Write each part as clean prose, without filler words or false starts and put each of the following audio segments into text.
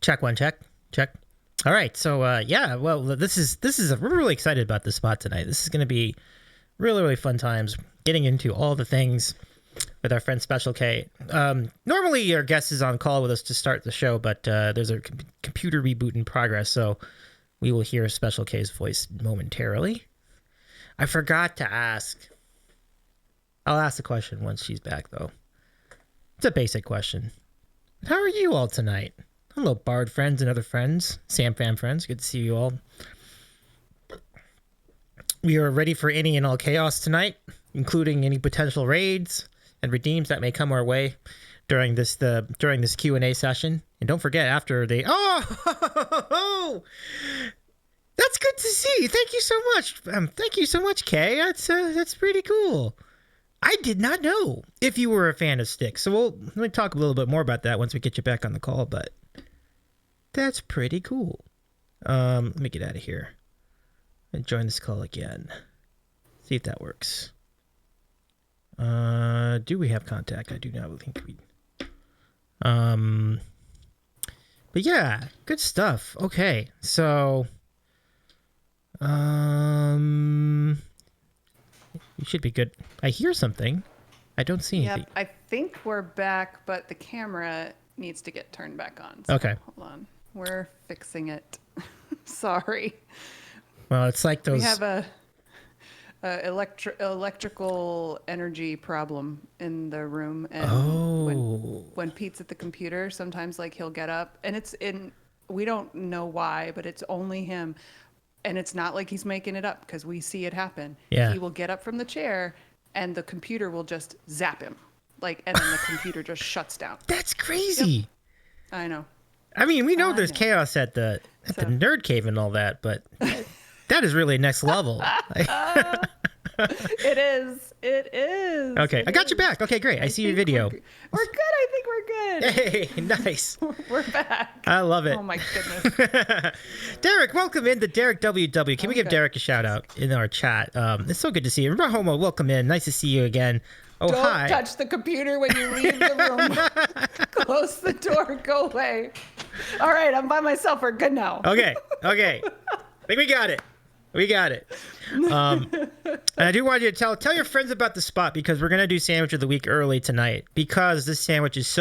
Check one, check. All right, so well, we're really excited about this spot tonight. This is going to be really, really fun times getting into all the things with our friend Special K. Normally our guest is on call with us to start the show, but there's a computer reboot in progress, so we will hear Special K's voice momentarily. I forgot to ask. I'll ask the question once she's back, though. It's a basic question. How are you all tonight? Hello, Bard friends and other friends, Sam Fam friends. Good to see you all. We are ready for any and all chaos tonight, including any potential raids and redeems that may come our way during this Q&A session. And don't forget, after they that's good to see. Thank you so much. Thank you so much, Kay. That's pretty cool. I did not know if you were a fan of sticks. So let me talk a little bit more about that once we get you back on the call, but that's pretty cool. Let me get out of here and join this call again. See if that works. Do we have contact? I do not think we... But yeah, good stuff. Okay, so... you should be good. I hear something. I don't see anything. Yep, I think we're back, but the camera needs to get turned back on. So okay. Hold on. We're fixing it. Sorry. Well, it's like those... We have a electrical energy problem in the room. And when Pete's at the computer, sometimes like he'll get up and we don't know why, but it's only him. And it's not like he's making it up because we see it happen. Yeah. He will get up from the chair and the computer will just zap him. And then the computer just shuts down. That's crazy. Yep. I know. I mean, we know there's chaos at the nerd cave and all that, but that is really next level. It is. Okay, I got you back. Okay, great. I see your video. We're good. I think we're good. Hey, nice. We're back. I love it. Oh my goodness. Derek, welcome in to Derek WW. Can we give Derek a shout out in our chat? It's so good to see you. Homo, welcome in. Nice to see you again. Oh, Don't hi. touch the computer when you leave the room. Close the door. Go away. All right, I'm by myself. We're good now. Okay. I think we got it. And I do want you to tell your friends about the spot because we're going to do Sandwich of the Week early tonight because this sandwich is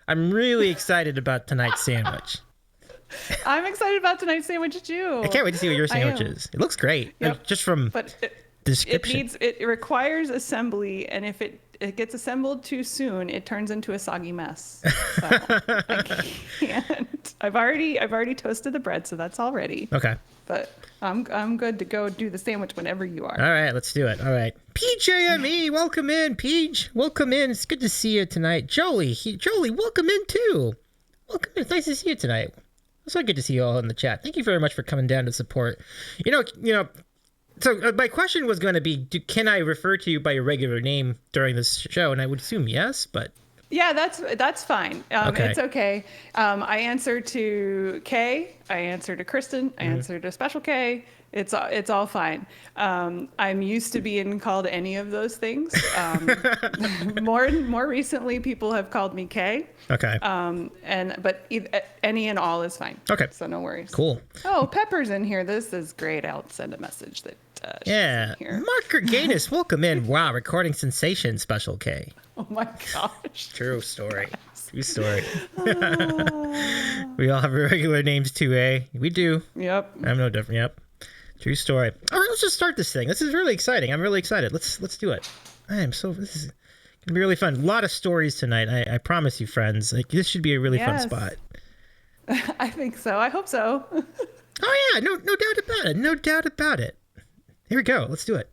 I'm really excited about tonight's sandwich. I'm excited about tonight's sandwich too. I can't wait to see what your sandwich is. It looks great. Yep. Just from description. It requires assembly, and if it gets assembled too soon, it turns into a soggy mess. So I can't. I've already toasted the bread, so that's all ready. Okay. But I'm good to go do the sandwich whenever you are. All right, let's do it. All right. PJME, welcome in. Peach, welcome in. It's good to see you tonight. Jolie, welcome in too. Welcome in. It's nice to see you tonight. It's so good to see you all in the chat. Thank you very much for coming down to support. So my question was going to be, can I refer to you by your regular name during this show? And I would assume yes, but... Yeah, that's fine. Okay. It's okay. I answer to Kay. I answer to Kristen. I answer to Special K. It's all fine. I'm used to being called any of those things. More recently, people have called me Kay. Okay. But any and all is fine. Okay. So no worries. Cool. Oh, Pepper's in here. This is great. I'll send a message that. Yeah. Here. Mark Gerganis, welcome in. Wow, recording sensation, Special K. Oh my gosh. True story. True story. We all have regular names too, eh? We do. Yep. I'm no different. Yep. True story. All right, let's just start this thing. This is really exciting. I'm really excited. Let's do it. This is gonna be really fun. A lot of stories tonight. I promise you, friends. This should be a really fun spot. I think so. I hope so. Oh yeah, no doubt about it. No doubt about it. Here we go. Let's do it.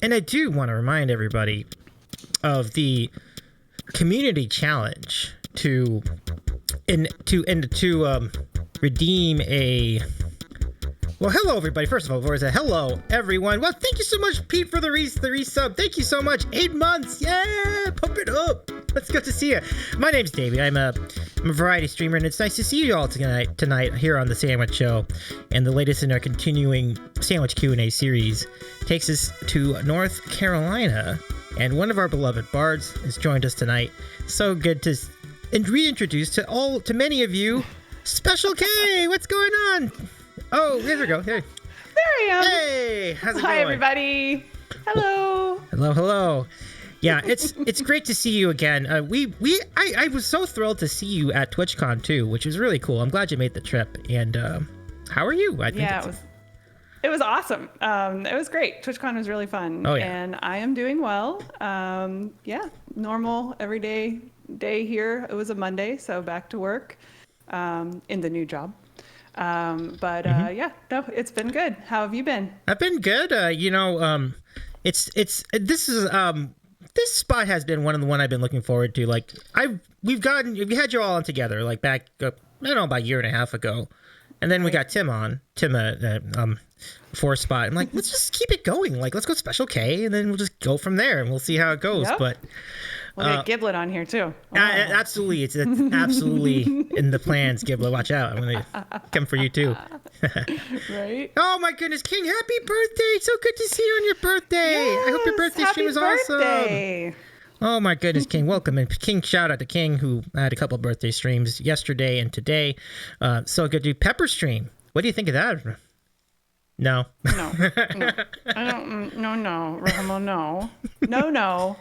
And I do want to remind everybody of the community challenge to redeem a... Well, hello, everybody. First of all, hello, everyone. Well, thank you so much, Pete, for the resub. Thank you so much. 8 months. Yeah, pump it up. Let's go to see you. My name's Davey. I'm a variety streamer, and it's nice to see you all tonight here on the Sandwich Show. And the latest in our continuing Sandwich Q&A series takes us to North Carolina, and one of our beloved bards has joined us tonight. So good to and reintroduce to many of you, Special K. What's going on? Oh, there we go. Hey. There I am. Hey, how's it going? Hi, everybody. Hello. Hello. Yeah, it's great to see you again. I was so thrilled to see you at TwitchCon too, which was really cool. I'm glad you made the trip. And how are you? It was awesome. It was great. TwitchCon was really fun. Oh, yeah. And I am doing well. Normal everyday day here. It was a Monday, so back to work in the new job. It's been good. How have you been? I've been good. This spot has been one of the one I've been looking forward to. Like we had you all on together like back I don't know, about a year and a half ago, and then we got Tim for a spot. I'm like, let's just keep it going. Like, let's go Special K, and then we'll just go from there, and we'll see how it goes. Yep. But we'll get Giblet on here too. Absolutely, it's absolutely in the plans. Giblet, watch out! I'm gonna come for you too. Right? Oh my goodness, King! Happy birthday! So good to see you on your birthday. Yes, I hope your birthday stream was awesome. Oh my goodness, King! Welcome, and King, shout out to King who had a couple of birthday streams yesterday and today. So good to do Pepper stream. What do you think of that? No. I don't. No, Rahamo, no.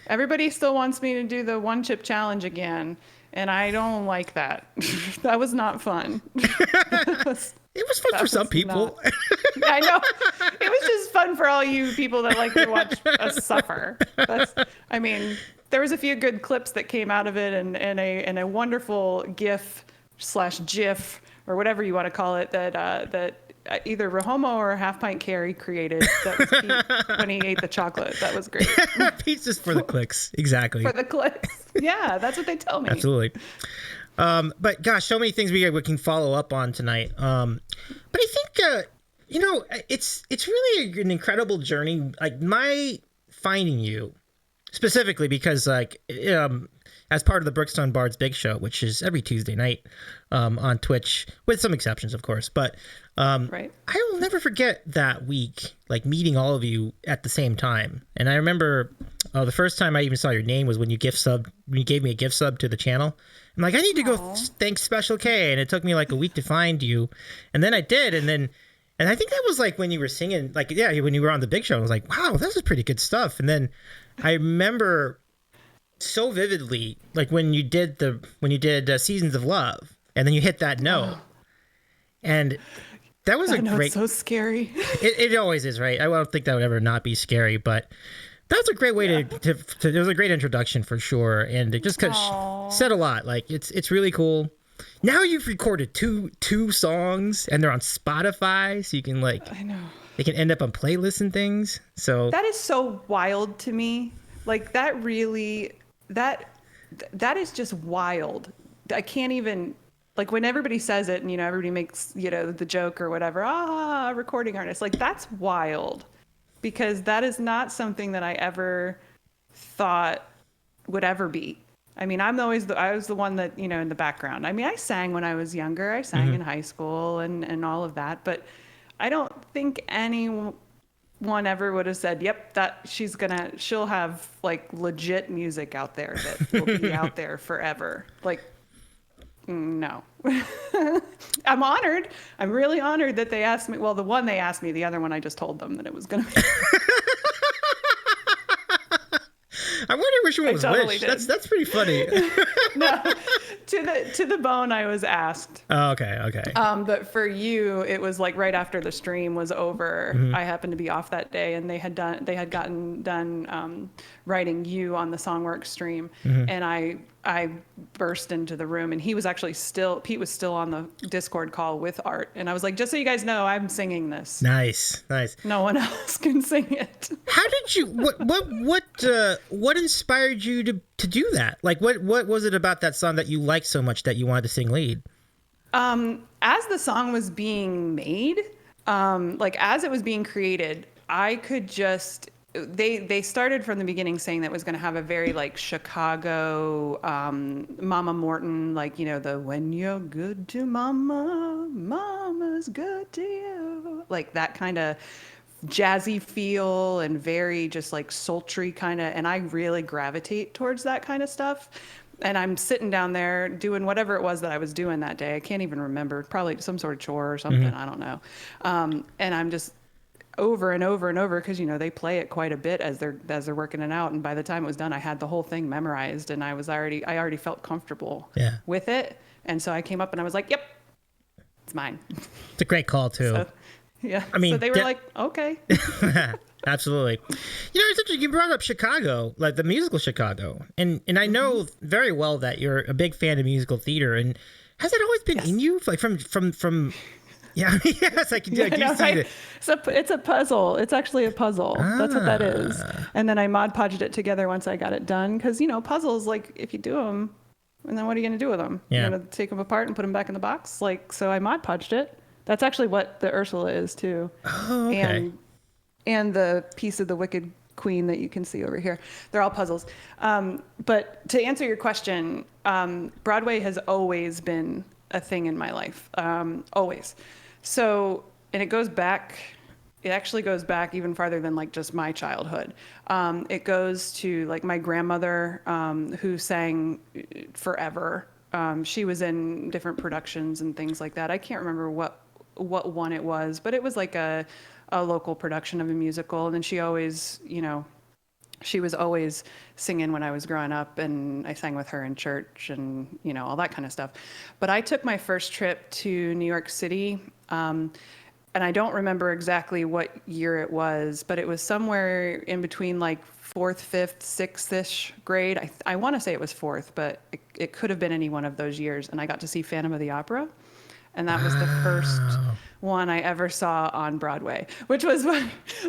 Everybody still wants me to do the one chip challenge again, and I don't like that. That was not fun. It was fun for some people. I know. It was just fun for all you people that like to watch us suffer. There was a few good clips that came out of it, and a wonderful GIF/GIF or whatever you want to call it that either Rahomo or Half Pint Carrie created. That was Pete when he ate the chocolate. That was great. Pete's just for the clicks. Exactly. For the clicks. Yeah, that's what they tell me. Absolutely. But gosh, so many things we can follow up on tonight. But I think, it's really an incredible journey. Like my finding you specifically because as part of the Brookstone Bards Big Show, which is every Tuesday night on Twitch, with some exceptions, of course. But right. I will never forget that week, like meeting all of you at the same time. And I remember the first time I even saw your name was when you gave me a gift sub to the channel. I'm like, I need to go thank Special K. And it took me like a week to find you. And then I did. And I think that was like when you were singing, when you were on the Big Show. I was like, wow, this is pretty good stuff. And then I remember so vividly, like when you did Seasons of Love, and then you hit that note, and that was a great. It's so scary. It always is, right? I don't think that would ever not be scary, but that's a great way to. It was a great introduction for sure, and it just said a lot. Like it's really cool. Now you've recorded two songs, and they're on Spotify, so you can I know they can end up on playlists and things. So that is so wild to me. Like that really. That is just wild. I can't even, like when everybody says it and, everybody makes, the joke or whatever, recording artist, like that's wild because that is not something that I ever thought would ever be. I was the one that, in the background. I sang when I was younger. I sang in high school and all of that, but I don't think anyone ever would have said, yep, that she'll have like legit music out there that will be out there forever. Like, no. I'm honored. I'm really honored that they asked me. Well, the one they asked me, the other one I just told them that it was going to be. I wonder which one was which. That's pretty funny. No, to the bone I was asked. Oh, okay. But for you, it was like right after the stream was over. Mm-hmm. I happened to be off that day, and they had gotten done writing you on the Songw3rks stream, and I burst into the room, and Pete was still on the Discord call with Art, and I was like, just so you guys know, I'm singing this. Nice. No one else can sing it. How did you? What inspired you to do that? Like, what was it about that song that you liked so much that you wanted to sing lead? As the song was being made, as it was being created, I could just. They started from the beginning saying that it was going to have a very like Chicago Mama Morton, like, the when you're good to mama, mama's good to you, like that kind of jazzy feel and very just like sultry kind of, and I really gravitate towards that kind of stuff. I'm sitting down there doing whatever it was that I was doing that day. I can't even remember, probably some sort of chore or something. I don't know. And I'm just over and over and over, because they play it quite a bit as they're working it out. And by the time it was done, I had the whole thing memorized, and I already felt comfortable with it. And so I came up and I was like, "Yep, it's mine." It's a great call too. So, yeah. I mean, so they were like, "Okay." Absolutely. It's interesting. You brought up Chicago, like the musical Chicago, and I know very well that you're a big fan of musical theater. And has it always been in you, like from? Yeah, yes, I do see it. It's a puzzle. It's actually a puzzle. That's what that is. And then I Mod Podged it together once I got it done, because puzzles, like, if you do them, and then what are you going to do with them? Yeah. You're going to take them apart and put them back in the box. Like, so I Mod Podged it. That's actually what the Ursula is too. Oh, okay. And the piece of the Wicked Queen that you can see over here. They're all puzzles. But to answer your question, Broadway has always been a thing in my life. Always. So, and it actually goes back even farther than like just my childhood. It goes to like my grandmother, who sang forever. She was in different productions and things like that. I can't remember what one it was, but it was like a local production of a musical. And then she always, she was always singing when I was growing up, and I sang with her in church and, all that kind of stuff. But I took my first trip to New York City, and I don't remember exactly what year it was, but it was somewhere in between like 4th, 5th, 6th-ish grade. I want to say it was 4th, but it could have been any one of those years. And I got to see Phantom of the Opera. And that was the first one I ever saw on Broadway, which was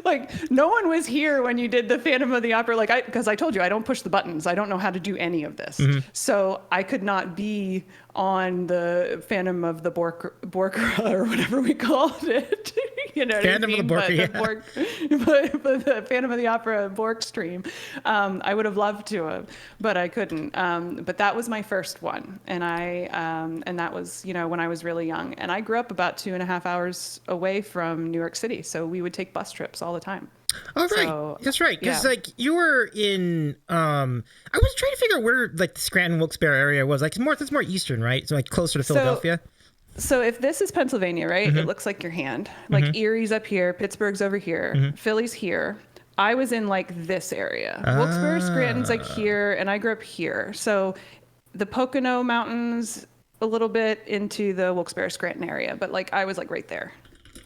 like, no one was here when you did the Phantom of the Opera. Like, because I told you, I don't push the buttons. I don't know how to do any of this. So I could not be on the Phantom of the Borkra or whatever we called it. Phantom of the Borkra, but the Phantom of the Opera Bork stream. I would have loved to have, but I couldn't. But that was my first one. And and that was, when I was really young. And I grew up about 2.5 hours away from New York City. So we would take bus trips all the time. Oh, right. So, that's right. Because, like, you were in, I was trying to figure out where, like, the Scranton, Wilkes-Barre area was. Like, it's more eastern, right? So, like, closer to Philadelphia. So if this is Pennsylvania, right, it looks like your hand. Like, Erie's up here, Pittsburgh's over here, Philly's here. I was in, like, this area. Wilkes-Barre, Scranton's, like, here, and I grew up here. So the Pocono Mountains, a little bit into the Wilkes-Barre, Scranton area. But, like, I was, like, right there.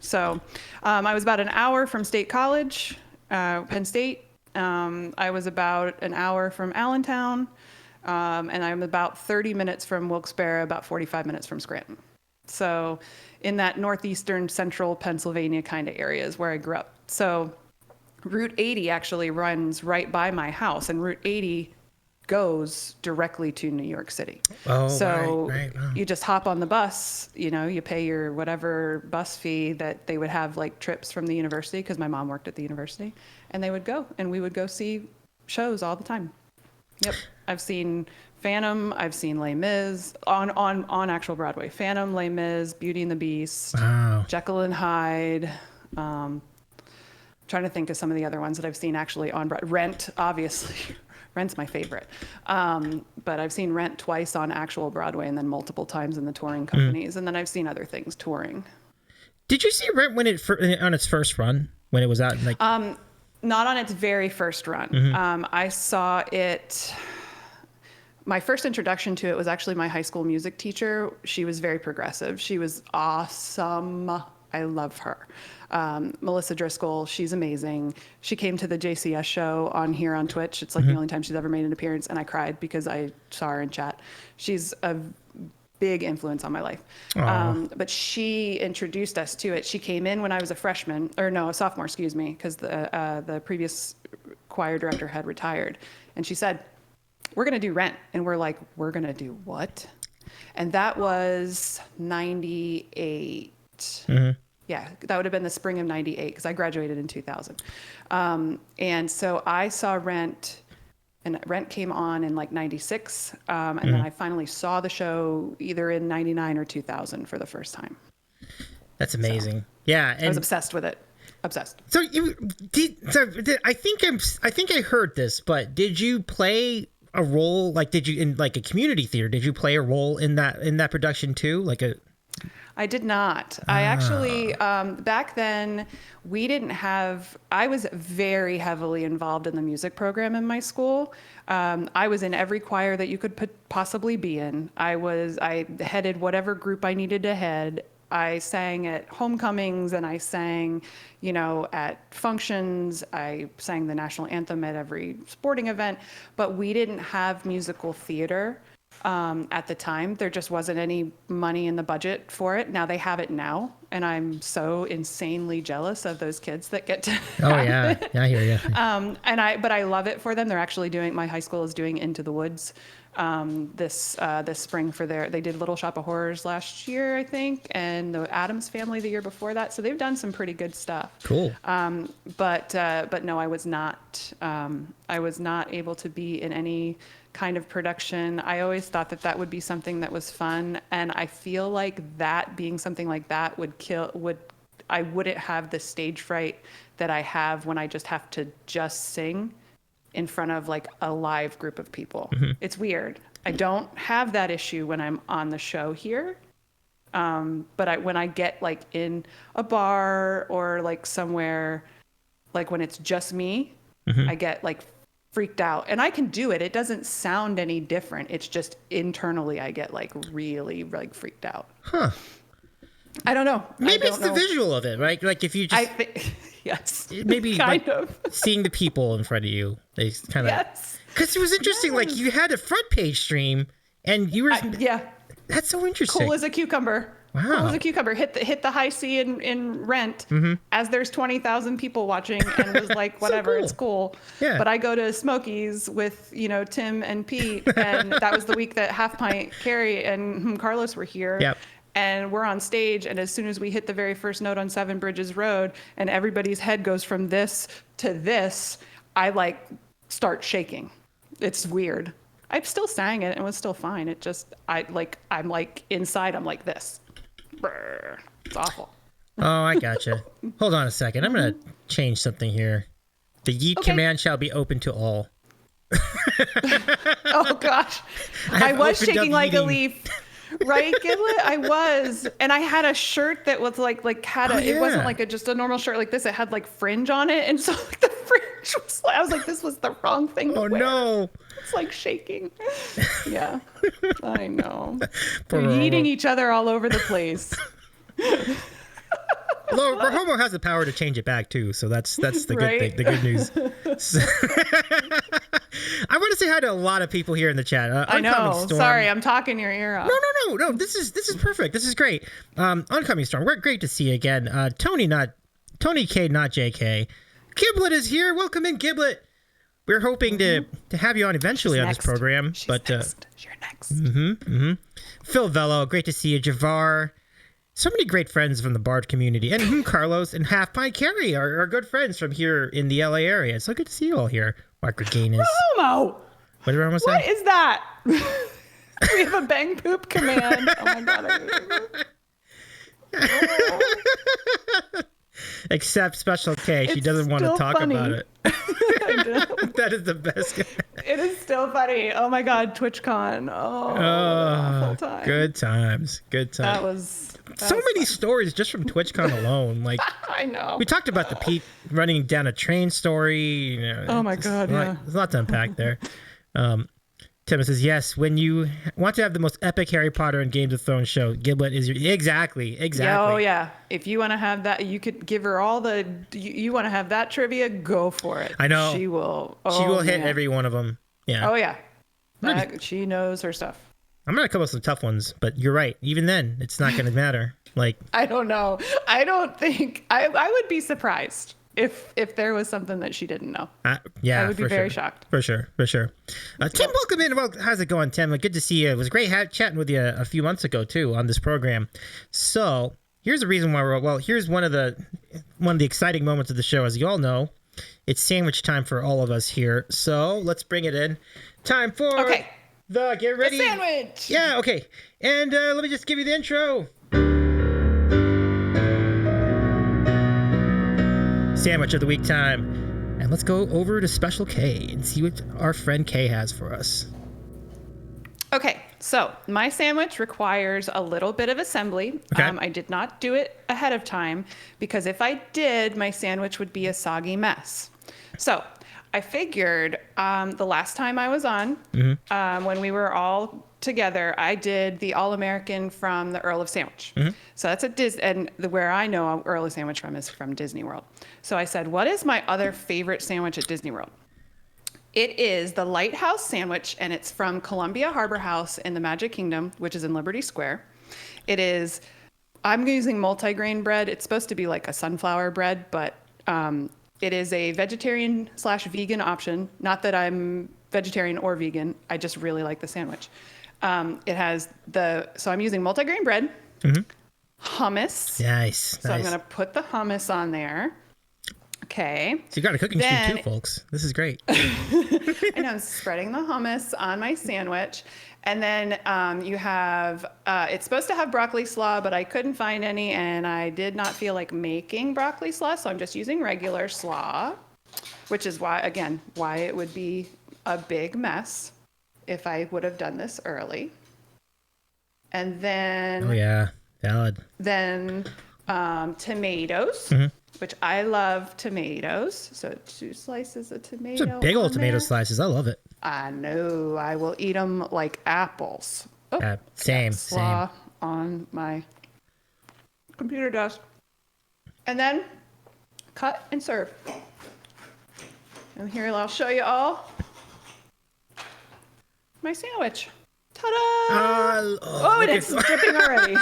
So I was about an hour from State College, Penn State. I was about an hour from Allentown, and I'm about 30 minutes from Wilkes-Barre, about 45 minutes from Scranton. So in that northeastern central Pennsylvania kind of area is where I grew up. So Route 80 actually runs right by my house, and Route 80 goes directly to New York City. Oh, so right. Oh. You just hop on the bus, you pay your whatever bus fee that they would have, like trips from the university, because my mom worked at the university, and they would go, and we would go see shows all the time. Yep. I've seen Phantom, I've seen Les Mis on actual Broadway. Phantom, Les Mis, Beauty and the Beast, Jekyll and Hyde. Trying to think of some of the other ones that I've seen actually on Broadway. Rent, obviously. Rent's my favorite. But I've seen Rent twice on actual Broadway, and then multiple times in the touring companies. And then I've seen other things touring. Did you see Rent when on its first run, when it was out? Like, not on its very first run. I saw it. My first introduction to it was actually my high school music teacher. She was very progressive. She was awesome. I love her. Melissa Driscoll, she's amazing. She came to the JCS show on here on Twitch. It's like the only time she's ever made an appearance, and I cried because I saw her in chat. She's a big influence on my life. But she introduced us to it. She came in when I was a sophomore, excuse me, because the previous choir director had retired. And she said, "We're going to do Rent." And we're like, "We're going to do what?" And that was 98. Yeah, that would have been the spring of 98, because I graduated in 2000. And so I saw Rent, and Rent came on in like 96. And then I finally saw the show either in 99 or 2000 for the first time. That's amazing. So, yeah. And I was obsessed with it. Obsessed. So I think I heard this, but did you play a role? Like, did you in like a community theater? Did you play a role in that production too? Like a I did not. I actually, back then, we didn't have, I was very heavily involved in the music program in my school. I was in every choir that you could possibly be in. I headed whatever group I needed to head. I sang at homecomings and I sang, at functions. I sang the national anthem at every sporting event, but we didn't have musical theater. At the time, there just wasn't any money in the budget for it. Now they have it now, and I'm so insanely jealous of those kids that get to. Oh yeah, it. I hear you. But I love it for them. They're actually doing. My high school is doing Into the Woods this spring for they did Little Shop of Horrors last year, I think, and the Addams Family the year before that. So they've done some pretty good stuff. Cool. But no, I was not. I was not able to be in any kind of production. I always thought that would be something that was fun, and I feel like that being something like that I wouldn't have the stage fright that I have when I just have to sing in front of like a live group of people. Mm-hmm. It's weird. I don't have that issue when I'm on the show here. But when I get like in a bar or like somewhere, like when it's just me, mm-hmm. I get like freaked out, and I can do it. It doesn't sound any different. It's just internally I get like really like freaked out. Huh. I don't know. Maybe it's the visual of it, right? Like if you just yes, maybe kind of seeing the people in front of you. They kind of yes. Because it was interesting. Yes. Like you had a front page stream, and you were That's so interesting. Cool as a cucumber. Wow. Cool as a cucumber. Hit the high C in Rent mm-hmm. as there's 20,000 people watching, and was like, whatever, so cool. It's cool. Yeah. But I go to Smokies with Tim and Pete, and that was the week that Half Pint, Carrie, and Carlos were here. Yep. And we're on stage, and as soon as we hit the very first note on Seven Bridges Road, and everybody's head goes from this to this, I like start shaking. It's weird. I still sang it and it was still fine. It just I'm like inside I'm like this. It's awful. Oh, I gotcha. Hold on a second. I'm gonna change something here. The yeet command shall be open to all. Oh gosh, I was shaking like a leaf. Right, Giblet? I was. And I had a shirt that was it wasn't like just a normal shirt like this. It had like fringe on it. And so like the fringe was I was like, this was the wrong thing to wear. No. It's like shaking. Yeah, I know. We're eating each other all over the place. Well, Homo has the power to change it back too, so that's the good thing, the good news. So, I want to say hi to a lot of people here in the chat. I know. Storm. Sorry, I'm talking your ear off. No. This is perfect. This is great. Oncoming Storm, we're great to see you again. Tony K, not JK. Giblet is here. Welcome in, Giblet. We're hoping to have you on eventually on this program. She's next. You're next. Phil Vello, great to see you. Javar. So many great friends from the Bard community. And Carlos and Half Pint Carrie are good friends from here in the LA area. So good to see you all here. Mark Reganis. Homo! What did I almost say? What is that? We have a bang poop command. Oh my God. Except Special K. She doesn't want to talk about it. That is the best. It is still funny. Oh my God, TwitchCon. Awful time. Good times. That was so many stories just from TwitchCon alone. Like I know. We talked about the Pete running down a train story. Oh my God, there's a lot to unpack there. Tim says, yes, when you want to have the most epic Harry Potter and Games of Thrones show, Giblet is your... Exactly. Oh, yeah. If you want to have that, you could give her all the... You want to have that trivia, go for it. I know. She will... she will hit every one of them. Yeah. Oh, yeah. She knows her stuff. I'm going to come up with some tough ones, but you're right. Even then, it's not going to matter. Like I don't know. I don't think... I would be surprised. If there was something that she didn't know. Yeah, I would be very shocked. For sure. Tim, welcome in. Well, how's it going, Tim? Good to see you. It was great chatting with you a few months ago, too, on this program. So here's the reason why here's one of the exciting moments of the show. As you all know, it's sandwich time for all of us here. So let's bring it in. Time for the get ready. The sandwich. Yeah, okay. And let me just give you the intro. Sandwich of the week time. And let's go over to Special K and see what our friend K has for us. Okay, so my sandwich requires a little bit of assembly. Okay. I did not do it ahead of time because if I did, my sandwich would be a soggy mess. So I figured the last time I was on, when we were all together, I did the All-American from the Earl of Sandwich. So that's where I know Earl of Sandwich from is from Disney World. So I said, what is my other favorite sandwich at Disney World? It is the Lighthouse Sandwich, and it's from Columbia Harbor House in the Magic Kingdom, which is in Liberty Square. I'm using multigrain bread. It's supposed to be like a sunflower bread, but it is a vegetarian/vegan option. Not that I'm vegetarian or vegan. I just really like the sandwich. So I'm using multigrain bread, hummus. Nice. So I'm going to put the hummus on there. Okay. So you got a cooking stream too, folks. This is great. I know, I'm spreading the hummus on my sandwich. And then you have, it's supposed to have broccoli slaw, but I couldn't find any, and I did not feel like making broccoli slaw, so I'm just using regular slaw, which is why it would be a big mess if I would have done this early. And then... Oh, yeah. Valid. Then tomatoes. Which I love tomatoes. So 2 slices of tomato. Those are big old tomato slices. I love it. I know. I will eat them like apples. Oh, same. On my computer desk. And then cut and serve. And here I'll show you all my sandwich. Ta-da! It's dripping already.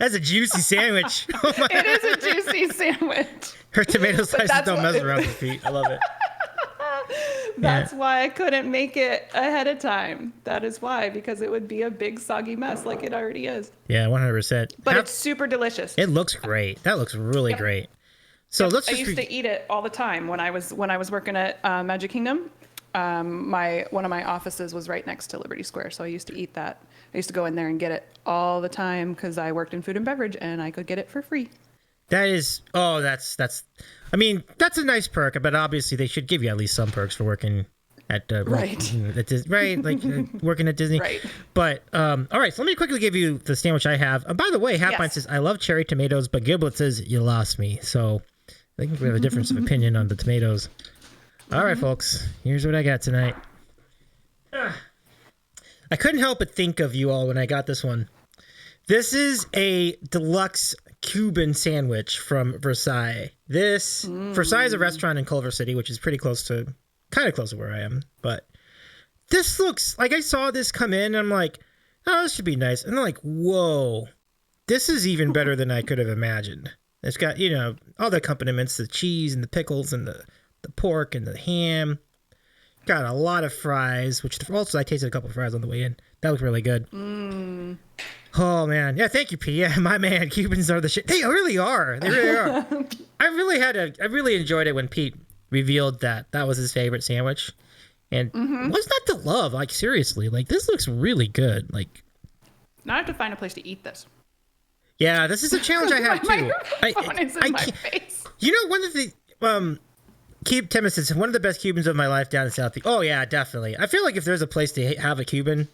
That's a juicy sandwich. Oh my It is a juicy sandwich. Her tomato slices don't mess around with feet. I love it. That's why I couldn't make it ahead of time. That is why, because it would be a big soggy mess like it already is. Yeah, 100%. But it's super delicious. It looks great. That looks really great. So I used to eat it all the time when I was working at Magic Kingdom. One of my offices was right next to Liberty Square, so I used to eat that. I used to go in there and get it all the time because I worked in food and beverage and I could get it for free. That's I mean, that's a nice perk, but obviously they should give you at least some perks for working at right, like working at Disney. Right. But all right, so let me quickly give you the sandwich I have. By the way, Halfpint says I love cherry tomatoes, but Giblet says you lost me. So I think we have a difference of opinion on the tomatoes. All right, folks, here's what I got tonight. I couldn't help but think of you all when I got this one. This is a deluxe Cuban sandwich from Versailles. Versailles is a restaurant in Culver City, which is kind of close to where I am. But this looks like I saw this come in, and I'm like, oh, this should be nice. And I'm like, whoa, this is even better than I could have imagined. It's got, all the accompaniments, the cheese and the pickles and the pork and the ham. Got a lot of fries, which also I tasted a couple of fries on the way in. That looked really good. Oh man, yeah, thank you, P. Yeah, my man, Cubans are the shit. They really are. They really are. I really enjoyed it when Pete revealed that was his favorite sandwich, and what's not to love? Like seriously, like this looks really good. Like now I have to find a place to eat this. Yeah, this is a challenge I have too. It's in my face. One of the Tim says one of the best Cubans of my life down in South Beach. Oh yeah, definitely. I feel like if there's a place to have a Cuban,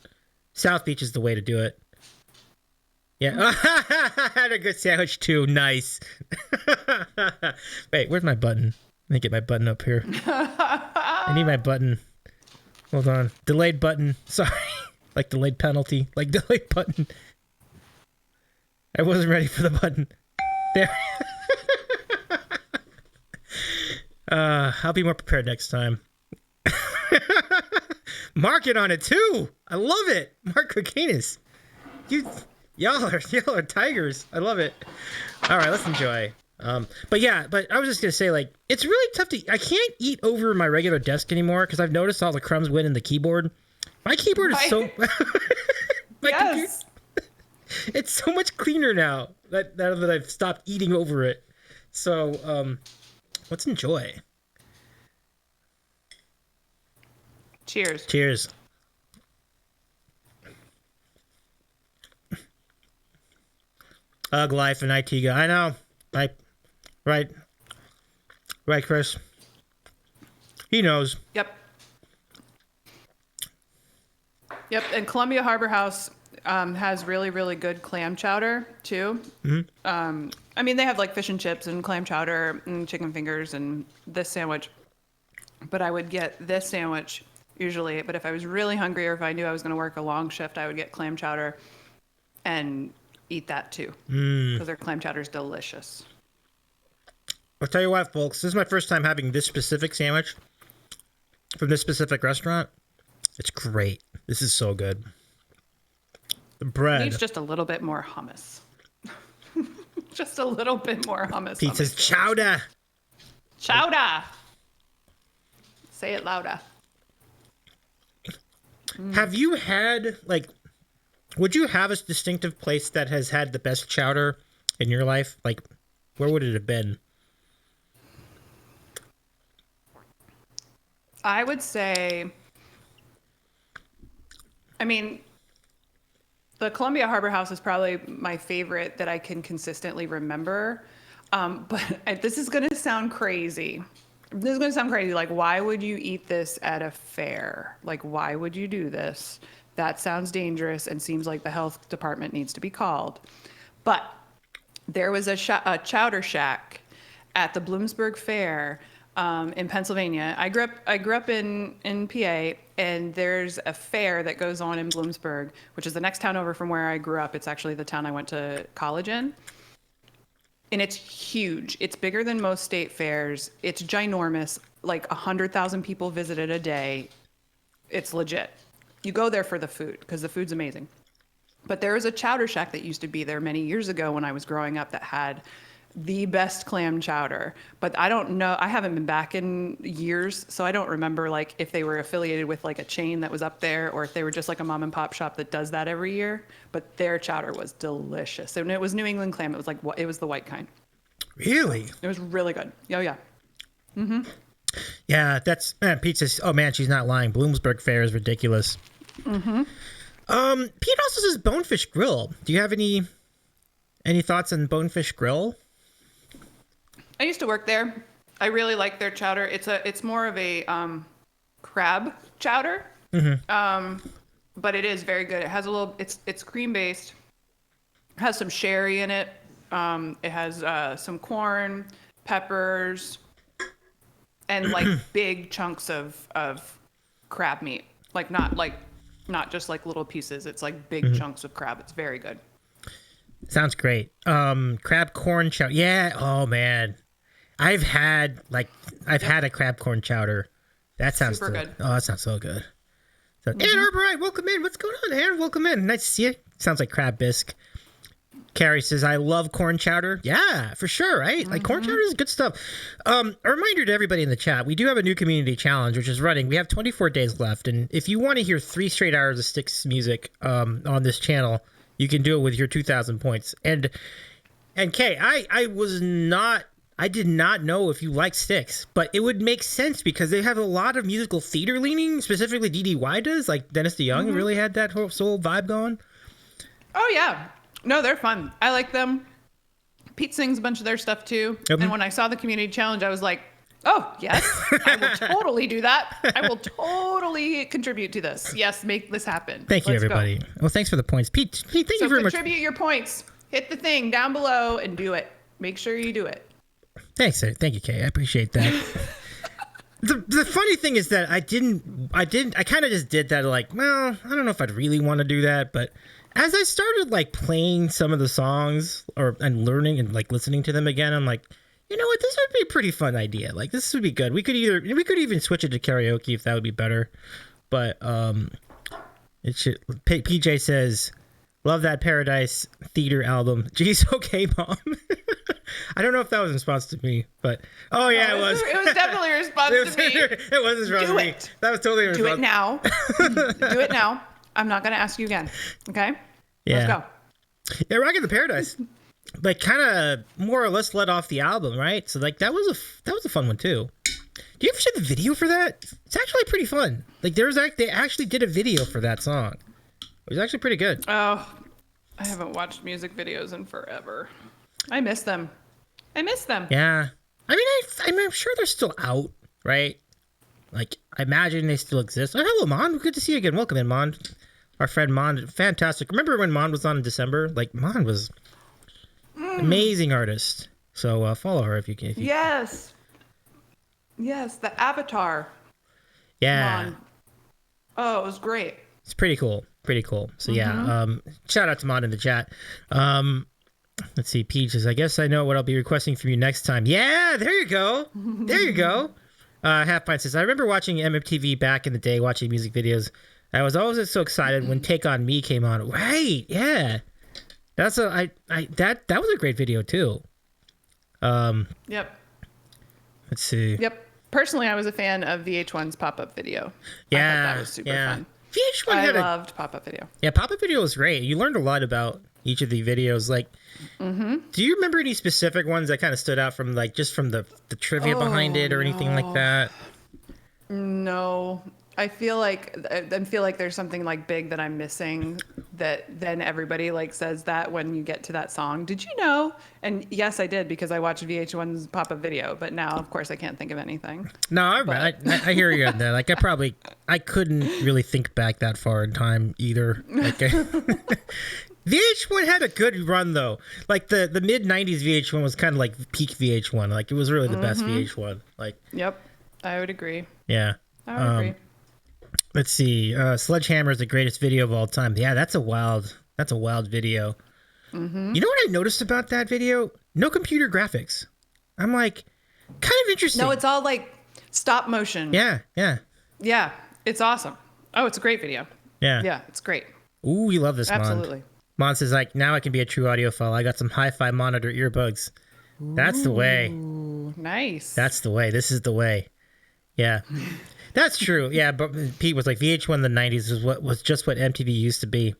South Beach is the way to do it. Yeah, I had a good sandwich too. Nice. Wait, where's my button? Let me get my button up here. I need my button. Hold on. Delayed button. Sorry. Like delayed penalty. Like delayed button. I wasn't ready for the button. There. I'll be more prepared next time. Mark it on it too. I love it. Mark Kokinis. Y'all are tigers. I love it. All right, let's enjoy. But I was just gonna say, like, it's really tough I can't eat over my regular desk anymore because I've noticed all the crumbs went in the keyboard. My keyboard is so. Yes. It's so much cleaner now that I've stopped eating over it. So, let's enjoy. Cheers. Cheers. Ugh, life and IT guy. I know. Right, Chris. He knows. Yep. Yep, and Columbia Harbor House has really, really good clam chowder, too. Mm-hmm. I mean, they have, like, fish and chips and clam chowder and chicken fingers and this sandwich. But I would get this sandwich usually. But if I was really hungry or if I knew I was going to work a long shift, I would get clam chowder and eat that, too. Because their clam chowder is delicious. I'll tell you what, folks. This is my first time having this specific sandwich from this specific restaurant. It's great. This is so good. The bread. It needs just a little bit more hummus. Just a little bit more hummus. Pizza's chowder. Chowder. Say it louder. Have you had, like, would you have a distinctive place that has had the best chowder in your life? Like, where would it have been? I would say, I mean, the Columbia Harbor House is probably my favorite that I can consistently remember. But this is going to sound crazy. This is going to sound crazy. Like, why would you eat this at a fair? Like, why would you do this? That sounds dangerous and seems like the health department needs to be called. But there was a chowder shack at the Bloomsburg Fair in Pennsylvania. I grew up in PA, and there's a fair that goes on in Bloomsburg, which is the next town over from where I grew up. It's actually the town I went to college in. And it's huge. It's bigger than most state fairs. It's ginormous. Like 100,000 people visit it a day. It's legit. You go there for the food because the food's amazing. But there was a chowder shack that used to be there many years ago when I was growing up that had the best clam chowder. But I don't know. I haven't been back in years, so I don't remember like if they were affiliated with like a chain that was up there or if they were just like a mom and pop shop that does that every year. But their chowder was delicious. And it was New England clam. It was like it was the white kind. Really? It was really good. Oh yeah. Mm-hmm. Yeah, that's pizza's. Oh man, she's not lying. Bloomsburg Fair is ridiculous. Mm-hmm. Pete also says Bonefish Grill. Do you have any thoughts on Bonefish Grill? I used to work there. I really like their chowder. It's more of a crab chowder, but it is very good. It has a little. It's cream based. It has some sherry in it. It has some corn, peppers, and like big chunks of crab meat. Like not just like little pieces. It's like big chunks of crab. It's very good. Sounds great. Crab corn chowder. Yeah. Oh man, I've had a crab corn chowder. That sounds super good. Oh, that sounds so good. So, Ann Arbor, welcome in. What's going on, Ann? Welcome in. Nice to see you. Sounds like crab bisque. Carrie says, I love corn chowder. Yeah, for sure, right? Like, corn chowder is good stuff. A reminder to everybody in the chat, we do have a new community challenge, which is running. We have 24 days left, and if you want to hear 3 straight hours of Styx music on this channel, you can do it with your 2,000 points. And Kay, I did not know if you like Styx, but it would make sense because they have a lot of musical theater leaning, specifically DDY does. Like, Dennis DeYoung really had that whole soul vibe going. Oh, yeah. No, they're fun. I like them. Pete sings a bunch of their stuff too. And when I saw the community challenge, I was like, oh, yes, I will totally do that. I will totally contribute to this. Yes, make this happen. Thank you, everybody. Go. Well, thanks for the points. Pete, thank you very much. Contribute your points. Hit the thing down below and do it. Make sure you do it. Thanks. Thank you, Kay. I appreciate that. The funny thing is that I kind of just did that like, well, I don't know if I'd really want to do that, but as I started like playing some of the songs and learning and like listening to them again, I'm like, you know what, this would be a pretty fun idea. Like this would be good. We could even switch it to karaoke if that would be better. But it should. PJ says, love that Paradise Theater album. Geez, okay, Mom. I don't know if that was in response to me, but oh yeah, it was. It was definitely a response to me. It was a response to me. That was totally a response. Do it now. Do it now. I'm not going to ask you again. Okay? Yeah. Let's go. Yeah, Rockin' the Paradise. Like, kind of more or less led off the album, right? So, like, that was a fun one, too. Do you ever see the video for that? It's actually pretty fun. Like, they actually did a video for that song. It was actually pretty good. Oh, I haven't watched music videos in forever. I miss them. Yeah. I mean, I'm sure they're still out, right? Like, I imagine they still exist. Oh, hello, Mon. Good to see you again. Welcome in, Mon. Our friend Mon, fantastic. Remember when Mon was on in December? Like, Mon was amazing artist. So follow her if you can. Yes, the Avatar. Yeah. Mon. Oh, it was great. It's pretty cool. So yeah, shout out to Mon in the chat. Let's see, Peaches. I guess I know what I'll be requesting from you next time. Yeah, there you go. Half Pint says, I remember watching MTV back in the day, watching music videos. I was always so excited when Take On Me came on. Right? Yeah, that was a great video too. Yep. Let's see. Yep. Personally, I was a fan of VH1's pop-up video. Yeah, I thought that was super fun. VH1 loved pop-up video. Yeah, pop-up video was great. You learned a lot about each of the videos. Like, do you remember any specific ones that kind of stood out from, like, just from the trivia behind it or anything like that? No. I feel like there's something like big that I'm missing, that then everybody like says that when you get to that song. Did you know? And yes, I did, because I watched VH1's pop-up video, but now of course I can't think of anything. No, I hear you on that. Like, I couldn't really think back that far in time either. Like, VH1 had a good run though. Like the mid 90s VH1 was kind of like peak VH1. Like, it was really the best VH1. Like, yep, I would agree. Yeah. I would agree. Let's see. Sledgehammer is the greatest video of all time. Yeah, that's a wild video. You know what I noticed about that video? No computer graphics. I'm like, kind of interesting. No, it's all like stop motion. Yeah. It's awesome. Oh, it's a great video. Yeah, it's great. Ooh, we love this. Absolutely. Mon says, like, now I can be a true audiophile. I got some hi-fi monitor earbuds. That's the way. Nice. That's the way. This is the way. Yeah. That's true. Yeah, but Pete was like, VH1 in the 90s was just what MTV used to be.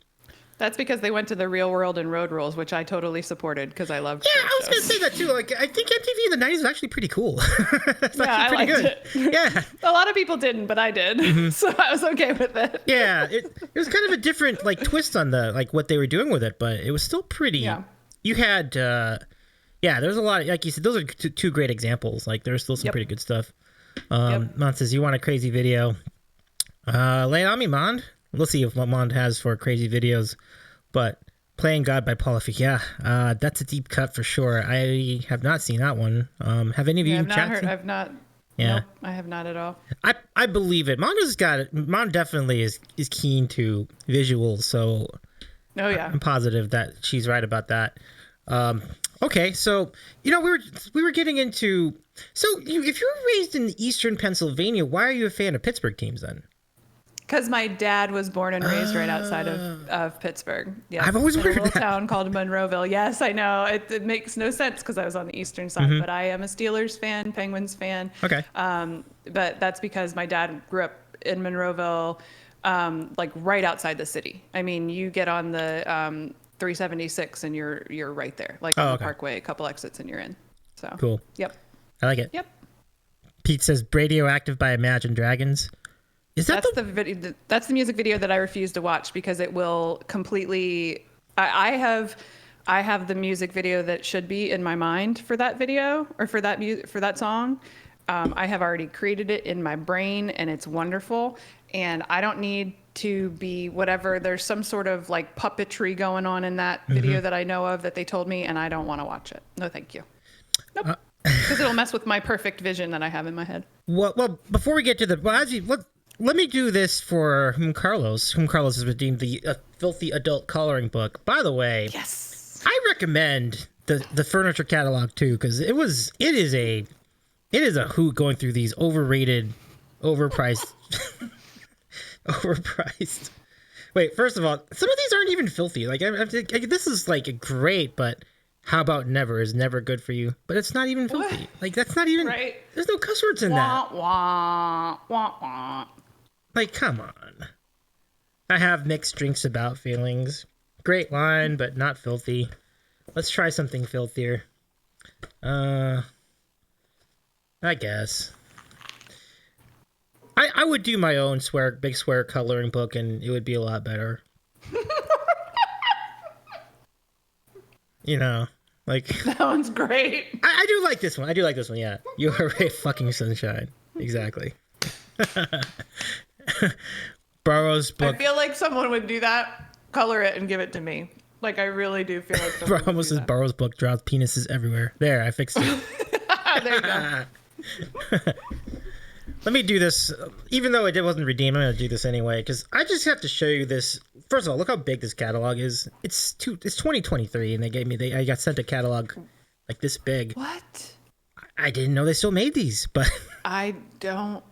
That's because they went to the Real World and Road Rules, which I totally supported because I loved. Yeah, I was going to say that too. Like, I think MTV in the 90s was actually pretty cool. It's I liked good. it. Yeah. A lot of people didn't, but I did. So I was okay with it. Yeah, it was kind of a different like twist on the like what they were doing with it, but it was still pretty. Yeah. You had there's a lot of, like you said, those are two great examples. Like, there's still some pretty good stuff. Mond says, you want a crazy video? Lay it on me, Mond. We'll see if what Mond has for crazy videos. But Playing God by Paula Feig, that's a deep cut for sure. I have not seen that one. Have any of you chatted? I've not. Yeah. Nope, I have not at all. I believe it. Mond definitely is keen to visuals, so oh yeah, I'm positive that she's right about that. Okay, so we were getting into. So if you were raised in Eastern Pennsylvania, why are you a fan of Pittsburgh teams then? Because my dad was born and raised right outside of Pittsburgh. Yeah, I've always wondered a little that. town called Monroeville. Yes, I know. It makes no sense because I was on the eastern side, but I am a Steelers fan, Penguins fan. Okay. But that's because my dad grew up in Monroeville, like right outside the city. I mean, you get on the 376 and you're right there, like on the Parkway, a couple exits and you're in. So cool. Yep. I like it. Yep. Pete says Radioactive by Imagine Dragons. Is that the video? That's the music video that I refuse to watch because it will completely. I have the music video that should be in my mind for that video or for that song. I have already created it in my brain and it's wonderful. And I don't need to be whatever. There's some sort of like puppetry going on in that video that I know of that they told me, and I don't want to watch it. No, thank you. Nope. Because it'll mess with my perfect vision that I have in my head. Well, before we get to let me do this for whom Carlos has redeemed the Filthy Adult Coloring Book. By the way, yes, I recommend the furniture catalog too, because it is a hoot going through these overrated, overpriced. Wait, first of all, some of these aren't even filthy. Like, this is like great, but how about never is never good for you. But it's not even filthy. What? Like, that's not even right. There's no cuss words in that. Wah, wah, wah. Like, come on. I have mixed drinks about feelings. Great line, but not filthy. Let's try something filthier. I guess. I would do my own big swear coloring book, and it would be a lot better. Like... That one's great. I do like this one. Yeah. You are a fucking sunshine. Exactly. Burroughs book. I feel like someone would do that, color it, and give it to me. Like, I really do feel like someone Almost says Burroughs book draws penises everywhere. There, I fixed it. There you go. Let me do this. Even though it wasn't redeemed, I'm going to do this anyway, because I just have to show you this. First of all, look how big this catalog is. It's 2023, and I got sent a catalog like this big. What? I didn't know they still made these, but I don't.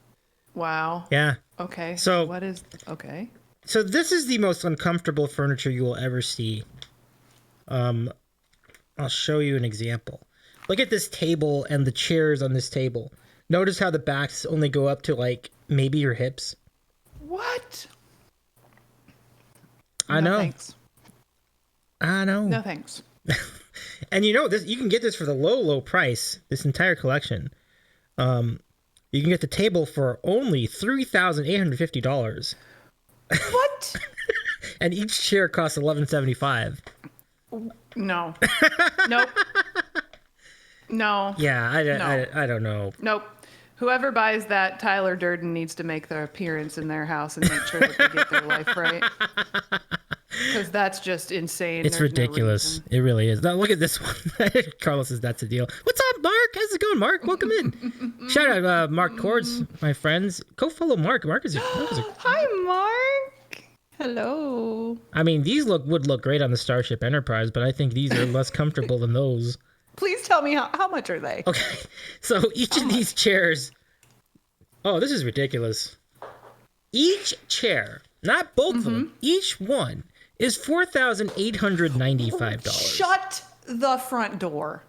Wow. yeah. Okay. So what is okay? So this is the most uncomfortable furniture you will ever see. I'll show you an example. Look at this table and the chairs on this table. Notice how the backs only go up to like maybe your hips. What? I know. Thanks. I know. No thanks. And you know this, you can get this for the low price. This entire collection. You can get the table for only $3,850. What? And each chair costs $11.75. No. Nope. No. Yeah, I don't know. Nope. Whoever buys that, Tyler Durden needs to make their appearance in their house and make sure that they get their life right. Because that's just insane. It's ridiculous. It really is. Now, look at this one. Carlos says that's a deal. What's up, Mark? How's it going, Mark? Welcome in. Shout out Mark Cords, my friends. Go follow Mark. Mark is Hi, Mark. Hello. I mean, these would look great on the Starship Enterprise, but I think these are less comfortable than those. Please tell me how much are they? Okay, so each of these chairs. Oh, this is ridiculous. Each chair, not both of them, each one is $4,895. Shut the front door.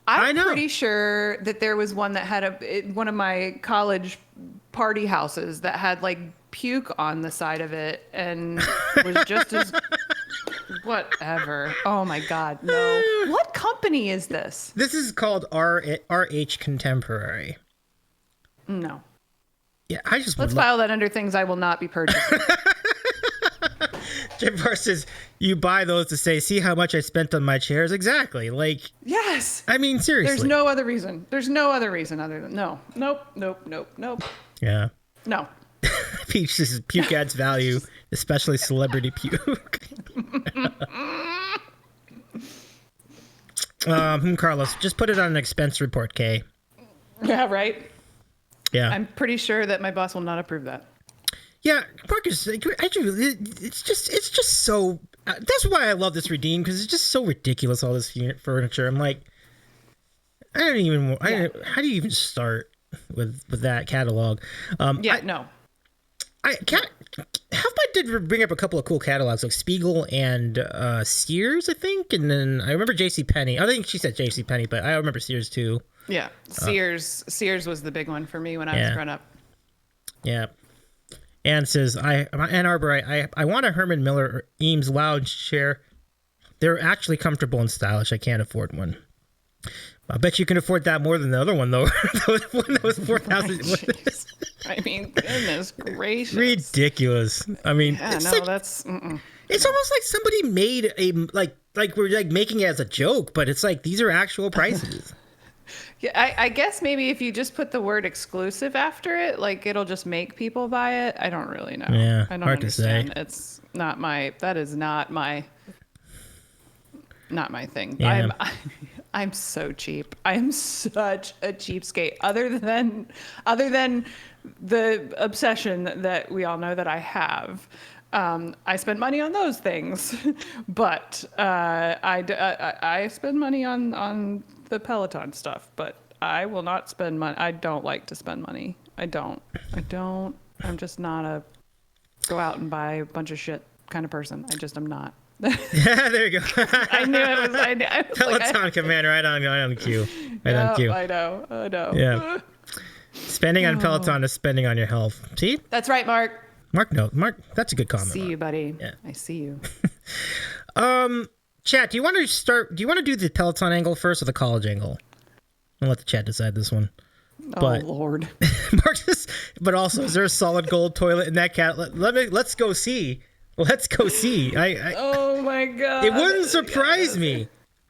I know. I'm pretty sure that there was one that had one of my college party houses that had like puke on the side of it and was just as whatever. Oh my God, no. What company is this? This is called RH Contemporary. No. Yeah, I just Let's file that under things I will not be purchasing. Jim Barr says, you buy those to say, see how much I spent on my chairs? Exactly. Like, yes. I mean, seriously. There's no other reason. There's no other reason other than no. Nope. Yeah. No. Peach says, puke adds value, especially celebrity puke. Carlos, just put it on an expense report, Kay. Yeah, right? Yeah. I'm pretty sure that my boss will not approve that. Yeah, Marcus, it's just so. That's why I love this redeem, because it's just so ridiculous. All this furniture. I'm like, how do you even start with that catalog? No. I did bring up a couple of cool catalogs like Spiegel and Sears, I think, and then I remember JCPenney. I think she said JCPenney, but I remember Sears too. Yeah, Sears was the big one for me when I was growing up. Yeah. Ann says, Ann Arbor, I want a Herman Miller or Eames lounge chair. They're actually comfortable and stylish. I can't afford one. I bet you can afford that more than the other one, though. The one that was $4,000. I mean, goodness gracious. Ridiculous. I mean, it's that's... It's almost like somebody made like we're like making it as a joke, but it's like these are actual prices. Yeah, I guess maybe if you just put the word exclusive after it, like it'll just make people buy it. I don't really know. Yeah, I don't hard understand. to say. It's not my. That is not my thing. Yeah. I'm so cheap. I'm such a cheapskate. Other than the obsession that we all know that I have. I spend money on those things, but I spend money on the Peloton stuff, but I will not spend money. I don't like to spend money. I don't. I'm just not a go out and buy a bunch of shit kind of person. I'm not. Yeah, there you go. I knew it was. I was Peloton Commander, right on the queue. On cue. I know. Yeah. Spending on Peloton is spending on your health. See? That's right, Mark. Mark, that's a good comment. See you, buddy. Yeah. I see you. Chat, do you want to do the Peloton angle first or the college angle? I'll let the chat decide this one. Oh, Lord. Marcus, but also, is there a solid gold toilet in that cat? Let's go see. Let's go see. Oh my God. It wouldn't surprise me.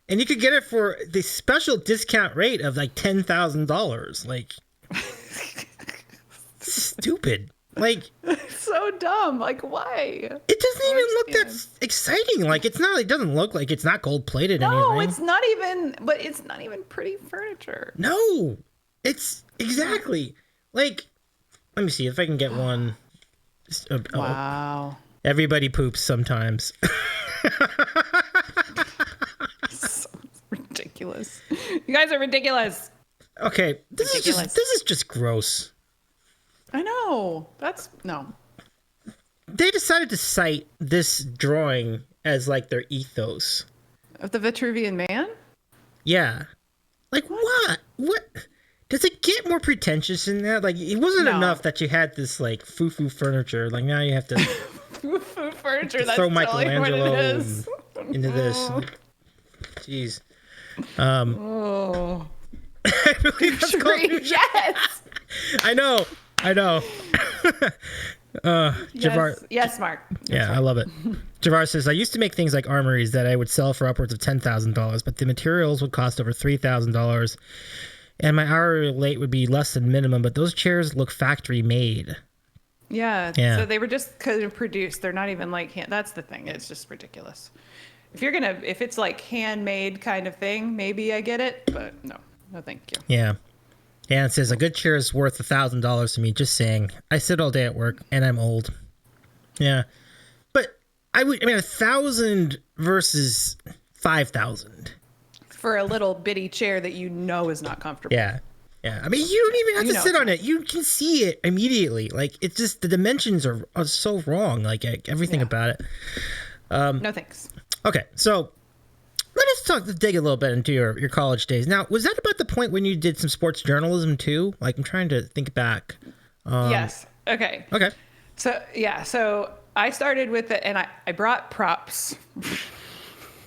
And you could get it for the special discount rate of like $10,000. Like, stupid. Like, It's so dumb. Like, why? It doesn't even look that exciting. Like, it's not. It doesn't look like it's not gold plated. No, it's not even. But it's not even pretty furniture. No, it's exactly like. Let me see if I can get one. Wow. Everybody poops sometimes. So ridiculous. You guys are ridiculous. Okay, this is just gross. I know. That's no. They decided to cite this drawing as like their ethos Of the Vitruvian Man? Yeah. Like what? What? Does it get more pretentious than that? Like it wasn't enough that you had this like foo-foo furniture. Like now you have to foo-foo furniture. That's throw totally Michelangelo what it is. into this. Jeez. Oh. I believe that's called Yes. I know. Javar. Yes, Mark. Yeah, I love it. Javar says, I used to make things like armories that I would sell for upwards of $10,000, but the materials would cost over $3,000, and my hourly rate would be less than minimum, but those chairs look factory made. Yeah. So they were just kind of produced. They're not even like that's the thing. It's just ridiculous. If it's like handmade kind of thing, maybe I get it, but no, thank you. Yeah. And it says a good chair is worth $1,000 to me. Just saying. I sit all day at work and I'm old. Yeah, but I mean 1,000 versus 5,000 for a little bitty chair that you know is not comfortable. Yeah. I mean, you don't even have to sit on it. You can see it immediately. Like it's just the dimensions are so wrong. Like everything about it. No thanks. Okay, so let us dig a little bit into your college days. Now, was that about the point when you did some sports journalism too? Like, I'm trying to think back. Yes. Okay. So I started with it, and I brought props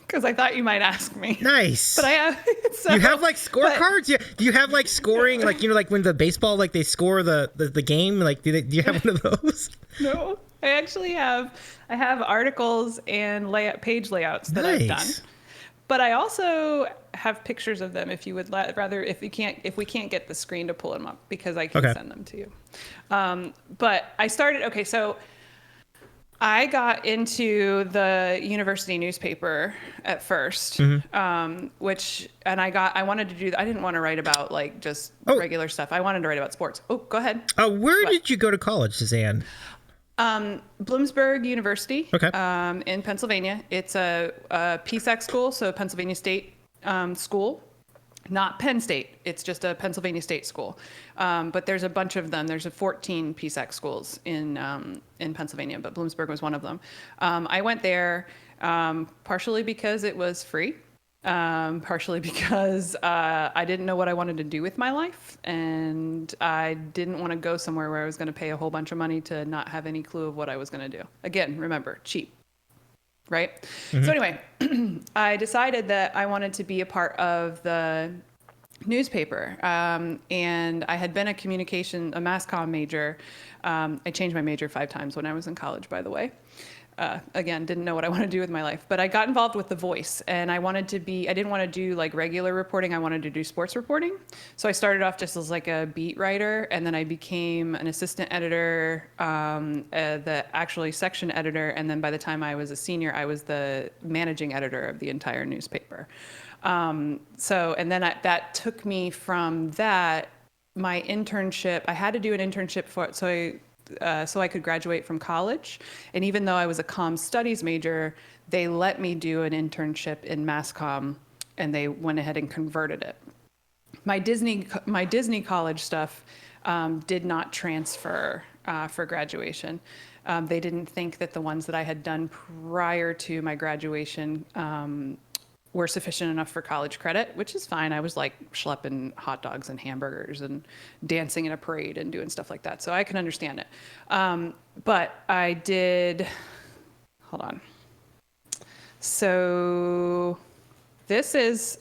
because I thought you might ask me. Nice. But I have. You have like scorecards? Do you have like scoring, like like when the baseball, like they score the game? Like, do you have one of those? No, I actually have. I have articles and page layouts that I've done. But I also have pictures of them if you would rather, if we can't get the screen to pull them up, because I can send them to you. But I started, so I got into the university newspaper at first, I didn't want to write about like just regular stuff. I wanted to write about sports. Oh, go ahead. Where did you go to college, Suzanne? Bloomsburg University, okay. In Pennsylvania. It's a PSAC school, so Pennsylvania State school, not Penn State. It's just a Pennsylvania State school. But there's a bunch of them. There's 14 PSAC schools in Pennsylvania, but Bloomsburg was one of them. I went there partially because it was free. Partially because I didn't know what I wanted to do with my life, and I didn't want to go somewhere where I was going to pay a whole bunch of money to not have any clue of what I was going to do. Again, remember, cheap, right? So anyway, I decided that I wanted to be a part of the newspaper, and I had been a mass comm major. I changed my major 5 times when I was in college, by the way. Again, didn't know what I wanted to do with my life, but I got involved with The Voice, and I didn't want to do like regular reporting. I wanted to do sports reporting. So I started off just as like a beat writer, and then I became an assistant editor, actually section editor. And then by the time I was a senior, I was the managing editor of the entire newspaper. That took me from that, my internship, I had to do an internship so I could graduate from college. And even though I was a comm studies major, they let me do an internship in mass comm, and they went ahead and converted it. My Disney college stuff did not transfer for graduation. They didn't think that the ones that I had done prior to my graduation were sufficient enough for college credit, which is fine. I was like schlepping hot dogs and hamburgers and dancing in a parade and doing stuff like that. So I can understand it. But I did, hold on. So this is,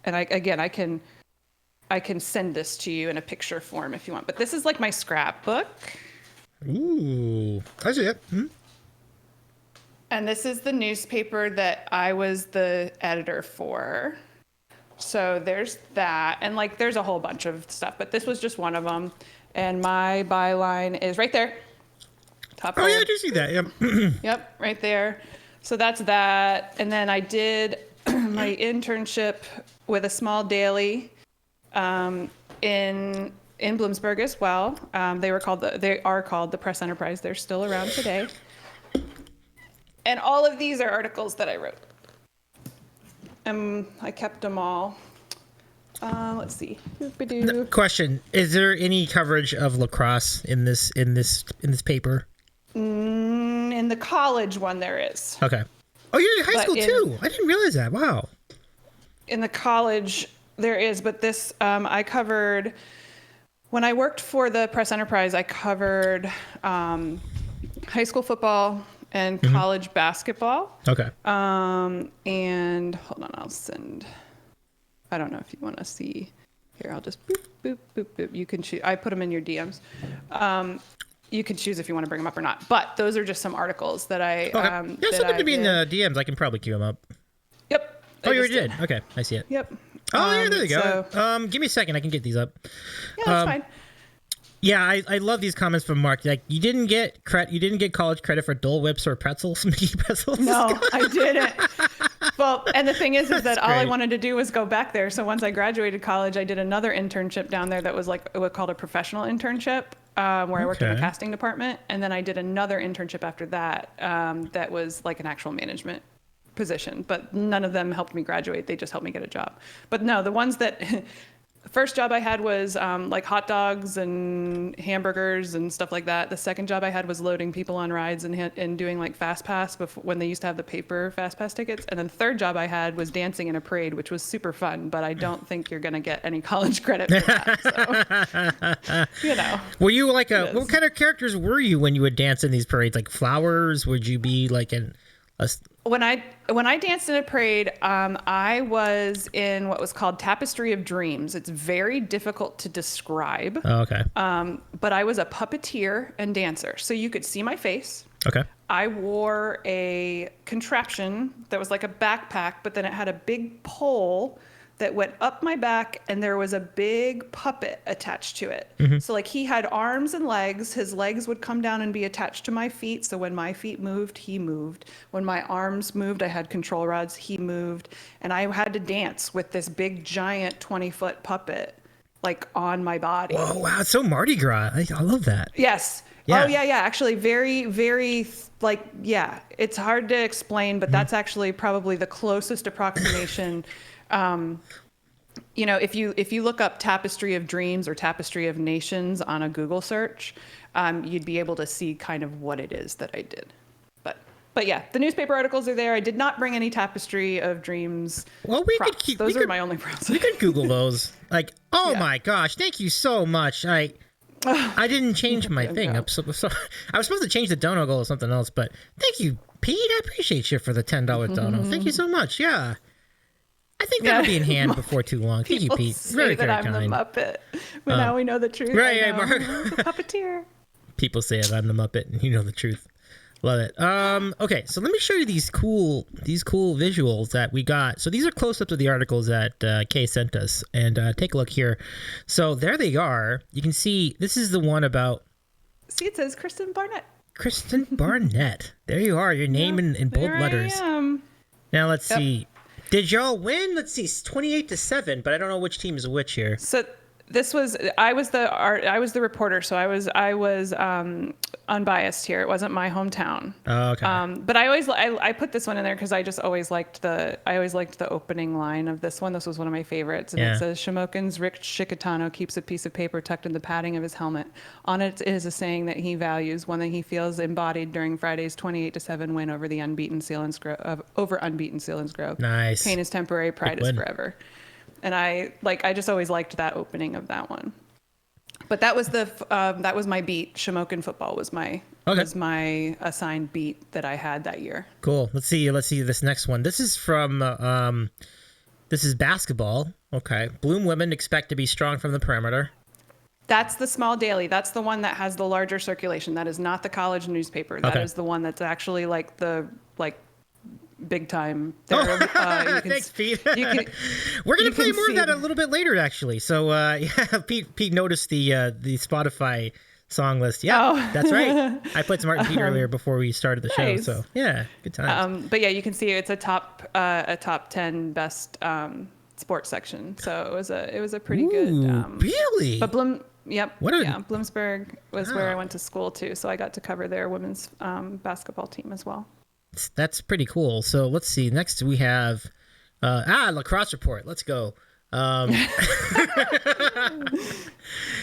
and I can send this to you in a picture form if you want, but this is like my scrapbook. Ooh, I see it. Mm-hmm. And this is the newspaper that I was the editor for. So there's that. And like, there's a whole bunch of stuff, but this was just one of them. And my byline is right there. Top Oh, yeah, fold. I do see that. Yep. Yep, right there. So that's that. And then I did my internship with a small daily in Bloomsburg as well. They are called the Press Enterprise. They're still around today. And all of these are articles that I wrote. I kept them all. Let's see. Question: is there any coverage of lacrosse in this paper? In the college one, there is. Okay. Oh, you're in high school too. I didn't realize that. Wow. In the college, there is, but this I covered when I worked for the Press Enterprise. I covered high school football and college basketball. Okay. And hold on, I'll send. I don't know if you want to see. Here, I'll just boop, boop, boop, boop. You can choose. I put them in your DMs. You can choose if you want to bring them up or not. But those are just some articles that I. Okay. Yeah, something to be in the DMs. I can probably queue them up. Yep. Oh, you already did. Okay, I see it. Yep. Oh, yeah, there you go. Give me a second. I can get these up. Yeah, that's fine. Yeah, I love these comments from Mark. Like, you didn't get college credit for Dole Whips or pretzels, Mickey pretzels. No, I didn't. Well, and the thing is that all I wanted to do was go back there. So once I graduated college, I did another internship down there that was like it was called a professional internship, where I worked in the casting department, and then I did another internship after that that was like an actual management position. But none of them helped me graduate; they just helped me get a job. But no, the ones that the first job I had was like hot dogs and hamburgers and stuff like that. The second job I had was loading people on rides and doing like Fast Pass when they used to have the paper Fast Pass tickets. And then the third job I had was dancing in a parade, which was super fun, but I don't think you're going to get any college credit for that. So, you know. Were you like what kind of characters were you when you would dance in these parades? Like flowers? Would you be like When I danced in a parade, I was in what was called Tapestry of Dreams. It's very difficult to describe. Oh, okay. But I was a puppeteer and dancer, so you could see my face. Okay. I wore a contraption that was like a backpack, but then it had a big pole that went up my back, and there was a big puppet attached to it. Mm-hmm. So like he had arms and legs. His legs would come down and be attached to my feet. So when my feet moved, he moved. When my arms moved, I had control rods, he moved. And I had to dance with this big, giant 20-foot puppet like on my body. Oh, wow. It's so Mardi Gras. I love that. Yes. Yeah. Oh, yeah. Actually, very, very, like, yeah. It's hard to explain, but that's actually probably the closest approximation. You know, if you look up Tapestry of Dreams or Tapestry of Nations on a Google search, you'd be able to see kind of what it is that I did. But yeah, the newspaper articles are there. I did not bring any Tapestry of Dreams. Well, those are my only props. We could Google those. Like, my gosh, thank you so much. I didn't change my thing. I was supposed to change the dono goal or something else, but thank you, Pete. I appreciate you for the $10 dono. Thank you so much. Yeah. I think that'll be in hand before too long. Thank you, Pete. Very, very kind. I'm the Muppet. But now we know the truth. Right, Mark. The puppeteer. People say it. I'm the Muppet, and you know the truth. Love it. Okay, so let me show you these cool visuals that we got. So these are close-ups of the articles that Kay sent us, and take a look here. So there they are. You can see this is the one about. See, it says Kristen Barnett. Kristen Barnett. There you are. Your name in bold letters. I am. Now let's see. Did y'all win? Let's see, 28-7, but I don't know which team is which here. So this was I was the reporter, so I was unbiased here. It wasn't my hometown. Oh, okay. But I put this one in there because I just always liked the opening line of this one. This was one of my favorites, and it says Shamokin's Rick Shikatano keeps a piece of paper tucked in the padding of his helmet. On it is a saying that he values, one that he feels embodied during Friday's 28-7 win over the unbeaten Sealands Grove. Nice. Pain is temporary, pride is forever. And I just always liked that opening of that one. But that was my beat. Shamokin football was my assigned beat that I had that year. Cool. Let's see this next one. This is from this is basketball. Okay. Bloom women expect to be strong from the perimeter. That's the small daily. That's the one that has the larger circulation. That is not the college newspaper. That is the one that's actually like the big time. There, thanks, Pete. We're gonna play more of that a little bit later, actually. So yeah, Pete noticed the Spotify song list. Yeah, that's right. I played some Martin Pete earlier before we started the show. So yeah, good times. But yeah, you can see it's a top 10 best sports section. So it was a pretty good. Really? But Bloomsburg was where I went to school too. So I got to cover their women's basketball team as well. That's pretty cool. So let's see. Next we have lacrosse report. Let's go.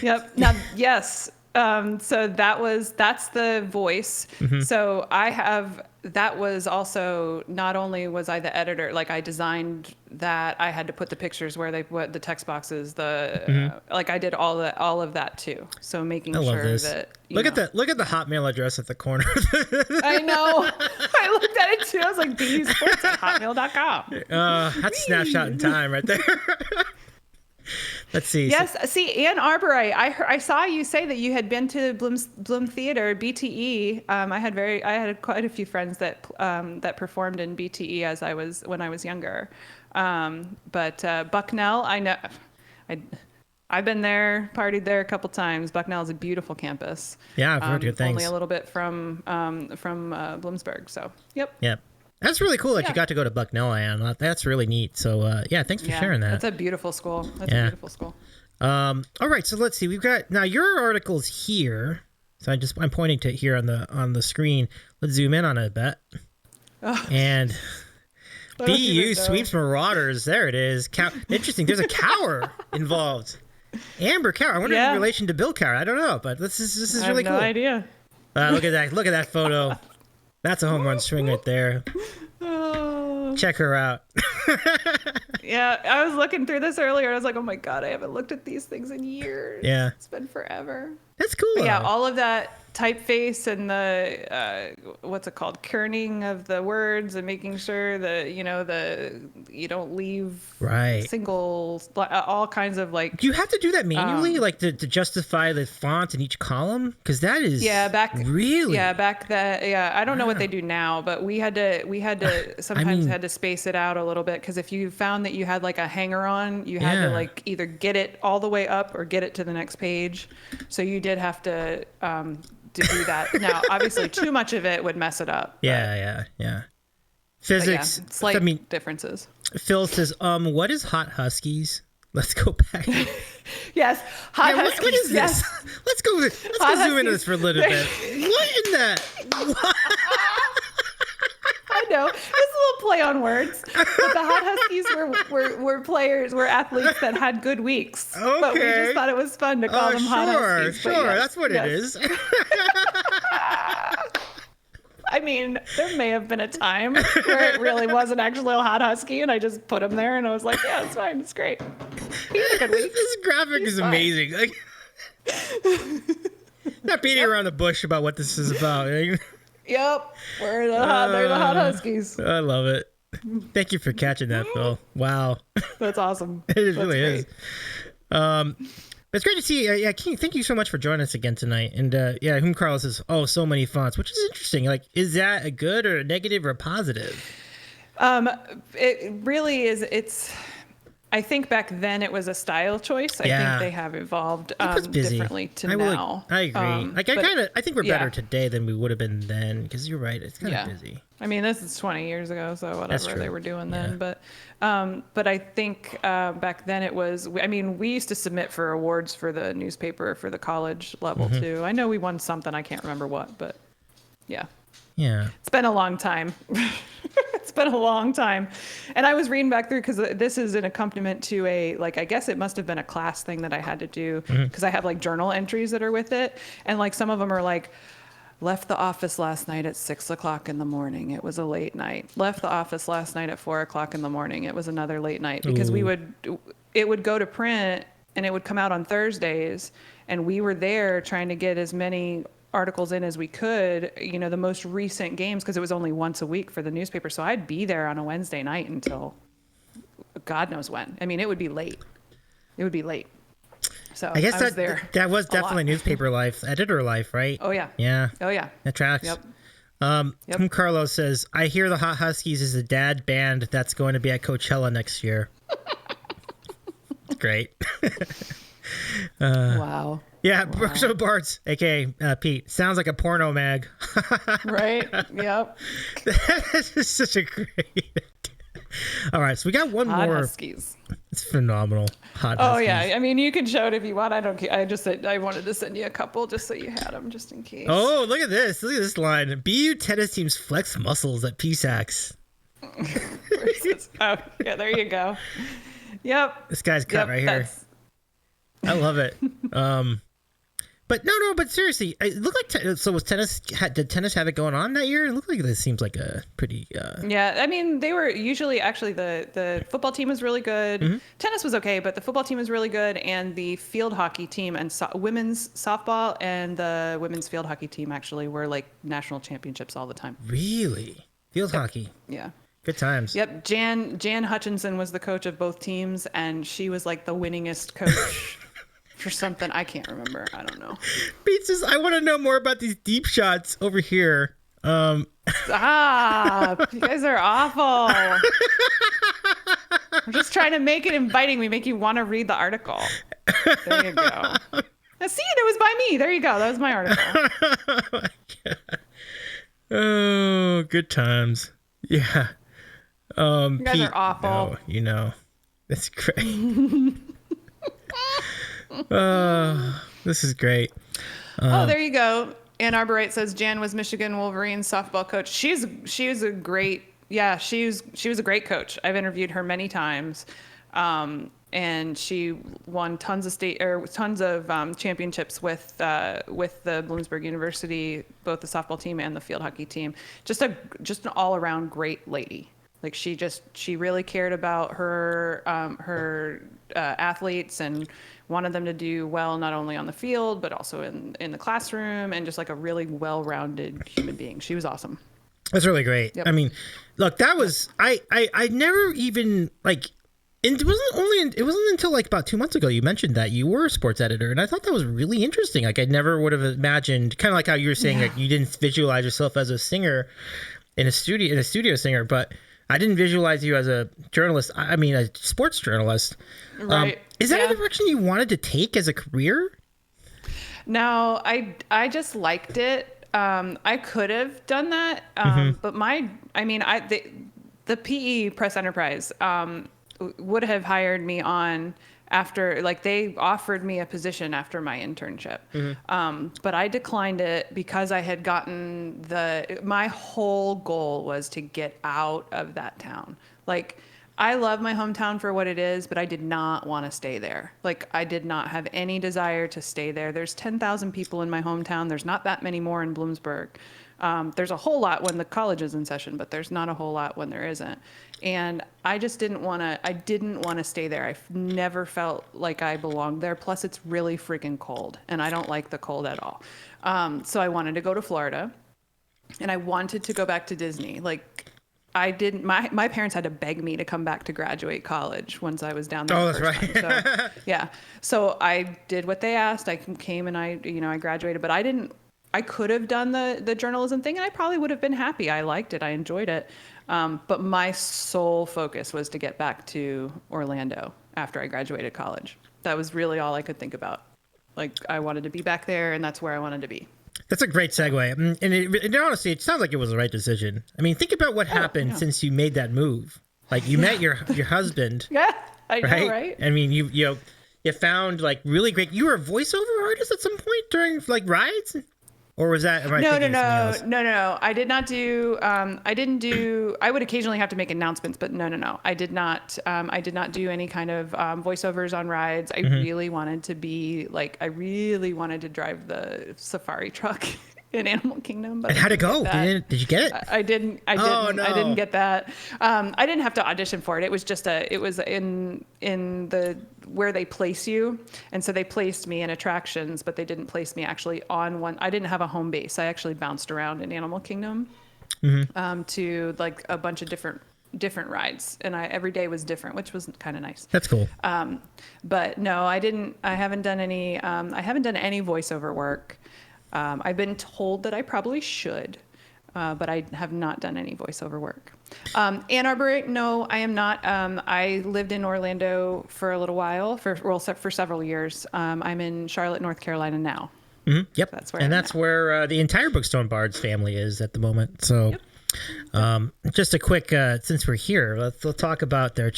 Yep. Now, yes. So that's the voice. Mm-hmm. So that was also, not only was I the editor, like I designed that, I had to put the pictures where they put the text boxes, like I did all of that too. So making sure that look at the Hotmail address at the corner. I know. I looked at it too. I was like, bsports@hotmail.com. That's snapshot in time right there. Let's see. Yes. See, Ann Arbor, I saw you say that you had been to Bloom Theater, BTE. I had quite a few friends that performed in BTE when I was younger. But Bucknell, I know, I've been there, partied there a couple times. Bucknell is a beautiful campus. Yeah, I've heard good things. Only a little bit from Bloomsburg. So, yep. Yep. That's really cool that you got to go to Bucknell, Ann. That's really neat. So, thanks for sharing that. That's a beautiful school. A beautiful school. All right, so let's see. We've got now your article's here. So I'm pointing to it here on the screen. Let's zoom in on it a bit. Oh. And BU sweeps Marauders. There it is. Interesting. There's a Cower involved. Amber Cower. I wonder in relation to Bill Cower. I don't know, but this is really cool. I have no idea. Look at that photo. That's a home run swing right there. Oh. Check her out. Yeah, I was looking through this earlier. I was like, oh my God, I haven't looked at these things in years. Yeah. It's been forever. That's cool. But yeah, all of that typeface and the what's it called, kerning of the words and making sure that you don't leave singles, all kinds of like. Do you have to do that manually, like to justify the font in each column? Because that is back then. Yeah, I don't know what they do now, but we had to sometimes had to space it out a little bit, because if you found that you had like a hanger on, you had to like either get it all the way up or get it to the next page. So you did have to do that. Now, obviously, too much of it would mess it up. Yeah. Physics, slight differences. Phil says, what is Hot Huskies? Let's go back. Yes, Hot Huskies. What is this? Let's go zoom into this for a little bit. What in that? What? I know. It's a little play on words. But the Hot Huskies were athletes that had good weeks. Okay. But we just thought it was fun to call them Hot Huskies. Sure, that's what it is. I mean, there may have been a time where it really wasn't actually a Hot Husky, and I just put him there, and I was like, yeah, it's fine. It's great. He had a good week. This graphic is amazing. Like, not beating around the bush about what this is about. Yep, they're the Hot Huskies. I love it. Thank you for catching that, Phil. Wow, that's awesome. It really is. It's great to see you. King, thank you so much for joining us again tonight. And Whom Carlos says, so many fonts, which is interesting. Like, is that a good or a negative or a positive? It really is. I think back then it was a style choice. I think they have evolved differently to now. I agree. I think we're better today than we would have been then, because you're right. It's kind of busy. I mean, this is 20 years ago, so whatever they were doing then. But I think back then it was. We used to submit for awards for the newspaper for the college level too. I know we won something. I can't remember what, but yeah. Yeah. It's been a long time. It's been a long time. And I was reading back through, because this is an accompaniment to I guess it must have been a class thing that I had to do, because I have like journal entries that are with it. And like some of them are like, left the office last night at 6:00 in the morning. It was a late night. Left the office last night at 4:00 in the morning. It was another late night, because it would go to print and it would come out on Thursdays. And we were there trying to get as many articles in as we could, the most recent games, because it was only once a week for the newspaper. So I'd be there on a Wednesday night until God knows when. It would be late. So I guess that was definitely newspaper life, editor life, right? Oh yeah. Yeah. Oh yeah. That tracks. Yep. Carlos says, I hear the Hot Huskies is a dad band that's going to be at Coachella next year. Great. Wow. Yeah, wow. Brookstone Bards, a.k.a. Pete. Sounds like a porno mag. Right? Yep. That is such a great idea. All right, so we got one Hot more. Huskies. It's phenomenal. Hot Oh, Huskies. yeah. I mean, you can show it if you want. I don't care. I just said I wanted to send you a couple just so you had them, just in case. Oh, look at this. Look at this line. BU tennis teams flex muscles at PSACs. Oh, yeah, there you go. Yep. This guy's cut right here. I love it. But seriously, it looked like so was tennis. Did tennis have it going on that year? It looked like this seems like a pretty. Yeah, I mean, they were usually actually the football team was really good. Mm-hmm. Tennis was okay, but the football team was really good, and the field hockey team and women's softball and the women's field hockey team actually were like national championships all the time. Really, field hockey. Yeah. Good times. Yep, Jan Hutchinson was the coach of both teams, and she was like the winningest coach. For something I can't remember. I don't know. Pete says, I want to know more about these deep shots over here. Stop. You guys are awful. We're just trying to make it inviting. We make you want to read the article. There you go. Now, see, it was by me. There you go. That was my article. Oh, good times. Yeah. You guys are awful. No, that's great. This is great. There you go. Ann Arborite says Jan was Michigan Wolverines softball coach. She was a great she was a great coach. I've interviewed her many times, and she won tons of championships with the Bloomsburg University, both the softball team and the field hockey team. Just an all around great lady. Like she really cared about her athletes and wanted them to do well, not only on the field, but also in the classroom, and just like a really well-rounded human being. She was awesome. That's really great. Yep. I mean, look, that was, I never even it wasn't until like about 2 months ago you mentioned that you were a sports editor, and I thought that was really interesting. Like I never would have imagined, kind of like how you were saying, like you didn't visualize yourself as a singer in a studio singer, but I didn't visualize you as a journalist. I mean, a sports journalist. Right. Is that a direction you wanted to take as a career? No, I just liked it. I could have done that. But the PE Press Enterprise would have hired me on after, like, they offered me a position after my internship. But I declined it because I had gotten my whole goal was to get out of that town. Like, I love my hometown for what it is, but I did not want to stay there. Like, I did not have any desire to stay there. There's 10,000 people in my hometown. There's not that many more in Bloomsburg. There's a whole lot when the college is in session, but there's not a whole lot when there isn't. And I just didn't want to stay there. I never felt like I belonged there. Plus, it's really freaking cold, and I don't like the cold at all. So I wanted to go to Florida, and I wanted to go back to Disney. Like, I didn't. My parents had to beg me to come back to graduate college once I was down there. Oh, that's right. So, yeah. So I did what they asked. I came and I graduated, but I didn't. I could have done the journalism thing, and I probably would have been happy. I liked it. I enjoyed it. But my sole focus was to get back to Orlando after I graduated college. That was really all I could think about. Like, I wanted to be back there, and that's where I wanted to be. That's a great segue. And honestly, it sounds like it was the right decision. I mean, think about what happened since you made that move. Like, you met your husband. Yeah, I know, right? I mean, you found, like, really great. You were a voiceover artist at some point during, like, rides? Or was that? No. I did not do. I didn't do. I would occasionally have to make announcements, but no. I did not. I did not do any kind of voiceovers on rides. I really wanted to be like. I really wanted to drive the safari truck in Animal Kingdom. But and how'd it go? Did you get it? I didn't. Oh, no. I didn't get that. I didn't have to audition for it. It was just it was in the where they place you, and so they placed me in attractions, but they didn't place me actually on one. I didn't have a home base. I actually bounced around in Animal Kingdom to like a bunch of different rides, and every day was different, which was kind of nice. That's cool. But no, I didn't. I haven't done any. I haven't done any voiceover work. I've been told that I probably should. but I have not done any voiceover work. Ann Arbor, no, I am not. I lived in Orlando for a little while, for several years. I'm in Charlotte, North Carolina now. Mm-hmm. Yep. So that's where that's where the entire Brookstone Bards family is at the moment. So just a quick, since we're here, let's talk about a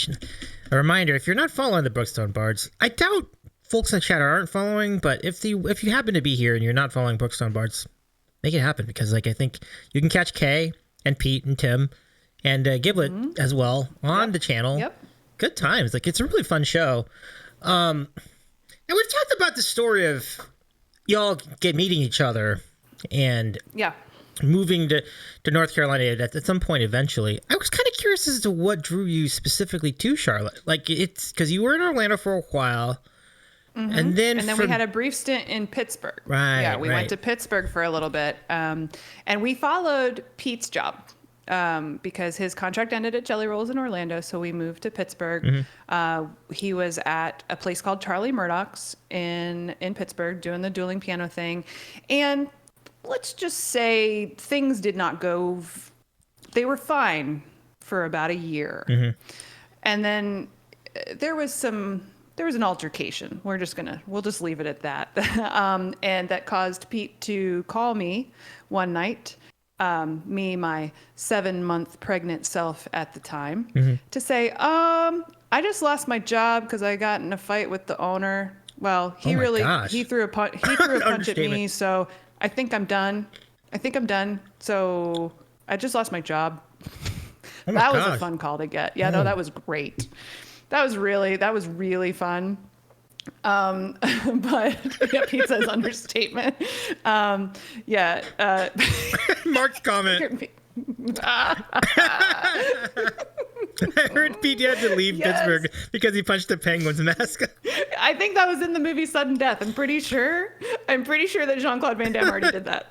reminder. If you're not following the Brookstone Bards, I doubt folks in the chat aren't following, but if you happen to be here and you're not following Brookstone Bards, make it happen, because I think you can catch Kay and Pete and Tim and Giblet as well on the channel. Yep. Good times. It's a really fun show. And we've talked about the story of y'all meeting each other and moving to North Carolina at some point eventually. I was kind of curious as to what drew you specifically to Charlotte. It's because you were in Orlando for a while. Mm-hmm. And then we had a brief stint in Pittsburgh. Right. Yeah, we went to Pittsburgh for a little bit. And we followed Pete's job because his contract ended at Jelly Rolls in Orlando. So we moved to Pittsburgh. Mm-hmm. He was at a place called Charlie Murdoch's in Pittsburgh doing the dueling piano thing. And let's just say things did not go. They were fine for about a year. Mm-hmm. And then there was an altercation. We'll just leave it at that. And that caused Pete to call me one night, my 7-month pregnant self at the time, to say, I just lost my job because I got in a fight with the owner. Well, he threw a punch at me. So I think I'm done. So I just lost my job. That was a fun call to get. Yeah, no, that was great. That was really fun. But Pete says understatement. Mark's comment. I heard Pete had to leave Pittsburgh because he punched a Penguins mascot. I think that was in the movie Sudden Death. I'm pretty sure that Jean-Claude Van Damme already did that.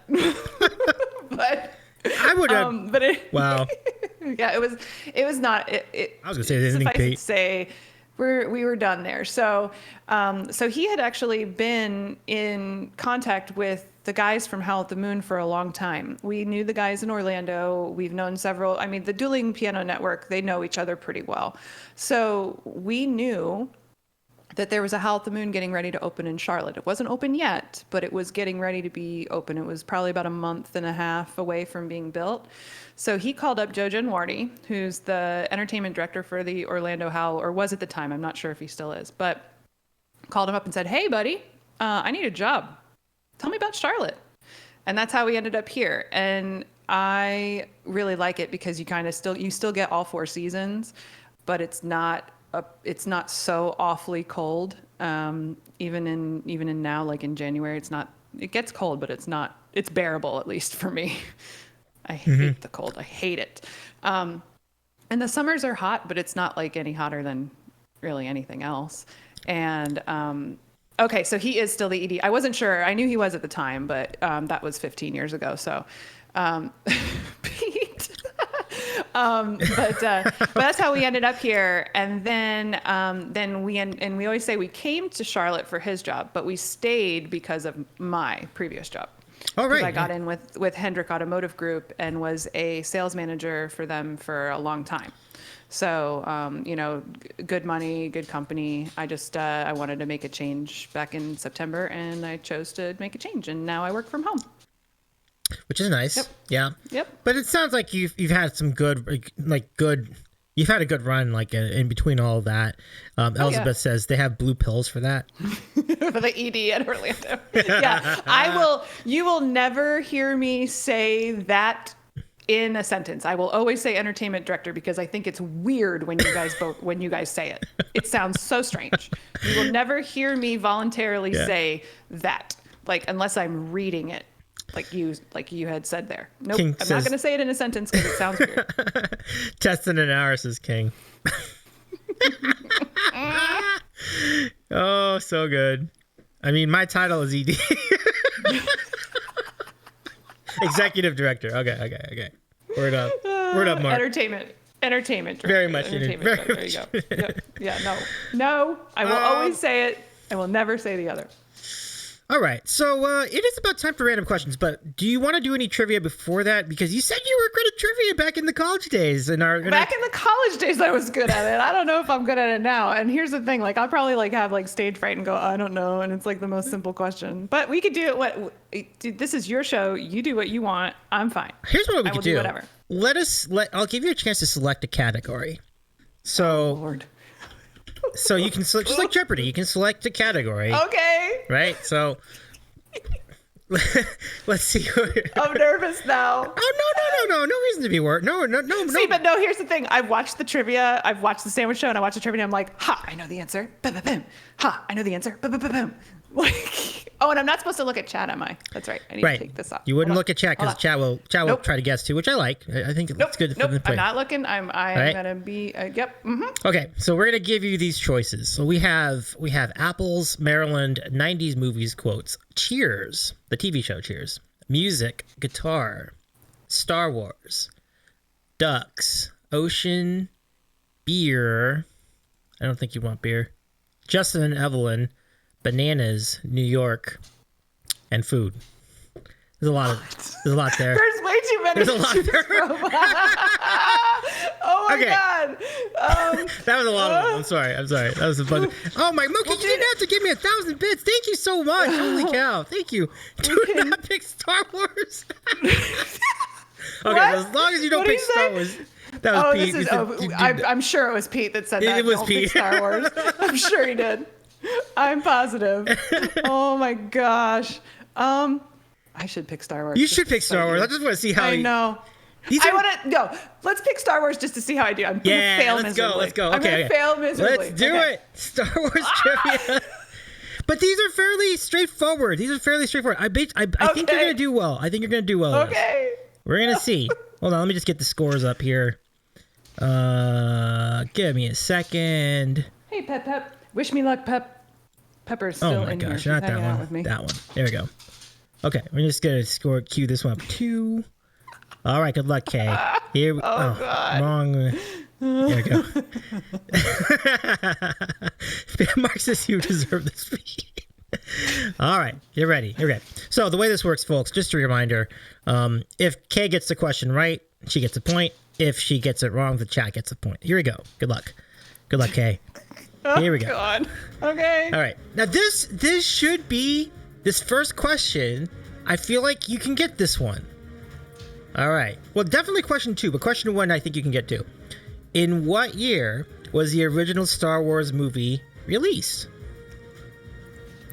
But I would have. Wow. Yeah, it was not. I was gonna say anything, Pete. Say we were done there. So he had actually been in contact with the guys from Howl at the Moon for a long time. We knew the guys in Orlando. We've known several. I mean, the Dueling Piano Network, they know each other pretty well. So we knew that there was a Howl at the Moon getting ready to open in Charlotte. It wasn't open yet, but it was getting ready to be open. It was probably about a month and a half away from being built. So he called up Joe Genwardi, who's the entertainment director for the Orlando Howl, or was at the time. I'm not sure if he still is, but called him up and said, "Hey, buddy, I need a job. Tell me about Charlotte." And that's how we ended up here. And I really like it because you still get all 4 seasons, but it's not so awfully cold. Even in now, like in January, it gets cold, but it's bearable, at least for me. I hate the cold. I hate it. And the summers are hot, but it's not like any hotter than really anything else. And, okay, so he is still the ED. I wasn't sure. I knew he was at the time, but that was 15 years ago. So, Pete. But that's how we ended up here. And then we always say we came to Charlotte for his job, but we stayed because of my previous job. Oh, right. I got in with Hendrick Automotive Group and was a sales manager for them for a long time. So, good money, good company. I just, I wanted to make a change back in September, and I chose to make a change, and now I work from home. Which is nice. Yep. Yeah. Yep. But it sounds like you've had some you've had a good run, in between all of that. Elizabeth says they have blue pills for that. For the ED at Orlando. Yeah. You will never hear me say that in a sentence. I will always say entertainment director because I think it's weird when you guys say it. It sounds so strange. You will never hear me voluntarily say that, unless I'm reading it. Like you had said there. Nope, I'm not going to say it in a sentence because it sounds weird. Testing and Aris King. Oh, so good. I mean, my title is ED. Executive director. Okay. Word up, Mark. Entertainment director. Very much. There you go. Yep. Yeah. No. I will always say it. I will never say the other. All right, so it is about time for random questions, but do you want to do any trivia before that? Because you said you were good at trivia back in the college days. Back in the college days, I was good at it. I don't know if I'm good at it now. And here's the thing, like I'll probably like have like stage fright and go, I don't know, and it's like the most simple question. But we could do it. Dude, this is your show. You do what you want. I'm fine. Here's what we could do. Whatever. I'll give you a chance to select a category. So, Lord. So you can select, just like Jeopardy, you can select a category. Okay. Right? So let's see. I'm nervous now. Oh, no reason to be worried. No. See, but no, here's the thing. I've watched the trivia. I've watched the sandwich show and I watched the trivia and I'm like, ha, I know the answer. Boom, boom, boom. Ha, I know the answer. Boom, boom, boom, boom. Like, oh, and I'm not supposed to look at chat, am I? That's right. I need to take this off. You wouldn't look at chat because chat will try to guess too, which I like. I think it's good. Nope. I'm not looking. I'm gonna be. Yep. Mm-hmm. Okay, so we're gonna give you these choices. So we have Apples, Maryland, 90s movies quotes, Cheers, the TV show Cheers, music, guitar, Star Wars, ducks, ocean, beer. I don't think you want beer. Justin and Evelyn. Bananas, New York, and food. There's a lot there. There's way too many. There's a lot there. Oh my God. That was a lot of them. I'm sorry. That was a bunch. Oh my Mookie, you didn't have to give me 1,000 bits. Thank you so much. Holy cow. Thank you. Do not pick Star Wars. Okay, as long as you don't pick Star Wars. That was Pete. I'm sure it was Pete that said that. It was Pete. Star Wars. I'm sure he did. I'm positive. Oh my gosh. I should pick Star Wars. You should pick Star Wars. I just want to see how I know. Let's pick Star Wars just to see how I do. I'm going to fail miserably. Let's go. I'm going to fail miserably. Let's do it. Star Wars trivia. But these are fairly straightforward. I think you're going to do well. Okay. We're going to see. Hold on. Let me just get the scores up here. Give me a second. Hey, Pep. Wish me luck, Pep. Pepper's still in here. Oh my gosh, not that one. With me. That one. There we go. Okay, we're just gonna cue this one up 2. All right, good luck, Kay. Here. God. Wrong. There we go. Mark says you deserve this. All right, you're ready. Okay. So the way this works, folks, just a reminder: if Kay gets the question right, she gets a point. If she gets it wrong, the chat gets a point. Here we go. Good luck, Kay. Here we go. God. Okay. All right. Now this should be this first question. I feel like you can get this one. All right. Well, definitely question 2, but question 1 I think you can get too. In what year was the original Star Wars movie released?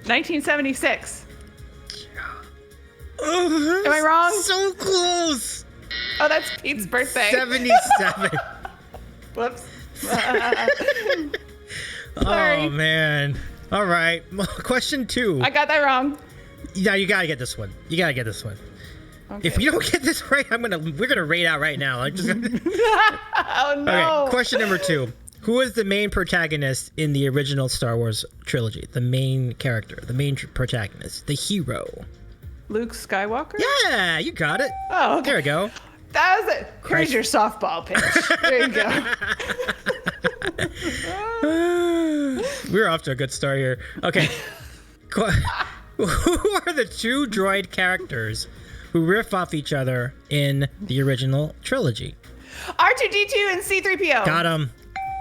1976. Am I wrong? So close. Oh, that's Pete's birthday. 77. Whoops. Sorry. Oh, man. All right. Question 2. I got that wrong. Yeah, you got to get this one. Okay. If you don't get this right, we're going to rate out right now. Oh, no. Okay, question number 2. Who is the main protagonist in the original Star Wars trilogy? The main character, the main protagonist, the hero. Luke Skywalker? Yeah, you got it. Oh, okay. There we go. That was it. Here's your softball pitch. There you go. We're off to a good start here. Okay. Who are the 2 droid characters who riff off each other in the original trilogy? R2-D2 and C-3PO. Got him.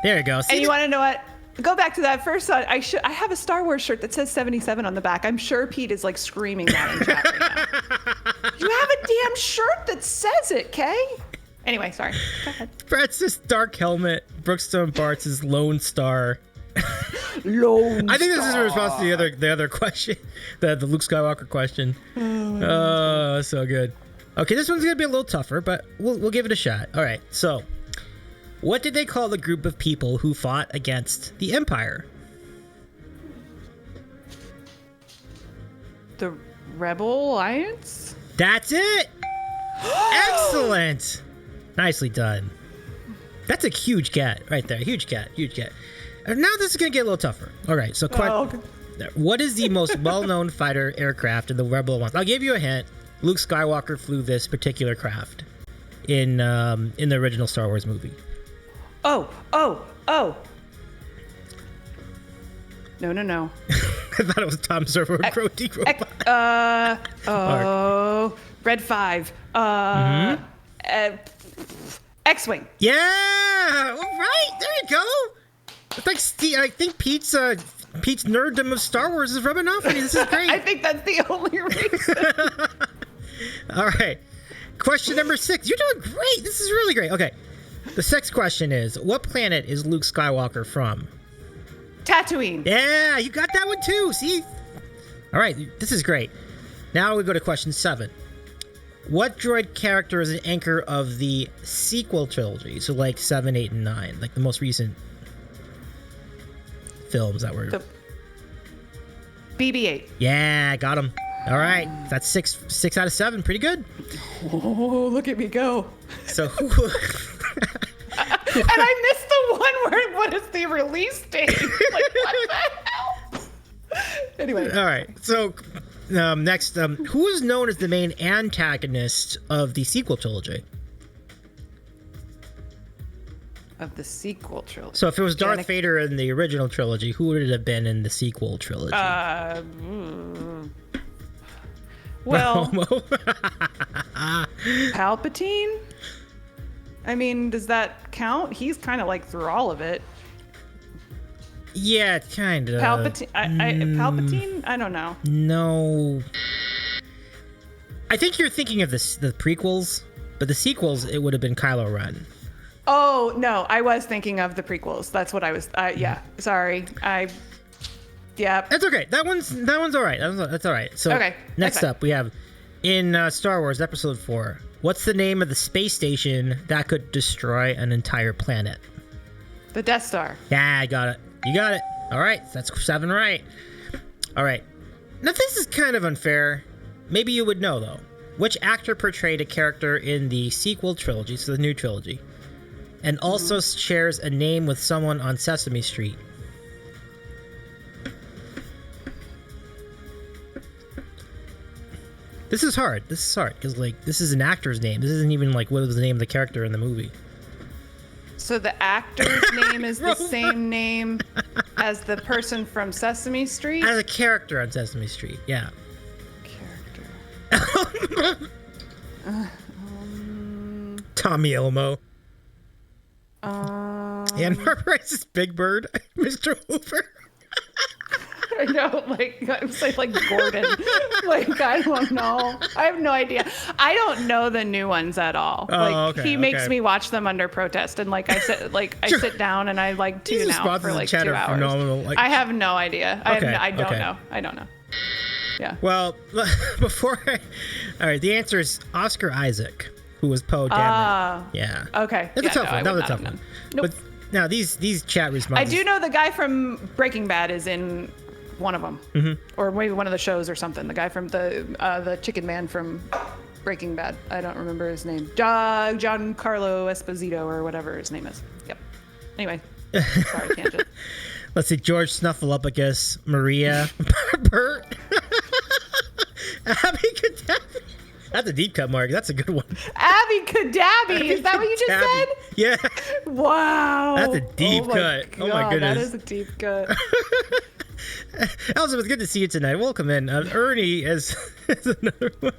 There you go. And you want to know what? Go back to that first one. I have a Star Wars shirt that says 77 on the back. I'm sure Pete is like screaming that in chat right now. You have a damn shirt that says it, Kay? Anyway, sorry. Go ahead. Francis Dark Helmet. Brookstone Bards is Lone Star. Lone I think this is a response to the other question, the Luke Skywalker question. Oh, so good. Okay, this one's gonna be a little tougher, but we'll give it a shot. All right, so what did they call the group of people who fought against the Empire? The Rebel Alliance? That's it! Excellent! Nicely done. That's a huge cat right there. Huge cat. Now this is going to get a little tougher. All right, so what is the most well-known fighter aircraft in the Rebel Alliance? I'll give you a hint. Luke Skywalker flew this particular craft in the original Star Wars movie. Oh. No. I thought it was Tom Servo and Protein Robot. Red 5. X-Wing. Yeah! All right, there you go. It's like I think Pete's nerddom of Star Wars is rubbing off on you. This is great. I think that's the only reason. All right. Question number 6. You're doing great. This is really great. Okay. The 6th question is, what planet is Luke Skywalker from? Tatooine. Yeah, you got that one too. See? All right, this is great. Now we go to question 7. What droid character is an anchor of the sequel trilogy? So like 7, 8, and 9, like the most recent films that were... BB-8. Yeah, got him. All right, that's 6 out of 7. Pretty good. Oh, look at me go. So who... And I missed the one where what is the release date? Like, what the hell? Anyway. All right, so next, who is known as the main antagonist of the sequel trilogy? Of the sequel trilogy. So if it was Darth Vader in the original trilogy, who would it have been in the sequel trilogy? Well, Palpatine? I mean, does that count? He's kind of like through all of it. Yeah, kind of. Palpatine? Palpatine? I don't know. No. I think you're thinking of the prequels, but the sequels, it would have been Kylo Ren. Oh, no. I was thinking of the prequels. That's what I was... yeah. Sorry. Yeah. That's okay. That one's all right. That's all right. So okay, next up, we have in Star Wars Episode 4, what's the name of the space station that could destroy an entire planet? The Death Star. Yeah, I got it. You got it. All right. That's 7 right. All right. Now, this is kind of unfair. Maybe you would know, though. Which actor portrayed a character in the sequel trilogy, so the new trilogy, and also shares a name with someone on Sesame Street? This is hard because like this is an actor's name. This isn't even like what was the name of the character in the movie. So the actor's name is the same name as the person from Sesame Street? As a character on Sesame Street, yeah. Character. Tommy Elmo. And Price's Big Bird, Mr. Hoover. I know, I'm saying like Gordon. Like, I don't know. I have no idea. I don't know the new ones at all. He makes me watch them under protest, and I sit down and I tune out for 2 hours. Phenomenal. I have no idea. I don't know. I don't know. Yeah. Well, all right. The answer is Oscar Isaac, who was Poe Dameron. Yeah. Okay. That's a tough one. That was a tough one. Nope. But now these chat responses. I do know the guy from Breaking Bad is in one of them, or maybe one of the shows or something. The guy from the Chicken Man from Breaking Bad. I don't remember his name. Giancarlo Esposito or whatever his name is. Yep. Anyway, sorry, tangent. Let's see. George Snuffleupagus, Maria, Bert, Abby Cadabby. That's a deep cut, Mark. That's a good one. Abby Cadabby. Is that what you just said? Yeah. Wow. That's a deep cut. God, oh my goodness. That is a deep cut. Elsa, it's good to see you tonight. Welcome in. Ernie is another one.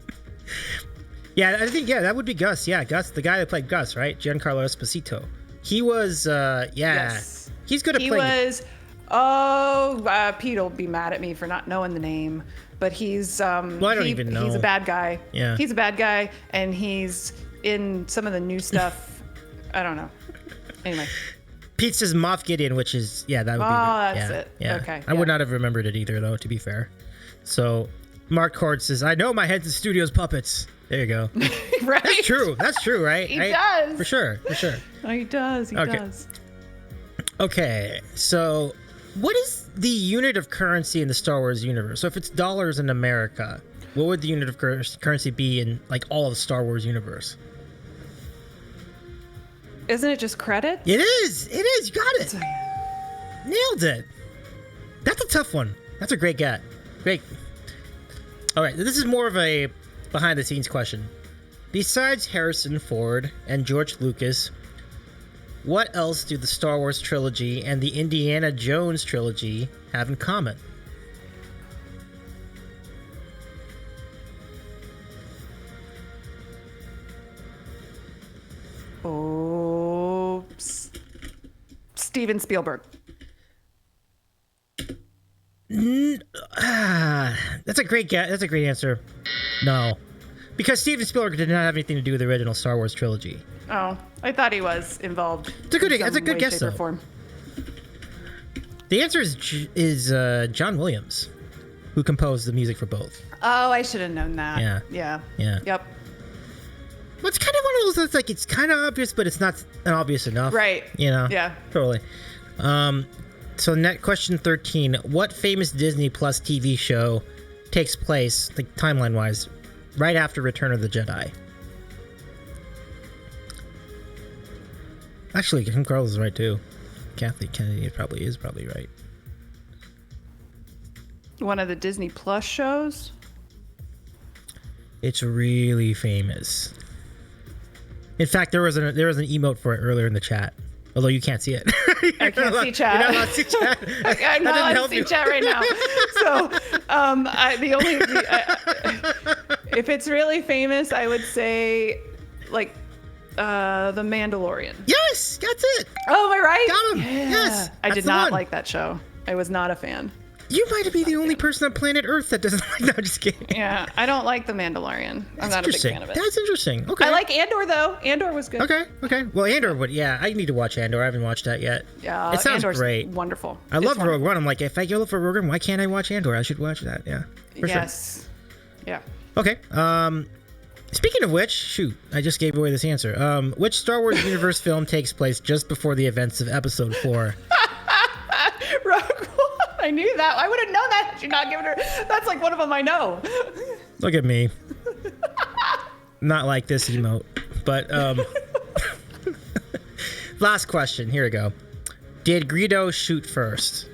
Yeah, I think, that would be Gus. Yeah, Gus, the guy that played Gus, right? Giancarlo Esposito. He was, Yes. He's good at playing. He was, Pete will be mad at me for not knowing the name, but he's, I don't even know. He's a bad guy. Yeah. He's a bad guy, and he's in some of the new stuff. I don't know. Anyway. Pete says Moff Gideon, which is, that would be. Oh, that's it. Yeah. Okay. I would not have remembered it either, though, to be fair. So, Mark Cord says, I know my head's in studio's puppets. There you go. Right? That's true, right? He does. For sure. Oh, he does. He does. Okay, so what is the unit of currency in the Star Wars universe? So if it's dollars in America, what would the unit of currency be in all of the Star Wars universe? Isn't it just credits? It is. You got it. Nailed it. That's a tough one. That's a great get. Great. All right, this is more of a behind-the-scenes question. Besides Harrison Ford and George Lucas, what else do the Star Wars trilogy and the Indiana Jones trilogy have in common? Oh, Steven Spielberg. That's a great guess. That's a great answer. No, because Steven Spielberg did not have anything to do with the original Star Wars trilogy. Oh, I thought he was involved. It's a good guess though. Form. The answer is John Williams, who composed the music for both. Oh, I should have known that. Yeah. Yep. Well, it's kind of one of those that's like it's kind of obvious, but it's not obvious enough. Right. You know? Yeah. Totally. So question 13. What famous Disney Plus TV show takes place, like timeline-wise, right after Return of the Jedi? Actually, Kim Carlos is right, too. Kathleen Kennedy is probably right. One of the Disney Plus shows? It's really famous. In fact, there was an emote for it earlier in the chat, although you can't see it. I can't see chat. You're not allowed to see chat. I'm not allowed to see chat right now. So, if it's really famous, I would say, like, The Mandalorian. Yes, that's it. Oh, am I right? Got him. Yeah. Yes, I did not like that show. I was not a fan. You might be the only person on planet Earth that doesn't like. No, just kidding. Yeah, I don't like The Mandalorian. I'm not a big fan of it. That's interesting. Okay. I like Andor though. Andor was good. Okay. Well, Andor would. Yeah, I need to watch Andor. I haven't watched that yet. Yeah, it sounds Andor's great. Wonderful. I love Rogue One. I'm like, if I go for Rogue One, why can't I watch Andor? I should watch that. Yeah. Yes. Sure. Yeah. Okay. Speaking of which, shoot, I just gave away this answer. Which Star Wars universe film takes place just before the events of Episode 4? Rogue One. I knew that. I would have known that had you not given her. That's like one of them I know. Look at me. Not like this emote, but last question. Here we go. Did Greedo shoot first?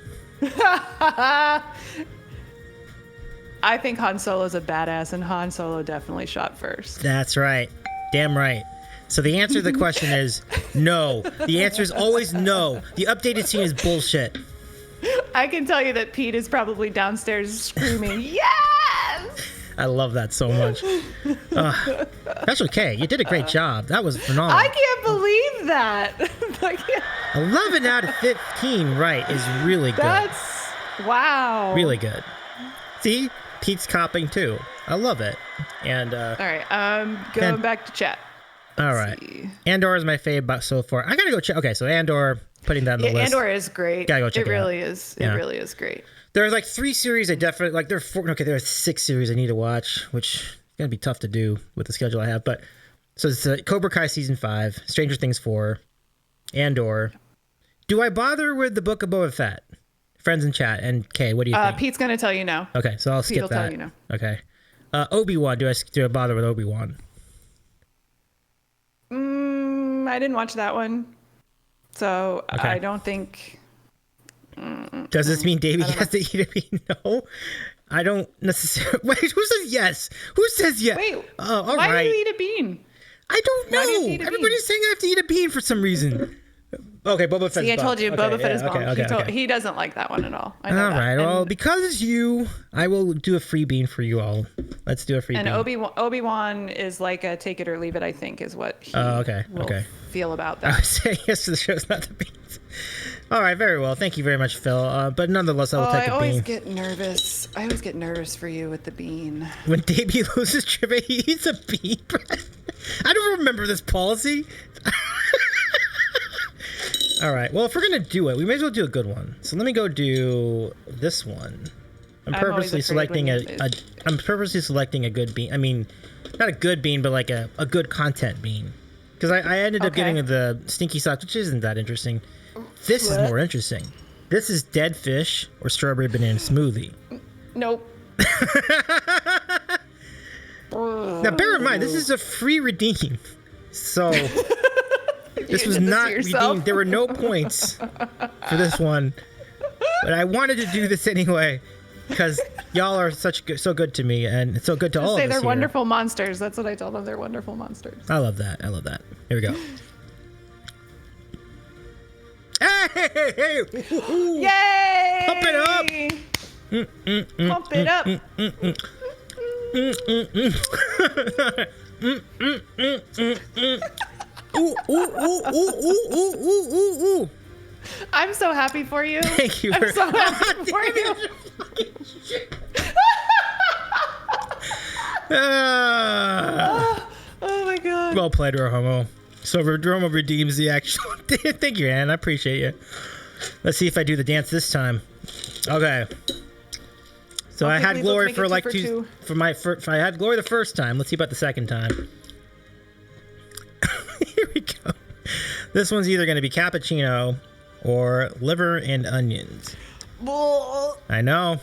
I think Han Solo's a badass, and Han Solo definitely shot first. That's right. Damn right. So the answer to the question is no. The answer is always no. The updated scene is bullshit. I can tell you that Pete is probably downstairs screaming, yes! I love that so much. Special K, you did a great job. That was phenomenal. I can't believe that. 11 out of 15 right is really good. That's, wow. Really good. See? Pete's copping too. I love it. And all right, going back to chat. All right. Andor is my fave so far. I gotta go check. Okay, so Andor, putting that on the list. Andor is great. Gotta go check it out. It really is. It really is great. There's like 3 series I definitely like. There are 4. Okay, there are 6 series I need to watch, which is gonna be tough to do with the schedule I have. But so it's Cobra Kai season 5, Stranger Things 4, Andor. Do I bother with the Book of Boba Fett? Friends in chat and Kay, what do you think? Pete's gonna tell you no. Okay, so I'll skip that. Pete'll tell you no. Okay. Obi-Wan. Do I bother with Obi-Wan? I didn't watch that one, so okay. I don't think. Does this mean Davey has to eat a bean? No, I don't necessarily. Wait, who says yes? Who says yes? Wait, all why right. do you eat a bean? I don't know. Everybody's saying I have to eat a bean for some reason. Okay, Boba Fett. See, I told you, Boba Fett is bomb. Okay. He doesn't like that one at all. I know all that. right. Well, because it's you, I will do a free bean for you all. Let's do a free bean. And Obi-Wan is like a take it or leave it, I think, is what he will feel about that. I was saying yes to the shows, not the beans. All right, very well. Thank you very much, Phil. But nonetheless, I will take a bean. I always get nervous. I always get nervous for you with the bean. When Davey loses trivia, he eats a bean. I don't remember this policy. All right. Well, if we're gonna do it, we may as well do a good one. So let me go do this one. I'm purposely selecting I'm purposely selecting a good bean. I mean, not a good bean, but like a good content bean. Because I ended up getting the stinky socks, which isn't that interesting. This is more interesting. This is dead fish or strawberry banana smoothie. Nope. Now, bear in mind, this is a free redeem. So. This was not redeemed. There were no points for this one, but I wanted to do this anyway because y'all are so good to me, and it's so good to all of us. Say they're here. wonderful monsters. That's what I tell them. They're wonderful monsters. I love that. Here we go. Hey! Yay! Pump it up! Pump it up! Ooh. I'm so happy for you. Thank you. I'm so happy for you. Oh my god. Well played, Romo. So Romo redeems the actual. Thank you, Ann. I appreciate you. Let's see if I do the dance this time. Okay. So I had glory for like two. I had glory the first time. Let's see about the second time. Here we go. This one's either going to be cappuccino or liver and onions. I know.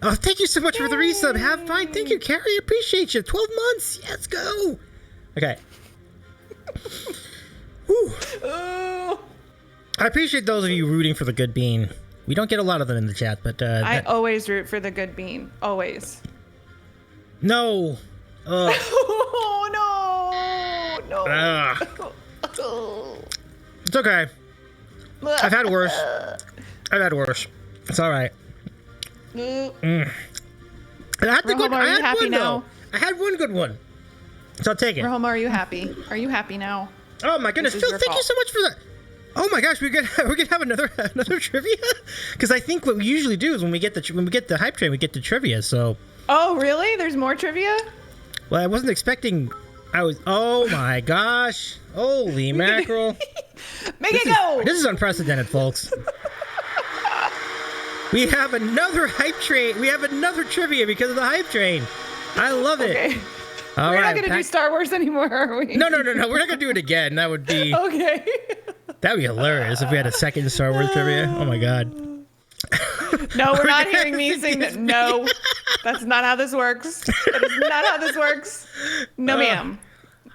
Oh, thank you so much for the resub. Have fun. Thank you, Carrie. Appreciate you. 12 months. Let's go. Okay. Whew. I appreciate those of you rooting for the good bean. We don't get a lot of them in the chat, but... I always root for the good bean. Always. No. Oh, no. It's okay. I've had worse. It's all right. And I had the good. I had one now? I had one good one, so I'll take it. Rahoma, are you happy? Are you happy now? Oh my goodness, Phil! Thank you so much for that. Oh my gosh, we're gonna have another trivia, because I think what we usually do is when we get the hype train, we get the trivia. So. Oh really? There's more trivia? Well, I wasn't expecting. Oh my gosh! Holy mackerel! Make it go! This is unprecedented, folks. We have another hype train. We have another trivia because of the hype train. I love it. Okay. All We're right, not going to do Star Wars anymore, are we? No. We're not going to do it again. That would be... Okay. That'd be hilarious if we had a second Star Wars trivia. Oh, my God. No, we're not hearing me sing that. No, that's not how this works. That is not how this works. No, ma'am.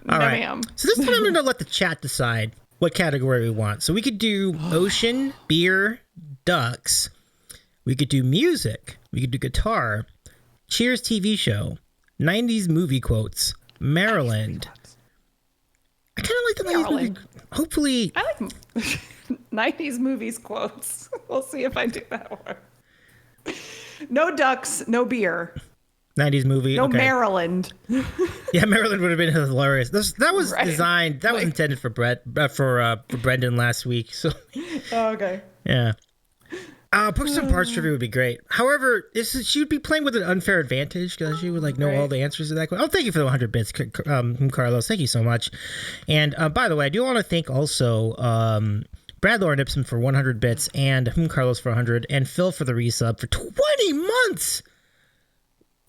No, right. ma'am. So this time I'm going to let the chat decide what category we want. So we could do ocean, beer, ducks. We could do music. We could do guitar. Cheers TV show. 90s movie quotes. Maryland. I kind of like the 90s movie. Hopefully. I like 90s movies quotes. We'll see if I do that one. No ducks, no beer. 90s movie. No okay. Maryland. Yeah, Maryland would have been hilarious. That was right. designed. That was intended for Brendan last week. So. Oh, okay. Yeah. Brookstone Bards trivia would be great. However, she would be playing with an unfair advantage because she would know all the answers to that question. Oh, thank you for the 100 bits, Carlos. Thank you so much. And by the way, I do want to thank also Brad Lauren Ipsum for 100 bits and Carlos for 100 and Phil for the resub for 20 months.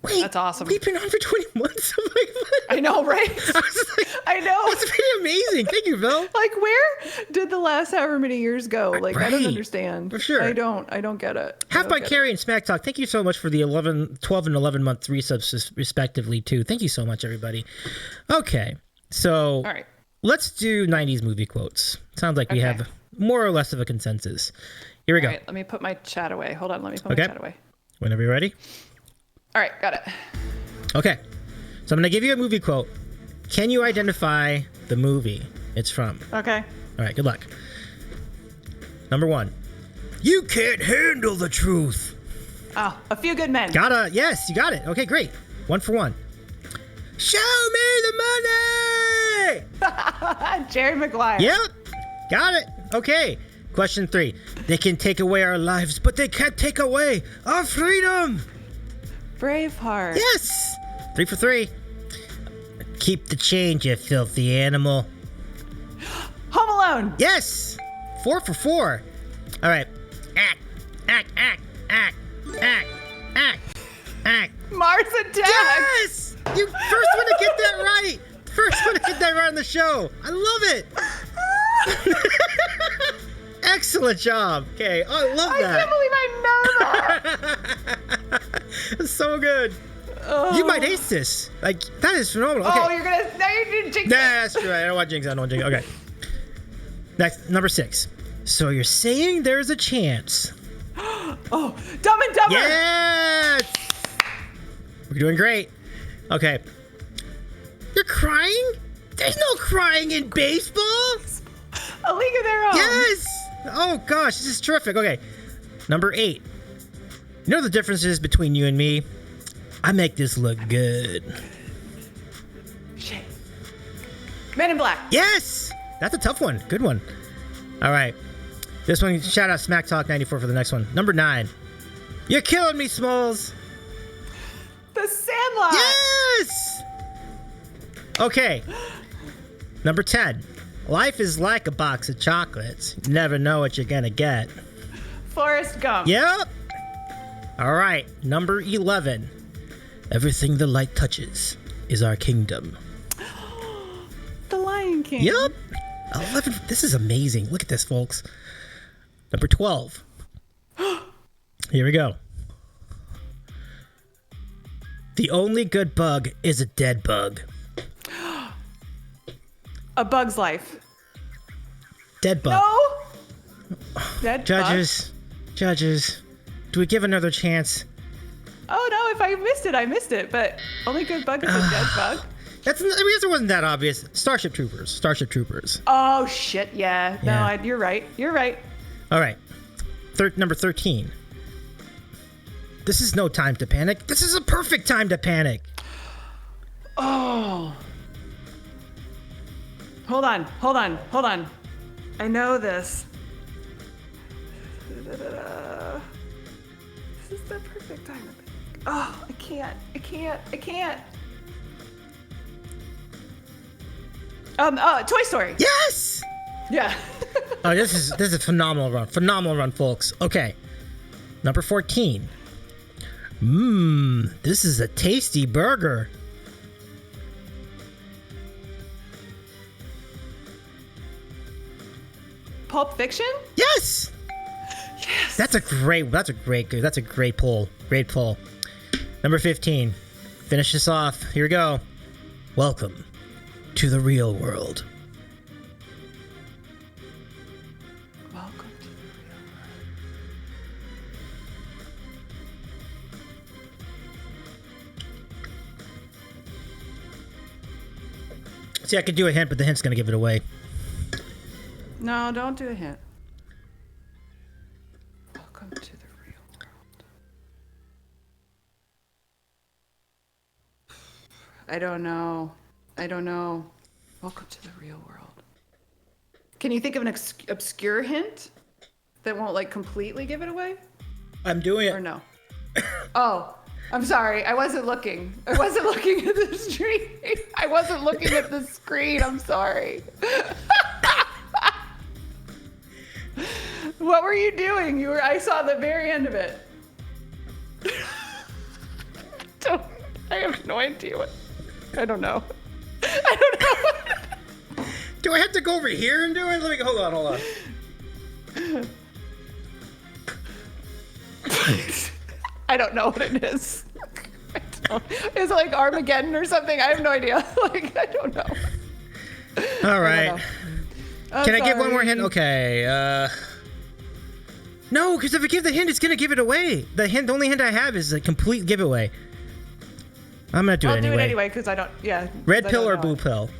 Wait, that's awesome. We've been on for 20 months. I know, right? I know. That's pretty amazing. Thank you, Phil. Like, where did the last however many years go? Like, right. I don't understand. For sure. I don't get it. Half by Carrie and Smack Talk. Thank you so much for the 12 and 11 month resubs respectively, too. Thank you so much, everybody. Okay. So, all right. Let's do 90s movie quotes. Sounds like we have more or less of a consensus. Here we go. All right, let me put my chat away. Hold on, let me put my chat away. Whenever you're ready. All right, got it. Okay, so I'm going to give you a movie quote. Can you identify the movie it's from? Okay. All right, good luck. Number 1. You can't handle the truth. Oh, A Few Good Men. Yes, you got it. Okay, great. 1 for 1. Show me the money! Jerry Maguire. Yep, got it. Okay, question 3. They can take away our lives, but they can't take away our freedom. Braveheart. Yes! 3 for 3. Keep the change, you filthy animal. Home Alone. Yes! 4 for 4. All right. Act. Mars Attacks. Yes! You first one to get that right. First one to get that right on the show. I love it. Excellent job. Okay, I love that. I can't believe I know that. It's so good. Oh. You might ace this. Like, that is phenomenal. Okay. Oh, you're jinx it. That's right. I don't want jinx. Okay. Next, number 6. So you're saying there's a chance. Oh, Dumb and Dumber. Yes. We're doing great. Okay. You're crying? There's no crying in baseball. A league of their own. Yes. Oh gosh, this is terrific. Okay, number 8. You know the differences between you and me? I make this look good. Shit. Men in Black. Yes, that's a tough one. Good one. All right, this one. Shout out Smack Talk 94 for the next one. Number 9. You're killing me, Smalls. The Sandlot. Yes. Okay. Number 10. Life is like a box of chocolates. You never know what you're gonna get. Forrest Gump. Yep. All right. Number 11. Everything the light touches is our kingdom. The Lion King. Yep. 11. This is amazing. Look at this, folks. Number 12. Here we go. The only good bug is a dead bug. A Bug's Life. Dead bug. No. Dead Judges. bug? Judges. Do we give another chance? Oh no, if I missed it, I missed it. But only good bug is a dead bug. I guess it wasn't that obvious. Starship Troopers. Starship Troopers. Oh shit, yeah. Yeah. No, you're right. You're right. All right. Number 13. This is no time to panic. This is a perfect time to panic. Oh. Hold on. I know this. This is the perfect time to panic. Oh, I can't. Toy Story. Yes! Yeah. Oh, this is a phenomenal run. Phenomenal run, folks. Okay. Number 14. This is a tasty burger. Pulp Fiction? Yes! Yes. That's a great pull. Great pull. Number 15. Finish this off. Here we go. Welcome to the real world. Welcome to the real world. See, I could do a hint, but the hint's gonna give it away. No, don't do a hint. Welcome to the real world. I don't know. Welcome to the real world. Can you think of an obscure hint that won't like completely give it away? I'm doing Or it. no? Oh, I'm sorry. I wasn't looking at the screen. I wasn't looking at the screen. I'm sorry. What were you doing? I saw the very end of it. I have no idea I don't know. Do I have to go over here and do it? Let me hold on. I don't know what it is. Is it like Armageddon or something? I have no idea. I don't know. All right. Can I give one more hint? Okay. No, because if I give the hint, it's gonna give it away. The only hint I have is a complete giveaway. I'm gonna do it anyway. I'll do it anyway because I don't. Yeah. Red pill or blue pill?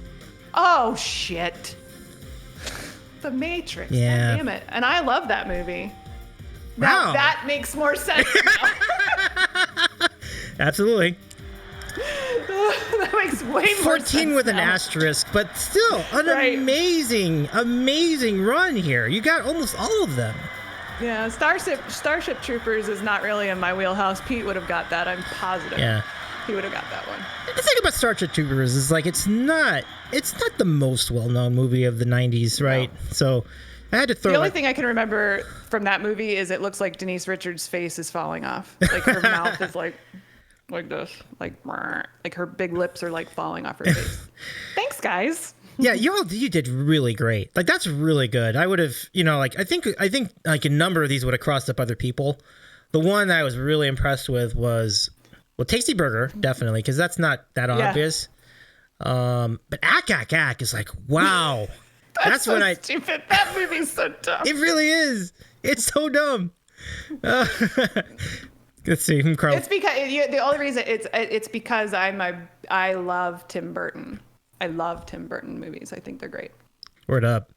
Oh shit! The Matrix. Yeah. God damn it! And I love that movie. Wow. Now that makes more sense. Absolutely. That makes way more sense. 14 with an now. asterisk, but still an Right. amazing run here. You got almost all of them. Yeah, Starship Troopers is not really in my wheelhouse. Pete would have got that. I'm positive. Yeah. He would have got that one. The thing about Starship Troopers is like it's not the most well-known movie of the 90s, right? No. So I had to throw The only thing I can remember from that movie is it looks like Denise Richards' face is falling off. Like her mouth is like this, like her big lips are like falling off her face. Thanks, guys. Yeah, you did really great. Like that's really good. I would have, I think like a number of these would have crossed up other people. The one that I was really impressed with was Tasty Burger, definitely, because that's not that obvious. But Ack is like, wow. That's so stupid. That movie's so dumb. It really is. It's so dumb. Let's see, Carl. It's because the only reason it's because I love Tim Burton. I love Tim Burton movies. I think they're great. Word up.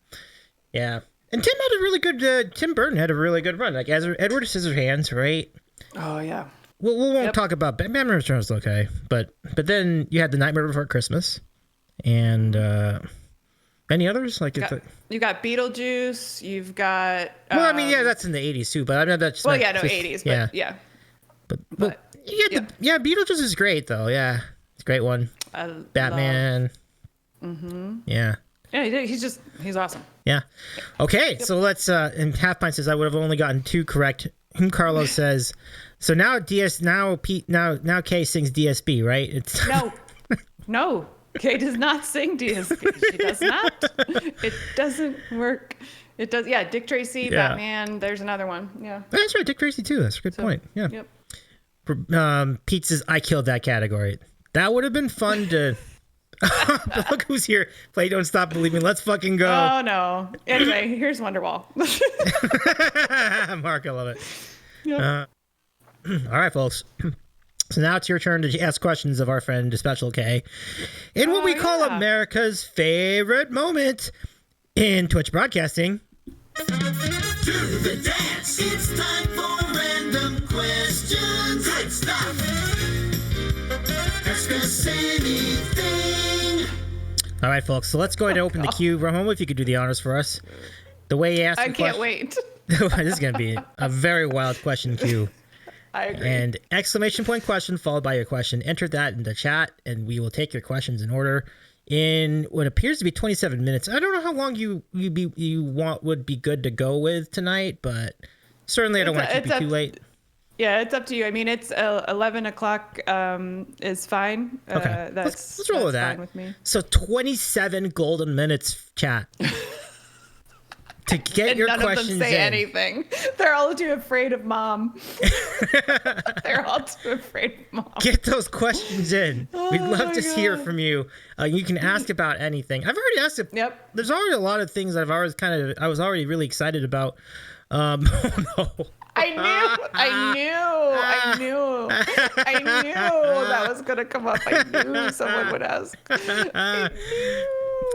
Yeah. And Tim Burton had a really good run. Like Edward Scissorhands, right? Oh yeah. We won't talk about Batman Returns, okay? But then you had The Nightmare Before Christmas, and any others like you got Beetlejuice. You've got. Well, I mean, yeah, that's in the '80s too. But I know that's. Well, yeah, no, '80s, but yeah. But Beetlejuice is great though. Yeah, it's a great one. Batman. Yeah. Yeah, he's awesome. Yeah. Okay, so let's. And Half Pint says I would have only gotten 2 correct. Carlos says, so now Kay sings DSB, right? It's no. Kay does not sing DSB. She does not. It doesn't work. It does. Yeah, Dick Tracy, Batman. There's another one. Yeah. That's right, Dick Tracy too. That's a good point. Yeah. Yep. Pete says I killed that category. That would have been fun to. Look who's here. Play Don't Stop Believing. Let's fucking go. Oh no. Anyway, here's Wonderwall. Mark, I love it. Yep. All right, folks. So now it's your turn to ask questions of our friend Special K in what we call America's favorite moment in Twitch broadcasting. Do the dance. It's time for random questions. Great stuff. Ask us anything. All right, folks. So let's go ahead and open the queue. Romo, if you could do the honors for us. The way you asked I can't wait. This is going to be a very wild question queue. I agree. And exclamation point question followed by your question. Enter that in the chat, and we will take your questions in order in what appears to be 27 minutes. I don't know how long you would be good to go with tonight, but certainly I don't want to keep you too late. Yeah, it's up to you. I mean, it's 11 o'clock is fine. Okay, let's roll with that. Fine with me. So 27 golden minutes, chat. To get and your none questions of them say in. anything. They're all too afraid of mom. They're all too afraid of mom. Get those questions in. We'd love to hear from you. You can ask about anything. I've already asked. Yep. There's already a lot of things that I was already really excited about. Oh no. I knew that was gonna come up. I knew someone would ask.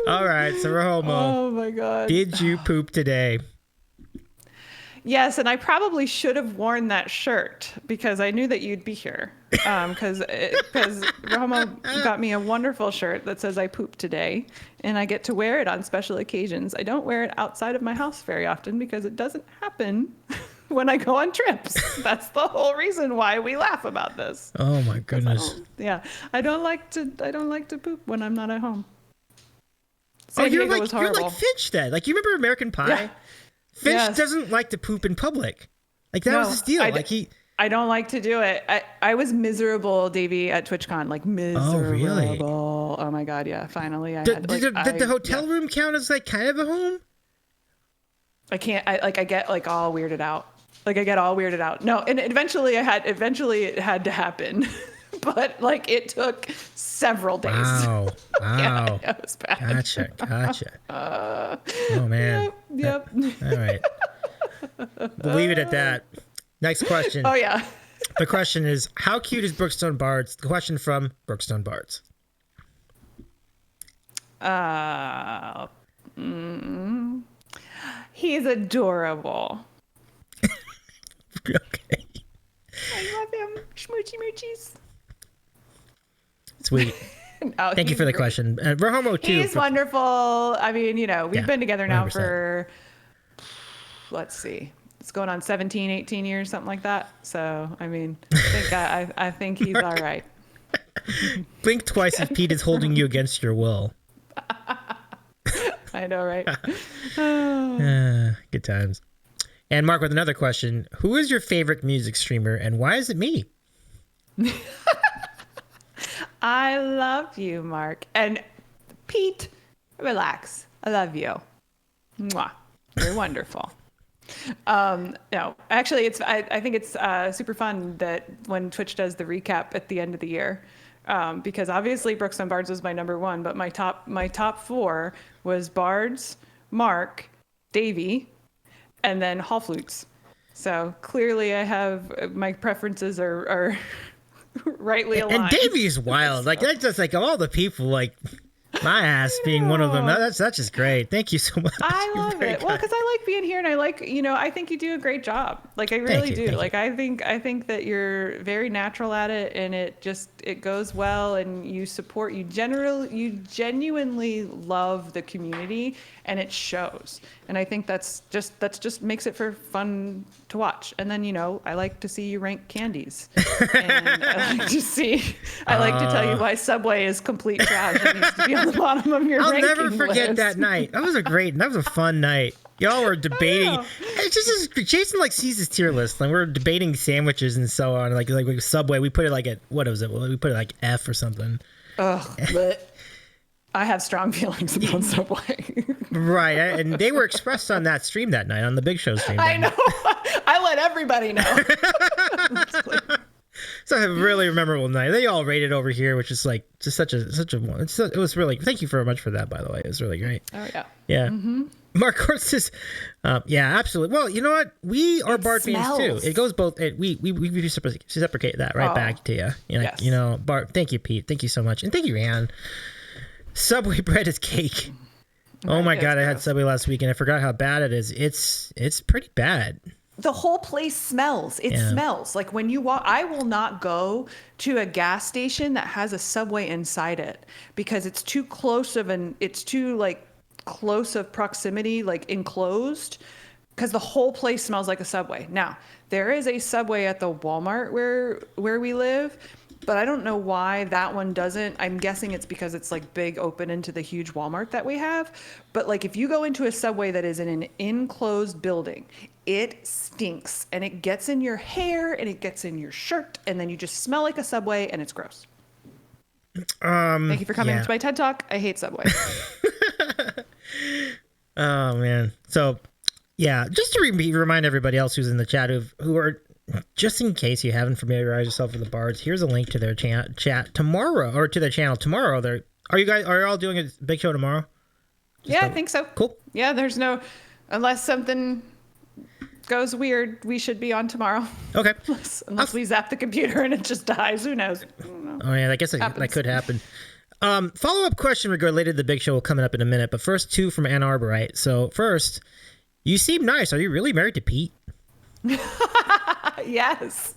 All right, so Romo. Oh my God. Did you poop today? Yes, and I probably should have worn that shirt because I knew that you'd be here. Because Romo got me a wonderful shirt that says I pooped today, and I get to wear it on special occasions. I don't wear it outside of my house very often because it doesn't happen when I go on trips. That's the whole reason why we laugh about this. Oh my goodness. I don't like to poop when I'm not at home. You're like Finch then. Like, you remember American Pie? Yeah. Finch doesn't like to poop in public. Like, that was his deal. I don't like to do it. I was miserable, Davey, at TwitchCon. Like, miserable. Oh, really? Oh my God, yeah. Finally, did the hotel room count as like kind of a home? I can't. I get like all weirded out. No, and eventually it had to happen. But like it took several days. Wow. Yeah, it was bad. Gotcha. Oh man. Yep. All right. We'll leave it at that. Next question. Oh yeah. The question is, how cute is Brookstone Bards? The question from Brookstone Bards. He's adorable. Okay. I love him. Schmoochy moochies. Sweet. No, Thank you for the question. Romo too. He's wonderful. I mean, we've been together now 100%. for, let's see, it's going on 17, 18 years, something like that. So, I mean, I think he's all right. Blink twice if Pete is holding you against your will. I know, right? Good times. And Mark with another question. Who is your favorite music streamer and why is it me? I love you, Mark. And Pete, relax. I love you. Mwah. You're wonderful. No, actually, I think it's super fun that when Twitch does the recap at the end of the year, because obviously Brookstone Bards was my number one, but my top 4 was Bards, Mark, Davey, and then Hall Flutes. So clearly I have my preferences are rightly aligned. And Davey's wild. Like, that's just like all the people, like My ass being one of them. That's just great. Thank you so much. I love it. Well, because I like being here, and I like, I think you do a great job. Like I really do. Like I think that you're very natural at it, and it goes well, and you genuinely love the community, and it shows. And I think that's just makes it for fun to watch. And then I like to see you rank candies, and I like to tell you why Subway is complete trash and needs to be on the bottom of your ranking list. I'll never forget that night. That was a fun night. Y'all were debating. It's just Jason sees his tier list, and we're debating sandwiches and so on. Like Subway, we put it at what was it? We put it F or something. Ugh, but I have strong feelings about Subway. Right, and they were expressed on that stream that night, on the Big Show stream. I know. I let everybody know. So a really memorable night. They all rated over here, which is just such a it was really. Thank you very much for that, by the way. It was really great. Oh yeah. Yeah. Mm-hmm. Mark Horst says, yeah, absolutely. Well, you know what? We are Bard fans too. It goes both. We reciprocate that right back to you. Yes. Bard. Thank you, Pete. Thank you so much, and thank you, Ann. Subway bread is cake. Oh my God, I had Subway last week and I forgot how bad it is. It's pretty bad. The whole place smells. It smells like when you walk. I will not go to a gas station that has a Subway inside it because it's too close of close of proximity, enclosed, because the whole place smells like a Subway. Now, there is a Subway at the Walmart where we live, but I don't know why that one doesn't. I'm guessing it's because it's big open into the huge Walmart that we have. But if you go into a Subway that is in an enclosed building, it stinks and it gets in your hair and it gets in your shirt and then you just smell like a Subway and it's gross. Thank you for coming to my TED Talk. I hate Subway. Oh man. So yeah, just to remind everybody else who's in the chat who are, just in case you haven't familiarized yourself with the Bards, here's a link to their chat tomorrow, or to their channel tomorrow. Are you all doing a big show tomorrow? I think so. Cool. Yeah, unless something goes weird, we should be on tomorrow. Okay. Unless we zap the computer and it just dies. Who knows? Oh yeah, I guess that could happen. Follow-up question related to the big show coming up in a minute, but first two from Ann Arbor, right? So first, you seem nice. Are you really married to Pete? Yes.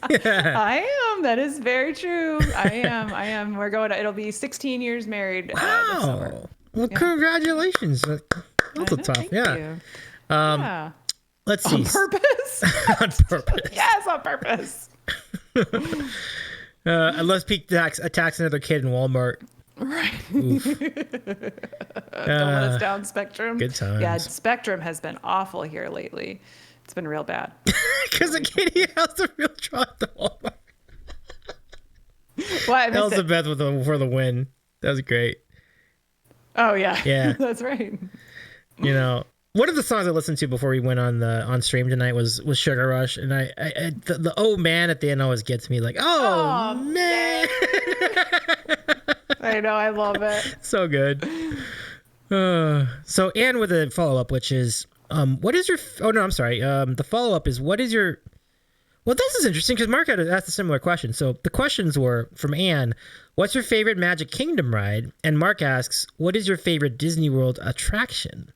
I am. That is very true. I am. It'll be 16 years married. This summer. Well, congratulations. That's a tough. Thank you. Yeah. Let's see. On purpose? On purpose. Yes, on purpose. Unless Pete attacks another kid in Walmart. Right. Don't let us down, Spectrum. Good times. Yeah, Spectrum has been awful here lately. It's been real bad. Because the kitty has the real draw at the Walmart. What? Elizabeth for the win. That was great. Oh yeah. Yeah. That's right. One of the songs I listened to before we went on stream tonight was Sugar Rush, and the oh man at the end always gets me oh man. I know, I love it. So good. So Anne with a follow up, which is what is your? Oh no, I'm sorry. The follow up is what is your? Well, this is interesting because Mark had asked a similar question. So the questions were from Anne: what's your favorite Magic Kingdom ride? And Mark asks, what is your favorite Disney World attraction?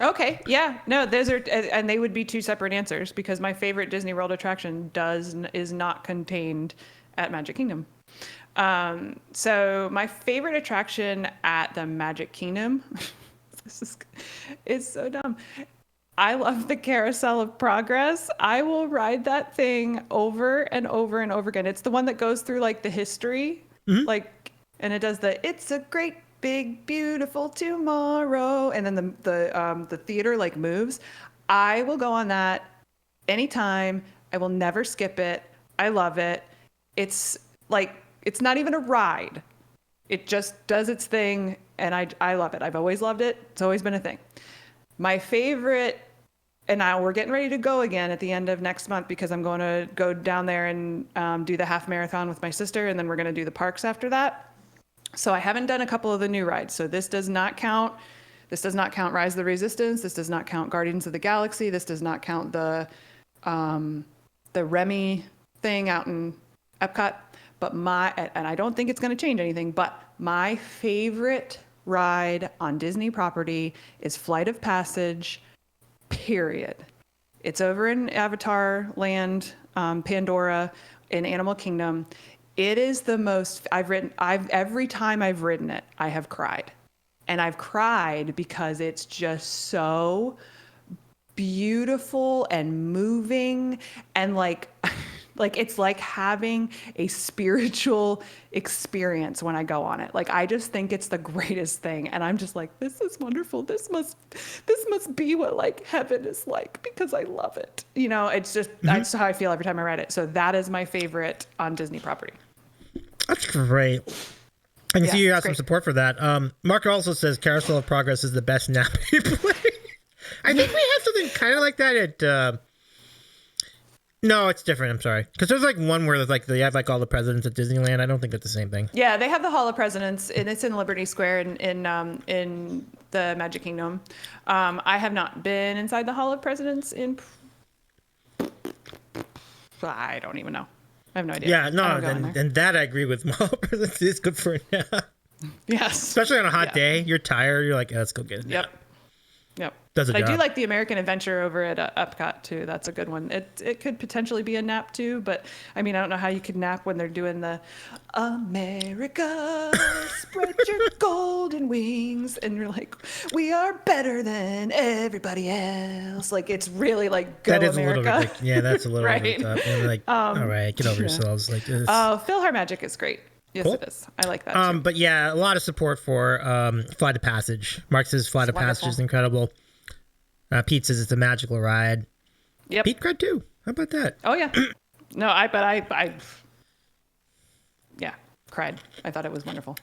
Okay, yeah, no, those are, and they would be two separate answers because my favorite Disney World attraction is not contained at Magic Kingdom. So my favorite attraction at the Magic Kingdom, it's so dumb. I love the Carousel of Progress. I will ride that thing over and over and over again. It's the one that goes through the history, and it does it's a great big beautiful tomorrow, and then the theater moves. I will go on that anytime. I will never skip it. I love it. It's it's not even a ride. It just does its thing, and I love it. I've always loved it. It's always been a thing. My favorite, and now we're getting ready to go again at the end of next month because I'm going to go down there and do the half marathon with my sister, and then we're going to do the parks after that. So I haven't done a couple of the new rides. So this does not count. This does not count Rise of the Resistance. This does not count Guardians of the Galaxy. This does not count the Remy thing out in Epcot. But and I don't think it's going to change anything, but my favorite ride on Disney property is Flight of Passage, period. It's over in Avatar Land, Pandora, in Animal Kingdom. It is the most, every time I've ridden it, I have cried. And I've cried because it's just so beautiful and moving and like it's like having a spiritual experience when I go on it. Like, I just think it's the greatest thing. And I'm just like, this is wonderful. This must be what like heaven is like, because I love it. You know, it's just, that's how I feel every time I read it. So that is my favorite on Disney property. That's great. I can see you have some support for that. Mark also says Carousel of Progress is the best nap you play. I think we have something kind of like that at... No, it's different. I'm sorry. Because there's like one where there's like they have like all the presidents at Disneyland. I don't think it's the same thing. Yeah, they have the Hall of Presidents, and it's in Liberty Square in the Magic Kingdom. I have not been inside the Hall of Presidents in... I don't even know. I have no idea. Yeah, no, and that I agree with. Hall of Presidents is good for a nap. Yes. Especially on a hot day. You're tired. You're like, let's go get a nap. Yep. Does a job. I do like the American Adventure over at Epcot too. That's a good one. It could potentially be a nap too, but I mean, I don't know how you could nap when they're doing the America, spread your golden wings, and you're like, we are better than everybody else. Like, it's really like, go that is America. A little bit. Yeah, that's a little right? over the top. And like, all right, get over yourselves. Like, PhilharMagic is great. Yes, cool. It is. I like that too. But yeah, a lot of support for Flight of Passage. Mark says Flight of Passage is incredible. Pete says it's a magical ride. Yep. Pete cried too. How about that? Oh yeah. No, I cried. I thought it was wonderful.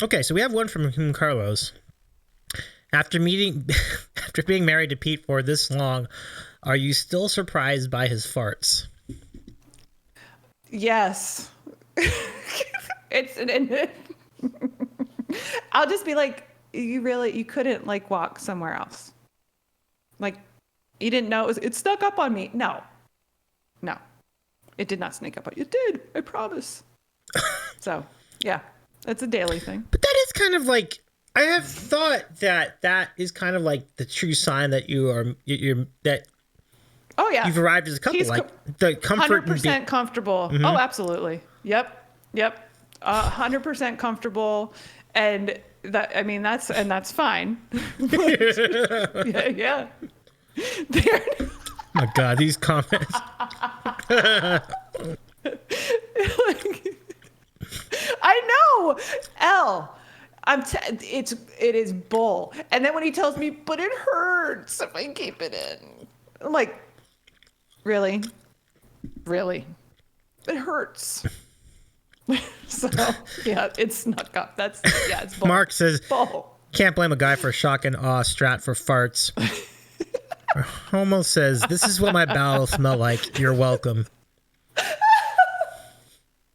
Okay, so we have one from Carlos. After being married to Pete for this long, are you still surprised by his farts? Yes. I'll just be like, you couldn't like walk somewhere else. Like, you didn't know it snuck up on me. No, it did not sneak up on you. It did. I promise. So yeah, it's a daily thing. But that is kind of like, I have thought that is kind of like the true sign that you're that. Oh yeah, you've arrived as a couple. The comfort. 100% comfortable. Mm-hmm. Oh, absolutely. Yep. 100% comfortable, and that's fine. yeah. My God, these comments. I know. It is bull. And then when he tells me, but it hurts if I keep it in. I'm like, really? It hurts. So yeah, it's snuck up. It's bull. Mark says, bull. Can't blame a guy for shock and awe strat for farts. Homo says, this is what my bowels smell like. You're welcome.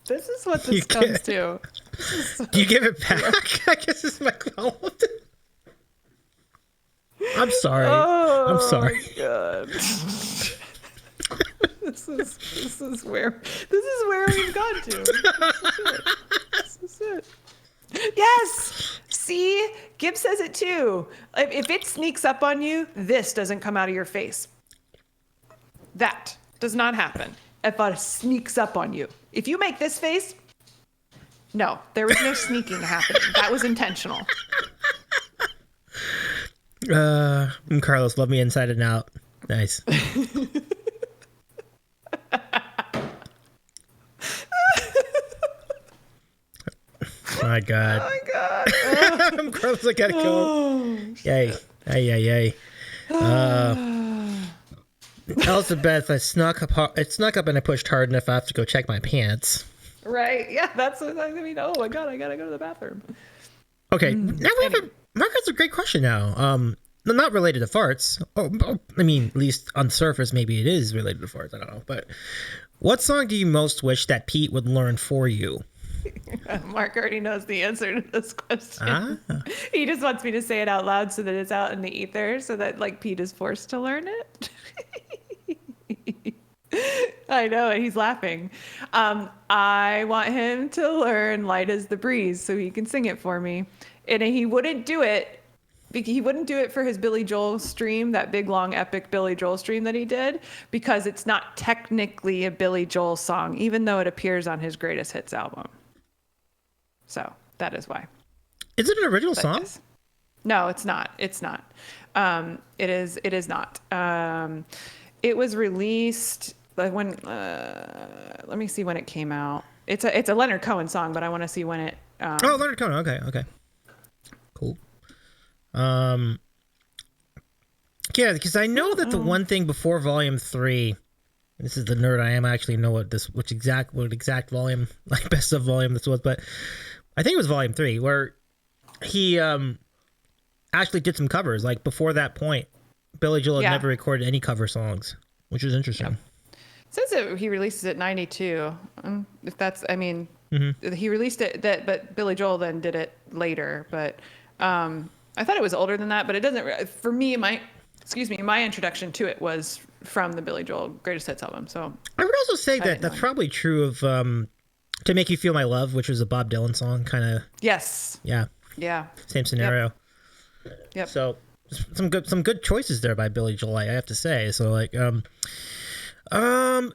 This is what this comes to. Do you give it back? I guess it's my quality. I'm sorry. I'm sorry. God. This is where we've gone to. This is it. Yes. See, Gibbs says it too. If it sneaks up on you, this doesn't come out of your face. That does not happen. If it sneaks up on you, if you make this face, no, there was no sneaking happening. That was intentional. Carlos, love me inside and out. Nice. My God. Oh my God. Carlos, I gotta go. Yay. Yay. Elizabeth, it snuck up and I pushed hard enough I have to go check my pants. Right. Yeah, that's what I mean. Oh my God, I gotta go to the bathroom. Okay. Now we have Mark has a great question now. Not related to farts. I mean, at least on the surface, maybe it is related to farts. I don't know. But what song do you most wish that Pete would learn for you? Mark already knows the answer to this question. He just wants me to say it out loud so that it's out in the ether so that like Pete is forced to learn it. I know, he's laughing. I want him to learn "Light as the Breeze" so he can sing it for me. And he wouldn't do it. He wouldn't do it for his Billy Joel stream, that big, long, epic Billy Joel stream that he did, because it's not technically a Billy Joel song, even though it appears on his Greatest Hits album. So that is why. Is it an original song? No, it's not. It's not. It is not. It was released like when. Let me see when it came out. It's a Leonard Cohen song, but I want to see when it. Oh, Leonard Cohen. Okay. Cool. Yeah, because I know that the one thing before Volume 3, this is the nerd I am. I actually know what exact volume, like best of volume this was, but I think it was Volume 3 where he actually did some covers. Like before that point, Billy Joel had never recorded any cover songs, which is interesting. Yep. It says that he releases it 92. If that's, I mean, he released it but Billy Joel then did it later. But I thought it was older than that, but it doesn't. For me, my introduction to it was from the Billy Joel Greatest Hits album. So I would also say that that's probably true of "To Make You Feel My Love," which was a Bob Dylan song, kind of. Yes. Yeah. Yeah. Same scenario. Yep. So some good choices there by Billy Joel, I have to say. So like,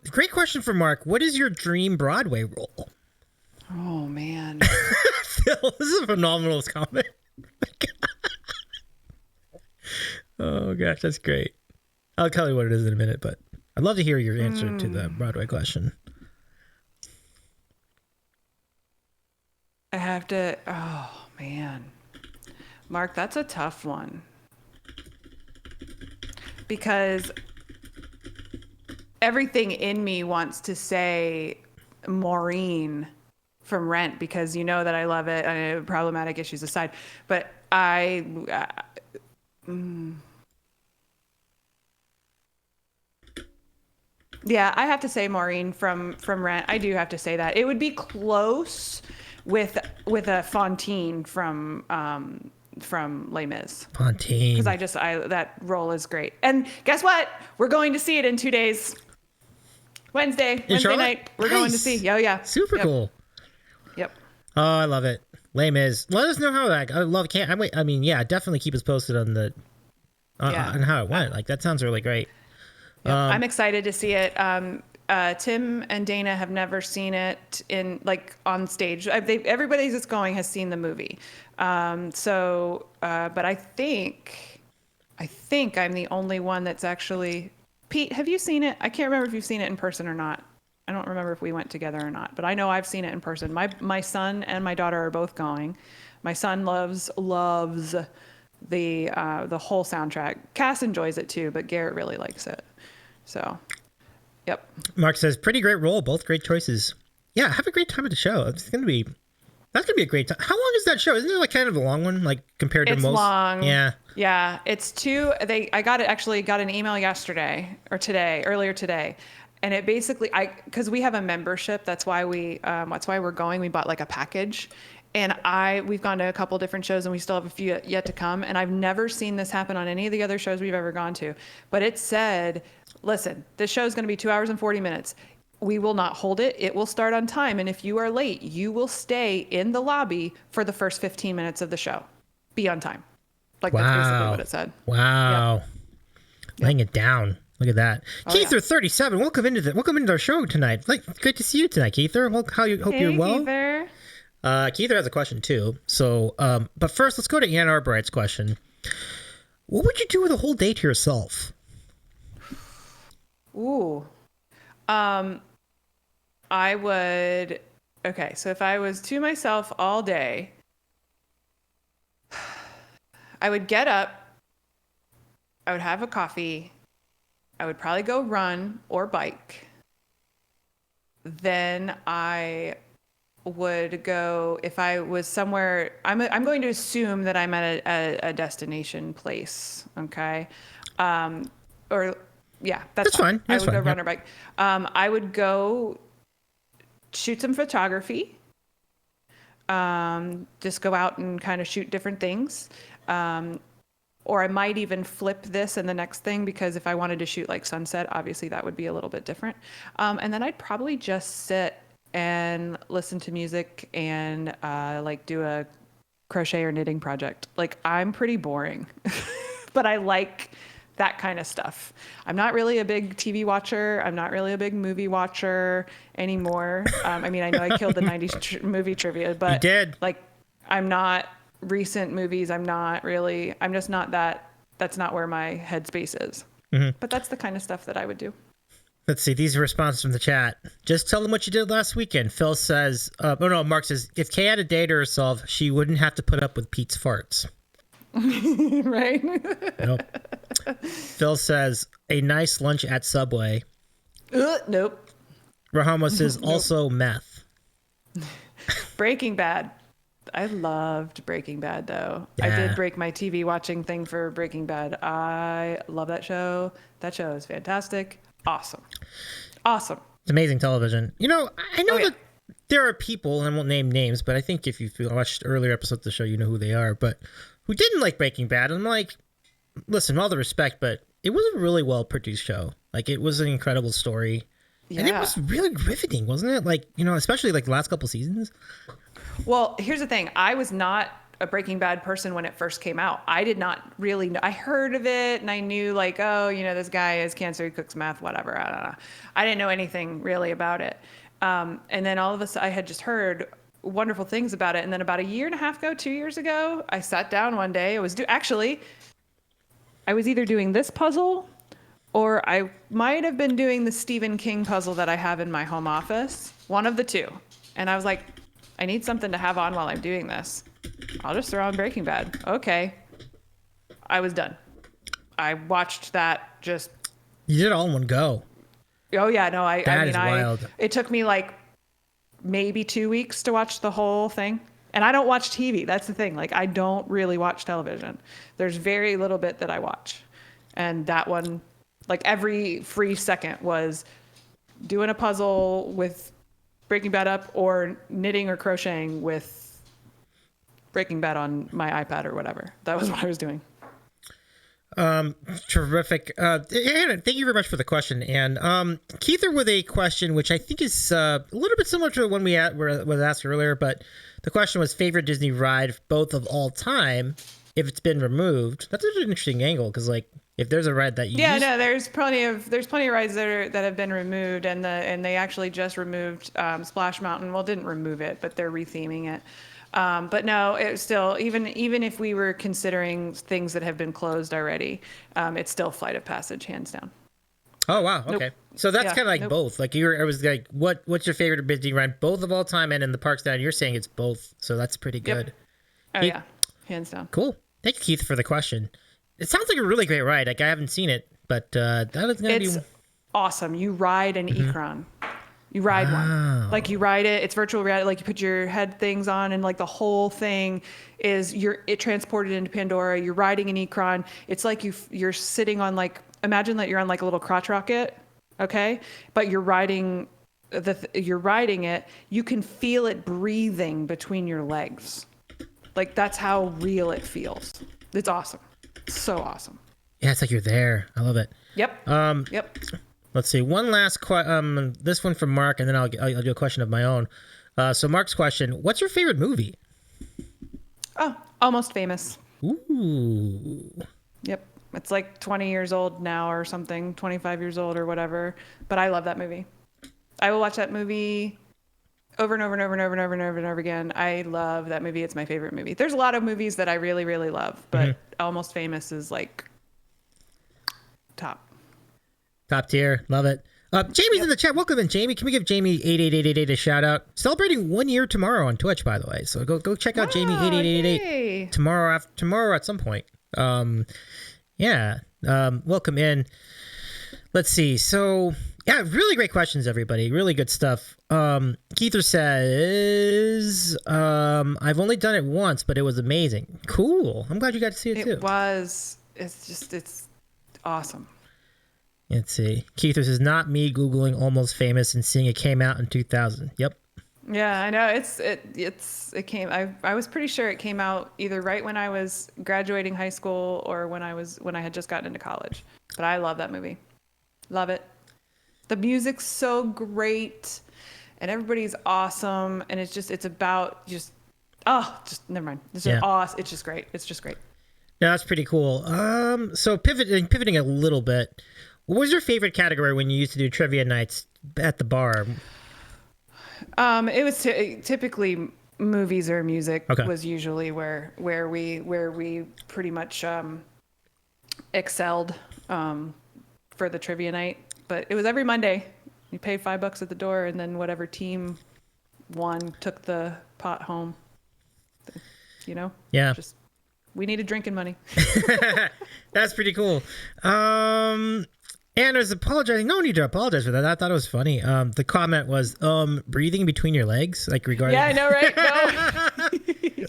great question for Mark. What is your dream Broadway role? Oh man. Phil, this is a phenomenal comment. Oh gosh, that's great. I'll tell you what it is in a minute, but I'd love to hear your answer to the Broadway question. I have to. Oh man, Mark, that's a tough one because everything in me wants to say Maureen from Rent because you know that I love it. Problematic issues aside, but yeah, I have to say Maureen from Rent. I do have to say that. It would be close with a Fontaine from Les Mis. Fontaine. Because that role is great. And guess what? We're going to see it in 2 days. Wednesday night. We're going to see. Oh yeah. Super cool. Yep. Oh, I love it. Les Mis. Let us know how that. I love. I mean, yeah, definitely keep us posted on the. On how it went. Like that sounds really great. Yep. I'm excited to see it. Tim and Dana have never seen it on stage. Everybody that's going has seen the movie. But I think I'm the only one that's actually. Pete, have you seen it? I can't remember if you've seen it in person or not. I don't remember if we went together or not, but I know I've seen it in person. My son and my daughter are both going. My son loves the whole soundtrack. Cass enjoys it too, but Garrett really likes it. So, yep. Mark says, pretty great role, both great choices. Yeah, have a great time at the show. That's gonna be a great time. How long is that show? Isn't it like kind of a long one, like compared to most? It's long. Yeah, it's 2. I got an email earlier today, and it basically because we have a membership. That's why we're going. We bought like a package. And we've gone to a couple different shows and we still have a few yet to come. And I've never seen this happen on any of the other shows we've ever gone to. But it said, listen, this show is going to be 2 hours and 40 minutes. We will not hold it. It will start on time. And if you are late, you will stay in the lobby for the first 15 minutes of the show. Be on time. That's basically what it said. Wow. Yep. Laying it down. Look at that. Oh, Keither, 37. Welcome into our show tonight. Great to see you tonight, Keither. Hope you're well. Keither. Keither has a question too. So, but first, let's go to Ann Arborite's question. What would you do with a whole day to yourself? Ooh. I would. Okay, so if I was to myself all day, I would get up. I would have a coffee. I would probably go run or bike. Then I would go, if I was somewhere, I'm going to assume that I'm at a destination place, okay? That's fine. I would go run or bike. I would go shoot some photography. Just go out and kind of shoot different things. or I might even flip this in the next thing, because if I wanted to shoot like sunset, obviously that would be a little bit different. And then I'd probably just sit and listen to music and like do a crochet or knitting project. Like, I'm pretty boring, but I like that kind of stuff. I'm not really a big TV watcher. I'm not really a big movie watcher anymore. I mean, I know I killed the 90s movie trivia, but you did. Like, I'm not recent movies. I'm just not that. That's not where my headspace is. But that's the kind of stuff that I would do. Let's see. These are responses from the chat. Just tell them what you did last weekend. Phil says, Mark says, if Kay had a day to herself, she wouldn't have to put up with Pete's farts. Right? Nope. Phil says, a nice lunch at Subway. Nope. Rahama says, also meth. Breaking Bad. I loved Breaking Bad, though. Yeah. I did break my TV watching thing for Breaking Bad. I love that show. That show is fantastic. Awesome. It's amazing television. You know, I know that there are people, and I won't name names, but I think if you watched earlier episodes of the show, you know who they are, but who didn't like Breaking Bad. And I'm like, listen, all the respect, but it was a really well-produced show. Like, it was an incredible story. Yeah. And it was really riveting, wasn't it? Like, you know, especially like the last couple seasons. Well, here's the thing. I was not a Breaking Bad person when it first came out. I did not really know. I heard of it and I knew, like, oh, you know, this guy has cancer, he cooks meth, whatever. I don't know. I didn't know anything really about it. And then all of a sudden I had just heard wonderful things about it. And then about a year and a half ago, 2 years ago, I sat down one day. I was either doing this puzzle, or I might have been doing the Stephen King puzzle that I have in my home office. One of the two. And I was like, I need something to have on while I'm doing this. I'll just throw on Breaking Bad. Okay. I was done. I watched that just... You did it all in one go. Oh, yeah. No, That is wild. It took me like maybe 2 weeks to watch the whole thing. And I don't watch TV. That's the thing. Like, I don't really watch television. There's very little bit that I watch. And that one, like, every free second was doing a puzzle with Breaking Bad up, or knitting or crocheting with Breaking Bad on my iPad or whatever. That was what I was doing. Terrific. Anna, thank you very much for the question. And Keither with a question, which I think is a little bit similar to the one was asked earlier, but the question was favorite Disney ride, both of all time, if it's been removed. That's an interesting angle, because like, if there's a ride that you there's plenty of rides that have been removed, and they actually just removed Splash Mountain. Well, didn't remove it, but they're retheming it. But no, it's still, even if we were considering things that have been closed already, it's still Flight of Passage, hands down. Oh wow, okay. Nope. So that's kind of like both. Like I was like, what's your favorite Disney ride, both of all time, and in the parks down? You're saying it's both, so that's pretty good. Yep. Oh yeah, hands down. Cool. Thank you, Keith, for the question. It sounds like a really great ride. Like, I haven't seen it, but that is going to be... It's awesome. You ride an Ikran. You ride one. Like, you ride it. It's virtual reality. Like, you put your head things on, and like the whole thing is it transported into Pandora. You're riding an Ikran. It's like you're sitting on, like, imagine that you're on like a little crotch rocket, okay? But you're riding it. You can feel it breathing between your legs. Like, that's how real it feels. It's awesome. So awesome. Yeah, it's like you're there. I love it. Yep. Yep. Let's see. One last this one from Mark, and then I'll do a question of my own. So Mark's question: what's your favorite movie? Oh, Almost Famous. Ooh. Yep. It's like 20 years old now or something, 25 years old or whatever. But I love that movie. I will watch that movie over and over and over and over and over and over and over again. I love that movie. It's my favorite movie. There's a lot of movies that I really, really love, but Almost Famous is like top tier. Love it. Jamie's in the chat. Welcome in, Jamie. Can we give Jamie 88888 a shout out? Celebrating 1 year tomorrow on Twitch, by the way. So go check out Jamie 8888 tomorrow at some point. Welcome in. Let's see. So yeah, really great questions, everybody. Really good stuff. Keither says, I've only done it once, but it was amazing. Cool. I'm glad you got to see it too. It's awesome. Let's see. Keither says, not me Googling Almost Famous and seeing it came out in 2000. Yep. Yeah, I know. It came. I was pretty sure it came out either right when I was graduating high school or when I had just gotten into college. But I love that movie. Love it. The music's so great, and everybody's awesome, and it's about just never mind. It's just awesome. It's just great. It's just great. Yeah, that's pretty cool. So pivoting a little bit, what was your favorite category when you used to do trivia nights at the bar? It was typically movies or music was usually where we pretty much excelled for the trivia night. But it was every Monday. You pay $5 at the door, and then whatever team won took the pot home. You know? Yeah. We needed drinking money. That's pretty cool. Anna's apologizing. No need to apologize for that. I thought it was funny. The comment was breathing between your legs, like regarding. Yeah, I know, right? No.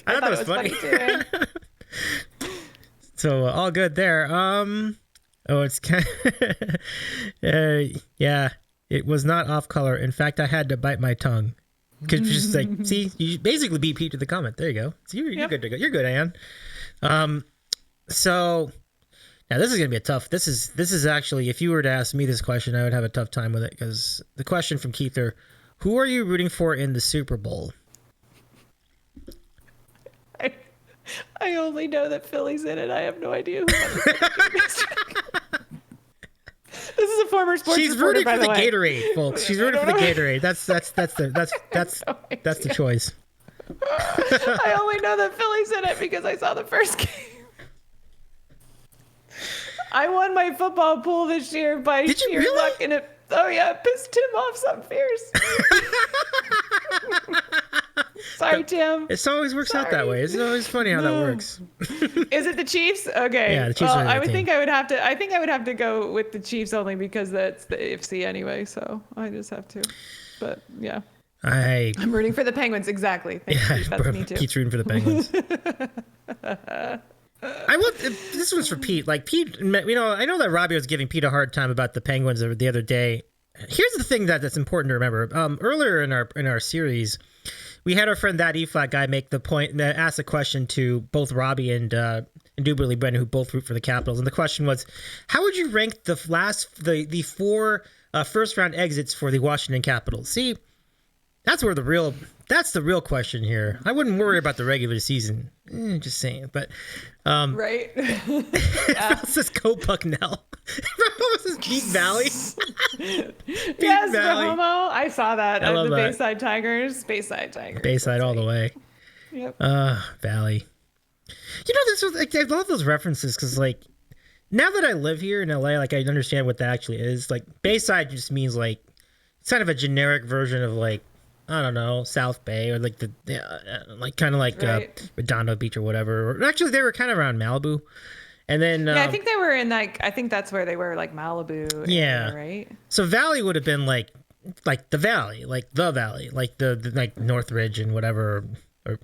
I thought that was funny too. So all good there. It's kind of, yeah, it was not off color. In fact, I had to bite my tongue because just like, see, you basically beat Pete to the comment. There you go. So you're good to go. You're good, Ann. So now this is gonna be a tough. This is actually, if you were to ask me this question, I would have a tough time with it because the question from Keither: who are you rooting for in the Super Bowl? I only know that Philly's in it. I have no idea who This is a former sports She's reporter, rooting by for the the way. Gatorade, folks. She's rooting for the Gatorade. That's the choice. I only know that Philly's in it because I saw the first game. I won my football pool this year by sheer luck, and it pissed Tim off something fierce. Sorry, Tim. It always works out that way. It's always funny how that works. Is it the Chiefs? Okay. Yeah, the Chiefs are I would think I would have to. I think I would have to go with the Chiefs only because that's the AFC anyway. So I just have to. But yeah. I'm rooting for the Penguins. Exactly. Thanks, Pete. That's me too. Pete's rooting for the Penguins. This was for Pete. Like Pete, I know that Robbie was giving Pete a hard time about the Penguins the other day. Here's the thing that's important to remember. Earlier in our series, we had our friend That E-Flat guy make the point, ask a question to both Robbie and indubitably Brendan, who both root for the Capitals. And the question was, how would you rank the four first round exits for the Washington Capitals? See, that's the real question here. I wouldn't worry about the regular season. Just saying, but right. It says Go Bucknell. What was this, Peak Valley? Yes, Valley. Homo. I saw that. I love the that. Bayside Tigers. Bayside Tigers. Bayside all the way. Yep. Valley. I love those references because, like, now that I live here in LA, like, I understand what that actually is. Like, Bayside just means like it's kind of a generic version of like, I don't know, South Bay or like Redondo Beach or whatever. Or actually, they were kind of around Malibu. And then I think they were in I think that's where they were, like Malibu area, right? So Valley would have been like the Valley, like the like Northridge and whatever, or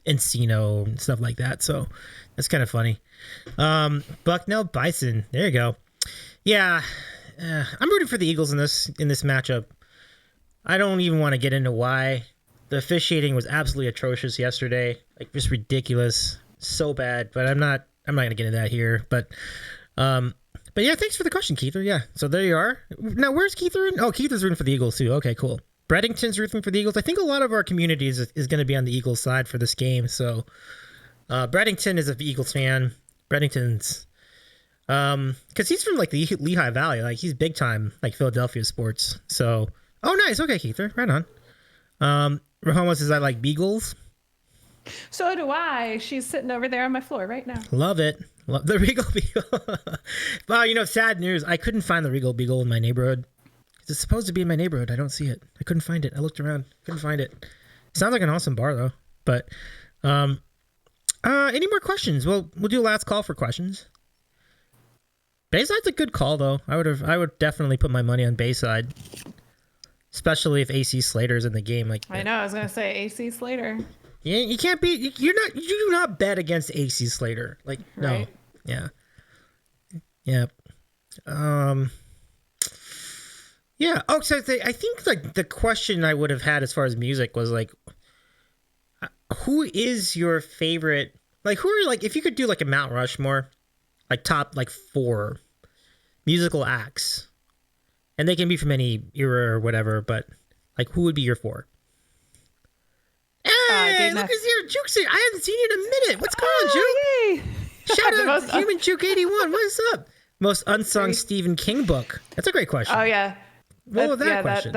Encino and stuff like that. So that's kind of funny. Bucknell Bison, there you go. Yeah, I'm rooting for the Eagles in this matchup. I don't even want to get into why. The officiating was absolutely atrocious yesterday, like just ridiculous, so bad. But I'm not going to get into that here. But yeah, thanks for the question, Keither. Yeah, so there you are. Now, where's Keither? Oh, Keither's rooting for the Eagles too. Okay, cool. Breddington's rooting for the Eagles. I think a lot of our community is going to be on the Eagles side for this game. So Breddington is an Eagles fan. Breddington's because he's from like the Lehigh Valley, like he's big time like Philadelphia sports. So nice. Okay, Keither, right on. Rahoma says I like beagles. So do I. She's sitting over there on my floor right now. Love it. Love the Regal Beagle. Wow, sad news. I couldn't find the Regal Beagle in my neighborhood. It's supposed to be in my neighborhood. I don't see it. I couldn't find it. I looked around. Couldn't find it. Sounds like an awesome bar though. But any more questions? We'll do a last call for questions. Bayside's a good call though. I would definitely put my money on Bayside. Especially if AC Slater's in the game. Like I know, I was gonna say AC Slater. Yeah, you can't be. You do not bet against AC Slater. Like no. Right. Yeah. Yeah. Yeah. Oh, so I think like the question I would have had as far as music was like, who is your favorite? Like, who are like if you could do like a Mount Rushmore, like top like 4 musical acts, and they can be from any era or whatever, but like who would be your 4? Hey, look who's here, Juke's here. I haven't seen you in a minute. What's going on, Juke? Yay. Shout out to Human Juke 81. What's up? Most unsung Stephen King book. That's a great question. Oh yeah. What was that question?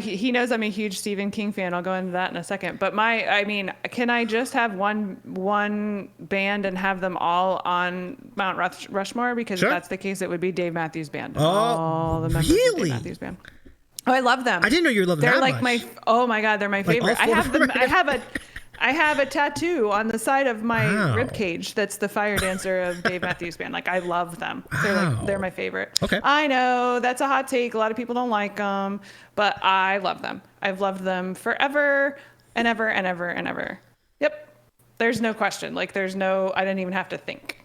He knows I'm a huge Stephen King fan. I'll go into that in a second. But can I just have one band and have them all on Mount Rushmore? Because Sure. if that's the case, it would be Dave Matthews Band. Oh, all the members really? of Dave Matthews Band. Oh, I love them. I didn't know you loved them They're that like much. oh my God, they're my Like favorite. all 4 of them? I have a tattoo on the side of my Wow. rib cage that's the fire dancer of Dave Matthews Band. Like I love them. Wow. They're my favorite. Okay. I know that's a hot take. A lot of people don't like them, but I love them. I've loved them forever and ever and ever and ever. Yep. There's no question. Like I didn't even have to think.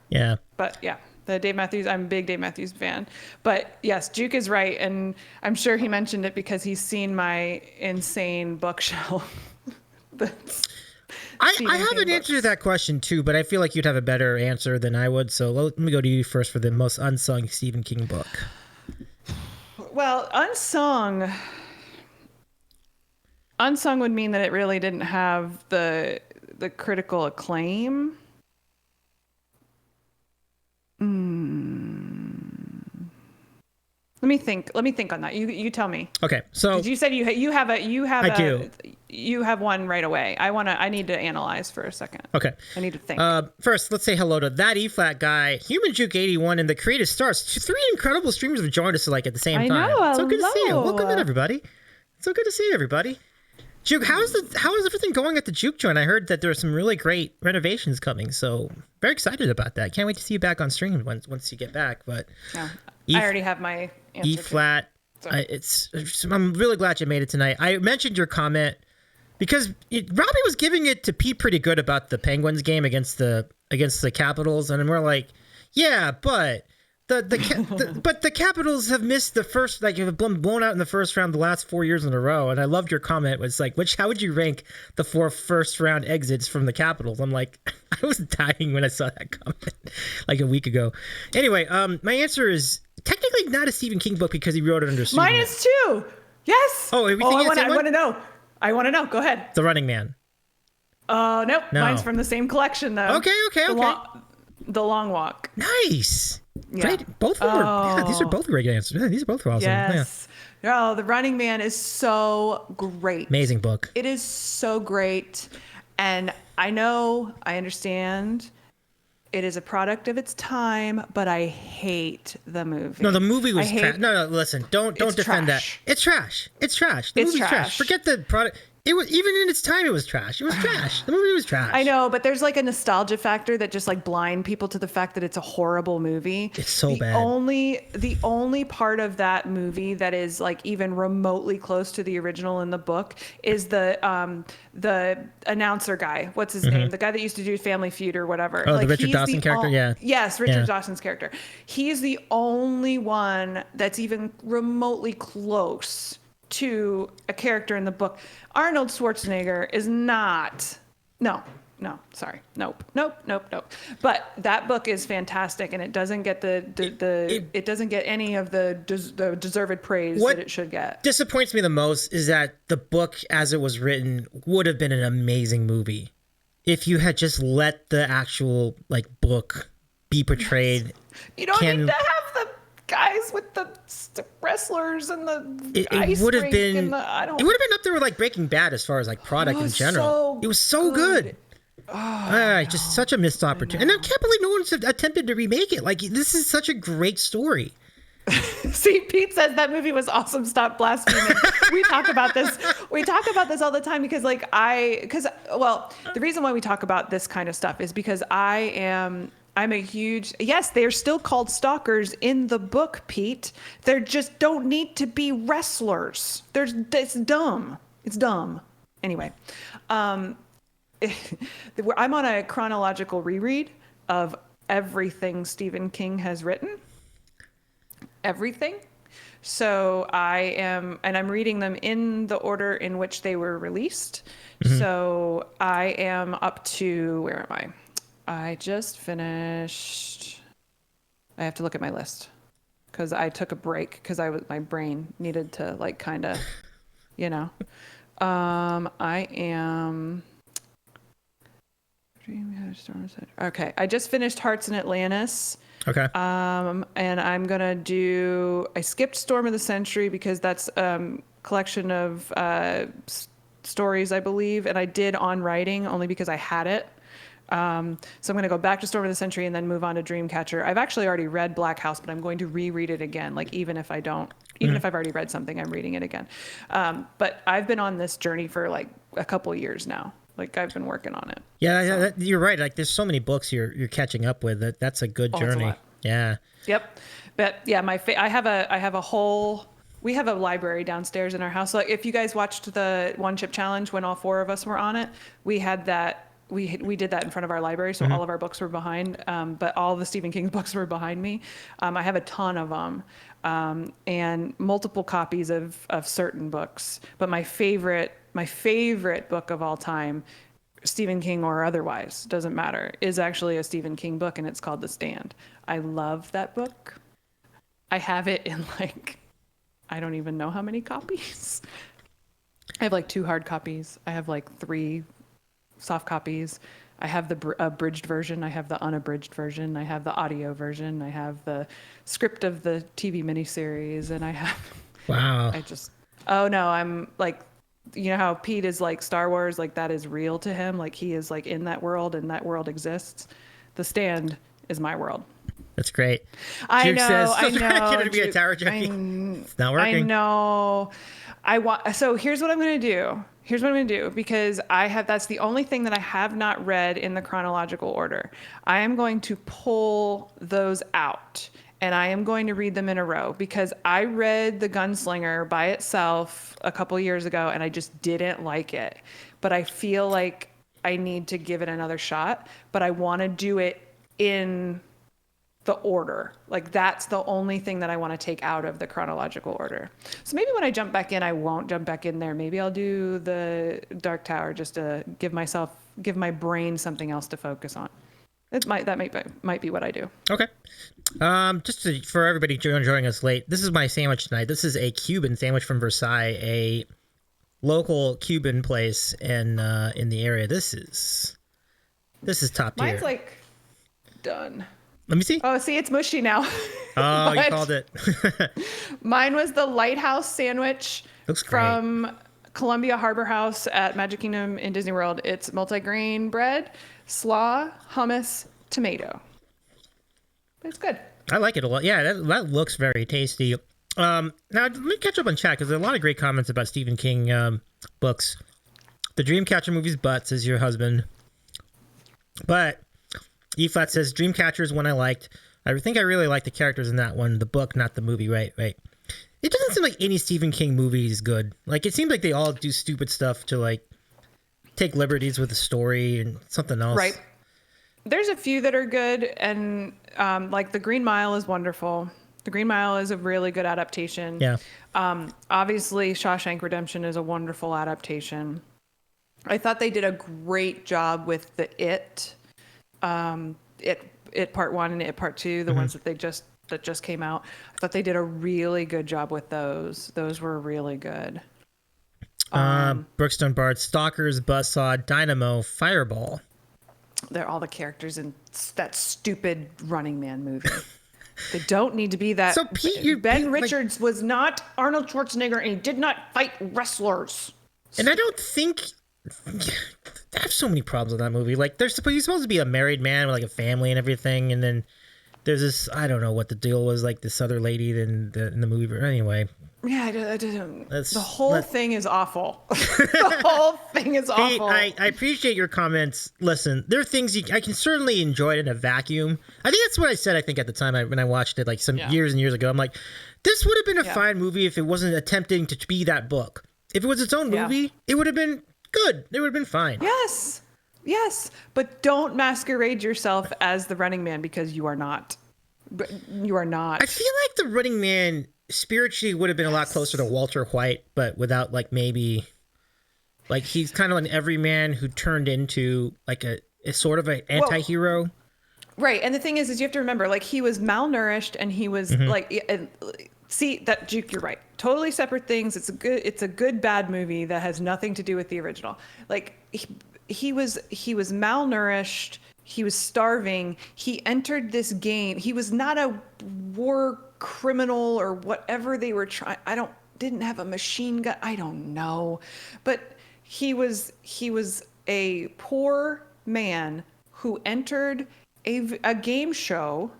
Yeah. But yeah, I'm a big Dave Matthews fan. But yes, Juke is right. And I'm sure he mentioned it because he's seen my insane bookshelf. I have an answer to that question too, but I feel like you'd have a better answer than I would. So let me go to you first for the most unsung Stephen King book. Well, unsung would mean that it really didn't have the critical acclaim. Let me think on that. You tell me. Okay, so You said you have I do. You have one right away. I need to analyze for a second. Okay. I need to think. First, let's say hello to that E-flat guy, Human Juke 81, and the Creative Stars. 3 incredible streamers have joined us like at the same time. know, So good to see you. hello. Welcome in, everybody. So good to see you, everybody. Juke, how is everything going at the Juke joint? I heard that there are some really great renovations coming, so very excited about that. Can't wait to see you back on stream once you get back. But No, I already have my answer. E-flat. I'm really glad you made it tonight. I mentioned your comment because Robbie was giving it to Pete pretty good about the Penguins game against the Capitals, and we're like, yeah, but the Capitals have missed the first, like, have been blown out in the first round the last 4 years in a row. And I loved your comment. It was like, how would you rank the 4 first round exits from the Capitals? I'm like, I was dying when I saw that comment like a week ago. Anyway, my answer is technically not a Stephen King book because he wrote it under pseudonym. Mine is 2. Yes. Oh, everything I is that one? want to know. I want to know. Go ahead. The Running Man. Nope. No. Mine's from the same collection though. Okay. The Long Walk. Nice. Yeah. Great. Both of them are, these are both great answers. Yeah, these are both awesome. Yes. Oh, The Running Man is so great. Amazing book. It is so great. And I understand it is a product of its time, but I hate the movie. No, the movie was trash. No, listen. Don't defend trash. that. It's trash. It's trash. The It's movie's trash. trash. Forget the product. It was, even in its time, it was trash. It was trash. The movie was trash. I know, but there's like a nostalgia factor that just like blind people to the fact that it's a horrible movie. It's so bad. The only part of that movie that is like even remotely close to the original in the book is the announcer guy. What's his name? The guy that used to do Family Feud or whatever. Oh, like, the Richard Dawson character? Yeah. Yes, Richard Yeah. Dawson's character. He's the only one that's even remotely close to a character in the book. Arnold Schwarzenegger is not. No, sorry. Nope. But that book is fantastic, and it doesn't get it doesn't get any of the deserved praise that it should get. Disappoints me the most is that the book, as it was written, would have been an amazing movie if you had just let the actual book be portrayed. You don't need to have the guys with the wrestlers and the ice would have rink been. and It would have been up there with Breaking Bad as far as product in general. It was so good. Just such a missed opportunity, and I can't believe no one's attempted to remake it. This is such a great story. See, Pete says that movie was awesome. Stop blaspheming. We talk about this. We talk about this all the time because the reason why we talk about this kind of stuff is because I'm a huge, yes, they're still called stalkers in the book, Pete. They just don't need to be wrestlers. It's dumb. It's dumb. Anyway, I'm on a chronological reread of everything Stephen King has written. Everything. So I'm reading them in the order in which they were released. So I am up to, where am I? I just finished, I have to look at my list because I took a break because my brain needed to like kind of, you know. I am, okay, I just finished Hearts in Atlantis. Okay. And I'm gonna I skipped Storm of the Century because that's collection of stories, I believe, and I did On Writing only because I had it. So I'm gonna go back to Storm of the Century and then move on to Dreamcatcher. I've actually already read Black House, but I'm going to reread it again. Like even if I've already read something, I'm reading it again. But I've been on this journey for like a couple years now. Like I've been working on it. Yeah, you're right. Like there's so many books you're catching up with. That's a good journey. It's a lot. Yeah. Yep. But yeah, we have a library downstairs in our house. So like, if you guys watched the One Chip Challenge when all 4 of us were on it, we had that. We did that in front of our library, so all of our books were behind, but all the Stephen King books were behind me. I have a ton of them, and multiple copies of certain books. But my favorite book of all time, Stephen King or otherwise, doesn't matter, is actually a Stephen King book, and it's called The Stand. I love that book. I have it in like, I don't even know how many copies. I have like 2 hard copies. I have like 3 soft copies. I have the abridged version. I have the unabridged version. I have the audio version. I have the script of the TV miniseries, and I have. Wow. I'm like, you know how Pete is like Star Wars, like that is real to him. Like he is like in that world, and that world exists. The Stand is my world. That's great. I know. Going to be a tower jockey. It's not working. I know. So here's what I'm going to do. Because that's the only thing that I have not read in the chronological order. I am going to pull those out and I am going to read them in a row because I read The Gunslinger by itself a couple years ago and I just didn't like it. But I feel like I need to give it another shot, but I want to do it in the order. Like that's the only thing that I want to take out of the chronological order. So maybe when I jump back in, I won't jump back in there. Maybe I'll do the Dark Tower just to give my brain something else to focus on. That might be what I do. Okay. For everybody joining us late, this is my sandwich tonight. This is a Cuban sandwich from Versailles, a local Cuban place in the area. This is top tier. Mine's like done. Let me see. Oh, see, it's mushy now. Oh, you called it. Mine was the Lighthouse sandwich. Looks great. From Columbia Harbor House at Magic Kingdom in Disney World. It's multigrain bread, slaw, hummus, tomato. It's good. I like it a lot. Yeah, that looks very tasty. Now, let me catch up on chat because there are a lot of great comments about Stephen King books. The Dreamcatcher movie's butt, says your husband. But E-Flat says, Dreamcatcher is one I liked. I think I really liked the characters in that one. The book, not the movie, right? It doesn't seem like any Stephen King movie is good. Like, it seems like they all do stupid stuff to, like, take liberties with the story and something else. Right. There's a few that are good, and, like, The Green Mile is wonderful. The Green Mile is a really good adaptation. Yeah. Obviously, Shawshank Redemption is a wonderful adaptation. I thought they did a great job with the It Part 1 and It Part 2, the ones that just came out. I thought they did a really good job with those. Those were really good. Brookstone Bards, Stalkers, Buzzsaw, Dynamo, Fireball. They're all the characters in that stupid Running Man movie. They don't need to be that. So Pete, Ben Richards was not Arnold Schwarzenegger, and he did not fight wrestlers. And I don't think I have so many problems with that movie. Like, he's supposed to be a married man with like a family and everything, and then there's this, I don't know what the deal was, like this other lady in the movie. But anyway, yeah, the whole thing is awful. The whole thing is awful. Hey, I appreciate your comments. Listen, there are things I can certainly enjoy it in a vacuum. I think that's what I said. I think at the time when I watched it, like years and years ago, I'm like, this would have been a fine movie if it wasn't attempting to be that book. If it was its own movie, it would have been good. It would have been fine. Yes, but don't masquerade yourself as the Running Man because you are not. You are not. I feel like the Running Man spiritually would have been a lot closer to Walter White, but without like maybe like he's kind of an everyman who turned into like a sort of an anti-hero. Well, right. And the thing is you have to remember, like he was malnourished and he was see that Juke, you're right. Totally separate things. It's a good bad movie that has nothing to do with the original. Like he was malnourished. He was starving. He entered this game. He was not a war criminal or whatever they were trying. Didn't have a machine gun. I don't know, but he was a poor man who entered a game show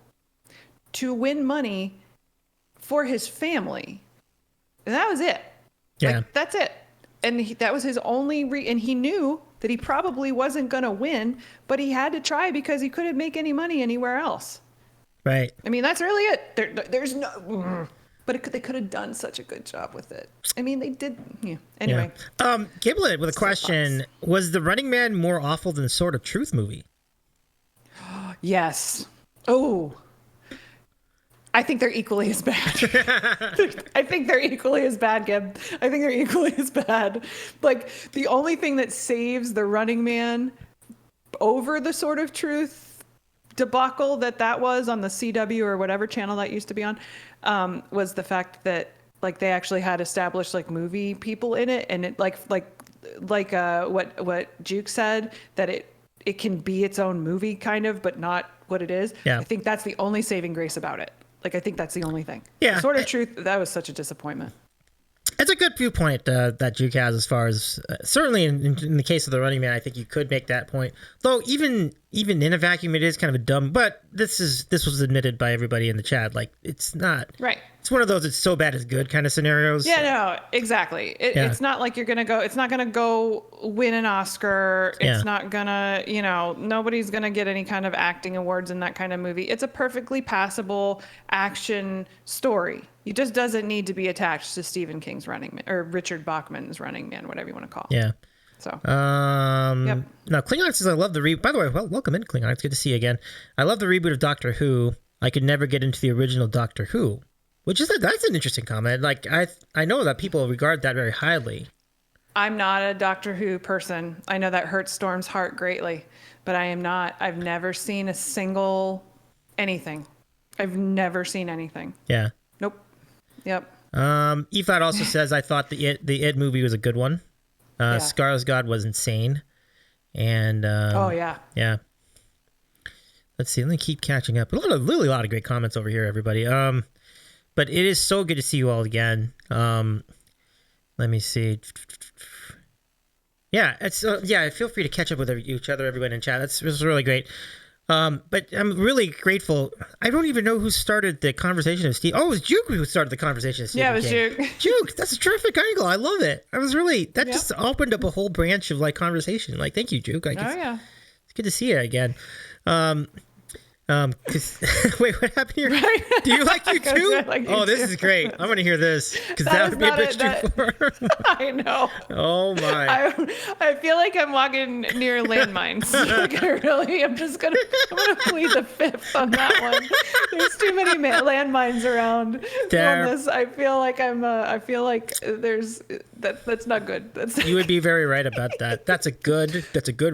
to win money for his family, and that was it. Yeah, like, that's it. And that was his only and he knew that he probably wasn't going to win, but he had to try because he couldn't make any money anywhere else. Right. I mean, that's really it. There's no, but they could have done such a good job with it. I mean, they did. Yeah. Anyway. Yeah. Giblet with a question: was The Running Man more awful than the Sword of Truth movie? Yes. Oh. I think they're equally as bad. I think they're equally as bad, Gib. I think they're equally as bad. Like, the only thing that saves The Running Man over the Sword of Truth debacle that was on the CW or whatever channel that used to be on, was the fact that, like, they actually had established, like, movie people in it. And it, what Juke said, that it can be its own movie, kind of, but not what it is. Yeah. I think that's the only saving grace about it. Like, I think that's the only thing. Yeah. The Sword of Truth, that was such a disappointment. It's a good viewpoint that Juke has, as far as certainly in the case of The Running Man, I think you could make that point. Though even in a vacuum, it is kind of a dumb. But this was admitted by everybody in the chat. Like, it's not right. It's one of those it's so bad it's good kind of scenarios. Yeah, no, exactly. It's not like you're gonna go. It's not gonna go win an Oscar. It's not gonna. Nobody's gonna get any kind of acting awards in that kind of movie. It's a perfectly passable action story. It just doesn't need to be attached to Stephen King's Running Man or Richard Bachman's Running Man, whatever you want to call it. Yeah. So. Now Klingon says I love the reboot. By the way, welcome in, Klingon. It's good to see you again. I love the reboot of Doctor Who. I could never get into the original Doctor Who, that's an interesting comment. Like I know that people regard that very highly. I'm not a Doctor Who person. I know that hurts Storm's heart greatly, but I am not. I've never seen a single anything. I've never seen anything. Yeah. Nope. Yep. Eflad also says I thought the It movie was a good one. Scar's God was insane, and yeah. Let's see. Let me keep catching up. A lot of great comments over here, everybody. But it is so good to see you all again. Let me see. Yeah, it's feel free to catch up with each other, everyone in chat. That's really great. But I'm really grateful. I don't even know who started the conversation of Steve. Oh, it was Juke who started the conversation of Steve. Yeah, it was Juke. Juke, that's a terrific angle. I love it. Just opened up a whole branch of like conversation. Like, thank you, Juke. It's good to see you again. Wait, what happened here? Right. Do you like you too? This is great. I want to hear this because that would be a bitch too far. I know. Oh my! I feel like I'm walking near landmines. Like I'm gonna plead the fifth on that one. There's too many landmines around on this. I feel like there's that's not good. You would be very right about that. That's a good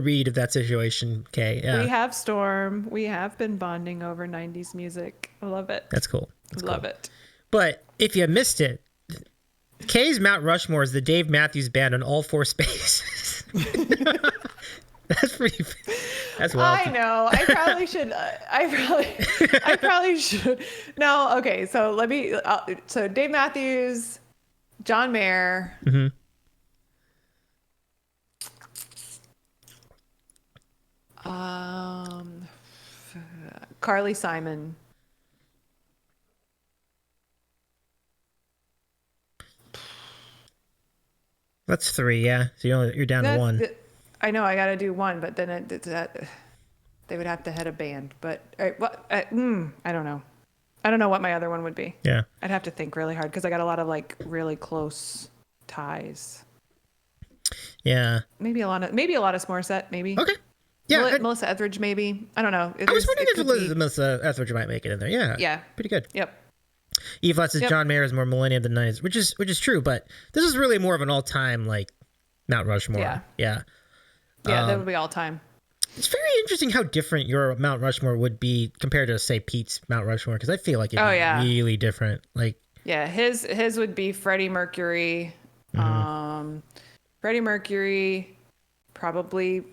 read of that situation. Okay. Yeah. We have Storm. We have been bonding over 90s music. I love it. That's cool. Love it. But if you missed it, Kay's Mount Rushmore is the Dave Matthews Band on all four spaces. That's wild. I know. I probably should. I probably should. No. Okay. So let me. So Dave Matthews, John Mayer. Mm-hmm. Carly Simon. That's three, yeah. So you're down to one. I know. I got to do one, but then they would have to head a band. But I don't know. I don't know what my other one would be. Yeah. I'd have to think really hard because I got a lot of like really close ties. Yeah. Maybe a lot of Morissette. Maybe. Okay. Yeah, Melissa Etheridge, maybe. I don't know. I was wondering if Melissa Etheridge might make it in there. Yeah. Yeah. Pretty good. Yep. Eve says John Mayer is more millennium than 90s, which is true, but this is really more of an all-time like Mount Rushmore. Yeah, that would be all-time. It's very interesting how different your Mount Rushmore would be compared to, say, Pete's Mount Rushmore, because I feel like it'd be really different. Like, yeah, his would be Freddie Mercury, probably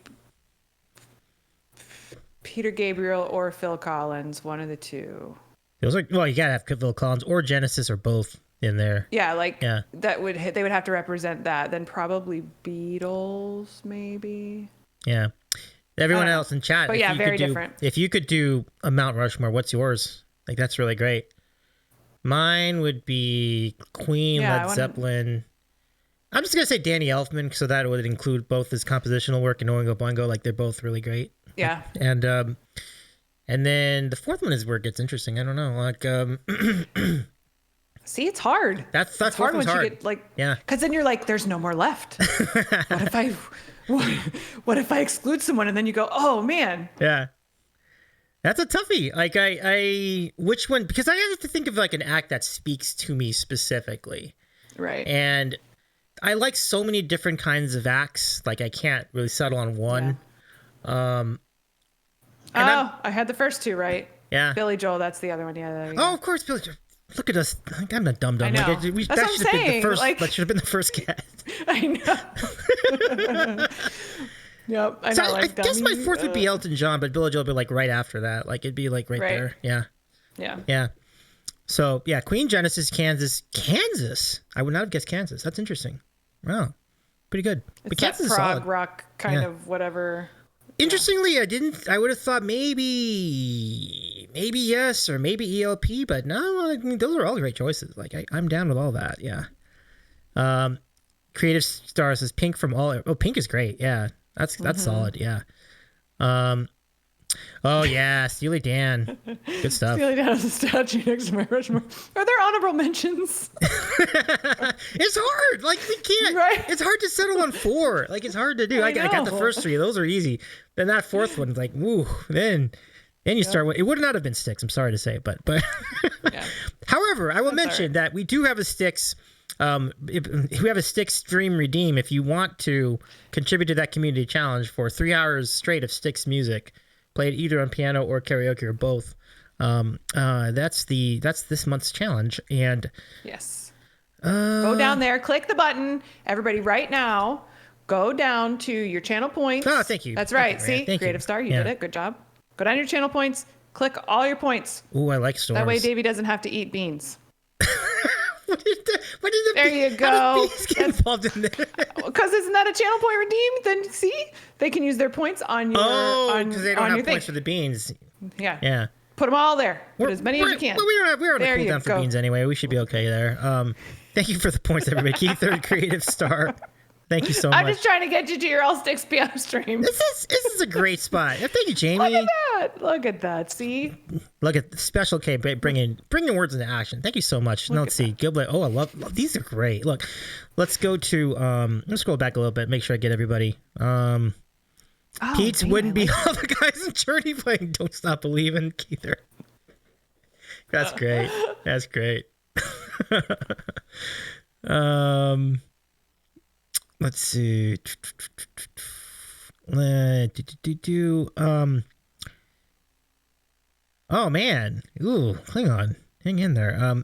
Peter Gabriel or Phil Collins, one of the two. Those are, well, you gotta have Phil Collins or Genesis or both in there. Yeah, they would have to represent that. Then probably Beatles, maybe. Yeah. Everyone else in chat, but yeah, very different. If you could do a Mount Rushmore, what's yours? Like, that's really great. Mine would be Queen, Led Zeppelin. I'm just gonna say Danny Elfman, so that would include both his compositional work and Oingo Boingo. Like, they're both really great. Yeah. And then the fourth one is where it gets interesting. I don't know. Like, see, it's hard. That's hard once hard. You get like, because then you're like, there's no more left. What if I exclude someone, and then you go, oh man. Yeah. That's a toughie. Like, which one? Because I have to think of like an act that speaks to me specifically. Right. And I like so many different kinds of acts. Like, I can't really settle on one. Yeah. I had the first two right. Yeah. Billy Joel, that's the other one. Yeah. Oh, of course, Billy Joel. Look at us. I'm a dum-dum. I know. Like, that's that what should I'm have been saying. the first. Like, that should have been the first guess. I know. Yep. I know. So I guess my fourth would be Elton John, but Billy Joel would be like right after that. Like, it'd be like right there. Yeah. Yeah. Yeah. So yeah, Queen, Genesis, Kansas. I would not have guessed Kansas. That's interesting. Wow. Pretty good. It's but that Kansas is prog solid. rock kind of whatever. Interestingly, I would have thought maybe yes, or maybe ELP, but no, I mean, those are all great choices. Like, I'm down with all that. Yeah. Creative Star says Pink from all. Oh, Pink is great. Yeah. That's solid. Yeah. Oh yeah, Steely Dan. Good stuff. Steely Dan has a statue next to my Rushmore. Are there honorable mentions? It's hard. Like, we can't. Right? It's hard to settle on 4. Like, it's hard to do. I got the first 3. Those are easy. Then that fourth one's like, woo. Then you start with. It would not have been Styx. I'm sorry to say, but. Yeah. However, I will mention that we do have a Styx. We have a Styx Stream Redeem if you want to contribute to that community challenge for 3 hours straight of Styx music, played either on piano or karaoke or both. That's this month's challenge. And yes, go down there, click the button, everybody, right now. Go down to your channel points. Oh, thank you. That's right. Thank See, you. Creative Star, you did it. Good job. Go down to your channel points. Click all your points. Ooh, I like storms. That way, Davey doesn't have to eat beans. What is the there you go. Involved in this? Because isn't that a channel point redeem? Then see, they can use their points on your. Oh, because they don't have points for the beans. Yeah. Yeah. Put them all there. Put as many as you can. We're on a cool down for beans anyway. We should be okay there. Thank you for the points, everybody. Keith, third Creative Star. Thank you so much. I'm just trying to get you to your All Sticks piano stream. This is a great spot. Thank you, Jamie. Look at that. See? Look at the Special K bringing words into action. Thank you so much. Now, let's see. Gilbert. Oh, I love these are great. Look, let's go to let's scroll back a little bit. Make sure I get everybody. Pete's wouldn't be all the guys in Journey playing Don't Stop Believing either. That's great. That's great. Let's see. Oh man. Ooh, hang on. Hang in there.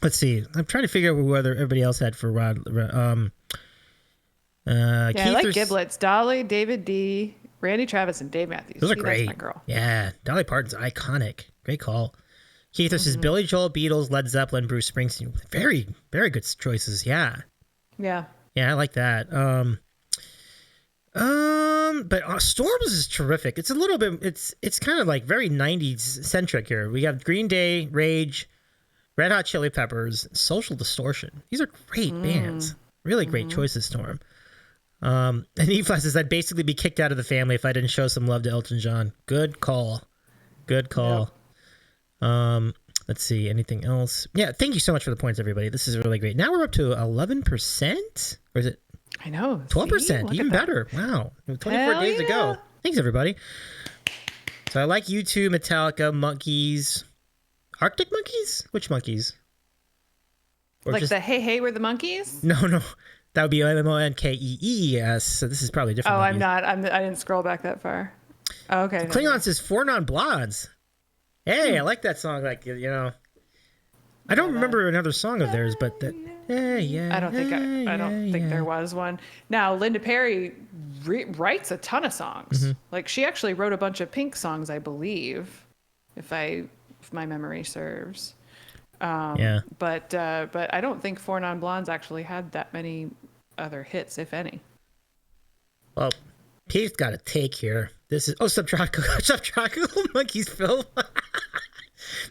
Let's see. I'm trying to figure out whether everybody else had for Rod. I like Giblets. Dolly, David D, Randy Travis, and Dave Matthews. Those are great. That's my girl. Yeah. Dolly Parton's iconic. Great call. Keith, this is Billy Joel, Beatles, Led Zeppelin, Bruce Springsteen. Very, very good choices. Yeah. Yeah. Yeah, I like that. But Storms is terrific. It's a little bit. It's kind of like very 90s centric here. We have Green Day, Rage, Red Hot Chili Peppers, Social Distortion. These are great bands. Really great choices, Storm. And E-Flash says I'd basically be kicked out of the family if I didn't show some love to Elton John. Good call. Good call. Yep. Let's see. Anything else? Yeah. Thank you so much for the points, everybody. This is really great. Now we're up to 11%, or is it? I know. 12%. Even better. Wow. 24 days to go. Thanks, everybody. So I like U2, Metallica, Monkeys. Arctic Monkeys? Which monkeys? Or Like just, the Hey Hey We're the Monkeys? no, that would be MONKEES. So this is probably different. Oh, monkeys. I'm not. I didn't scroll back that far. Oh, okay. Klingon says Four Non Blondes. Hey, I like that song. Like, you know, I don't remember another song of theirs, but that. Yeah. I don't think there was one. Now, Linda Perry writes a ton of songs. Mm-hmm. Like she actually wrote a bunch of Pink songs, I believe, if my memory serves. Yeah. But I don't think Four Non Blondes actually had that many other hits, if any. Well, Pete's got a take here. This is Subtropical Monkeys, Phil.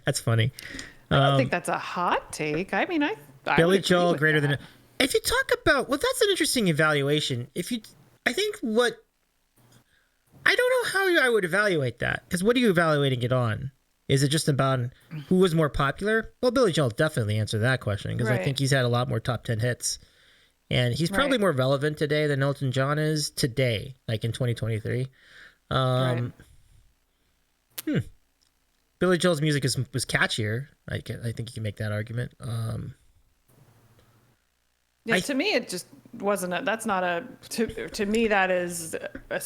That's funny. I don't think that's a hot take. I mean, I Billy would agree Joel with greater that. than. If you talk about, well, that's an interesting evaluation. I don't know how I would evaluate that, because what are you evaluating it on? Is it just about who was more popular? Well, Billy Joel definitely answered that question, because I Right. think he's had a lot more top 10 hits, and he's probably Right. more relevant today than Elton John is today, like in 2023. Right. Billy Joel's music was catchier. I think you can make that argument. Yeah, to me, it just wasn't. That's not a. To me, that is a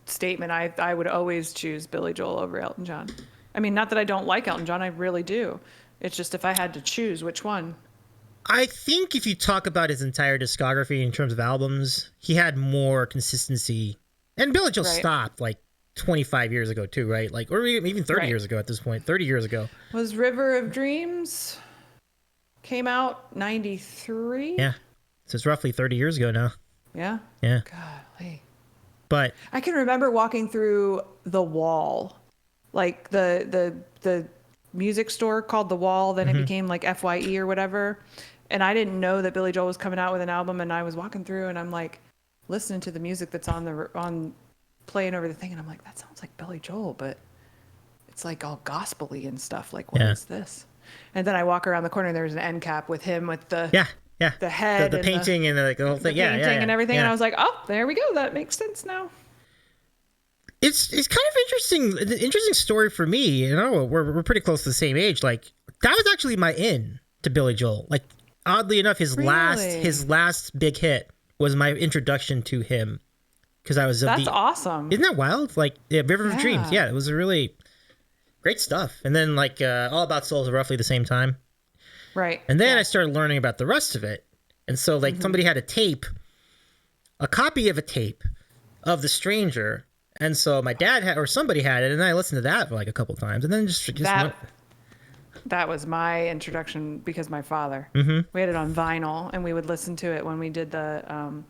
statement. I would always choose Billy Joel over Elton John. I mean, not that I don't like Elton John. I really do. It's just if I had to choose, which one? I think if you talk about his entire discography in terms of albums, he had more consistency. And Billy Joel Right. stopped like 25 years ago too, right? Like, or even 30 Right. years ago at this point. 30 years ago. Was River of Dreams came out 93? Yeah. So it's roughly 30 years ago now. Yeah. Yeah. Golly. But I can remember walking through The Wall, like the music store called The Wall. Then it became like FYE or whatever. And I didn't know that Billy Joel was coming out with an album. And I was walking through and I'm like listening to the music that's on playing over the thing. And I'm like, that sounds like Billy Joel, but it's like all gospel-y and stuff. Like, what is this? And then I walk around the corner and there's an end cap with him with the the head, the and painting and the whole thing, the painting and everything. yeah. And I was like, oh, there we go. That makes sense now. It's kind of interesting. An interesting story for me. You know, we're pretty close to the same age. Like, that was actually my in to Billy Joel. Like, oddly enough, his last big hit was my introduction to him, because I was That's awesome. Isn't that wild? Like, River of Dreams. Yeah, it was a really great stuff. And then like All About Souls roughly the same time. Right. And then I started learning about the rest of it. And so like somebody had a copy of a tape of The Stranger. And so my dad had, or somebody had it, and I listened to that for like a couple times, and then just that was my introduction, because my father, we had it on vinyl, and we would listen to it when we did the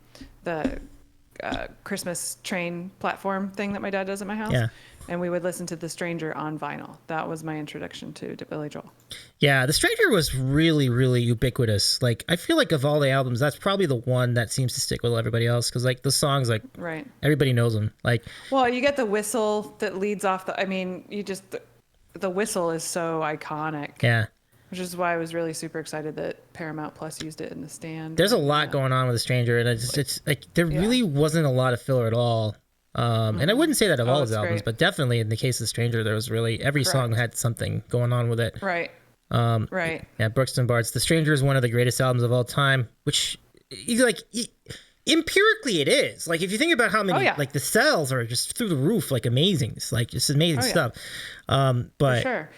Christmas train platform thing that my dad does at my house. Yeah. And we would listen to The Stranger on vinyl. That was my introduction to Billy Joel. Yeah, The Stranger was really, really ubiquitous. Like, I feel like of all the albums, that's probably the one that seems to stick with everybody else, because like the songs, like everybody knows them. Like, well, you get the whistle that leads off the whistle is so iconic. Yeah. Which is why I was really super excited that Paramount Plus used it in the stand. There's a lot going on with The Stranger, and it's like there really wasn't a lot of filler at all. And I wouldn't say that of all his albums, but definitely in the case of The Stranger, there was really every song had something going on with it. Right. Right. Yeah, Brookstone Bards. The Stranger is one of the greatest albums of all time, which empirically it is. Like, if you think about how many, like the sales are just through the roof, like amazing. It's like just amazing stuff. But for sure.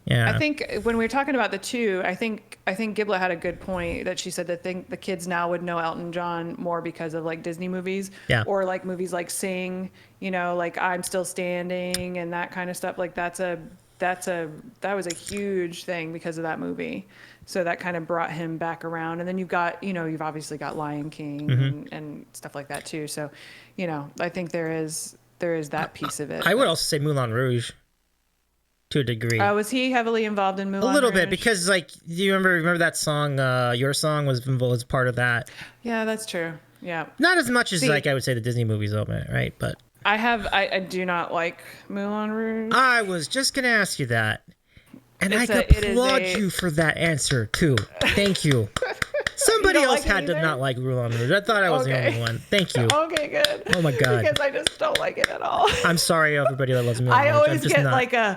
Yeah. I think when we were talking about the two, I think Giblet had a good point that she said that the kids now would know Elton John more because of like Disney movies, or like movies like Sing, you know, like I'm Still Standing and that kind of stuff. Like that was a huge thing because of that movie. So that kind of brought him back around. And then you've obviously got Lion King and stuff like that too. So, you know, I think there is that piece of it. I would also say Moulin Rouge. To a degree. Was he heavily involved in Moulin Rouge? A little bit, because like, do you remember that song, Your Song was part of that. Yeah, that's true. Yeah. Not as much as like I would say the Disney movies open it, right? But I do not like Moulin Rouge. I was just gonna ask you that. And I applaud you for that answer too. Thank you. Somebody else had to not like Moulin Rouge. I thought I was the only one. Thank you. Okay, good. Oh my God. Because I just don't like it at all. I'm sorry, everybody that loves Moulin Rouge. I always get like a,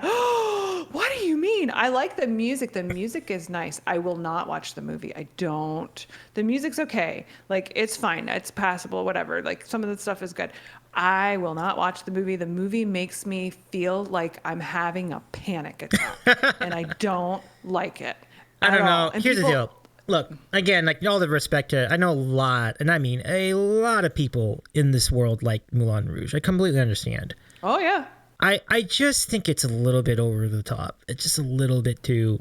what do you mean mean? I like the music. The music is nice. I will not watch the movie. I don't. The music's okay. Like, it's fine. It's passable, whatever. Like, some of the stuff is good. I will not watch the movie. The movie makes me feel like I'm having a panic attack, and I don't like it. I don't know. And Here's the deal. Look, again, like all the respect to, I know a lot, and I mean a lot of people in this world like Moulin Rouge. I completely understand. Oh, yeah. I just think it's a little bit over the top. It's just a little bit too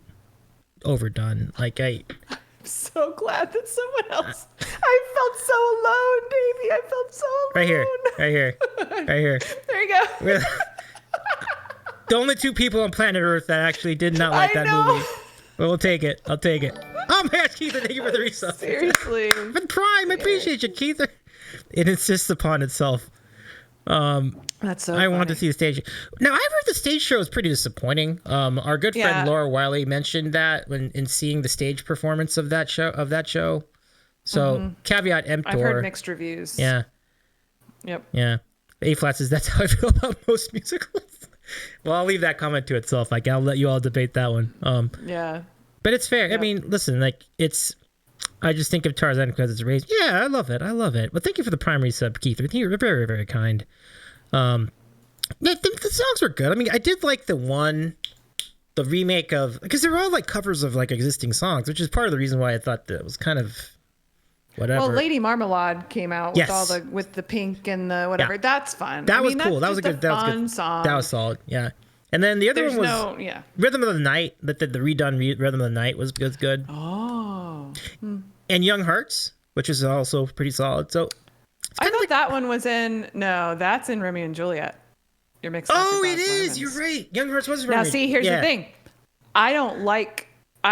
overdone. Like, I'm so glad that someone else. I felt so alone, Davey. I felt so alone. Right here. There you go. The only two people on planet Earth that actually did not like that movie. Well, we'll take it. I'll take it. Oh man, Keith, thank you for the resub. Seriously. With Prime, I appreciate you, Keith. It insists upon itself. That's so I want to see the stage. Now, I've heard the stage show is pretty disappointing. Our good friend Laura Wiley mentioned that when in seeing the stage performance of that show. So caveat emptor. I've heard mixed reviews. Yeah. Yep. Yeah. A-flat says that's how I feel about most musicals. Well, I'll leave that comment to itself. Like, I'll let you all debate that one. Yeah. But it's fair. Yep. I mean, listen, like, I just think of Tarzan because it's raised. Yeah, I love it. But thank you for the primary sub, Keith. I think you're very, very kind. The songs were good. I mean, I did like the remake of, because they're all like covers of like existing songs, which is part of the reason why I thought that it was kind of whatever. Well, Lady Marmalade came out with the pink and the whatever. Yeah. That's fun. That was cool. That was a good song. That was solid. Yeah. And then the other one was Rhythm of the Night. The redone Rhythm of the Night was good. Oh. And Young Hearts, which is also pretty solid. So I thought that one was in. No, that's in Romeo and Juliet. You're mixing up. Oh, it is. You're right. Young Hearts was Romeo. Now, see, here's the thing. I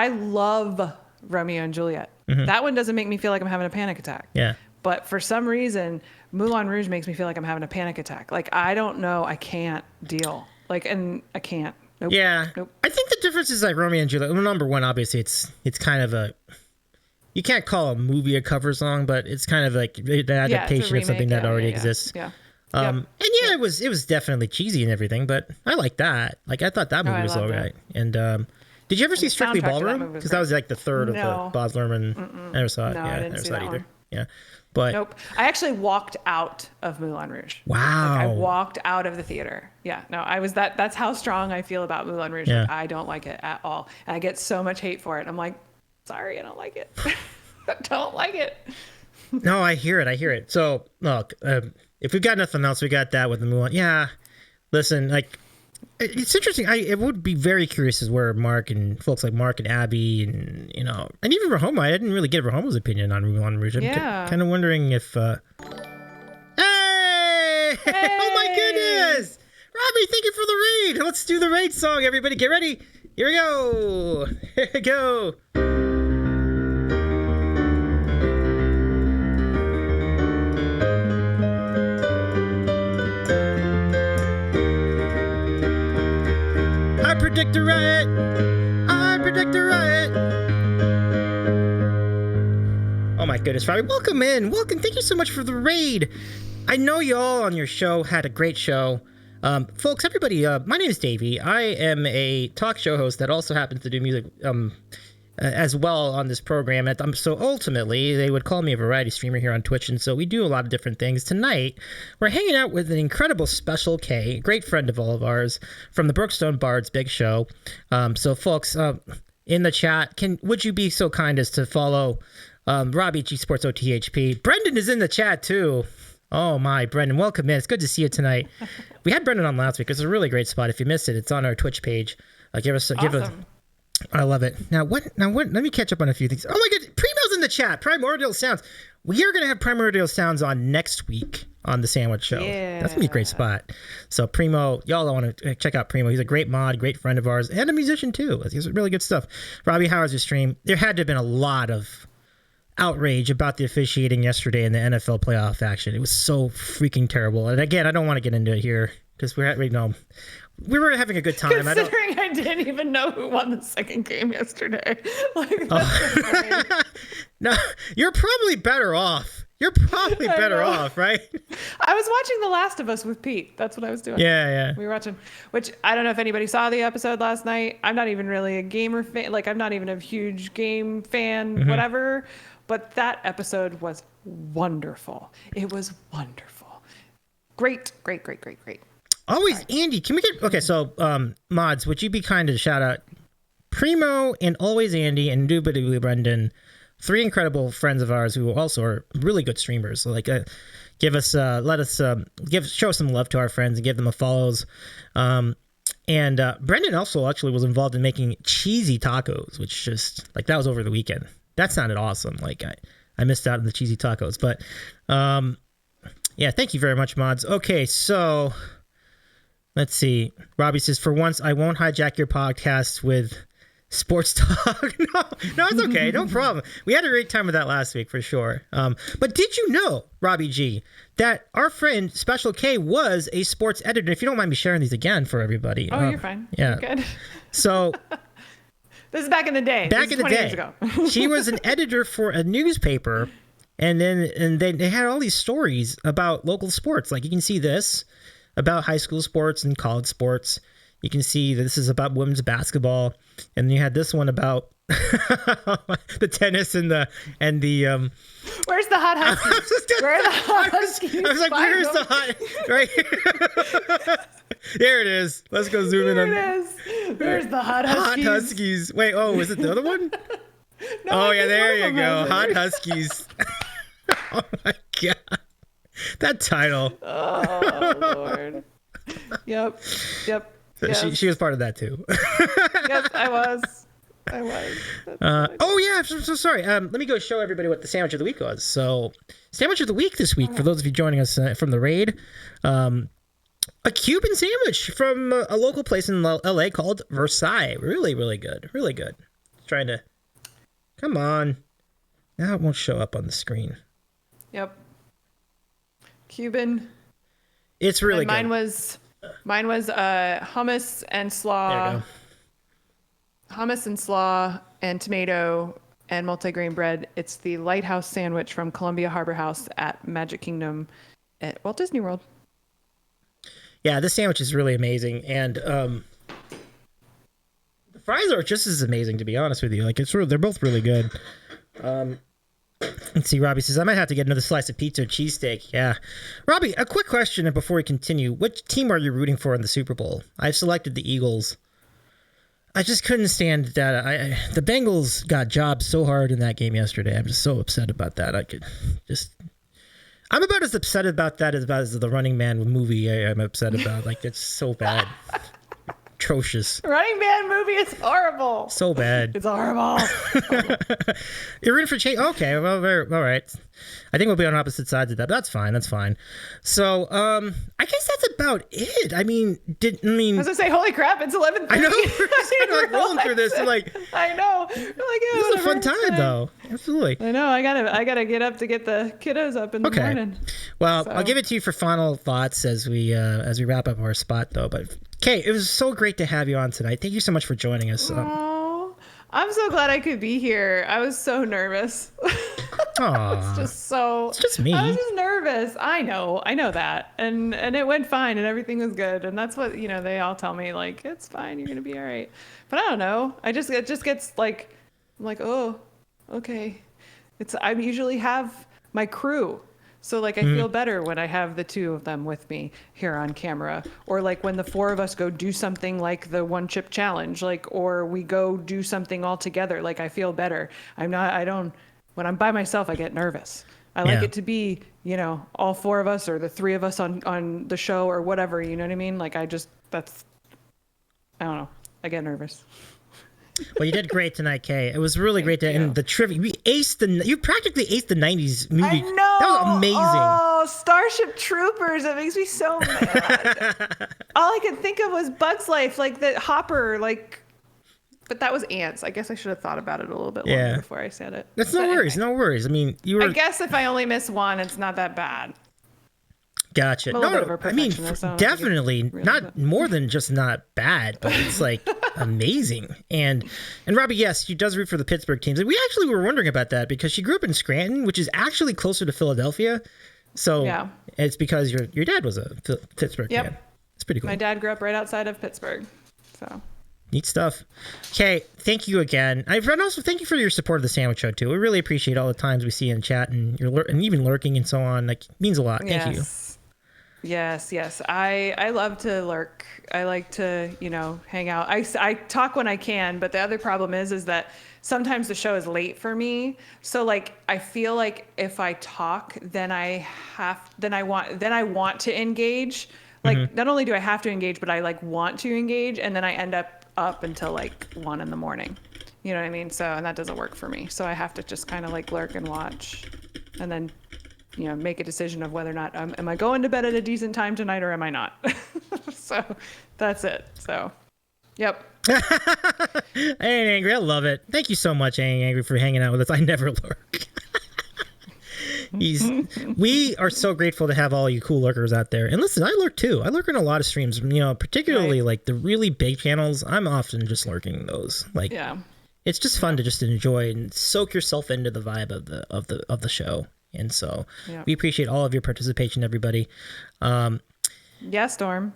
love Romeo and Juliet. Mm-hmm. That one doesn't make me feel like I'm having a panic attack. Yeah. But for some reason, Moulin Rouge makes me feel like I'm having a panic attack. Like, I don't know. I can't deal. Like, and I can't. Nope. Yeah. Nope. I think the difference is like Romeo and Juliet. Well, number one, obviously, it's kind of you can't call a movie a cover song, but it's kind of like an adaptation of something that already exists. Yeah. And it was definitely cheesy and everything, but I like that. Like, I thought that movie was all right. And did you ever see Strictly Ballroom? Because that was like the third of the Baz Luhrmann. I never saw it. No, I didn't see that either. One. Yeah. But nope. I actually walked out of Moulin Rouge. Wow. Like, I walked out of the theater. Yeah. No, I was that's how strong I feel about Moulin Rouge. Yeah. Like, I don't like it at all. And I get so much hate for it. I'm like, sorry, I don't like it. I don't like it. No, I hear it. So, look, if we've got nothing else, we got that with the Moulin. Yeah. Listen, like, it's interesting. It would be very curious as where Mark and folks like Mark and Abby and, and even Rahoma. I didn't really get Rahoma's opinion on Moulin Rouge. I'm kind of wondering if, Hey! Oh my goodness! Robbie, thank you for the raid. Let's do the raid song, everybody. Get ready. Here we go. Here we go. I predict a riot. Oh my goodness, Robbie. Welcome in. Welcome. Thank you so much for the raid. I know y'all on your show had a great show. Folks, everybody, my name is Davey. I am a talk show host that also happens to do music as well on this program. So ultimately, they would call me a variety streamer here on Twitch, and so we do a lot of different things. Tonight, we're hanging out with an incredible Special K, a great friend of all of ours, from the Brookstone Bards Big Show. So folks, in the chat, would you be so kind as to follow Robbie G Sports OTHP? Brendan is in the chat too. Oh my, Brendan, welcome in. It's good to see you tonight. We had Brendan on last week. It's a really great spot. If you missed it, it's on our Twitch page. Awesome. I love it. Now what? Let me catch up on a few things. Oh my God, Primo's in the chat. Primordial Sounds. We are going to have Primordial Sounds on next week on the Sandwich Show. Yeah. That's going to be a great spot. So Primo, y'all want to check out Primo. He's a great mod, great friend of ours, and a musician too. He's really good stuff. Robbie, how was your stream? There had to have been a lot of outrage about the officiating yesterday in the NFL playoff action. It was so freaking terrible. And again, I don't want to get into it here because we were having a good time. Considering I didn't even know who won the second game yesterday. No, you're probably better off You're probably better off, right? I was watching The Last of Us with Pete. That's what I was doing. Yeah. We were watching, which I don't know if anybody saw the episode last night. I'm not even really a gamer fan. Like, I'm not even a huge game fan, whatever. But that episode was wonderful. It was wonderful. Great. Always, right. Andy, can we get... Okay, so, mods, would you be kind to shout out Primo and Always Andy and Doobity Brendan, 3 incredible friends of ours who also are really good streamers. So, like, show some love to our friends and give them a follows. And Brendan also actually was involved in making cheesy tacos, which just, like, that was over the weekend. That sounded awesome. Like, I missed out on the cheesy tacos. But, yeah, thank you very much, mods. Okay, so... Let's see. Robbie says, for once, I won't hijack your podcast with sports talk. No, it's okay. No problem. We had a great time with that last week for sure. But did you know, Robbie G, that our friend Special K was a sports editor? If you don't mind me sharing these again for everybody. Oh, you're fine. Yeah. You're good. So... This is back in the day. Back in the 20 day. Years ago. She was an editor for a newspaper, and then they had all these stories about local sports. Like, you can see this about high school sports and college sports. You can see this is about women's basketball, and you had this one about the tennis and the Where's the hot Huskies? Where are the hot Huskies? I was like, where's the hot? Right here. There it is. Let's go zoom in on it. There's the hot Huskies. Hot Huskies. Wait, is it the other one? No, oh yeah, there you go. Hot Huskies. Oh my god. That title. Oh Lord. Yep. So she was part of that too. Yes, I was. Oh yeah, I'm so sorry. Let me go show everybody what the sandwich of the week was. So, sandwich of the week this week, for those of you joining us from the raid, a Cuban sandwich from a local place in LA called Versailles. Really, really good. Really good. Trying to... Come on. Now it won't show up on the screen. Yep. Cuban. It's really good. Mine was hummus and slaw. There you go. Hummus and slaw and tomato and multigrain bread. It's the Lighthouse sandwich from Columbia Harbor House at Magic Kingdom at Walt Disney World. Yeah, this sandwich is really amazing, and the fries are just as amazing, to be honest with you. Like, they're both really good. Let's see, Robbie says, I might have to get another slice of pizza or cheesesteak. Yeah. Robbie, a quick question before we continue. Which team are you rooting for in the Super Bowl? I've selected the Eagles. I just couldn't stand that. The Bengals got jobbed so hard in that game yesterday. I'm just so upset about that. I'm about as upset about that as the Running Man movie I'm upset about. Like, it's so bad. Atrocious. Running Man movie is horrible. So bad. It's horrible. You're rooting for change? Okay, well, all right. I think we'll be on opposite sides of that, but that's fine. So, I guess that's about it. I was gonna say, holy crap, it's 11:30. I know. We're like rolling through this. I know. We're like, this is a fun time, though. Absolutely. I know. I gotta get up to get the kiddos up in the morning. Well, I'll give it to you for final thoughts as we wrap up our spot, though. But Kay, it was so great to have you on tonight. Thank you so much for joining us. I'm so glad I could be here. I was so nervous. It's just me. I was just nervous. I know that. And it went fine and everything was good. And that's what, they all tell me, like, it's fine, you're going to be all right. But I don't know. It just gets like, I'm like, oh, okay. I usually have my crew. So, like, I feel better when I have the two of them with me here on camera. Or, like, when the four of us go do something like the one chip challenge, like, or we go do something all together. Like, I feel better. When I'm by myself, I get nervous. I like it to be, all four of us or the three of us on the show or whatever, you know what I mean? Like, I don't know. I get nervous. Well, you did great tonight, Kay. It was really great to end the trivia. You practically aced the 90s movie. I know. That was amazing. Oh, Starship Troopers. It makes me so mad. All I could think of was Bug's Life, like the Hopper, but that was ants. I guess I should have thought about it a little bit longer before I said it. That's no worries. I mean, I guess if I only miss one, it's not that bad. Gotcha. I'm a little bit of a I mean, perfectionist, so I don't think definitely it's really not good. more than just not bad, but it's like amazing. And Robbie, yes, she does root for the Pittsburgh teams. And we actually were wondering about that because she grew up in Scranton, which is actually closer to Philadelphia. So Yeah. it's because your dad was a Pittsburgh Yep. fan. It's pretty cool. My dad grew up right outside of Pittsburgh, so. Neat stuff. Okay, thank you again. And also thank you for your support of the Sandwich Show too. We really appreciate all the times we see in chat and and even lurking and so on. Like, it means a lot. Thank you. Yes. I love to lurk. I like to, hang out. I talk when I can, but the other problem is that sometimes the show is late for me. So like, I feel like if I talk, then I want to engage. Like, not only do I have to engage, but I like want to engage, and then I end up until like 1 a.m. You know what I mean? So, and that doesn't work for me. So I have to just kind of like lurk and watch, and then make a decision of whether or not am I going to bed at a decent time tonight or am I not? So that's it. So, yep. Hey, Angry, I love it. Thank you so much, Angry, for hanging out with us. I never lurk. We are so grateful to have all you cool lurkers out there. And listen, I lurk too. I lurk in a lot of streams, particularly like the really big channels. I'm often just lurking in those. Like, Yeah. It's just fun to just enjoy and soak yourself into the vibe of the show. And so we appreciate all of your participation, everybody. Yeah, Storm.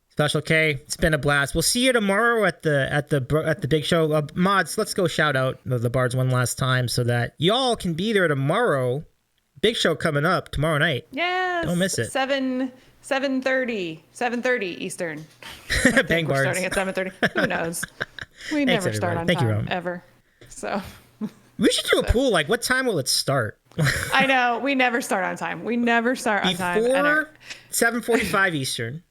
Special K, it's been a blast. We'll see you tomorrow at the big show. Mods, let's go shout out the Bards one last time so that y'all can be there tomorrow. Big show coming up tomorrow night. Yes. Don't miss it. 7:30 Eastern. Bang We're Bards. starting at 7:30. Who knows? We never start on Thank you, time Rob. ever. So. We should do a pool. Like, what time will it start? I know. We never start on time. Before 7:45 Eastern.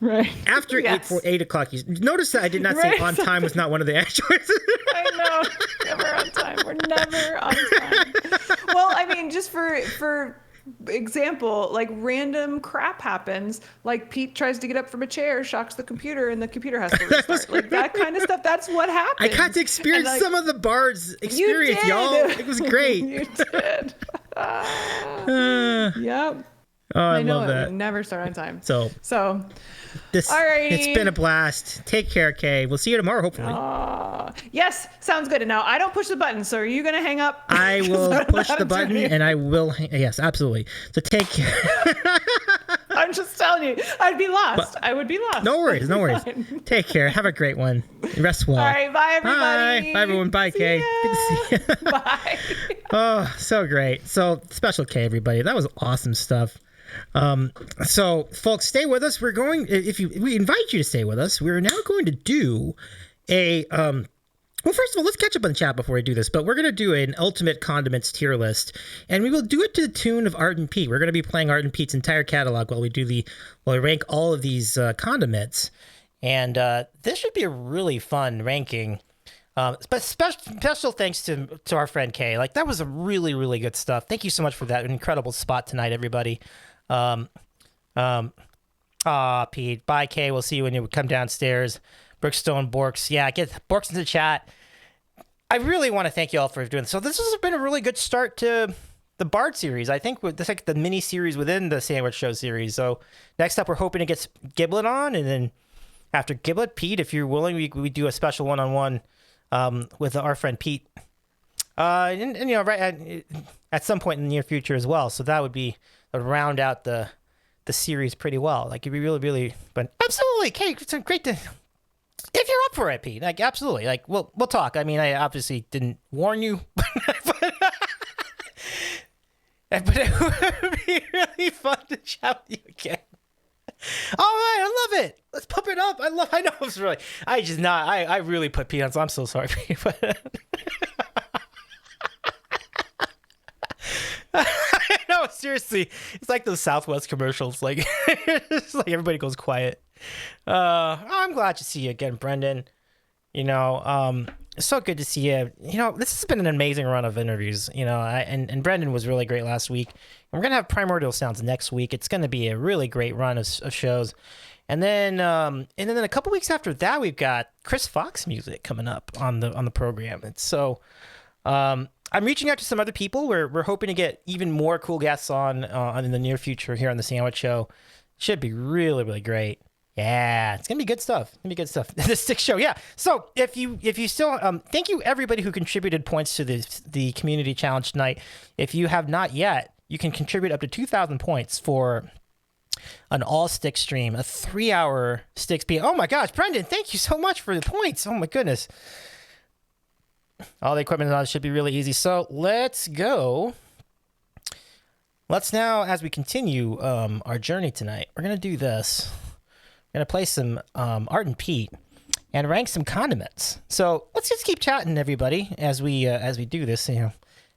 Right. After Yes. 8 o'clock Eastern. Notice that I did not say Right. on time was not one of the choices. I know. Never on time. We're never on time. Well, I mean, just for example, like random crap happens. Like Pete tries to get up from a chair, shocks the computer, and the computer has to restart. Like that kind of stuff. That's what happens. I got to experience And, like, some of the Bards experience, did. y'all. It was great. You did. Yep. Oh, I know love it. that. We never start on time. So So, it's been a blast. Take care, Kay. We'll see you tomorrow, hopefully. yes, sounds good. And now I don't push the button, so are you going to hang up? I will I don't know push how the to turn button it. and I will. Yes, absolutely. So take care. I'm just telling you, I'd be lost. I would be lost. No worries. No worries. Fine. Take care. Have a great one. Rest well. All right, bye, everybody. Bye, everyone. Bye, See Kay. ya. Good to see you. Bye. Oh, so great. So Special K, everybody. That was awesome stuff. So folks, stay with us. We invite you to stay with us. We're now going to do a, well, first of all, let's catch up on chat before we do this, but we're going to do an ultimate condiments tier list, and we will do it to the tune of Art and Pete. We're going to be playing Art and Pete's entire catalog while we rank all of these condiments. And this should be a really fun ranking. But special thanks to our friend Kay. Like, that was a really, really good stuff. Thank you so much for that incredible spot tonight, everybody. Pete. Bye, Kay. We'll see you when you come downstairs. Brookstone Borks. Yeah, get Borks into the chat. I really want to thank you all for doing this. So this has been a really good start to the Bard series. I think this is like the mini series within the Sandwich Show series. So next up, we're hoping to get Giblet on, and then after Giblet, Pete, if you're willing, we do a special one-on-one with our friend Pete. And right at some point in the near future as well. So that would round out the series pretty well. Like, it'd be really, really, but absolutely, Kate, it's great to, if you're up for it, Pete, like, absolutely, like, we'll talk. I mean, I obviously didn't warn you, but it would be really fun to chat with you again. All right, I love it. Let's pump it up. I know it's really, I really put Pete on, so I'm so sorry, Pete, but no, seriously, it's like those Southwest commercials. Like, it's like everybody goes quiet. I'm glad to see you again, Brendan. It's so good to see you. This has been an amazing run of interviews. And Brendan was really great last week. And we're gonna have Primordial Sounds next week. It's gonna be a really great run of shows. And then a couple weeks after that, we've got Chris Fox music coming up on the program. And so, I'm reaching out to some other people. We're hoping to get even more cool guests on in the near future here on the Sandwich Show. Should be really, really great. Yeah, it's gonna be good stuff. The Stick Show, yeah. So if you still, thank you everybody who contributed points to the community challenge tonight. If you have not yet, you can contribute up to 2,000 points for an all stick stream, a 3-hour stick speed. Oh my gosh, Brendan, thank you so much for the points. Oh my goodness. All the equipment on should be really easy. So let's go. Let's now, as we continue our journey tonight, we're gonna do this. We're gonna play some Art and Pete and rank some condiments. So let's just keep chatting, everybody, as we do this. You know,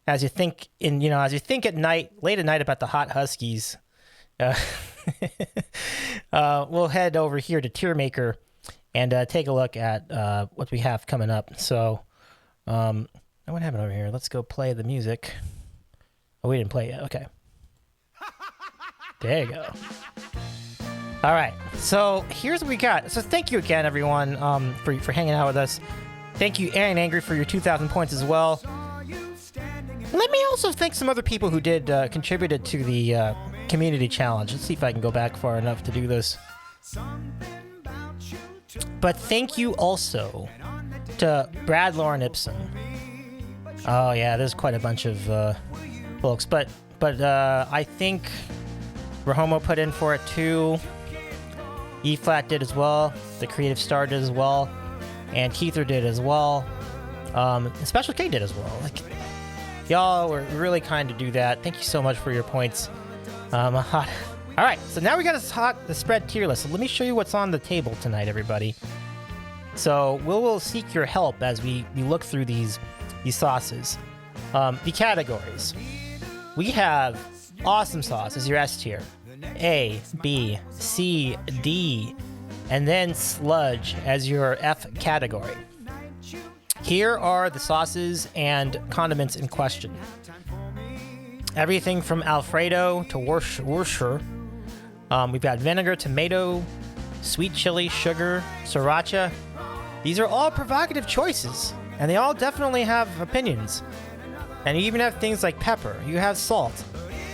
as you think at night, late at night, about the hot Huskies. We'll head over here to Tier Maker and take a look at what we have coming up. So, what happened over here? Let's go play the music. Oh, we didn't play it yet. Okay. There you go. All right. So here's what we got. So thank you again, everyone, for hanging out with us. Thank you, Aaron Angry, for your 2,000 points as well. Let me also thank some other people who did contributed to the community challenge. Let's see if I can go back far enough to do this. But thank you also to Brad Lauren Ibsen. Oh yeah, there's quite a bunch of folks, but I think Rahomo put in for it too. E-Flat did as well. The Creative Star did as well, and Keither did as well. And Special K did as well. Like, y'all were really kind to do that. Thank you so much for your points. All right, so now we got the spread tier list. So let me show you what's on the table tonight, everybody. So we'll seek your help as we look through these sauces. The categories. We have awesome sauce as your S tier. A, B, C, D, and then sludge as your F category. Here are the sauces and condiments in question. Everything from Alfredo to Worcestershire. We've got vinegar, tomato, sweet chili, sugar, sriracha. These are all provocative choices, and they all definitely have opinions. And you even have things like pepper. You have salt,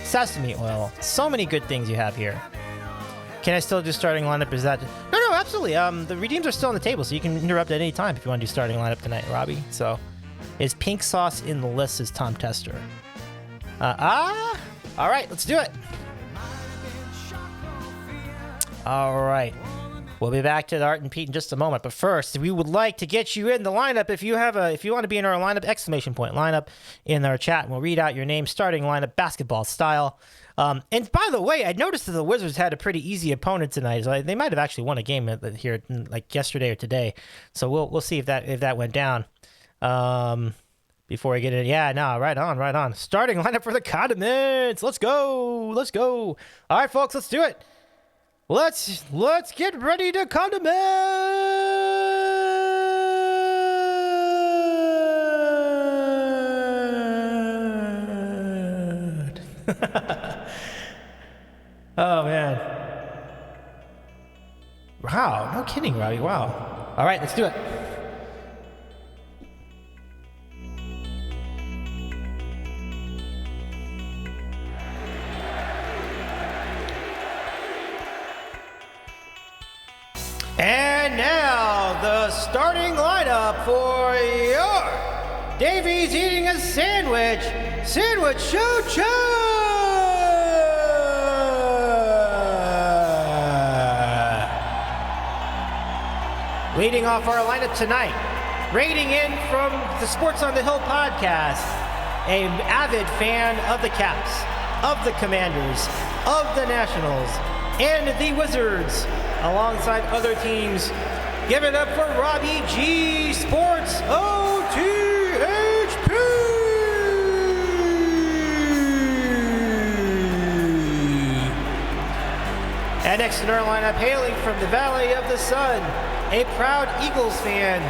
sesame oil. So many good things you have here. Can I still do starting lineup? Is that... No, absolutely. The redeems are still on the table, so you can interrupt at any time if you want to do starting lineup tonight, Robbie. So, is pink sauce in the list, as Tom Tester? All right, let's do it. All right. We'll be back to the Art and Pete in just a moment, but first, we would like to get you in the lineup. If you want to be in our lineup, exclamation point lineup in our chat, and we'll read out your name, starting lineup, basketball style. And by the way, I noticed that the Wizards had a pretty easy opponent tonight. So they might have actually won a game here, like yesterday or today. So we'll see if that went down. Before I get in, yeah, no, right on. Starting lineup for the condiments. Let's go. All right, folks, let's do it. Let's get ready to condiment. Oh man. Wow, no kidding, Robbie. Wow. All right, let's do it. And now, the starting lineup for your Davey's Eating a Sandwich Show. Leading off our lineup tonight, raiding in from the Sports on the Hill podcast, an avid fan of the Caps, of the Commanders, of the Nationals, and the Wizards, alongside other teams. Give it up for Robbie G. Sports OTHP! And next in our lineup, hailing from the Valley of the Sun, a proud Eagles fan,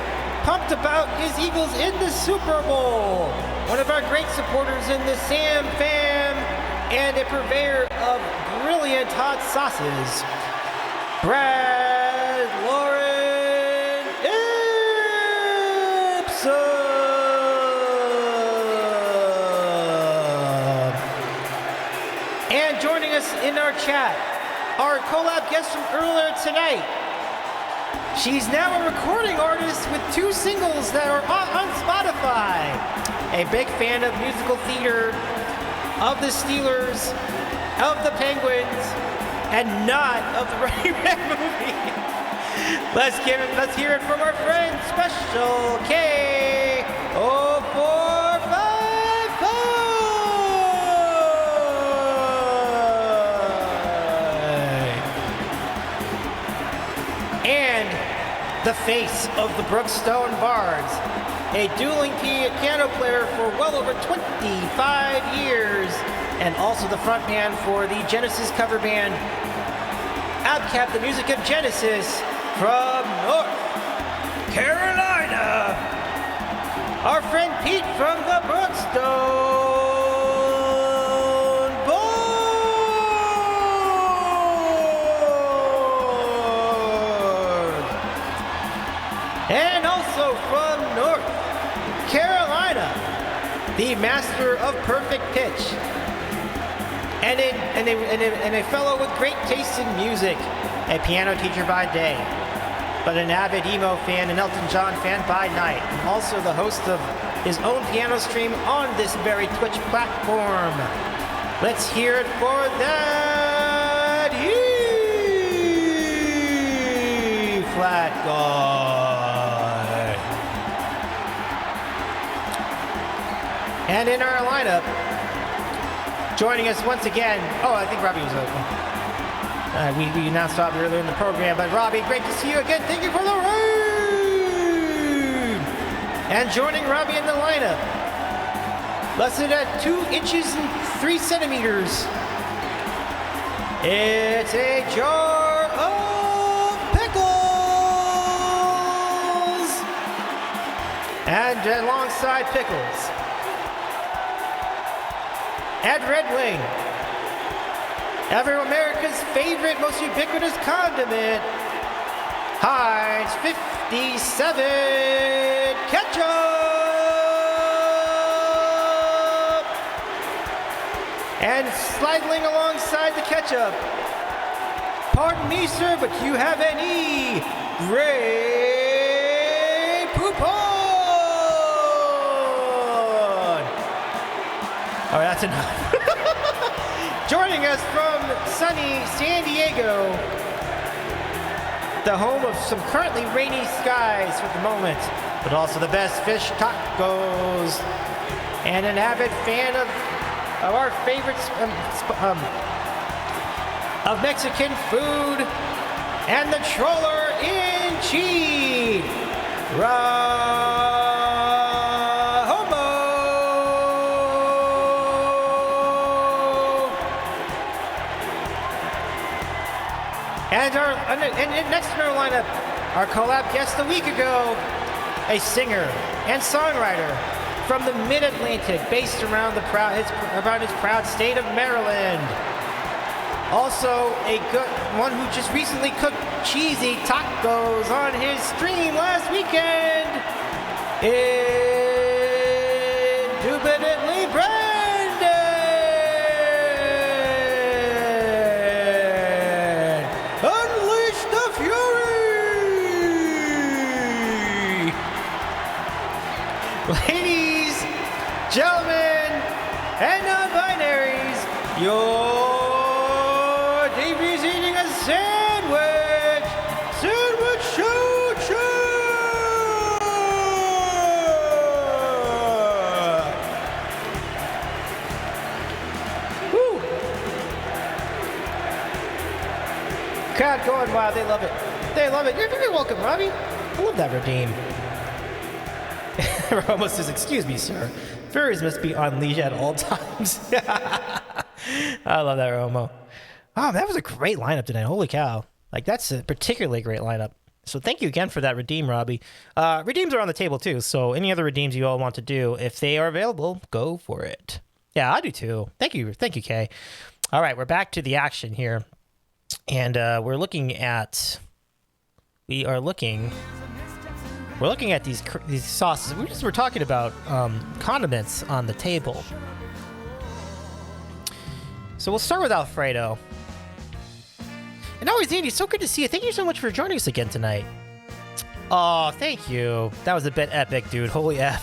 pumped about his Eagles in the Super Bowl, one of our great supporters in the Sam Fam, and a purveyor of brilliant hot sauces, Brad Lauren Ibsen. Chat, our collab guest from earlier tonight. She's now a recording artist with 2 singles that are on Spotify. A big fan of musical theater, of the Steelers, of the Penguins, and not of the Running Man movie. Let's hear it from our friend specialk0455. And the face of the Brookstone Bards, a dueling piano player for well over 25 years, and also the frontman for the Genesis cover band, Abcap, the music of Genesis, from North Carolina, our friend Pete from the Brookstone Bards. And also from North Carolina, the master of perfect pitch, and a fellow with great taste in music, a piano teacher by day, but an avid emo fan and Elton John fan by night, and also the host of his own piano stream on this very Twitch platform. Let's hear it for that E-flat guy. And in our lineup, joining us once again, I think Robbie was we announced Robbie earlier in the program, but Robbie, great to see you again. Thank you for the raid! And joining Robbie in the lineup, listed at 2 inches and 3 centimeters, it's a jar of pickles! And alongside pickles, Ed Red Wing, America's favorite, most ubiquitous condiment, Heinz 57 ketchup! And sliding alongside the ketchup, pardon me, sir, but you have any Grey Poupon! All right, that's enough. Joining us from sunny San Diego, the home of some currently rainy skies for the moment, but also the best fish tacos, and an avid fan of our favorites of Mexican food, and the troller in chief, And next in our lineup, our collab guest a week ago, a singer and songwriter from the Mid-Atlantic, based around his proud state of Maryland. Also, a good one who just recently cooked cheesy tacos on his stream last weekend. Indubitably Brandon! Unleash the fury! Ladies, gentlemen, and non-binaries, your Davey's eating a sandwich! Sandwich show! Woo! Crowd going wild, they love it. They love it. You're very welcome, Robbie. I love that redeem. Romo says, excuse me, sir. Furries must be on leash at all times. I love that, Romo. Oh, that was a great lineup tonight. Holy cow. Like, that's a particularly great lineup. So thank you again for that redeem, Robbie. Redeems are on the table, too. So any other redeems you all want to do, if they are available, go for it. Yeah, I do, too. Thank you. Thank you, Kay. All right, we're back to the action here. And we're looking at these sauces. We're talking about condiments on the table. So we'll start with Alfredo. And always, Andy, so good to see you. Thank you so much for joining us again tonight. Oh, thank you. That was a bit epic, dude. Holy F.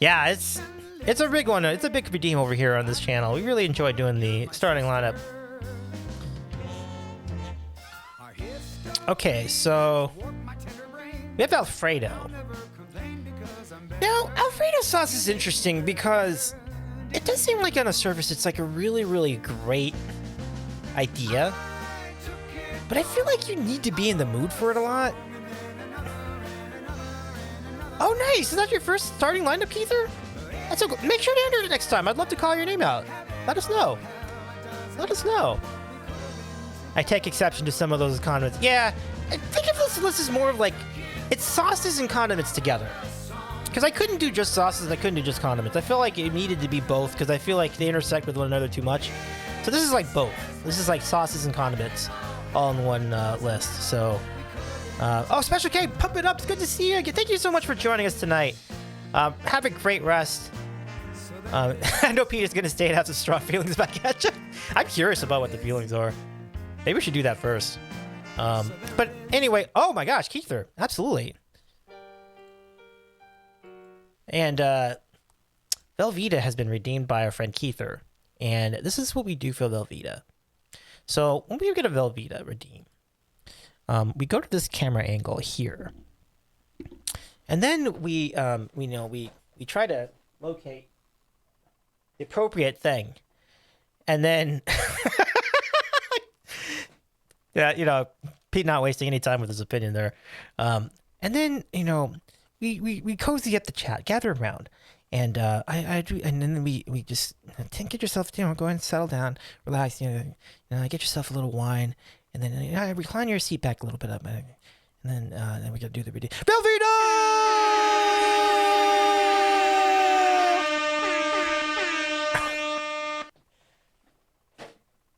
Yeah, it's a big one. It's a big redeem over here on this channel. We really enjoy doing the starting lineup. Okay, so we have Alfredo. Now, Alfredo sauce is interesting because it does seem like on the surface it's like a really, really great idea. But I feel like you need to be in the mood for it a lot. Oh, nice. Is that your first starting lineup, Keither? That's so cool. Make sure to enter it next time. I'd love to call your name out. Let us know. Let us know. I take exception to some of those condiments. Yeah, I think of this list as more of like, it's sauces and condiments together. Because I couldn't do just sauces and I couldn't do just condiments. I feel like it needed to be both because I feel like they intersect with one another too much. So this is like both. This is like sauces and condiments all in one list. So, oh, Special K, pump it up. It's good to see you again. Thank you so much for joining us tonight. Have a great rest. I know Peter's going to stay and have some strong feelings about ketchup. I'm curious about what the feelings are. Maybe we should do that first. But anyway, oh my gosh, Keither, absolutely. And Velveeta has been redeemed by our friend Keither. And this is what we do for Velveeta. So when we get a Velveeta redeem, we go to this camera angle here. And then we try to locate the appropriate thing. And then yeah, Pete not wasting any time with his opinion there. And then, we cozy up the chat, gather around, and I do, and then we just get yourself, go ahead and settle down, relax, get yourself a little wine, and then recline your seat back a little bit up, and then we gotta do the redeem. Velveeta!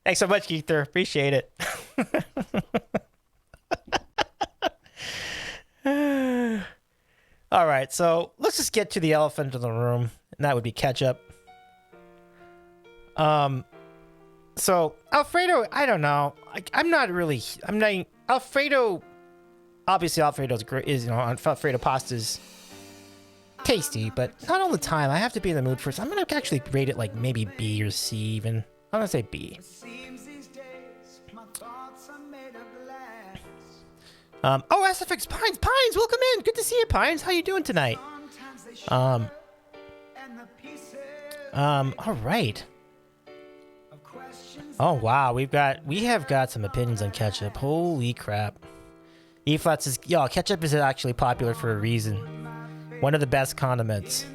Thanks so much, Keither. Appreciate it. All right, so let's just get to the elephant in the room, and that would be ketchup. So Alfredo, I don't know. Alfredo. Obviously, Alfredo's great. Alfredo pasta's tasty, but not all the time. I have to be in the mood for it. So I'm gonna actually rate it like maybe B or C even. I'm gonna say B. Oh, SFX Pines, welcome in. Good to see you, Pines. How you doing tonight? All right. Oh wow, we have got some opinions on ketchup. Holy crap. E-Flat says, yo, ketchup is actually popular for a reason. One of the best condiments.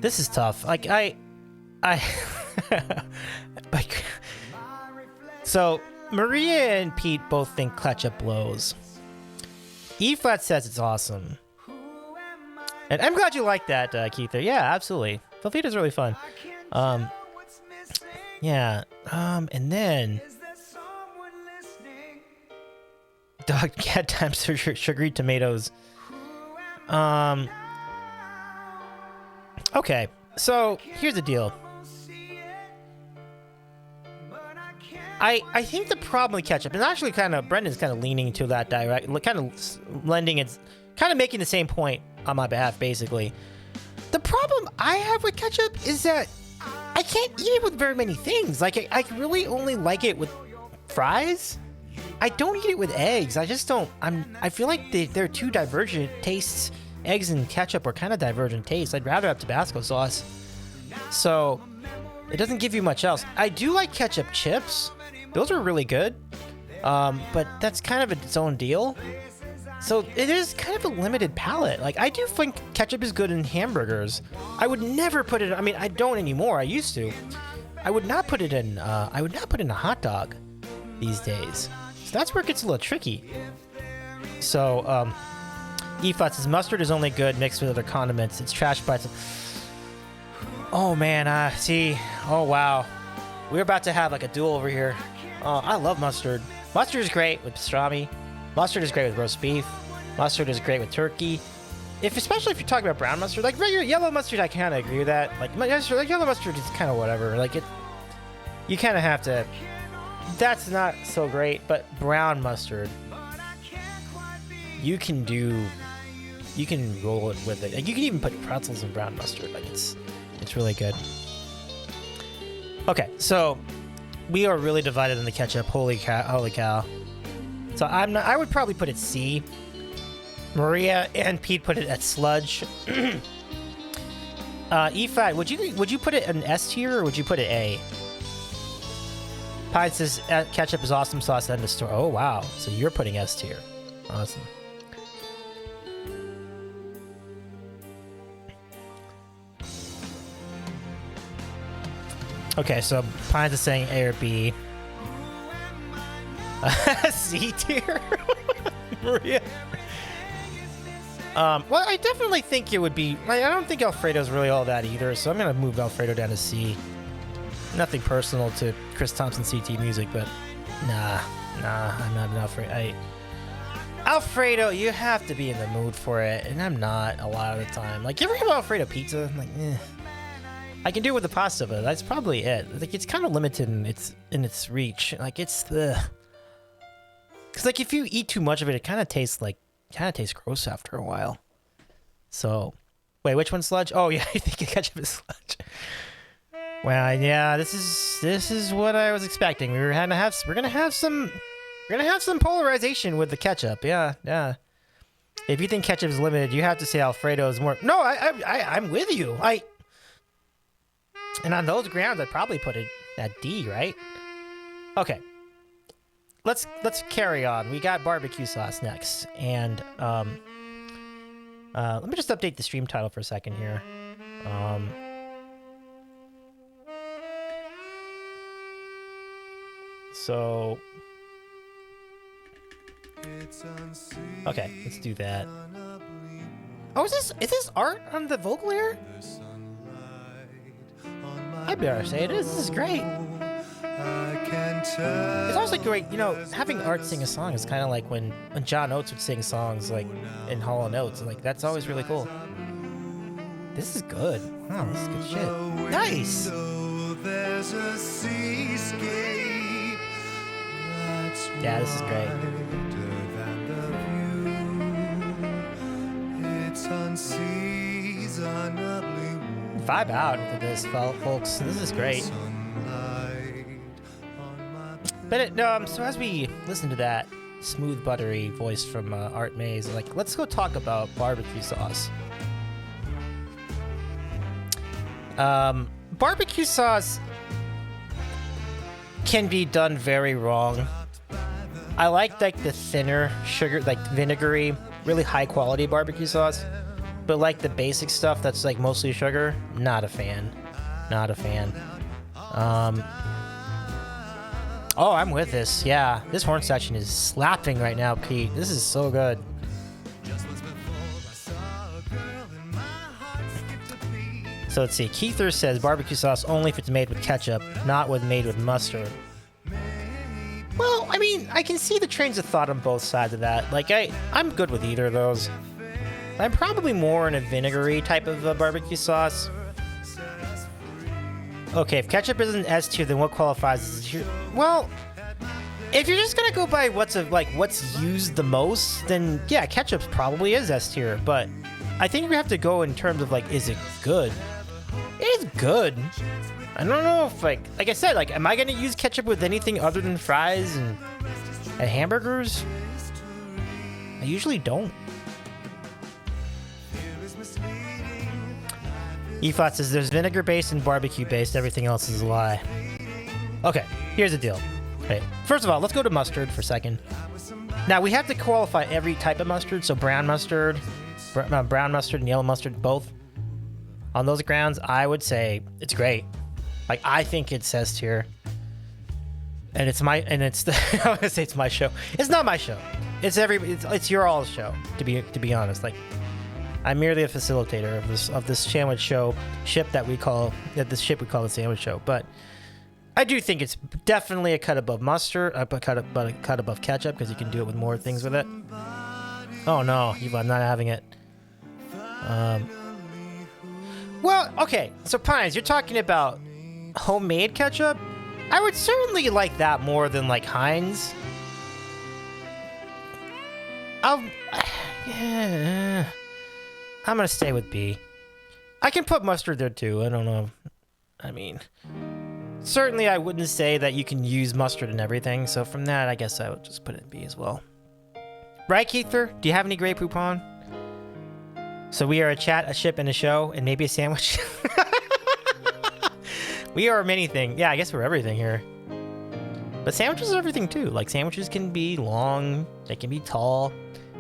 This is tough. Like so Maria and Pete both think ketchup blows. E-Flat says it's awesome. And I'm glad you like that, Keither. Yeah, absolutely. Velveeta's really fun. Yeah. And then dog cat times sugary tomatoes. Okay. So here's the deal. I think the problem with ketchup is actually Brendan's kind of leaning to that direct, kind of lending its, kind of making the same point on my behalf, basically. The problem I have with ketchup is that I can't eat it with very many things. Like, I really only like it with fries. I don't eat it with eggs. I just don't. I feel like they're two divergent tastes. Eggs and ketchup are kind of divergent tastes. I'd rather have Tabasco sauce. So it doesn't give you much else. I do like ketchup chips. Those are really good. But that's kind of its own deal. So it is kind of a limited palate. Like, I do think ketchup is good in hamburgers. I would never put it. I mean, I don't anymore. I used to. I would not put it in. I would not put it in a hot dog these days. So that's where it gets a little tricky. So, E-Flat says mustard is only good mixed with other condiments. It's trash by itself. Oh man, see. Oh wow, we're about to have like a duel over here. I love mustard. Mustard is great with pastrami. Mustard is great with roast beef. Mustard is great with turkey. Especially if you're talking about brown mustard, like regular yellow mustard, I kind of agree with that. Like yellow mustard is kind of whatever. Like you kind of have to. that's not so great, but brown mustard, you can roll it with it. Like, you can even put pretzels in brown mustard. Like, it's really good. Okay, so we are really divided on the ketchup. Holy cow. So I would probably put it C. Maria and Pete put it at sludge. E5, would you put it in S tier or would you put it A? Pine says ketchup is awesome sauce end of store. Oh wow, so you're putting S tier. Awesome. Okay, so Pines is saying A or B. C tier? Maria. Well, I definitely think it would be... I don't think Alfredo's really all that either, so I'm going to move Alfredo down to C. Nothing personal to Chris Thompson CT Music, but nah, I'm not an Alfredo. Alfredo, you have to be in the mood for it, and I'm not a lot of the time. Like, you ever have Alfredo pizza? I'm like, I can do it with the pasta, but that's probably it. Like, it's kind of limited in its reach. Like, it's the... Because, like, if you eat too much of it, it kind of tastes gross after a while. So, wait, which one's sludge? Oh, yeah, I think ketchup is sludge. Well, yeah, this is what I was expecting. We're gonna have some polarization with the ketchup. Yeah. If you think ketchup is limited, you have to say Alfredo is more. No, I'm with you. And on those grounds, I'd probably put it at D, right? Okay. Let's carry on. We got barbecue sauce next, and let me just update the stream title for a second here. So, okay, let's do that. Oh, is this art on the vocal here? I better say it is. This is great. It's also great, having art sing a song is kind of like when John Oates would sing songs like in Hall & Oates. Like, that's always really cool. This is good. Oh, this is good shit. Nice. Yeah, this is great. Vibe out with this, folks. This is great. But so as we listen to that smooth, buttery voice from Art Mays, like, let's go talk about barbecue sauce. Barbecue sauce can be done very wrong. I like the thinner sugar, like vinegary, really high quality barbecue sauce, but like the basic stuff that's like mostly sugar, not a fan. Oh, I'm with this. Yeah, this horn section is slapping right now, Pete. This is so good. So let's see. Keither says barbecue sauce only if it's made with ketchup, not made with mustard. Well, I mean, I can see the trains of thought on both sides of that. Like, I'm good with either of those. I'm probably more in a vinegary type of barbecue sauce. Okay, if ketchup isn't S tier, then what qualifies as tier? Well, if you're just gonna go by what's used the most, then yeah, ketchup probably is S tier. But I think we have to go in terms of like, is it good? It's good. I don't know if like I said, like, am I gonna use ketchup with anything other than fries and hamburgers? I usually don't. Efot says there's vinegar based and barbecue based. Everything else is a lie. Okay, here's the deal. Okay, first of all, let's go to mustard for a second. Now we have to qualify every type of mustard. So brown mustard and yellow mustard, both. On those grounds, I would say it's great. Like, I think it says tier. And it's I want to say it's my show. It's not my show. It's your all's show. To be honest, like, I'm merely a facilitator of this sandwich ship we call the sandwich show. But I do think it's definitely a cut above mustard, a cut above ketchup, because you can do it with more things with it. Oh no, I'm not having it. Well, okay. So Pines, you're talking about homemade ketchup. I would certainly like that more than like Heinz. Yeah, I'm gonna stay with B. I can put mustard there too. I don't know. I mean, certainly I wouldn't say that you can use mustard in everything. So from that, I guess I would just put it in B as well. Right, Keither? Do you have any Grey Poupon? So we are a chat, a ship, and a show, and maybe a sandwich. We are many things. Yeah, I guess we're everything here. But sandwiches are everything too. Like sandwiches can be long, they can be tall,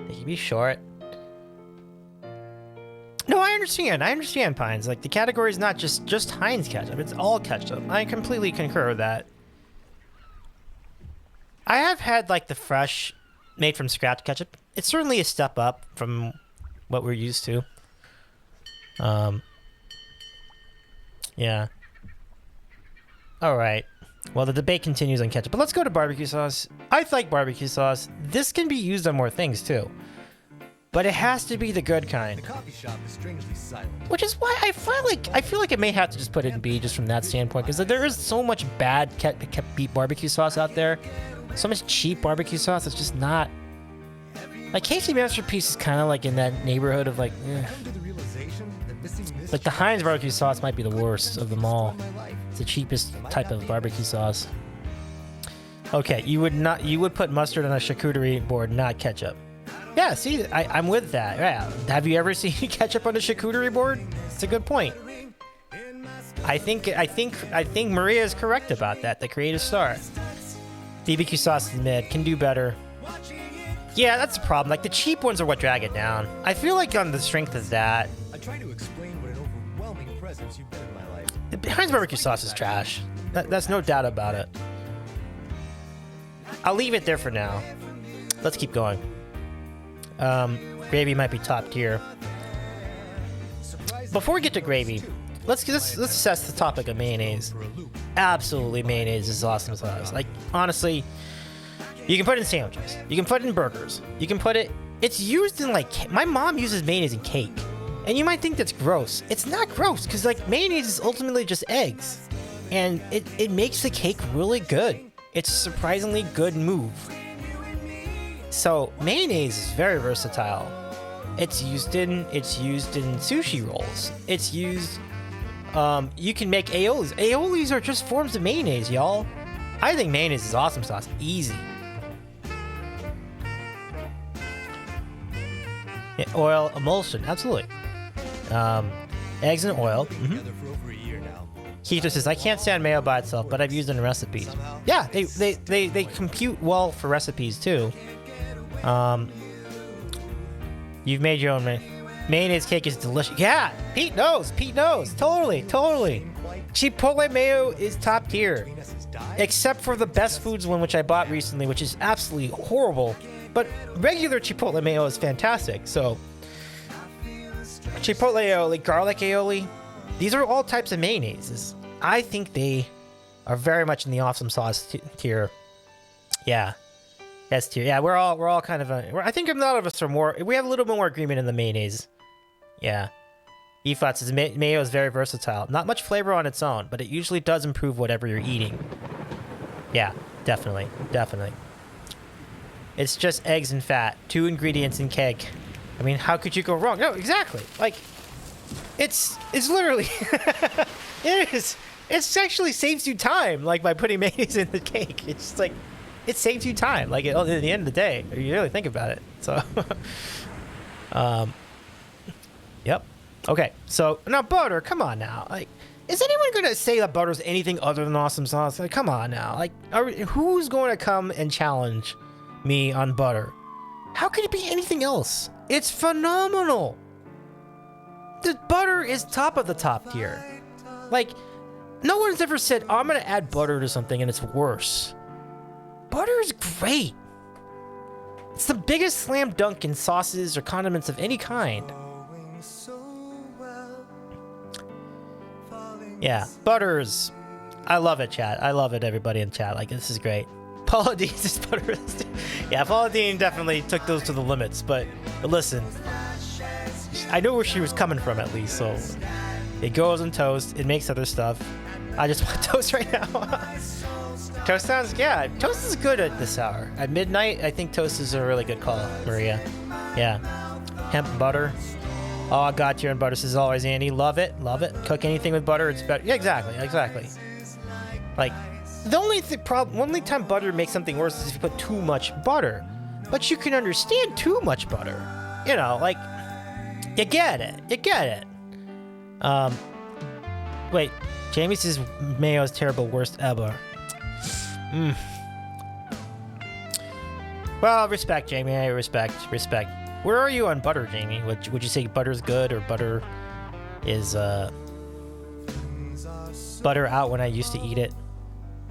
they can be short. No, I understand, Pines. Like the category is not just Heinz ketchup, it's all ketchup. I completely concur with that. I have had like the fresh, made from scratch ketchup. It's certainly a step up from what we're used to. Yeah. Alright. Well, the debate continues on ketchup, but let's go to barbecue sauce. I like barbecue sauce. This can be used on more things too. But it has to be the good kind. The coffee shop is strangely silent. Which is why I feel like I may have to just put it in B just from that standpoint, because there is so much bad beef barbecue sauce out there. So much cheap barbecue sauce. It's just not. Like Casey Masterpiece is kind of like in that neighborhood of like, like the Heinz barbecue sauce might be the worst of them all. It's the cheapest type of barbecue sauce. Okay, you would put mustard on a charcuterie board, not ketchup. Yeah, see, I'm with that. Yeah, have you ever seen ketchup on a charcuterie board? It's a good point. I think Maria is correct about that. The creative star. BBQ sauce is mid. Can do better. Yeah, that's the problem. Like the cheap ones are what drag it down. I feel like on the strength of that. I try to explain what an overwhelming presence you've been in my life. The Heinz barbecue sauce is trash. That's no doubt about it. I'll leave it there for now. Let's keep going. Gravy might be top tier. Before we get to gravy, let's assess the topic of mayonnaise. Absolutely, mayonnaise is awesome sauce. Like honestly, you can put it in sandwiches. You can put it in burgers. You can put it. It's used in like my mom uses mayonnaise in cake, and you might think that's gross. It's not gross because like mayonnaise is ultimately just eggs, and it makes the cake really good. It's a surprisingly good move. So mayonnaise is very versatile. It's used in sushi rolls. It's used. You can make aiolis. Aiolis are just forms of mayonnaise, y'all. I think mayonnaise is awesome sauce. Easy. Yeah, oil emulsion, absolutely. Eggs and oil. Keith says, I can't stand mayo by itself, but I've used it in recipes. Yeah, they compute well for recipes too. You've made your own mayonnaise cake is delicious. Yeah, Pete knows. Totally. Chipotle mayo is top tier. Except for the Best Foods one, which I bought recently, which is absolutely horrible. But regular Chipotle mayo is fantastic. So, Chipotle aioli, garlic aioli, these are all types of mayonnaises. I think they are very much in the awesome sauce tier. Yeah. S tier. Yeah, we're all kind of I think a lot of us are more. We have a little bit more agreement in the mayonnaise. Yeah. EFOT says mayo is very versatile. Not much flavor on its own, but it usually does improve whatever you're eating. Yeah, definitely. It's just eggs and fat, 2 ingredients in cake. I mean, how could you go wrong? No, exactly. Like, it's literally, it is. It actually saves you time, like by putting mayonnaise in the cake. It's just like, it saves you time. Like at the end of the day, you really think about it. So, yep. Okay. So now butter. Come on now. Like, is anyone gonna say that butter is anything other than awesome sauce? Like, come on now. Like, who's going to come and challenge me on butter? How could it be anything else? It's phenomenal. The butter is top of the top tier. Like, no one's ever said, oh, I'm gonna add butter to something and it's worse. Butter is great. It's the biggest slam dunk in sauces or condiments of any kind. Yeah, butters. I love it, chat. I love it, everybody in chat. Like, this is great. Paula Dean says butter. Yeah, Paula Dean definitely took those to the limits, but listen, I know where she was coming from at least, so it goes on toast, it makes other stuff. I just want toast right now. Toast sounds, yeah, toast is good at this hour. At midnight, I think toast is a really good call, Maria. Yeah. Hemp butter. Oh, God, tier and butter as always, Andy. Love it, love it. Cook anything with butter, it's better. Yeah, exactly. Like, the only time butter makes something worse is if you put too much butter. But you can understand too much butter. You know, like, you get it. Wait, Jamie says mayo is terrible, worst ever. Well, respect, Jamie. I respect. Where are you on butter, Jamie? Would you say butter's good or butter is butter out when I used to eat it?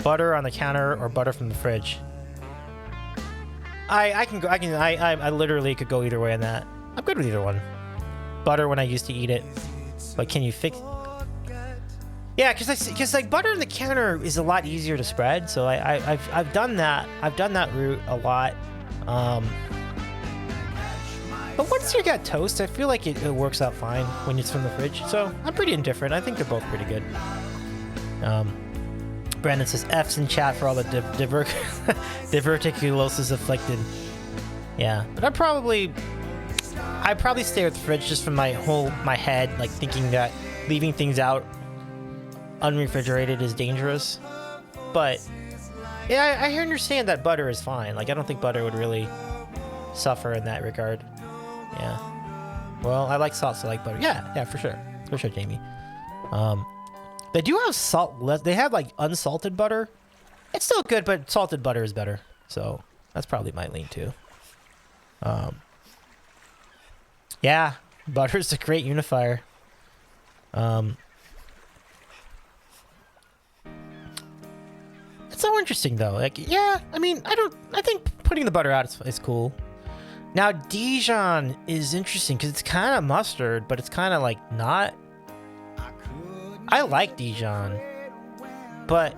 Butter on the counter or butter from the fridge? I literally could go either way on that. I'm good with either one. Butter when I used to eat it. But can you fix? Yeah, because like butter on the counter is a lot easier to spread. So I've done that. I've done that route a lot. But once you got toast, I feel like it works out fine when it's from the fridge. So I'm pretty indifferent. I think they're both pretty good. Brandon says F's in chat for all the diverticulosis afflicted. Yeah, but I'd probably stay with the fridge just from my head, like thinking that leaving things out unrefrigerated is dangerous. But yeah, I understand that butter is fine. Like I don't think butter would really suffer in that regard. Yeah. Well, I like salt, so I like butter. Yeah, for sure, Jamie. They do have salt. They have like unsalted butter. It's still good, but salted butter is better. So that's probably my lean too. Yeah, butter's a great unifier. It's so interesting though. Like, yeah, I mean, I think putting the butter out is cool. Now Dijon is interesting because it's kind of mustard, but it's kind of like not. I like Dijon, but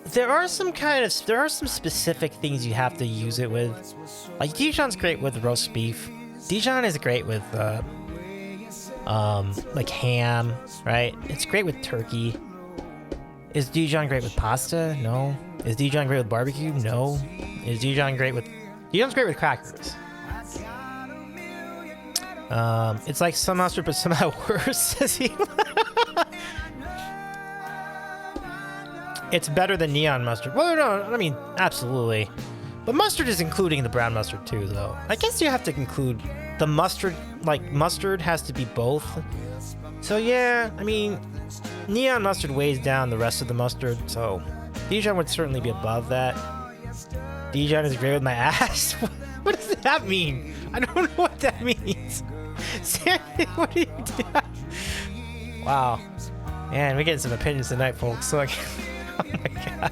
there are some specific things you have to use it with. Like Dijon's great with roast beef. Dijon is great with like ham, right? It's great with turkey. Is Dijon great with pasta? No. Is Dijon great with barbecue? No. Is Dijon's great with crackers. It's like some mustard, but somehow worse, says he. It's better than neon mustard. Well, no, I mean, absolutely. But mustard is including the brown mustard too, though. I guess you have to include the mustard, like mustard has to be both. So yeah, I mean, neon mustard weighs down the rest of the mustard, so Dijon would certainly be above that. Dijon is great with my ass? What does that mean? I don't know what that means. Sandy, what do you do? Wow. Man, we're getting some opinions tonight, folks. So oh my god.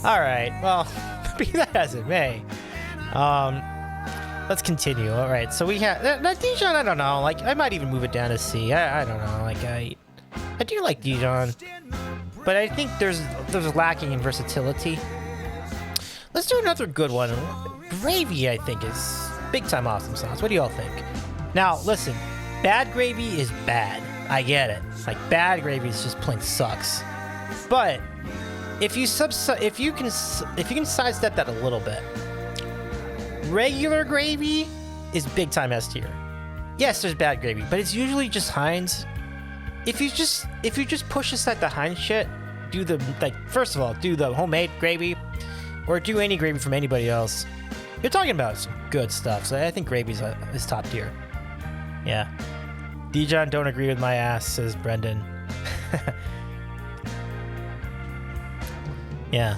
Alright, well, be that as it may. Let's continue. Alright, so we have that Dijon, I don't know. Like, I might even move it down to C. I don't know. Like, I do like Dijon, but I think there's lacking in versatility. Let's do another good one. Gravy, I think, is big time awesome sauce. What do y'all think? Now, listen, bad gravy is bad. I get it. Like, bad gravy is just plain sucks. But if you can sidestep that a little bit, regular gravy is big time S tier. Yes, there's bad gravy, but it's usually just Heinz. If you just push aside the Heinz shit, first of all, do the homemade gravy, or do any gravy from anybody else. You're talking about some good stuff, so I think gravy is top tier. Yeah. Dijon, don't agree with my ass, says Brendan. Yeah.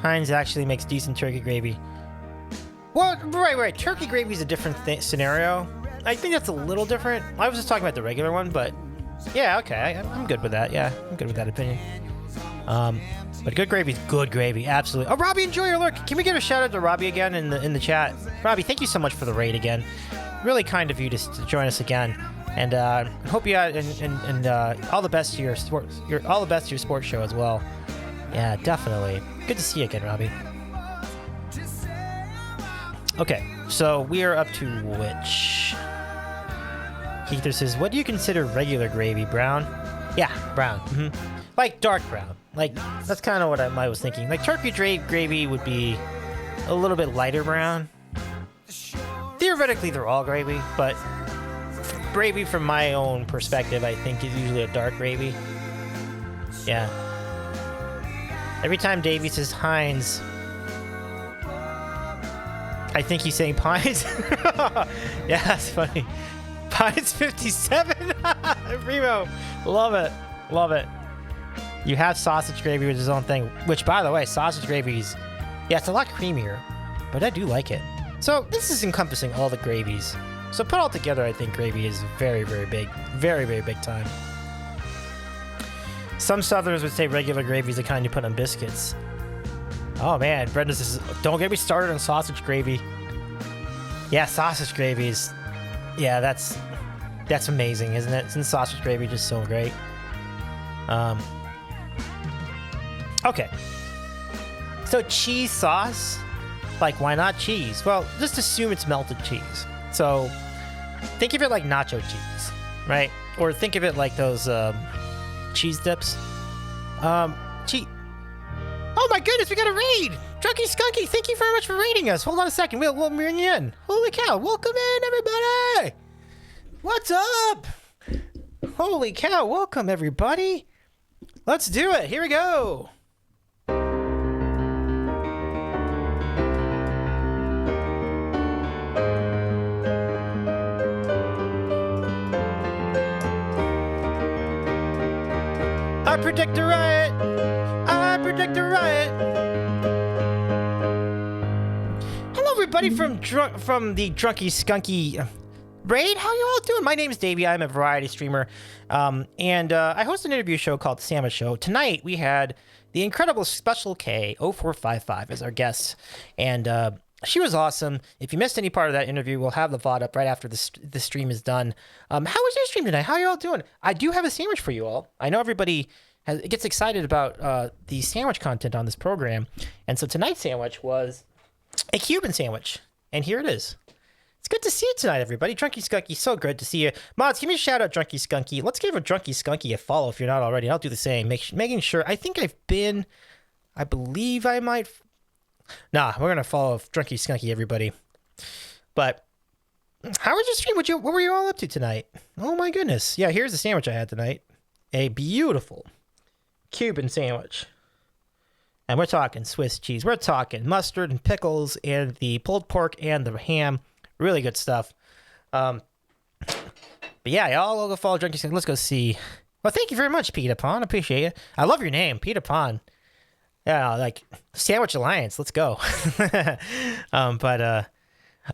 Heinz actually makes decent turkey gravy. Well, right. Turkey gravy is a different scenario. I think that's a little different. I was just talking about the regular one, but yeah, okay. I'm good with that. Yeah, I'm good with that opinion. But good gravy is good gravy, absolutely. Oh, Robbie, enjoy your lurk. Can we give a shout out to Robbie again in the chat? Robbie, thank you so much for the raid again. Really kind of you to join us again, and hope you and all the best to your sports show as well. Yeah, definitely. Good to see you again, Robbie. Okay, so we are up to which? Keither says, "What do you consider regular gravy? Brown?" Yeah, brown. like dark brown. Like that's kind of what I was thinking. Like turkey gravy would be a little bit lighter brown. Theoretically, they're all gravy, but gravy from my own perspective, I think is usually a dark gravy. Yeah. Every time Davey says Heinz, I think he's saying Pines. Yeah, that's funny. Pines 57. Primo. Love it. Love it. You have sausage gravy, which is its own thing. Which, by the way, sausage gravy's, yeah, it's a lot creamier, but I do like it. So this is encompassing all the gravies. So put all together, I think gravy is very, very big. Very, very big time. Some Southerners would say regular gravy is the kind you put on biscuits. Oh man, Brenda says, don't get me started on sausage gravy. Yeah, sausage gravy is, yeah, that's amazing, isn't it? Isn't sausage gravy just so great? Okay. So cheese sauce, like why not cheese? Well, just assume it's melted cheese. So think of it like nacho cheese, right? Or think of it like those cheese dips. Oh my goodness, we got a raid! Drunky Skunky, thank you very much for raiding us. Hold on a second, we'll bring you in. Holy cow, welcome in, everybody! What's up? Holy cow, welcome, everybody. Let's do it, here we go. I predict a riot. I predict a riot. Hello, everybody from the Drunky Skunky raid. How you all doing? My name is Davey. I'm a variety streamer, and I host an interview show called Sandwich Show. Tonight we had the incredible specialk0455 as our guest, and she was awesome. If you missed any part of that interview, we'll have the VOD up right after the stream is done. How was your stream tonight? How are you all doing? I do have a sandwich for you all. I know everybody gets excited about the sandwich content on this program. And so tonight's sandwich was a Cuban sandwich. And here it is. It's good to see you tonight, everybody. Drunky Skunky, so good to see you. Mods, give me a shout out, Drunky Skunky. Let's give a Drunky Skunky a follow if you're not already. I'll do the same. Making sure. I think I believe I might. Nah, we're going to follow Drunky Skunky, everybody. But how was your stream? What were you all up to tonight? Oh, my goodness. Yeah, here's the sandwich I had tonight. A beautiful Cuban sandwich. And we're talking Swiss cheese. We're talking mustard and pickles and the pulled pork and the ham. Really good stuff. But yeah, y'all go follow Drunky Skunky. Let's go see. Well, thank you very much, Peter Pan. Appreciate it. I love your name, Peter Pan. Yeah, like Sandwich Alliance. Let's go.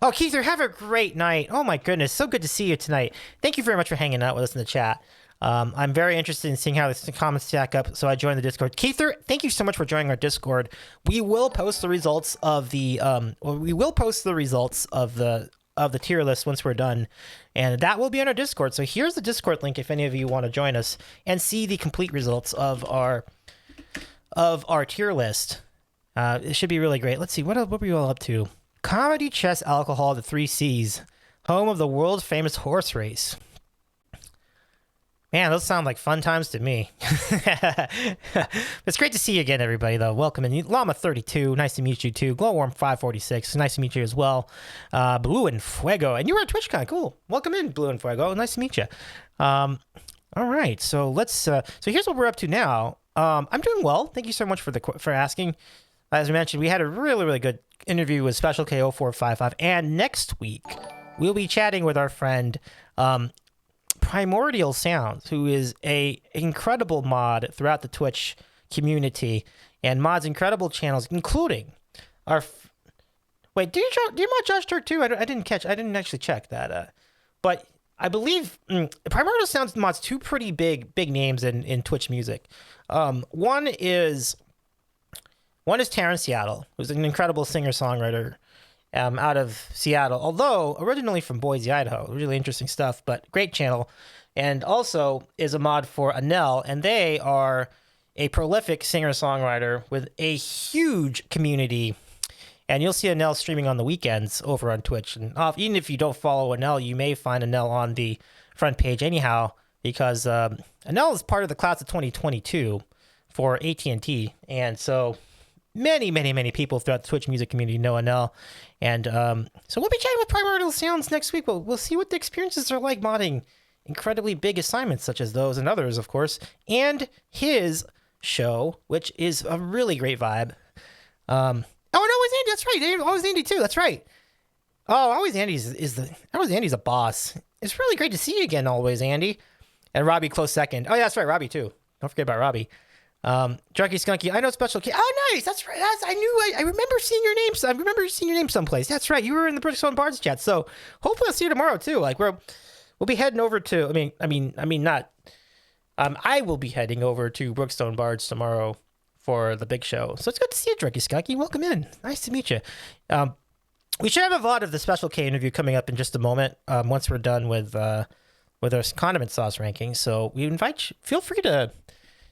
Oh, Keither, have a great night. Oh my goodness, so good to see you tonight. Thank you very much for hanging out with us in the chat. I'm very interested in seeing how the comments stack up, so I joined the Discord. Keither, thank you so much for joining our Discord. We will post the results of the tier list once we're done, and that will be on our Discord. So here's the Discord link if any of you want to join us and see the complete results of our tier list. It should be really great. Let's see, what were you all up to? Comedy, chess, alcohol, the 3 C's, home of the world famous horse race. Man, those sound like fun times to me. It's great to see you again, everybody, though. Welcome in. Llama32, nice to meet you, too. Glowworm546, nice to meet you as well. Blue and Fuego, and you were at TwitchCon. Cool. Welcome in, Blue and Fuego. Nice to meet you. All right, so let's. So here's what we're up to now. I'm doing well. Thank you so much for asking. As I mentioned, we had a really, really good interview with specialk0455, and next week we'll be chatting with our friend Primordial Sounds, who is a incredible mod throughout the Twitch community and mods incredible channels, including our. Wait, do you mod Josh Turk too? I didn't actually check that. But I believe Primordial Sounds mods 2 pretty big names in Twitch music. One is Terrence Seattle, who's an incredible singer-songwriter out of Seattle, although originally from Boise, Idaho. Really interesting stuff, but great channel. And also is a mod for Anel, and they are a prolific singer-songwriter with a huge community. And you'll see Anel streaming on the weekends over on Twitch. And even if you don't follow Anel, you may find Anel on the front page anyhow. because Anel is part of the class of 2022 for AT&T, and so many people throughout the Twitch music community know Anel, and so we'll be chatting with Primordial Sounds next week. We'll see what the experiences are like modding incredibly big assignments such as those and others, of course, and his show, which is a really great vibe. Oh no, it's Andy. That's right. Always Andy too. That's right. Oh, Always Andy's a boss. It's really great to see you again, Always Andy. And Robbie close second. Oh yeah, that's right, Robbie too. Don't forget about Robbie. Junkie Skunky. I know Special K. Oh nice. That's right. I remember seeing your name. I remember seeing your name someplace. That's right. You were in the Brookstone Bards Chat. So hopefully I'll see you tomorrow too. Like we'll be heading over to. I will be heading over to Brookstone Bards tomorrow for the big show. So it's good to see you, Junkie Skunky. Welcome in. Nice to meet you. We should have a VOD of the Special K interview coming up in just a moment. Once we're done with our condiment sauce rankings. So we invite you. Feel free to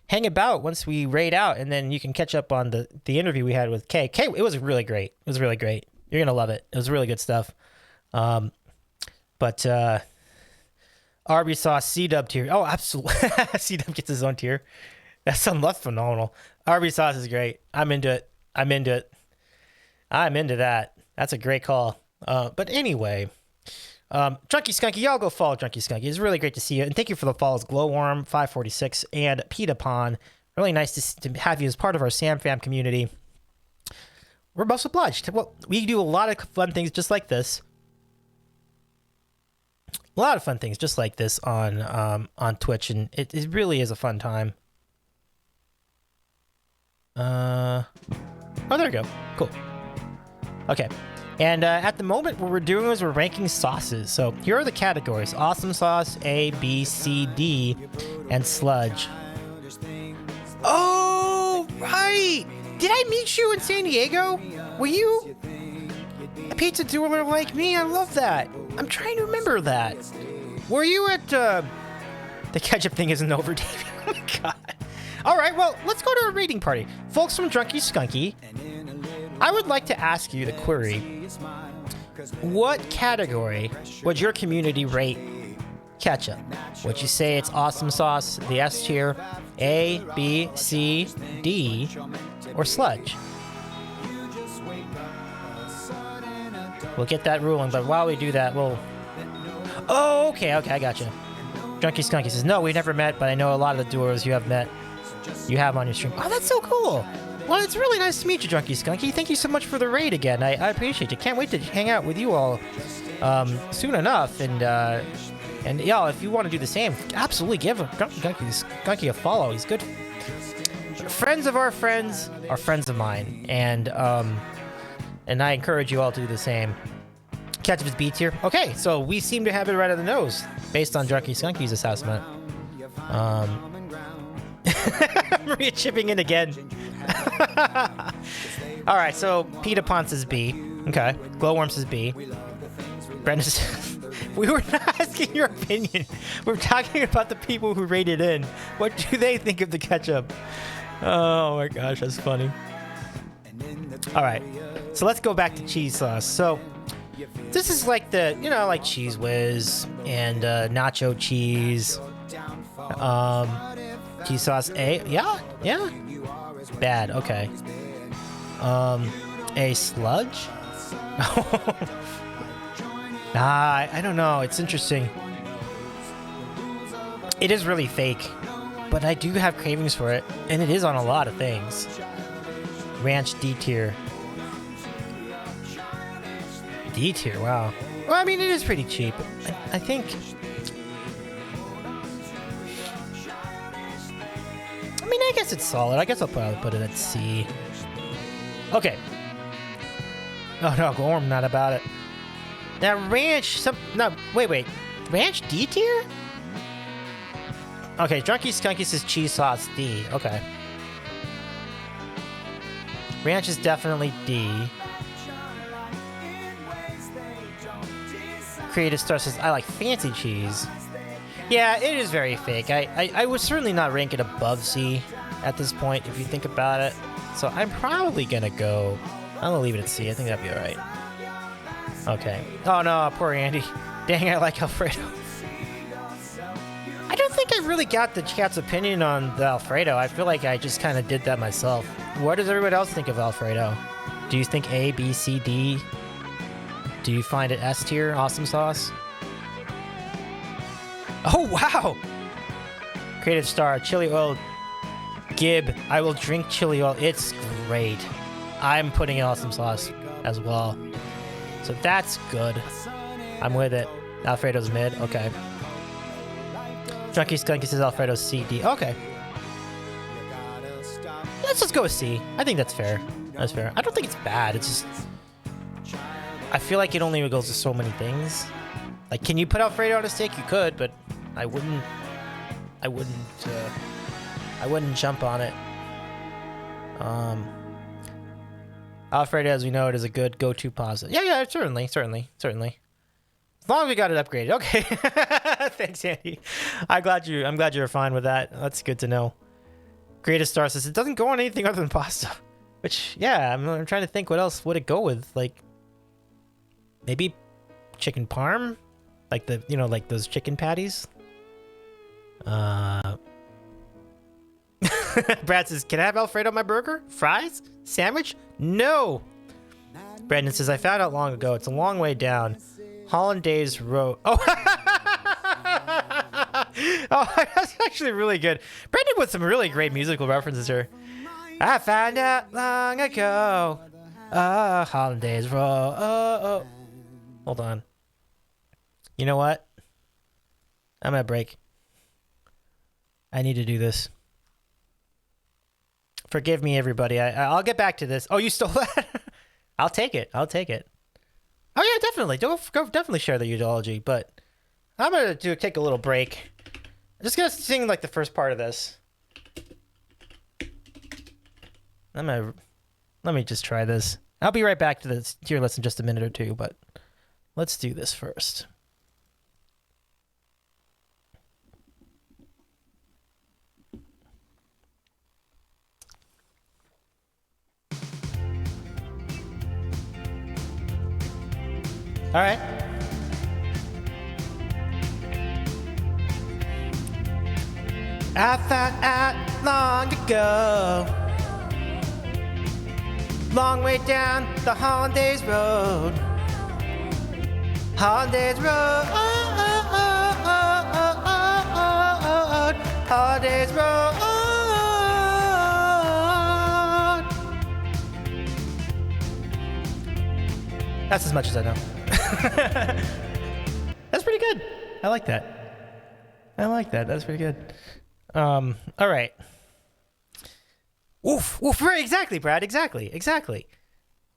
hang about once we raid out, and then you can catch up on the interview we had with Kay. Kay, it was really great. You're gonna love it. It was really good stuff. But Arby sauce C-dub tier. Oh, absolutely. C-dub gets his own tier. That's phenomenal. Arby sauce is great. I'm into it. I'm into that. That's a great call. But anyway, Junkie Skunky, y'all go follow Junkie Skunky. It's really great to see you. And thank you for the follows, Glowworm546 and Peta Pon. Really nice to have you as part of our Sam Fam community. We're most obliged. Well, we do a lot of fun things just like this. On Twitch, and it really is a fun time. Oh, there we go. Cool. Okay. And at the moment, what we're doing is we're ranking sauces. So here are the categories: awesome sauce, A, B, C, D, and sludge. Oh, right. Did I meet you in San Diego? Were you a pizza doer like me? I love that. I'm trying to remember that. Were you at the ketchup thing isn't over, Davey? Oh my god. All right, well, let's go to a rating party. Folks from Junkie Skunky, I would like to ask you the query: what category would your community rate ketchup? Would you say it's awesome sauce, the S tier, A, B, C, D, or sludge? We'll get that ruling, but while we do that, we'll... Oh, okay, I gotcha. Junkie Skunky says, no, we never met, but I know a lot of the duos you have met. You have on your stream. Oh, that's so cool. Well, it's really nice to meet you, Junkie Skunky. Thank you so much for the raid again. I appreciate it. Can't wait to hang out with you all soon enough. And yeah, if you want to do the same, absolutely give Junkie Skunky a follow. He's good. Friends of our friends are friends of mine. And I encourage you all to do the same. Ketchup is B tier. Okay, so we seem to have it right on the nose based on Junkie Skunky's assessment. Maria chipping in again. All right, so Peter Pon says B. Okay, Glowworm says B. Brenda says, we were not asking your opinion. We're talking about the people who rated in. What do they think of the ketchup? Oh my gosh, that's funny. All right, so let's go back to cheese sauce. So this is like like Cheese Whiz and nacho cheese. Cheese sauce A. Yeah. Bad. Okay. A sludge? I don't know. It's interesting. It is really fake, but I do have cravings for it, and it is on a lot of things. Ranch D tier. D tier, wow. Well, I mean, it is pretty cheap. I think... I mean, I guess it's solid. I guess I'll probably put it at C. Okay. Oh, no, Gorm, not about it. Now, ranch... No, wait. Ranch D tier? Okay, Junkie Skunky says cheese sauce D. Okay. Ranch is definitely D. Creative Star says, I like fancy cheese. Yeah, it is very fake. I would certainly not rank it above C at this point, if you think about it. So I'm probably gonna go... I'm gonna leave it at C. I think that'd be alright. Okay. Oh no, poor Andy. Dang, I like Alfredo. I don't think really got the chat's opinion on the Alfredo. I feel like I just kind of did that myself. What does everybody else think of Alfredo? Do you think A, B, C, D? Do you find it S tier? Awesome sauce? Oh, wow! Creative star, chili oil. Gib, I will drink chili oil. It's great. I'm putting in awesome sauce as well. So that's good. I'm with it. Alfredo's mid. Okay. Junkie Skunky says Alfredo's C, D. Okay. Let's just go with C. I think that's fair. That's fair. I don't think it's bad. It's just... I feel like it only goes to so many things. Like, can you put Alfredo on a steak? You could, but I wouldn't jump on it. Alfredo, as we know, it is a good go-to pasta. Yeah, certainly. As long as we got it upgraded. Okay. Thanks, Andy. I'm glad you're fine with that. That's good to know. Greatest Star says it doesn't go on anything other than pasta. Which, yeah, I'm trying to think what else would it go with. Like, maybe chicken parm? Like like those chicken patties? Brad says, can I have Alfredo on my burger? Fries? Sandwich? No! Brandon says, I found out long ago. It's a long way down. Hollandaise Road. Oh! Oh, that's actually really good. Brandon with some really great musical references here. I found out long ago. Hollandaise Road. Oh. Hold on. You know what? I'm gonna break. I need to do this. Forgive me, everybody. I'll get back to this. Oh, you stole that? I'll take it. Oh yeah, definitely. Definitely share the eulogy. But I'm gonna take a little break. I'm just gonna sing like the first part of this. Let me just try this. I'll be right back to the tier list in just a minute or two. But let's do this first. All right. I found out long ago, long way down the Hollandaise Road. Hollandaise Road. Hollandaise Road. That's as much as I know. That's pretty good. I like that. That's pretty good. All right. Oof. Right, exactly, Brad. Exactly.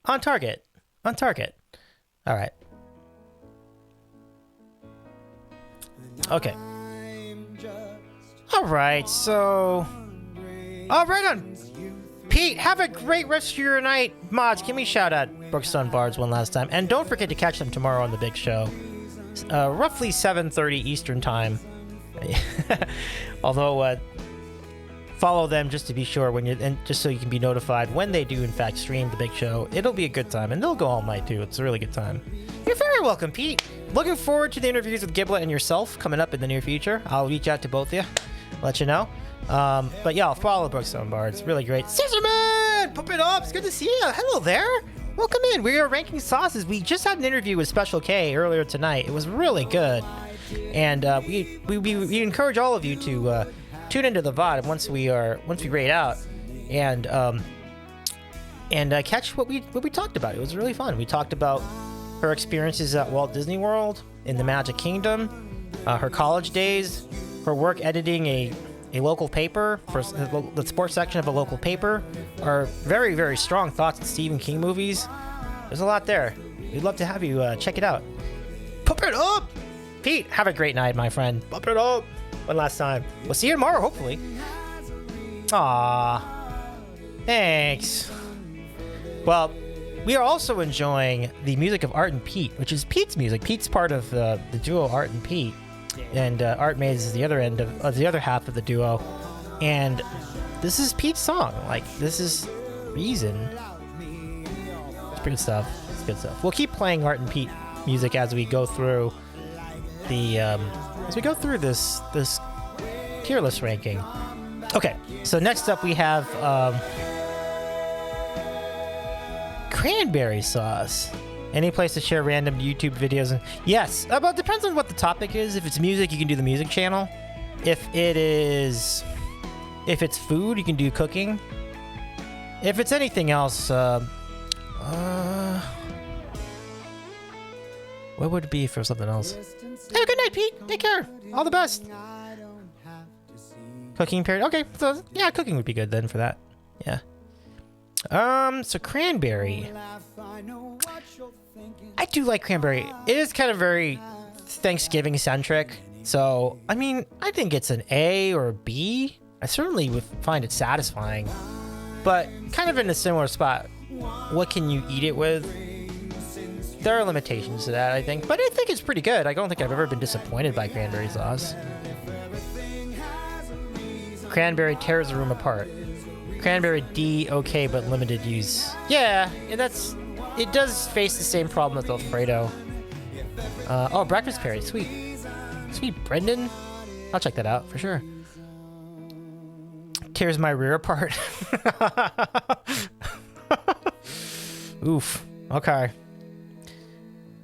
On target. All right. Okay. All right. So. All right on. Pete, have a great rest of your night. Mods, give me a shout out, Brookstone Bards, one last time. And don't forget to catch them tomorrow on the Big Show. Roughly 7:30 Eastern Time. Although, follow them just to be sure and just so you can be notified when they do in fact stream the Big Show. It'll be a good time, and they'll go all night too. It's a really good time. You're very welcome, Pete. Looking forward to the interviews with Giblet and yourself coming up in the near future. I'll reach out to both of you, let you know. But yeah, I'll follow Brookstone Bards. Really great. Scissorman! Pump it up! It's good to see you. Hello there. Welcome in. We are ranking sauces. We just had an interview with Special K earlier tonight. It was really good. And we encourage all of you to tune into the VOD once we rate out and catch what we talked about. It was really fun. We talked about her experiences at Walt Disney World, in the Magic Kingdom, her college days, her work editing a local paper for the sports section of a local paper, our very, very strong thoughts on Stephen King movies. There's a lot there. We'd love to have you check it out. Pump it up! Pete, have a great night, my friend. Pump it up! One last time. We'll see you tomorrow, hopefully. Aww. Thanks. Well, we are also enjoying the music of Art and Pete, which is Pete's music. Pete's part of the duo Art and Pete. And Art Maze is the other end of the other half of the duo, and this is Pete's song. Like, this is Reason. It's pretty good stuff. It's good stuff. We'll keep playing Art and Pete music as we go through the this tier list ranking. Okay, so next up we have cranberry sauce. Any place to share random YouTube videos? Yes, but it depends on what the topic is. If it's music, you can do the music channel. If it's food, you can do cooking. If it's anything else, what would it be for something else? Have a good night, Pete. Take care. All the best. Cooking period. Okay, so yeah, cooking would be good then for that. Yeah. So cranberry. I do like cranberry. It is kind of very Thanksgiving centric. So, I mean, I think it's an A or a B. I certainly would find it satisfying, but kind of in a similar spot. What can you eat it with? There are limitations to that, I think, but I think it's pretty good. I don't think I've ever been disappointed by cranberry sauce. Cranberry tears the room apart. Cranberry D, okay, but limited use. Yeah, it does face the same problem with Alfredo. Oh, breakfast berry, sweet. Sweet Brendan. I'll check that out for sure. Tears my rear apart. Oof. Okay.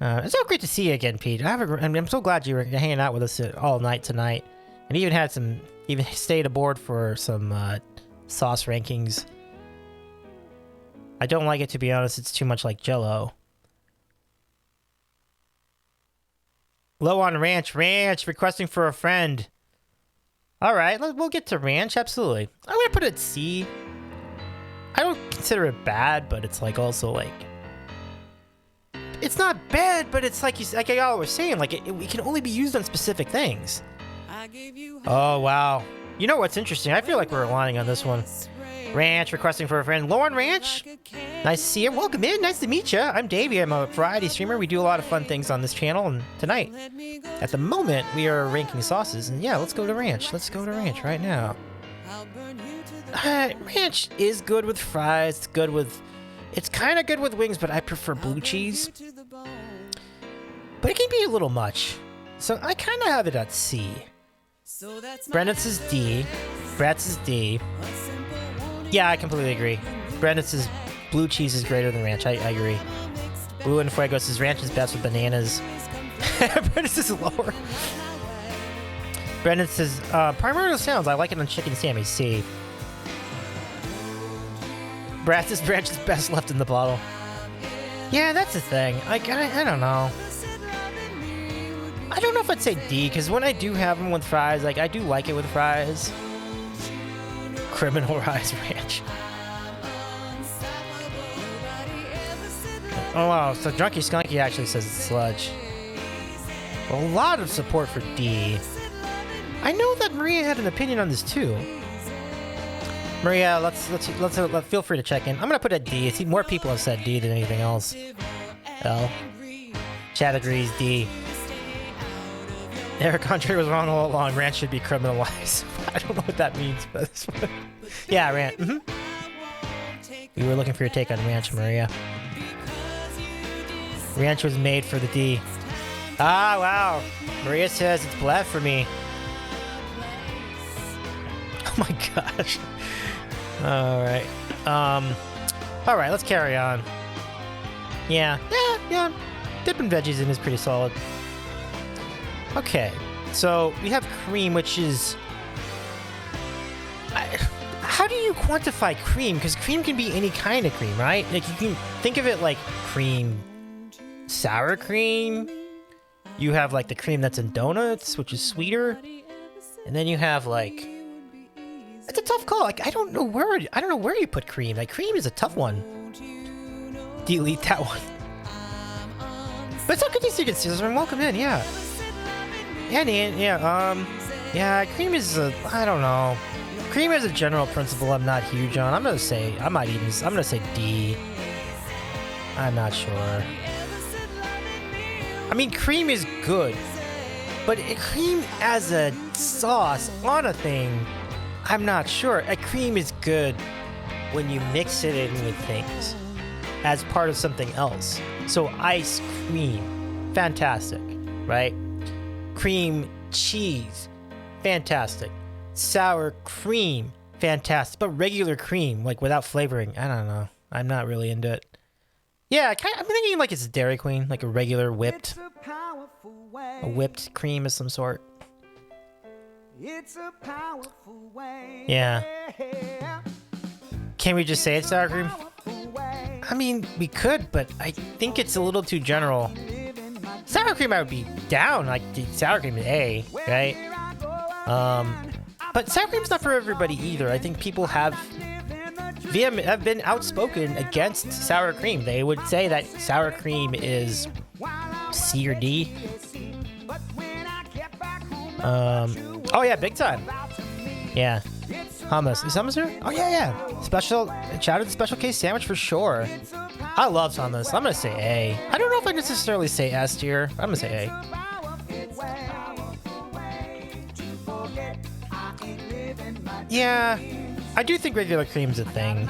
It's so great to see you again, Pete. I'm so glad you were hanging out with us all night tonight, and even stayed aboard for some sauce rankings. I don't like it, to be honest. It's too much like Jell-O. Low on ranch, requesting for a friend. All right, we'll get to ranch, absolutely. I'm gonna put it at C. I don't consider it bad, but it's like also like, it's not bad, but it's like I was saying, like it can only be used on specific things. Oh wow, you know what's interesting? I feel like we're aligning on this one. Ranch, requesting for a friend. Lauren Ranch, nice to see you. Welcome in, nice to meet you. I'm Davey. I'm a variety streamer. We do a lot of fun things on this channel, and tonight, at the moment, we are ranking sauces. And yeah, let's go to ranch. Let's go to ranch right now. Ranch is good with fries. It's kind of good with wings, but I prefer blue cheese. But it can be a little much, so I kind of have it at C. Brendan says D. Brad says D. Yeah, I completely agree. Brendan says blue cheese is greater than ranch. I agree. Blue and Fuego says ranch is best with bananas. Brendan says lower. Brendan says primordial sounds. I like it on chicken Sammy. C. Brad says ranch is best left in the bottle. Yeah, that's the thing. I don't know. I don't know if I'd say D, because when I do have them with fries, like I do like it with fries. Criminal Rise Ranch. Oh wow, so Drunky Skunky actually says it's sludge. A lot of support for D. I know that Maria had an opinion on this too. Maria, let's feel free to check in. I'm gonna put a D. I see more people have said D than anything else. L. Chad agrees D. Eric Andre was wrong all along. Ranch should be criminalized. I don't know what that means, but yeah, ranch. We were looking for your take on ranch, Maria. Ranch was made for the D. Ah, wow. Maria says it's black for me. Oh my gosh. All right. All right. Let's carry on. Yeah. Dipping veggies in is pretty solid. Okay, so we have cream, which is... how do you quantify cream? Because cream can be any kind of cream, right? Like, you can think of it like cream, sour cream. You have, like, the cream that's in donuts, which is sweeter. And then you have, like... It's a tough call. Like, I don't know where you put cream. Like, cream is a tough one. Delete that one. But it's okay to see you, Caesar. Welcome in, yeah. Yeah, cream is I don't know. Cream is a general principle I'm not huge on. I'm gonna say D. I'm not sure. I mean, cream is good, but cream as a sauce on a thing, I'm not sure. A cream is good when you mix it in with things as part of something else. So ice cream, fantastic, right? Cream cheese, fantastic. sour cream, fantastic. But regular cream, like without flavoring, I don't know. I'm not really into it. Yeah, I'm thinking like it's Dairy Queen, like a regular whipped cream of some sort. It's a powerful way. Yeah. Can we just say it's sour cream? I mean, we could, but I think it's a little too general. Sour cream, I would be down. Like sour cream is A, right? But sour cream's not for everybody either. I think people have been outspoken against sour cream. They would say that sour cream is C or D. Oh yeah, big time. Yeah. Hummus. Is hummus here? Oh yeah. Special, shout out to Special K sandwich for sure. I love hummus. I'm gonna say A. I don't know if I necessarily say S tier. I'm gonna say A. Yeah, I do think regular cream's a thing.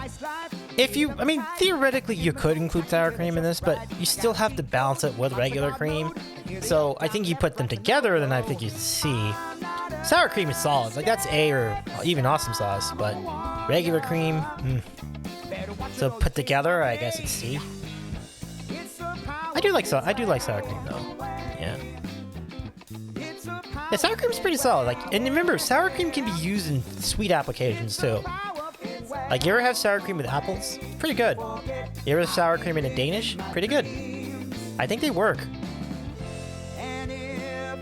I mean, theoretically you could include sour cream in this, but you still have to balance it with regular cream. So I think you put them together, then I think you C. Sour cream is solid, like that's A or even awesome sauce, but regular cream, So put together, I guess it's C. I do like sour cream though. Yeah. Yeah, sour cream's pretty solid. Like, and remember, sour cream can be used in sweet applications too. Like, you ever have sour cream with apples? Pretty good. You ever have sour cream in a Danish? Pretty good. I think they work.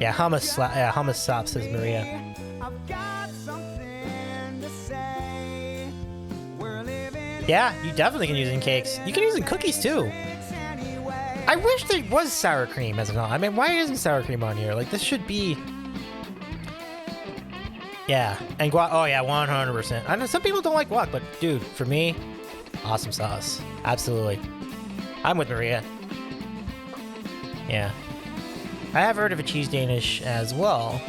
Yeah, hummus sops, says Maria. Yeah, you definitely can use it in cakes. You can use it in cookies too. I wish there was sour cream as an I mean, why isn't sour cream on here? Like, this should be... Yeah, and guac. Oh yeah, 100%. I know some people don't like guac, but dude, for me, awesome sauce. Absolutely. I'm with Maria. Yeah. I have heard of a cheese Danish as well.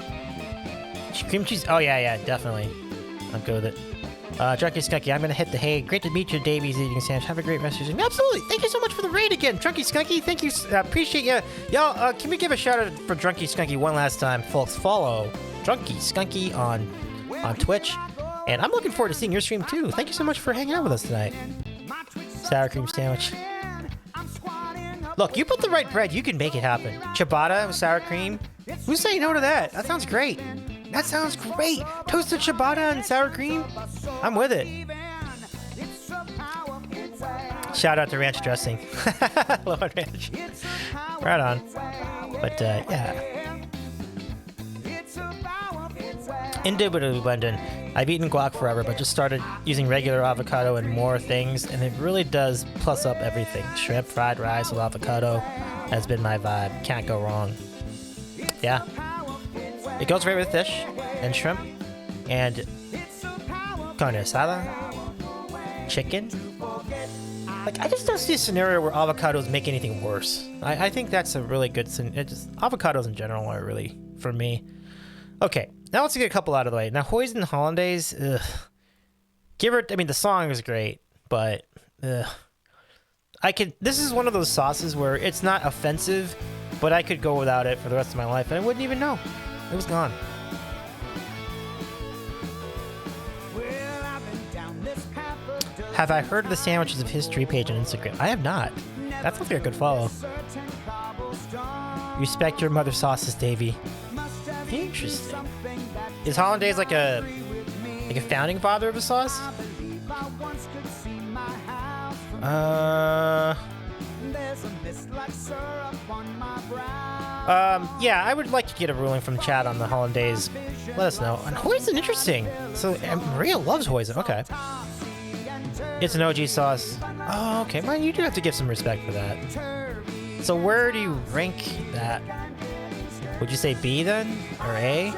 Cream cheese. Oh yeah, definitely. I'm good with it. Drunky Skunky, I'm gonna hit the hay. Great to meet you, Davies eating sandwich. Have a great rest of your day. Absolutely. Thank you so much for the raid again, Drunky Skunky. Thank you. Appreciate you. Y'all, can we give a shout out for Drunky Skunky one last time, folks? Follow Drunky Skunky on Twitch, and I'm looking forward to seeing your stream too. Thank you so much for hanging out with us tonight. Sour cream sandwich. Look, you put the right bread, you can make it happen. Ciabatta with sour cream. Who's saying no to that? That sounds great. That sounds great. Toasted ciabatta and sour cream. I'm with it. Shout out to ranch dressing. Love ranch. Right on. But yeah. Indubitably, Brendan. I've eaten guac forever, but just started using regular avocado and more things, and it really does plus up everything. Shrimp, fried rice with avocado has been my vibe. Can't go wrong. Yeah. It goes great with fish and shrimp and carne asada, chicken. Like, I just don't see a scenario where avocados make anything worse. I think that's a really good avocados in general are really, for me. Okay, now let's get a couple out of the way. Now, Hoisin Hollandaise, ugh. I mean, the song is great, but ugh. This is one of those sauces where it's not offensive, but I could go without it for the rest of my life, and I wouldn't even know. It was gone. Have I heard of the Sandwiches of History page on Instagram? I have not. That's something I could follow. Respect your mother sauces, Davey. Interesting. Is Hollandaise like a founding father of a sauce? Yeah, I would like to get a ruling from the chat on the Hollandaise. Let us know. And hoisin, interesting. So Maria loves hoisin. Okay. It's an OG sauce. Oh, okay. Well, you do have to give some respect for that. So where do you rank that? Would you say B then, or A?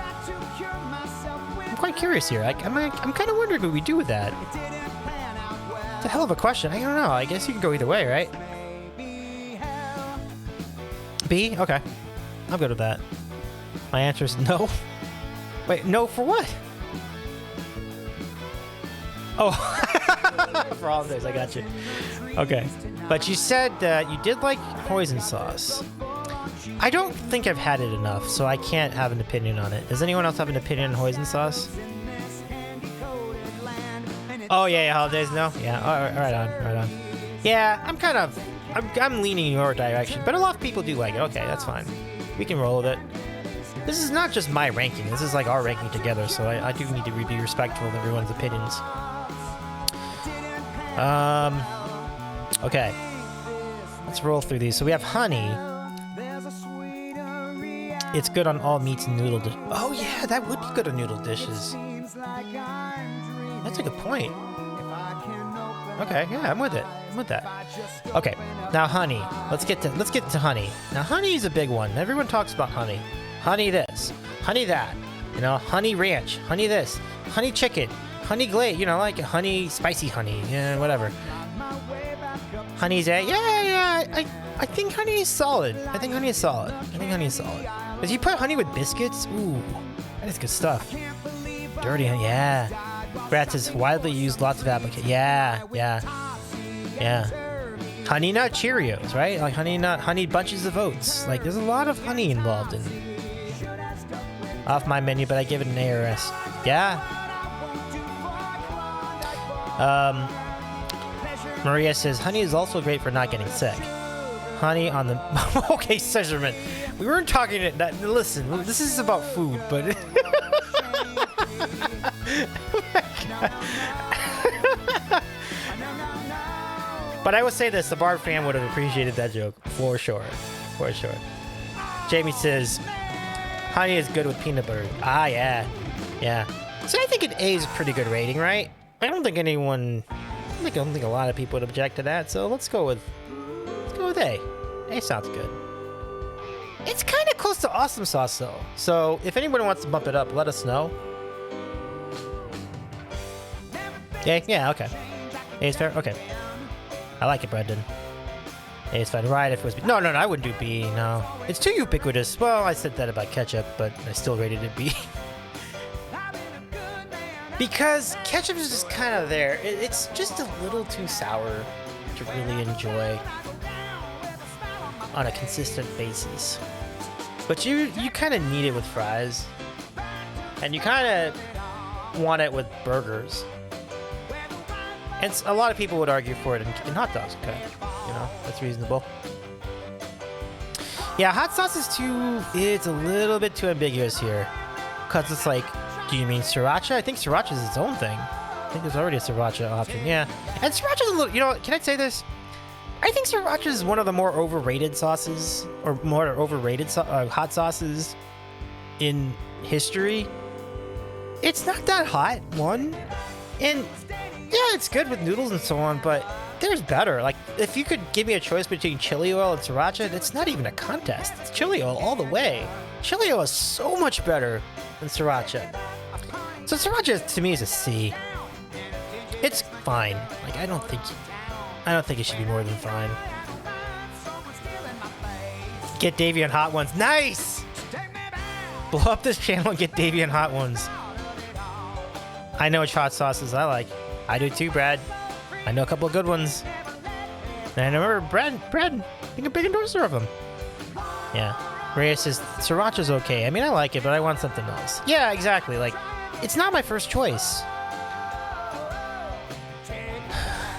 I'm quite curious here. I'm kind of wondering what we do with that. It's a hell of a question. I don't know. I guess you can go either way, right? B? Okay. I'm good with that. My answer is no. Wait, no for what? Oh. For all this, I got you. Okay. But you said that you did like hoisin sauce. I don't think I've had it enough, so I can't have an opinion on it. Does anyone else have an opinion on hoisin sauce? Oh yeah, holidays. No, yeah. All right on. Yeah, I'm leaning in your direction, but a lot of people do like it. Okay, that's fine. We can roll with it. This is not just my ranking. This is like our ranking together, so I do need to be respectful of everyone's opinions. Okay. Let's roll through these. So we have honey. It's good on all meats and noodle dishes. Oh yeah, that would be good on noodle dishes. That's a good point. Okay, yeah, I'm with it. I'm with that. Okay, now honey. Let's get to honey. Now honey is a big one. Everyone talks about honey. Honey this, honey that. You know, honey ranch, honey this, honey chicken, honey glaze. You know, like honey spicy honey. Yeah, whatever. Honey's yeah. I think honey is solid. I think honey is solid. If you put honey with biscuits, ooh, that is good stuff. Dirty honey, yeah. Brad says widely used, lots of applications. Yeah. Honey nut Cheerios, right? Like honey bunches of oats. Like there's a lot of honey involved in. Off my menu, but I give it an ARS. Yeah. Maria says honey is also great for not getting sick. Honey on the okay, Scissorman. We weren't talking that. Listen, this is about food, but but I would say this: the Bard fan would have appreciated that joke for sure. Jamie says honey is good with peanut butter. Ah, yeah. So I think an A is a pretty good rating, right? I don't think a lot of people would object to that. So let's go with A. A sounds good. It's kind of close to awesome sauce though. So if anyone wants to bump it up, let us know. Yeah, okay. A is fair. Okay. I like it, Brendan. A is fine. Right, if it was B. No, I wouldn't do B. No, it's too ubiquitous. Well, I said that about ketchup, but I still rated it B. Because ketchup is just kind of there. It's just a little too sour to really enjoy on a consistent basis. But you kind of need it with fries. And you kind of want it with burgers. And a lot of people would argue for it in hot dogs. Okay, you know, that's reasonable. Yeah, hot sauce is it's a little bit too ambiguous here. Because it's like, do you mean sriracha? I think sriracha is its own thing. I think there's already a sriracha option, yeah. And sriracha is a little, you know, can I say this? I think sriracha is one of the more overrated sauces, or more overrated hot sauces in history. It's not that hot, one. And yeah, it's good with noodles and so on, but there's better. Like, if you could give me a choice between chili oil and sriracha, it's not even a contest. It's chili oil all the way. Chili oil is so much better than sriracha. So sriracha to me is a C. It's fine. Like, I don't think it should be more than fine. Get Davey on Hot Ones. Nice! Blow up this channel and get Davey on Hot Ones. I know which hot sauces I like. I do too, Brad. I know a couple of good ones. And I remember Brad being a big endorser of them. Yeah. Rhea says, sriracha's okay. I mean, I like it, but I want something else. Yeah, exactly. Like, it's not my first choice.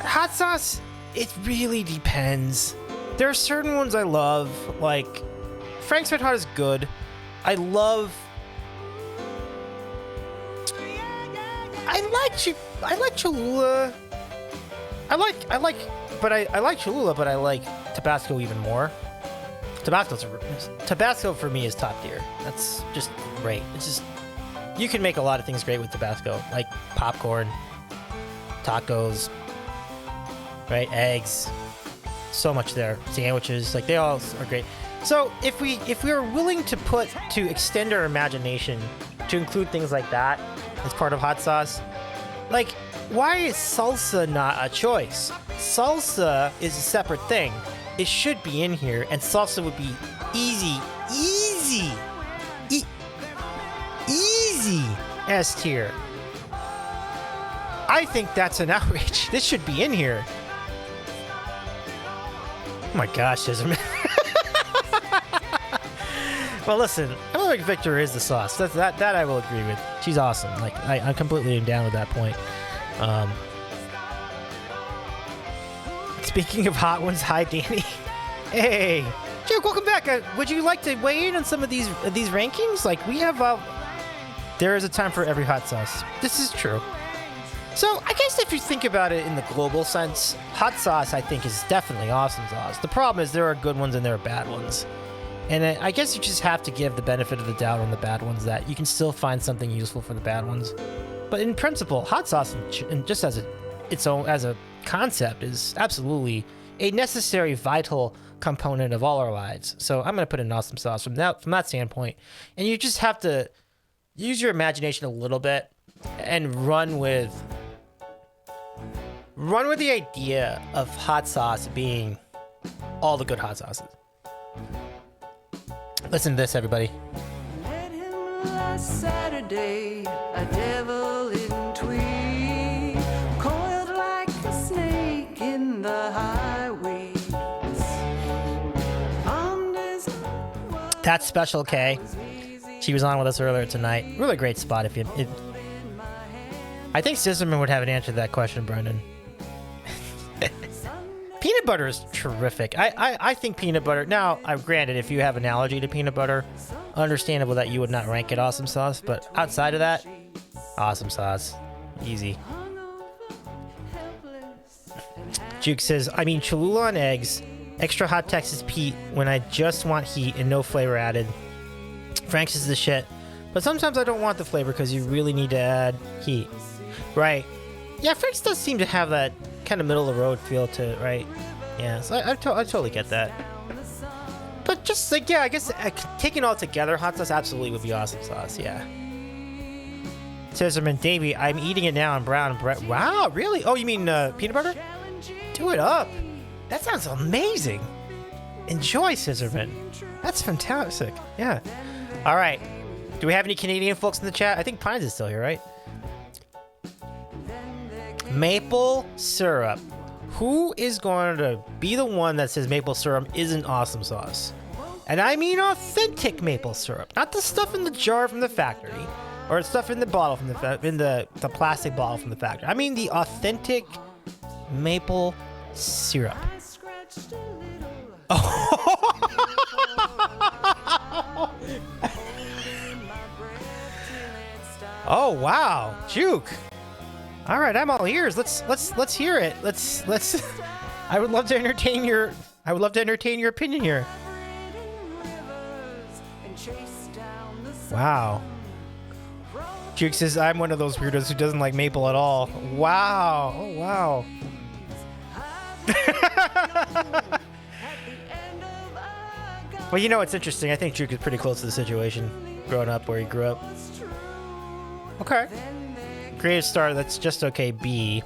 Hot sauce, it really depends. There are certain ones I love, like Frank's Red Hot is good. I like Cholula. I like Cholula, but I like Tabasco even more. Tabasco for me is top tier. That's just great. It's just, you can make a lot of things great with Tabasco, like popcorn, tacos, right? Eggs, so much there. Sandwiches, like they all are great. So if we are willing to extend our imagination to include things like that as part of hot sauce, like, why is salsa not a choice? Salsa is a separate thing. It should be in here, and salsa would be easy S tier. I think that's an outrage. This should be in here. Oh my gosh, Ism. Well, listen, I don't think Victor is the sauce. That I will agree with. She's awesome. Like, I'm completely down with that point. Speaking of hot ones, hi Danny. Hey, Jake, welcome back. Would you like to weigh in on some of these rankings? Like we have, there is a time for every hot sauce. This is true. So I guess if you think about it in the global sense, hot sauce I think is definitely awesome sauce. The problem is there are good ones and there are bad ones. And I guess you just have to give the benefit of the doubt on the bad ones, that you can still find something useful for the bad ones. But in principle, hot sauce, and just as a concept, is absolutely a necessary, vital component of all our lives. So I'm going to put in awesome sauce from that standpoint. And you just have to use your imagination a little bit and run with the idea of hot sauce being all the good hot sauces. Listen to this, everybody. Met him last Saturday, a devil in tweed, coiled like a snake in the highways. That's Special K. She was on with us earlier tonight. Really great spot. I think Scissorman would have an answer to that question, Brendan. Peanut butter is terrific. I think peanut butter... Now, granted, if you have an allergy to peanut butter, understandable that you would not rank it awesome sauce, but outside of that, awesome sauce. Easy. Juke says, I mean, Cholula on eggs, extra hot Texas Pete when I just want heat and no flavor added. Frank's is the shit, but sometimes I don't want the flavor because you really need to add heat. Right. Yeah, Frank's does seem to have that kind of middle of the road feel to it, right? Yeah, so I totally get that. But just like, yeah, I guess taking all together, hot sauce absolutely would be awesome sauce, yeah. Scissorman Davey, I'm eating it now in brown bread. Wow, really? Oh, you mean peanut butter? Do it up. That sounds amazing. Enjoy, Scissorman. That's fantastic. Yeah. All right. Do we have any Canadian folks in the chat? I think Pines is still here, right? Maple syrup. Who is going to be the one that says maple syrup isn't awesome sauce? And I mean authentic maple syrup, not the stuff in the jar from the factory, or stuff in the bottle from the plastic bottle from the factory. I mean the authentic maple syrup. Oh wow, Juke. All right, I'm all ears. Let's hear it. Let's. I would love to entertain your opinion here. Wow. Juke says I'm one of those weirdos who doesn't like maple at all. Wow. Oh wow. Well, you know what's interesting? I think Juke is pretty close to the situation growing up where he grew up. Okay. Creative star, that's just okay, B.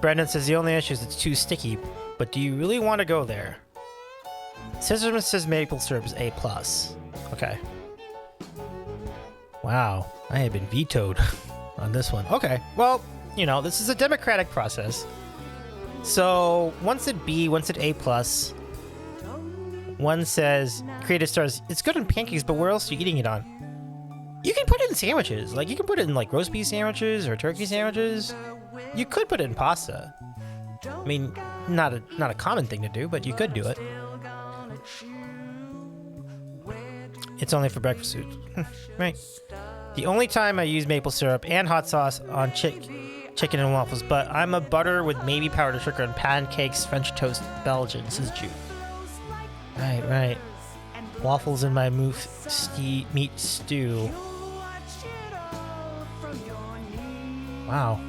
Brendan says the only issue is it's too sticky, but do you really want to go there? Scissorman says maple syrup is A+. Okay. Wow, I have been vetoed on this one. Okay, well, you know, this is a democratic process. So, one said B, one said A+. One says, creative stars, it's good on pancakes, but where else are you eating it on? You can put it in sandwiches. Like, you can put it in, like, roast beef sandwiches or turkey sandwiches. You could put it in pasta. I mean, not a common thing to do, but you could do it. It's only for breakfast food. Right. The only time I use maple syrup and hot sauce on chicken and waffles, but I'm a butter with maybe powdered sugar and pancakes, French toast, Belgian, says Jude. Right. Waffles in my meat stew. Wow.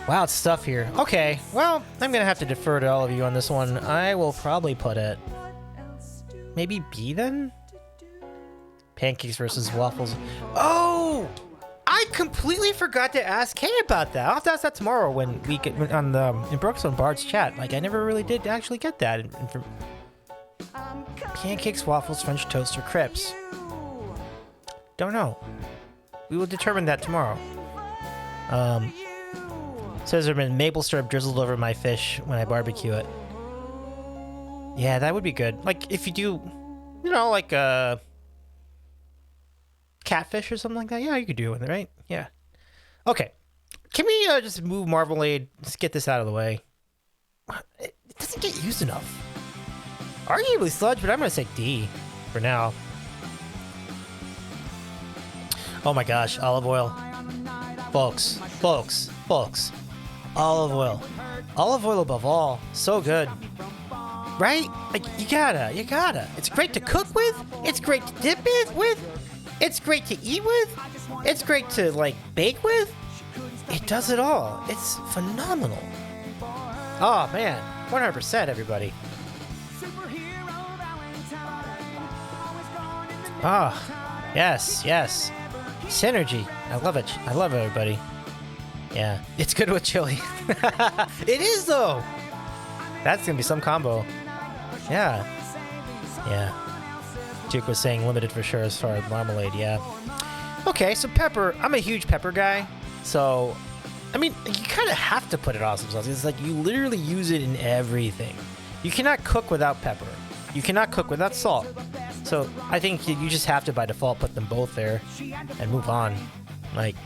Wow, it's stuff here. Okay, well, I'm gonna have to defer to all of you on this one. I will probably put it maybe B then? Pancakes versus waffles. Oh! I completely forgot to ask Kay about that. I'll have to ask that tomorrow when we get on the in Brookstone Bards Chat. Like, I never really did actually get that. Pancakes, waffles, French toast, or crepes. Don't know. We will determine that tomorrow. Says there's been maple syrup drizzled over my fish when I barbecue it. Yeah, that would be good. Like, if you do, you know, like catfish or something like that. Yeah, you could do it, right? Yeah. Okay. Can we just move Marmalade? Let's get this out of the way. It doesn't get used enough. Arguably sludge, but I'm gonna say D for now. Oh my gosh, olive oil. Folks. Olive oil. Olive oil above all. So good. Right? Like, you gotta. It's great to cook with. It's great to dip it with. It's great to eat with. It's great to, like, bake with. It does it all. It's phenomenal. Oh, man. 100%, everybody. Oh, yes. Synergy. I love it. I love everybody. Yeah. It's good with chili. It is, though. That's going to be some combo. Yeah. Duke was saying limited for sure as far as marmalade, yeah. Okay, so pepper. I'm a huge pepper guy. So, I mean, you kind of have to put it on some sauce. It's like you literally use it in everything. You cannot cook without pepper. You cannot cook without salt. So, I think you just have to, by default, put them both there and move on. Like,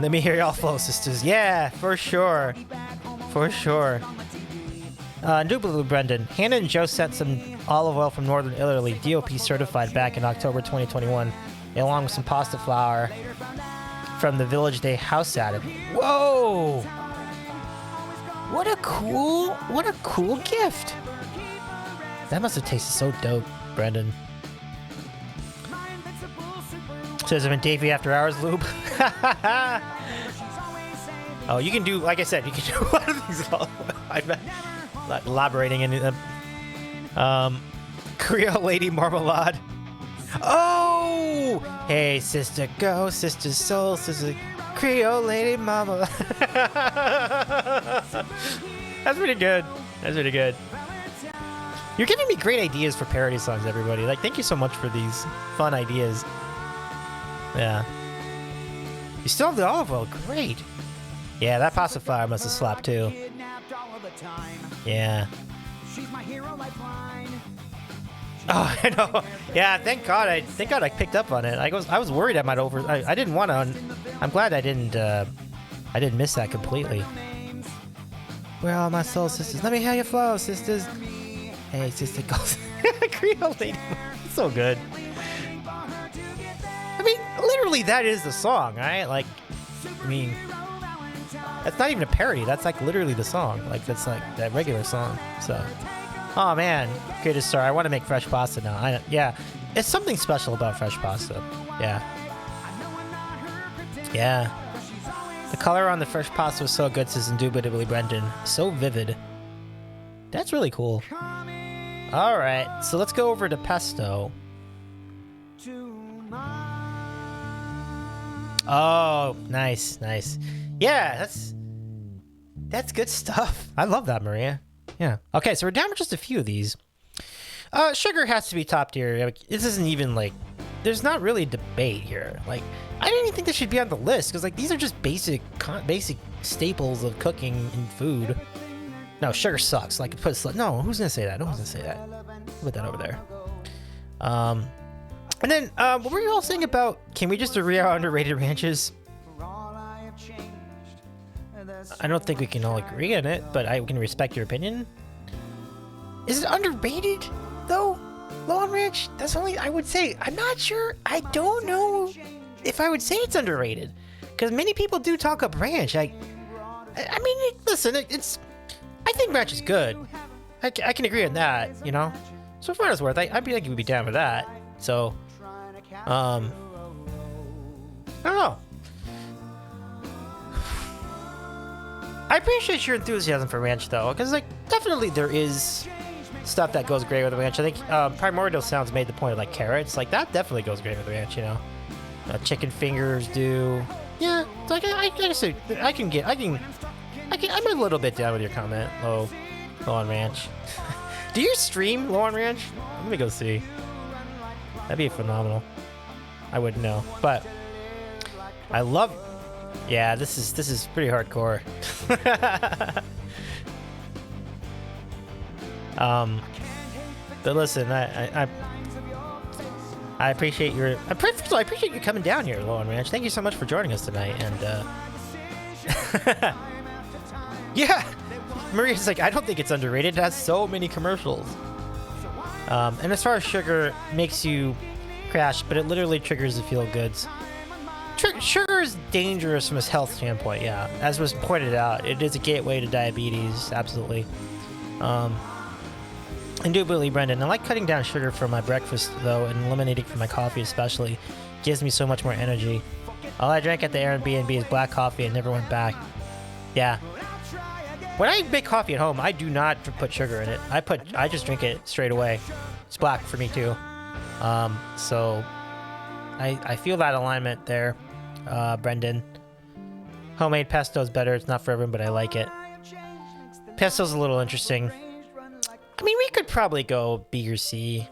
let me hear y'all flow, sisters. Yeah, for sure. Indubitably, Brendan. Hannah and Joe sent some olive oil from Northern Italy, DOP certified back in October 2021, along with some pasta flour from the village they house at it. Whoa! What a cool gift. That must have tasted so dope, Brendan. Says I'm in Davey After Hours lube. Oh, you can do, like I said, you can do a lot of things. I'm not elaborating any of them. Creole Lady Marmalade. Oh! Hey, sister, go, sister, soul, sister, Creole Lady Marmalade. That's pretty good. You're giving me great ideas for parody songs, everybody. Like, thank you so much for these fun ideas. Yeah. You still have the olive oil. Great. Yeah, that pasta flour must have slapped too. Yeah. Oh, I know. Yeah, thank God I picked up on it. I was worried I might I didn't want to. I'm glad I didn't miss that completely. Where are all my soul sisters? Let me hear your flow, sisters. Hey, sister goes. Creole Lady. So good. I mean, literally, that is the song, right? Like, I mean, that's not even a parody. That's like literally the song. Like, that's like that regular song. So, oh man, greatest star. I want to make fresh pasta now. Yeah, it's something special about fresh pasta. Yeah. The color on the fresh pasta was so good, says Indubitably Brendan. So vivid. That's really cool. All right, so let's go over to pesto. Oh, nice. Yeah, that's good stuff. I love that, Maria. Yeah. Okay, so we're down to just a few of these. Sugar has to be top tier. Like, this isn't even like, there's not really a debate here. Like, I didn't even think this should be on the list because like these are just basic staples of cooking and food. No, sugar sucks. Like, no, who's gonna say that? No one's gonna say that. Put that over there. And then, what were you all saying about, can we just agree on underrated ranches? I don't think we can all agree on it, but I can respect your opinion. Is it underrated, though? Lawn Ranch? That's only, I would say, I'm not sure. I don't know if I would say it's underrated. Because many people do talk up ranch. I mean, listen, I think ranch is good. I can agree on that, you know? So for what it's worth, I'd be like, you'd be down with that. So, I don't know. I appreciate your enthusiasm for ranch, though, because, like, definitely there is stuff that goes great with ranch. I think Primordial Sounds made the point of, like, carrots. Like, that definitely goes great with ranch, you know? Chicken fingers do. Yeah, it's like, I'm a little bit down with your comment, low on ranch. Do you stream low on ranch? Let me go see. That'd be phenomenal. I wouldn't know, but I love. Yeah, this is pretty hardcore. But listen, I appreciate your. First of all, I appreciate you coming down here, Lowen Ranch. Thank you so much for joining us tonight. And yeah, Maria's like, I don't think it's underrated. It has so many commercials. And as far as sugar, makes you crash, but it literally triggers the feel goods. Sugar is dangerous from a health standpoint. Yeah, as was pointed out, it is a gateway to diabetes. Absolutely. Indubitably, Brendan. I like cutting down sugar for my breakfast, though, and eliminating from my coffee especially. Gives me so much more energy. All I drank at the Airbnb is black coffee and never went back. Yeah. When I make coffee at home, I do not put sugar in it. I just drink it straight away. It's black for me, too. So I feel that alignment there, Brendan. Homemade pesto is better. It's not for everyone, but I like it. Pesto's a little interesting. I mean, we could probably go B or C.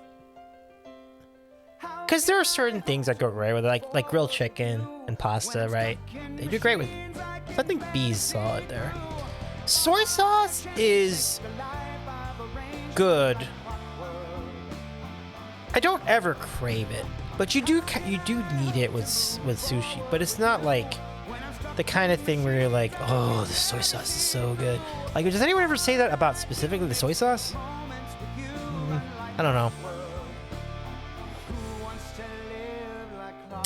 Because there are certain things that go great with it, like grilled chicken and pasta, right? They do great with. So I think B's solid there. Soy sauce is good. I don't ever crave it, but you do need it with sushi. But it's not like the kind of thing where you're like, oh, the soy sauce is so good. Like, does anyone ever say that about specifically the soy sauce? I don't know.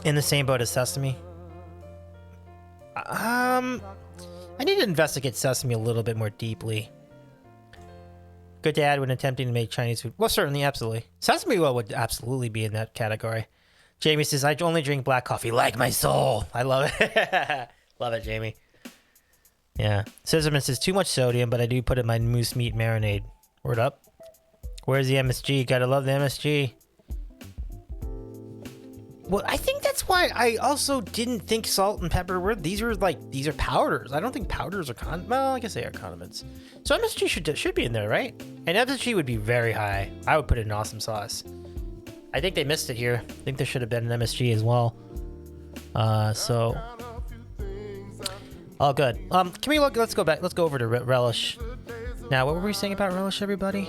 In the same boat as sesame? I need to investigate sesame a little bit more deeply. Good dad when attempting to make Chinese food. Well, certainly, absolutely. Sesame oil would absolutely be in that category. Jamie says, I only drink black coffee like my soul. I love it. Love it, Jamie. Yeah. Scissorman says, too much sodium, but I do put it in my moose meat marinade. Word up. Where's the MSG? Gotta love the MSG. Well, I think that's why I also didn't think salt and pepper were. These are powders. I don't think powders are well, I guess they are condiments. So MSG should be in there, right? And MSG would be very high. I would put it in awesome sauce. I think they missed it here. I think there should have been an MSG as well. So all good. Can we look? Let's go back. Let's go over to relish. Now, what were we saying about relish, everybody?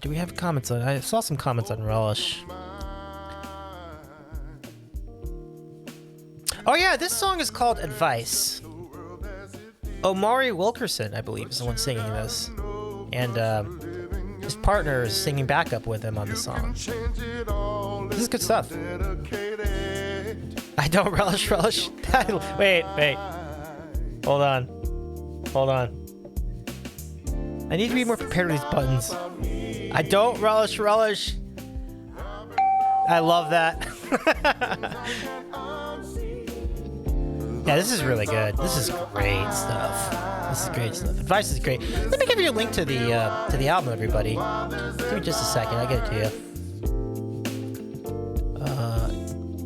Do we have comments on? I saw some comments on relish. Oh yeah, this song is called Advice. Omari Wilkerson, I believe, is the one singing this, and his partner is singing backup with him on the song. This is good stuff. I don't relish. Wait. Hold on. I need to be more prepared with these buttons. I don't relish. I love that. Yeah, this is really good. This is great stuff. Advice is great. Let me give you a link to the album, everybody. Give me just a second. I'll get it to you.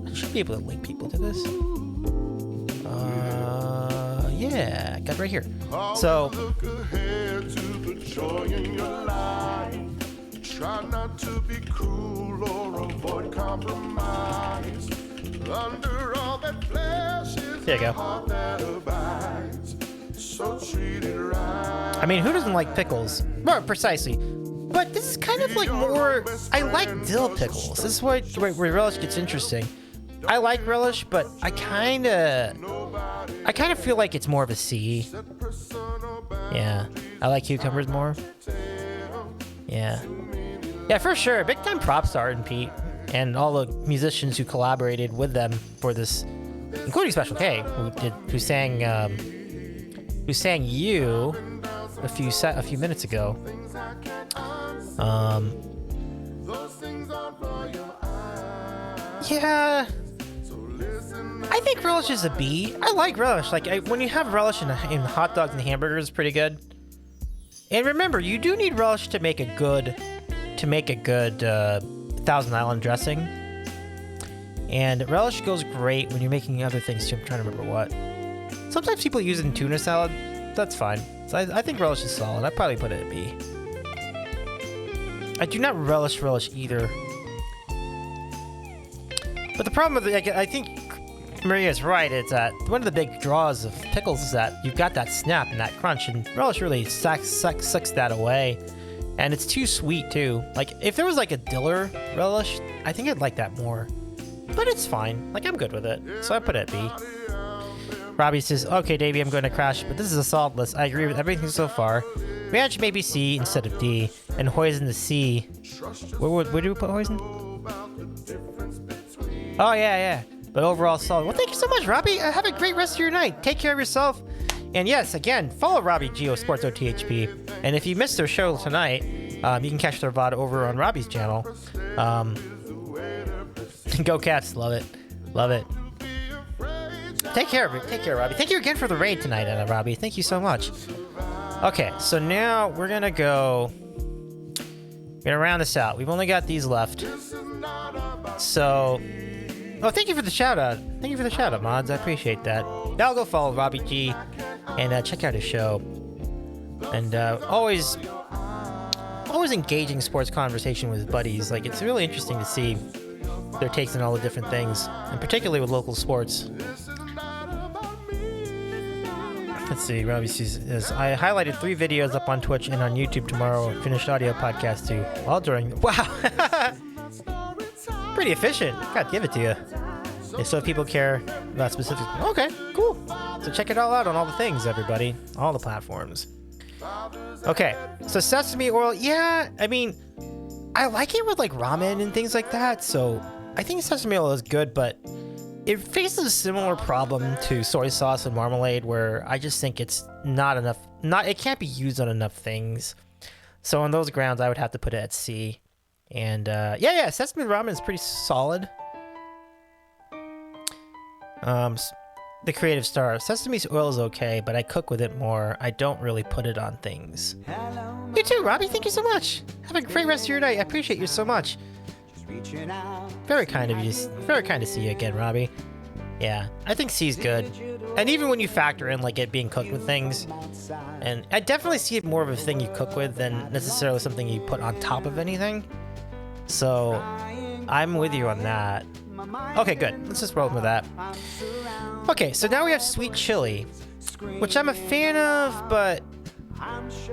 I should be able to link people to this. Yeah, got it right here. So. Joy in your life. Try not to be cruel or avoid compromise. Under all that flesh is there you go. That abides. So treat it right. I mean, who doesn't like pickles? More precisely. But this is kind of like more. I like dill pickles. This is where relish gets interesting. I like relish, but I kind of feel like it's more of a C. Yeah, I like cucumbers more. Yeah, for sure. Big time props to Art and Pete and all the musicians who collaborated with them for this, including Special K, who sang "You" a few minutes ago. Yeah. I think relish is a B. I like relish. Like when you have relish in hot dogs and hamburgers, it's pretty good. And remember, you do need relish to make a good Thousand Island dressing. And relish goes great when you're making other things too. I'm trying to remember what. Sometimes people use it in tuna salad. That's fine. So I think relish is solid. I'd probably put it at B. I do not relish either. But the problem with it, I think Maria's right. It's that one of the big draws of pickles is that you've got that snap and that crunch, and relish really sucks that away. And it's too sweet too. Like if there was like a diller relish, I think I'd like that more. But it's fine. Like I'm good with it. So I put it at B. Robbie says, okay, Davey, I'm going to crash, but this is a solid list. I agree with everything so far. Ranch maybe C instead of D, and Hoisin the C. Where do we put Hoisin? Oh, yeah. But overall solid. Well, thank you so much, Robbie. Have a great rest of your night. Take care of yourself. And yes, again, follow Robbie Geo Sports OTHP. And if you missed their show tonight, you can catch their VOD over on Robbie's channel. Go Cats. Love it. Take care, Robbie. Thank you again for the raid tonight, Robbie. Thank you so much. Okay, so now we're gonna round this out. We've only got these left. So, thank you for the shout out. Thank you for the shout out, mods. I appreciate that. Now go follow Robbie G and check out his show. And always engaging sports conversation with his buddies. Like it's really interesting to see their takes on all the different things, and particularly with local sports. Let's see, Robbie says, I highlighted 3 videos up on Twitch and on YouTube tomorrow. Finished audio podcast too. All during... Wow! Pretty efficient. Gotta give it to you. Yeah, so if people care about specific... Okay, cool. So check it all out on all the things, everybody. All the platforms. Okay, so sesame oil. Yeah, I mean, I like it with like ramen and things like that. So I think sesame oil is good, but... It faces a similar problem to soy sauce and marmalade where I just think it's not enough. It can't be used on enough things. So on those grounds, I would have to put it at C. And yeah, sesame ramen is pretty solid. The creative star. Sesame oil is okay, but I cook with it more. I don't really put it on things. You too, Robbie. Thank you so much. Have a great rest of your night. I appreciate you so much. Very kind of you. Very kind to see you again, Robbie. Yeah, I think C's good. And even when you factor in like it being cooked with things, and I definitely see it more of a thing you cook with than necessarily something you put on top of anything. So I'm with you on that. Okay, good. Let's just roll with that. Okay, so now we have sweet chili, which I'm a fan of, but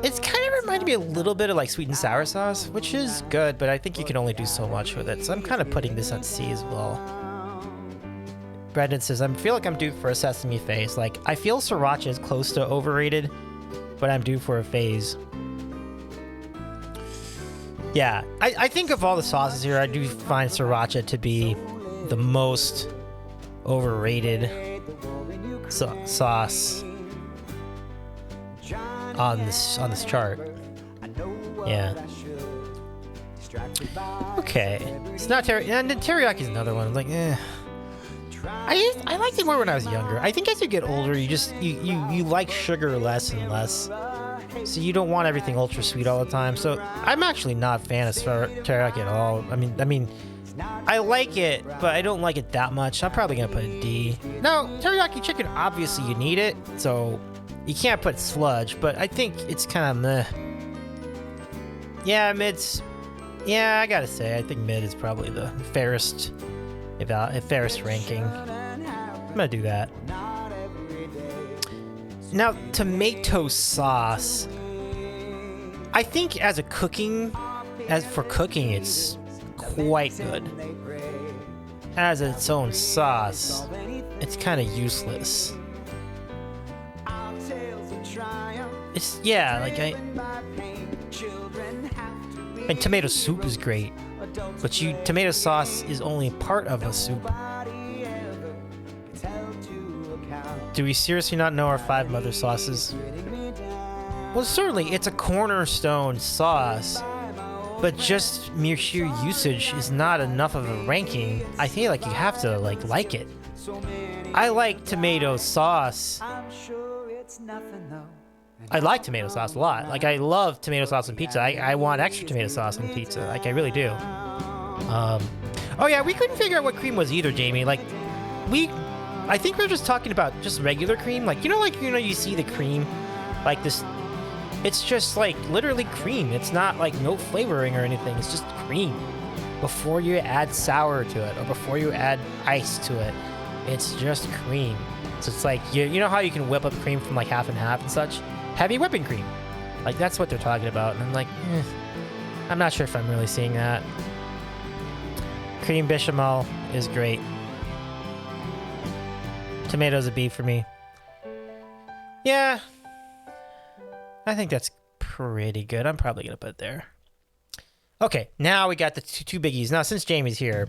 it's kind of reminded me a little bit of like sweet and sour sauce, which is good, but I think you can only do so much with it. So I'm kind of putting this on C as well. Brendan says, I feel like I'm due for a sesame phase. Like, I feel sriracha is close to overrated, but I'm due for a phase. Yeah, I think of all the sauces here, I do find sriracha to be the most overrated sauce on this chart. Yeah. Okay. It's not teriyaki, and teriyaki is another one. Like, I liked it more when I was younger. I think as you get older, you like sugar less and less, so you don't want everything ultra sweet all the time. So I'm actually not a fan of teriyaki at all. I mean, I like it, but I don't like it that much. I'm probably gonna put a D. Now, teriyaki chicken, obviously you need it, so you can't put sludge, but I think it's kind of meh. Yeah, mid's... Yeah, I gotta say, I think mid is probably the fairest ranking. I'm gonna do that. Now, tomato sauce. I think as for cooking, it's quite good. As its own sauce, it's kind of useless. It's, yeah, like and tomato soup is great, but tomato sauce is only part of a soup. Do we seriously not know our 5 mother sauces? Well, certainly it's a cornerstone sauce, but just mere sheer usage is not enough of a ranking. I feel like you have to like it. I like tomato sauce. I like tomato sauce a lot. Like, I love tomato sauce on pizza. I want extra tomato sauce on pizza. Like, I really do. Oh yeah, we couldn't figure out what cream was either, Jamie. Like, I think we were just talking about just regular cream. Like, you see the cream, like this. It's just like literally cream. It's not like no flavoring or anything. It's just cream. Before you add sour to it or before you add ice to it, it's just cream. So it's like, you know how you can whip up cream from like half and half and such? Heavy whipping cream. Like, that's what they're talking about. And I'm like, I'm not sure if I'm really seeing that. Cream bechamel is great. Tomatoes a B for me. Yeah. I think that's pretty good. I'm probably going to put it there. Okay, now we got the two biggies. Now, since Jamie's here.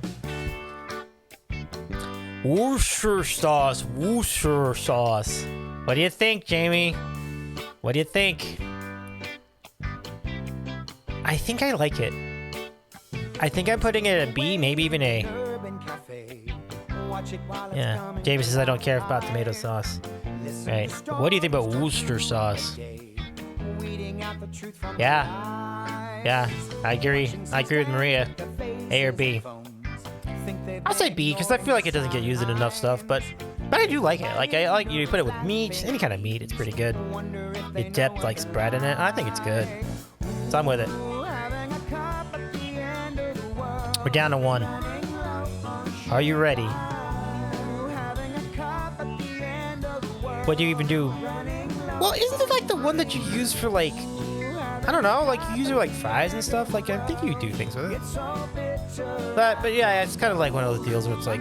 Worcestershire sauce. Worcestershire sauce. What do you think, Jamie? What do you think? I think I like it. I think I'm putting it at a B, maybe even A. Yeah, Jamie says I don't care about tomato sauce. Right. What do you think about Worcester sauce? Yeah, I agree. I agree with Maria. A or B? I'll say B because I feel like it doesn't get used in enough stuff, but I do like it. Like I like you put it with meat, any kind of meat, it's pretty good. You dip like spread in it. I think it's good. So I'm with it. We're down to 1. Are you ready? What do you even do? Well, isn't it like the one that you use for like, I don't know, like you use it for like fries and stuff? Like I think you do things with it. But yeah, it's kind of like one of those deals where it's like,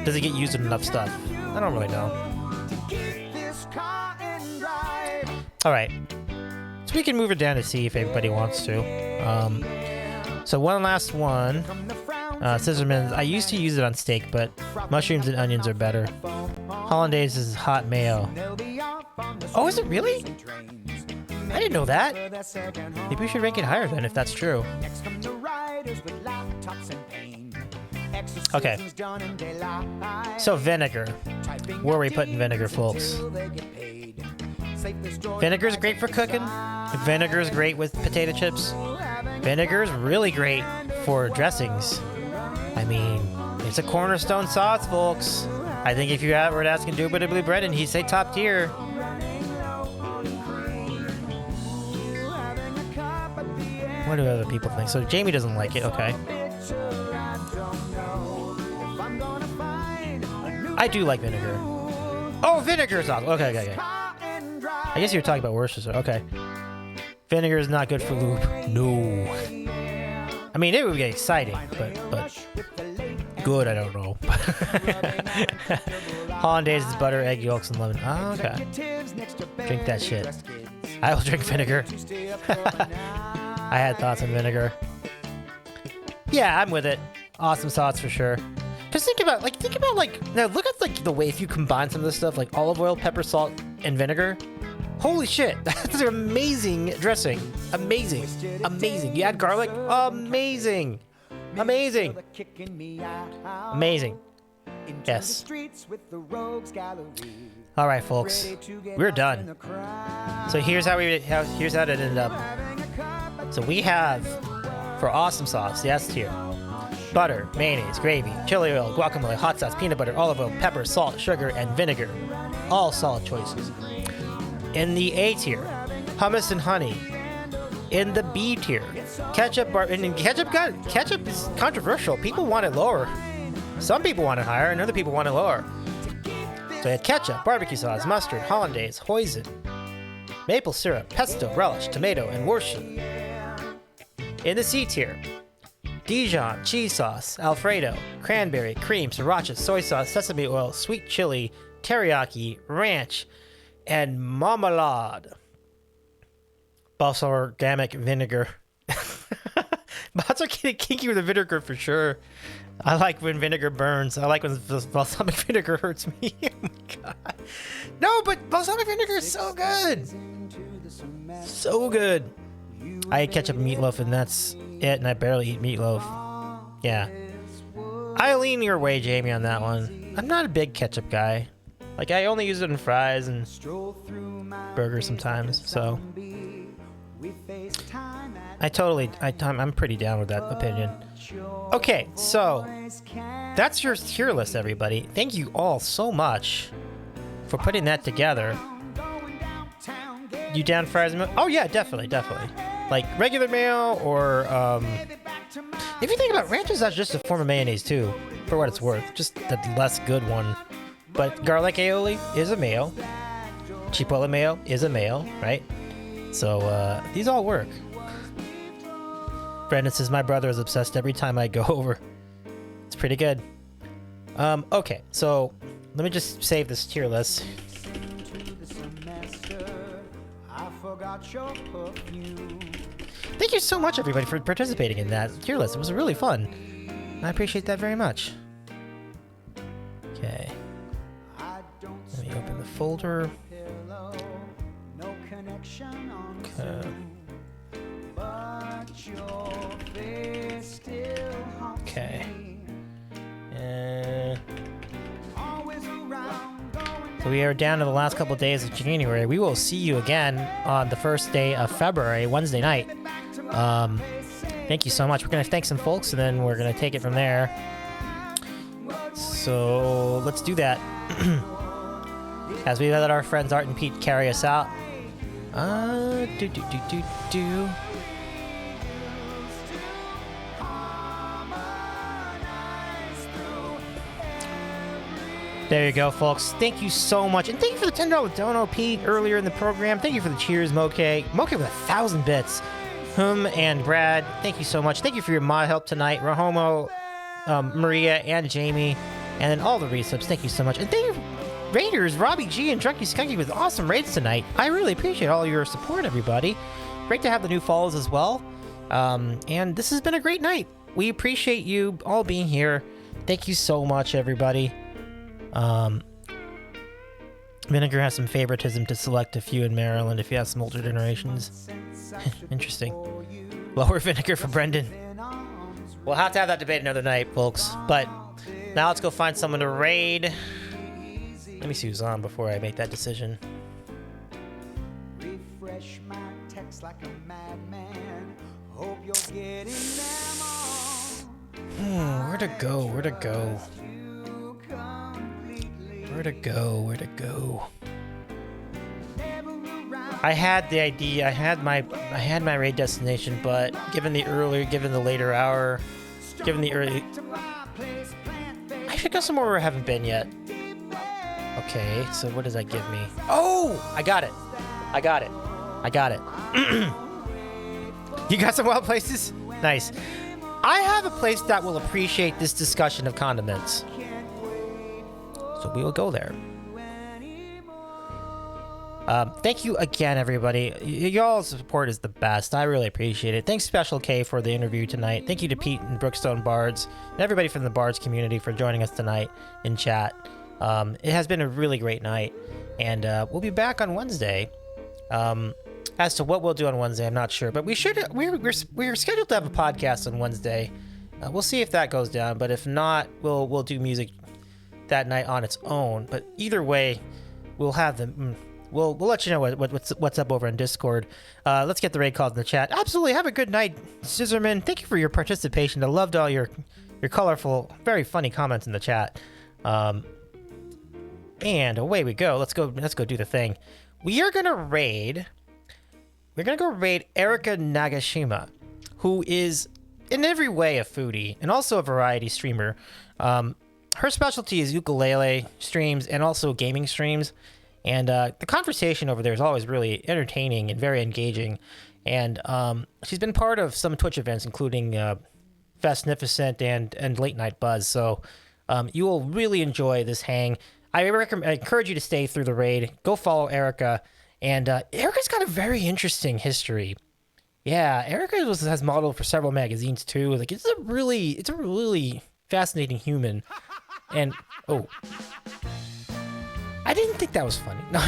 does it get used in enough stuff? I don't really know. All right, so we can move it down to C if everybody wants to. So one last one. Scissorman's. I used to use it on steak, but mushrooms and onions are better. Hollandaise is hot mayo. Oh, is it really? I didn't know that. Maybe we should rank it higher then, if that's true. Okay. So vinegar. Where are we putting vinegar, folks? Vinegar is great for cooking. Vinegar is great with potato chips. Vinegar is really great for dressings. I mean, it's a cornerstone sauce, folks. I think if you were asking Indubitably Brendan, he'd say top tier. What do other people think? So Jamie doesn't like it, okay. I do like vinegar. Oh, vinegar sauce. Okay. I guess you were talking about Worcestershire. Okay. Vinegar is not good for lube. No. I mean, it would get exciting, but good, I don't know. Hollandaise is butter, egg yolks, and lemon. Oh, okay. Drink that shit. I will drink vinegar. I had thoughts on vinegar. Yeah, I'm with it. Awesome sauce for sure. Because think about now look at like the way if you combine some of this stuff like olive oil, pepper, salt, and vinegar. Holy shit, that's an amazing dressing. Amazing. You add garlic? Amazing. Yes. All right, folks, we're done. So here's how it ended up. So we have, for awesome sauce, the S tier, butter, mayonnaise, gravy, chili oil, guacamole, hot sauce, peanut butter, olive oil, pepper, salt, sugar, and vinegar. All solid choices. In the A tier, hummus and honey. In the B tier, ketchup. Ketchup is controversial. People want it lower. Some people want it higher, and other people want it lower. So we had ketchup, barbecue sauce, mustard, hollandaise, hoisin, maple syrup, pesto, relish, tomato, and Worcestershire. In the C tier, Dijon, cheese sauce, Alfredo, cranberry, cream, sriracha, soy sauce, sesame oil, sweet chili, teriyaki, ranch, and marmalade. Balsamic vinegar. Bots are getting kinky with the vinegar for sure. I like when vinegar burns. I like when balsamic vinegar hurts me. Oh my god. No, but balsamic vinegar is so good. So good. I eat ketchup and meatloaf, and that's it, and I barely eat meatloaf. Yeah. I lean your way, Jamie, on that one. I'm not a big ketchup guy. Like, I only use it in fries and burgers sometimes, so... I'm pretty down with that opinion. Okay, so that's your tier list, everybody. Thank you all so much for putting that together. You down fries? Oh yeah, definitely. Like regular mayo, or if you think about it, ranch is just a form of mayonnaise too, for what it's worth. Just the less good one. But garlic aioli is a mayo. Chipotle mayo is a mayo, right? So these all work. Brandon says, my brother is obsessed every time I go over. It's pretty good. Okay, so let me just save this tier list. Thank you so much, everybody, for participating in that tier list. It was really fun. I appreciate that very much. Okay. Let me open the folder. Okay. Okay. So we are down to the last couple of days of January. We will see you again on the first day of February, Wednesday night. Thank you so much. We're going to thank some folks, and then we're going to take it from there. So let's do that. As we let our friends Art and Pete carry us out. There you go, folks. Thank you so much. And thank you for the $10 dono, Pete, earlier in the program. Thank you for the cheers, Moke. Moke with 1,000 bits. And Brad, thank you so much. Thank you for your mod help tonight. Rahomo, Maria, and Jamie, and then all the resubs. Thank you so much. And thank you, Raiders, Robbie G, and Drunky Skunky with awesome raids tonight. I really appreciate all your support, everybody. Great to have the new follows as well. And this has been a great night. We appreciate you all being here. Thank you so much, everybody. Vinegar has some favoritism to select a few in Maryland if you have some older generations. Interesting. Lower Vinegar for Brendan. We'll have to have that debate another night, folks. But now let's go find someone to raid. Let me see who's on before I make that decision. Refresh my text like a madman. Hope you're getting them all. Where to go? Where to go? Where to go? Where to go? I had the idea. I had my raid destination, but given the later hour, I should go somewhere where I haven't been yet. Okay, so what does that give me? Oh, I got it. You got some wild places? Nice. I have a place that will appreciate this discussion of condiments. So we will go there. Thank you again, everybody. Y'all's support is the best. I really appreciate it. Thanks, Special K, for the interview tonight. Thank you to Pete and Brookstone Bards and everybody from the Bards community for joining us tonight in chat. It has been a really great night, and we'll be back on Wednesday. As to what we'll do on Wednesday, I'm not sure, but we're scheduled to have a podcast on Wednesday. We'll see if that goes down, but if not, we'll do music that night on its own. But either way, we'll have them. We'll let you know what's up over on Discord. Let's get the raid calls in the chat. Absolutely. Have a good night, Scissorman. Thank you for your participation. I loved all your colorful, very funny comments in the chat. And away we go. Let's go do the thing. We're gonna go raid Erika Nagashima, who is in every way a foodie and also a variety streamer. Her specialty is ukulele streams and also gaming streams. And the conversation over there is always really entertaining and very engaging. And she's been part of some Twitch events, including Festnificent and Late Night Buzz. So you will really enjoy this hang. I encourage you to stay through the raid. Go follow Erika. And Erika's got a very interesting history. Yeah, Erika has modeled for several magazines too. Like it's a really fascinating human. And I didn't think that was funny. No,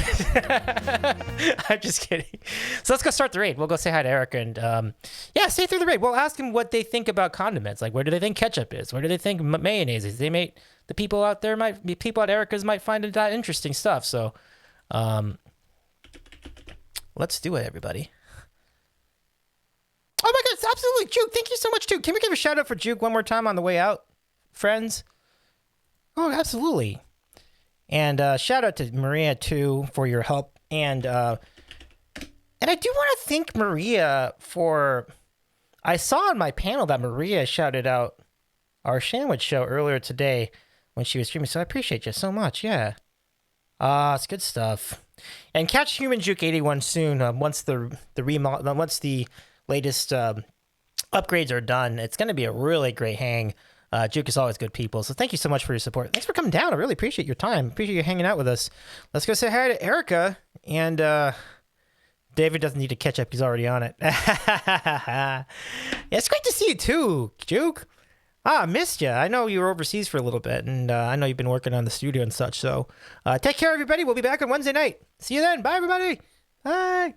I'm just kidding. So let's go start the raid. We'll go say hi to Erika and stay through the raid. We'll ask them what they think about condiments. Like, where do they think ketchup is? Where do they think mayonnaise is? The people out there people at Erika's might find that interesting stuff. So, let's do it, everybody. Oh my God, it's absolutely Juke. Thank you so much, Juke. Can we give a shout out for Juke one more time on the way out, friends? Oh, absolutely. And shout out to Maria too for your help, and I do want to thank Maria for. I saw on my panel that Maria shouted out our sandwich show earlier today when she was streaming, so I appreciate you so much. Yeah, it's good stuff. And catch Human Juke 81 soon once the latest upgrades are done, it's going to be a really great hang. Juke is always good people, so thank you so much for your support. Thanks for coming down. I really appreciate your time. Appreciate you hanging out with us. Let's go say hi to Erica, and David doesn't need to catch up. He's already on it. Yeah, it's great to see you too, Juke. Missed you. I know you were overseas for a little bit, and I know you've been working on the studio and such, so take care, everybody. We'll be back on Wednesday night. See you then. Bye, everybody. Bye.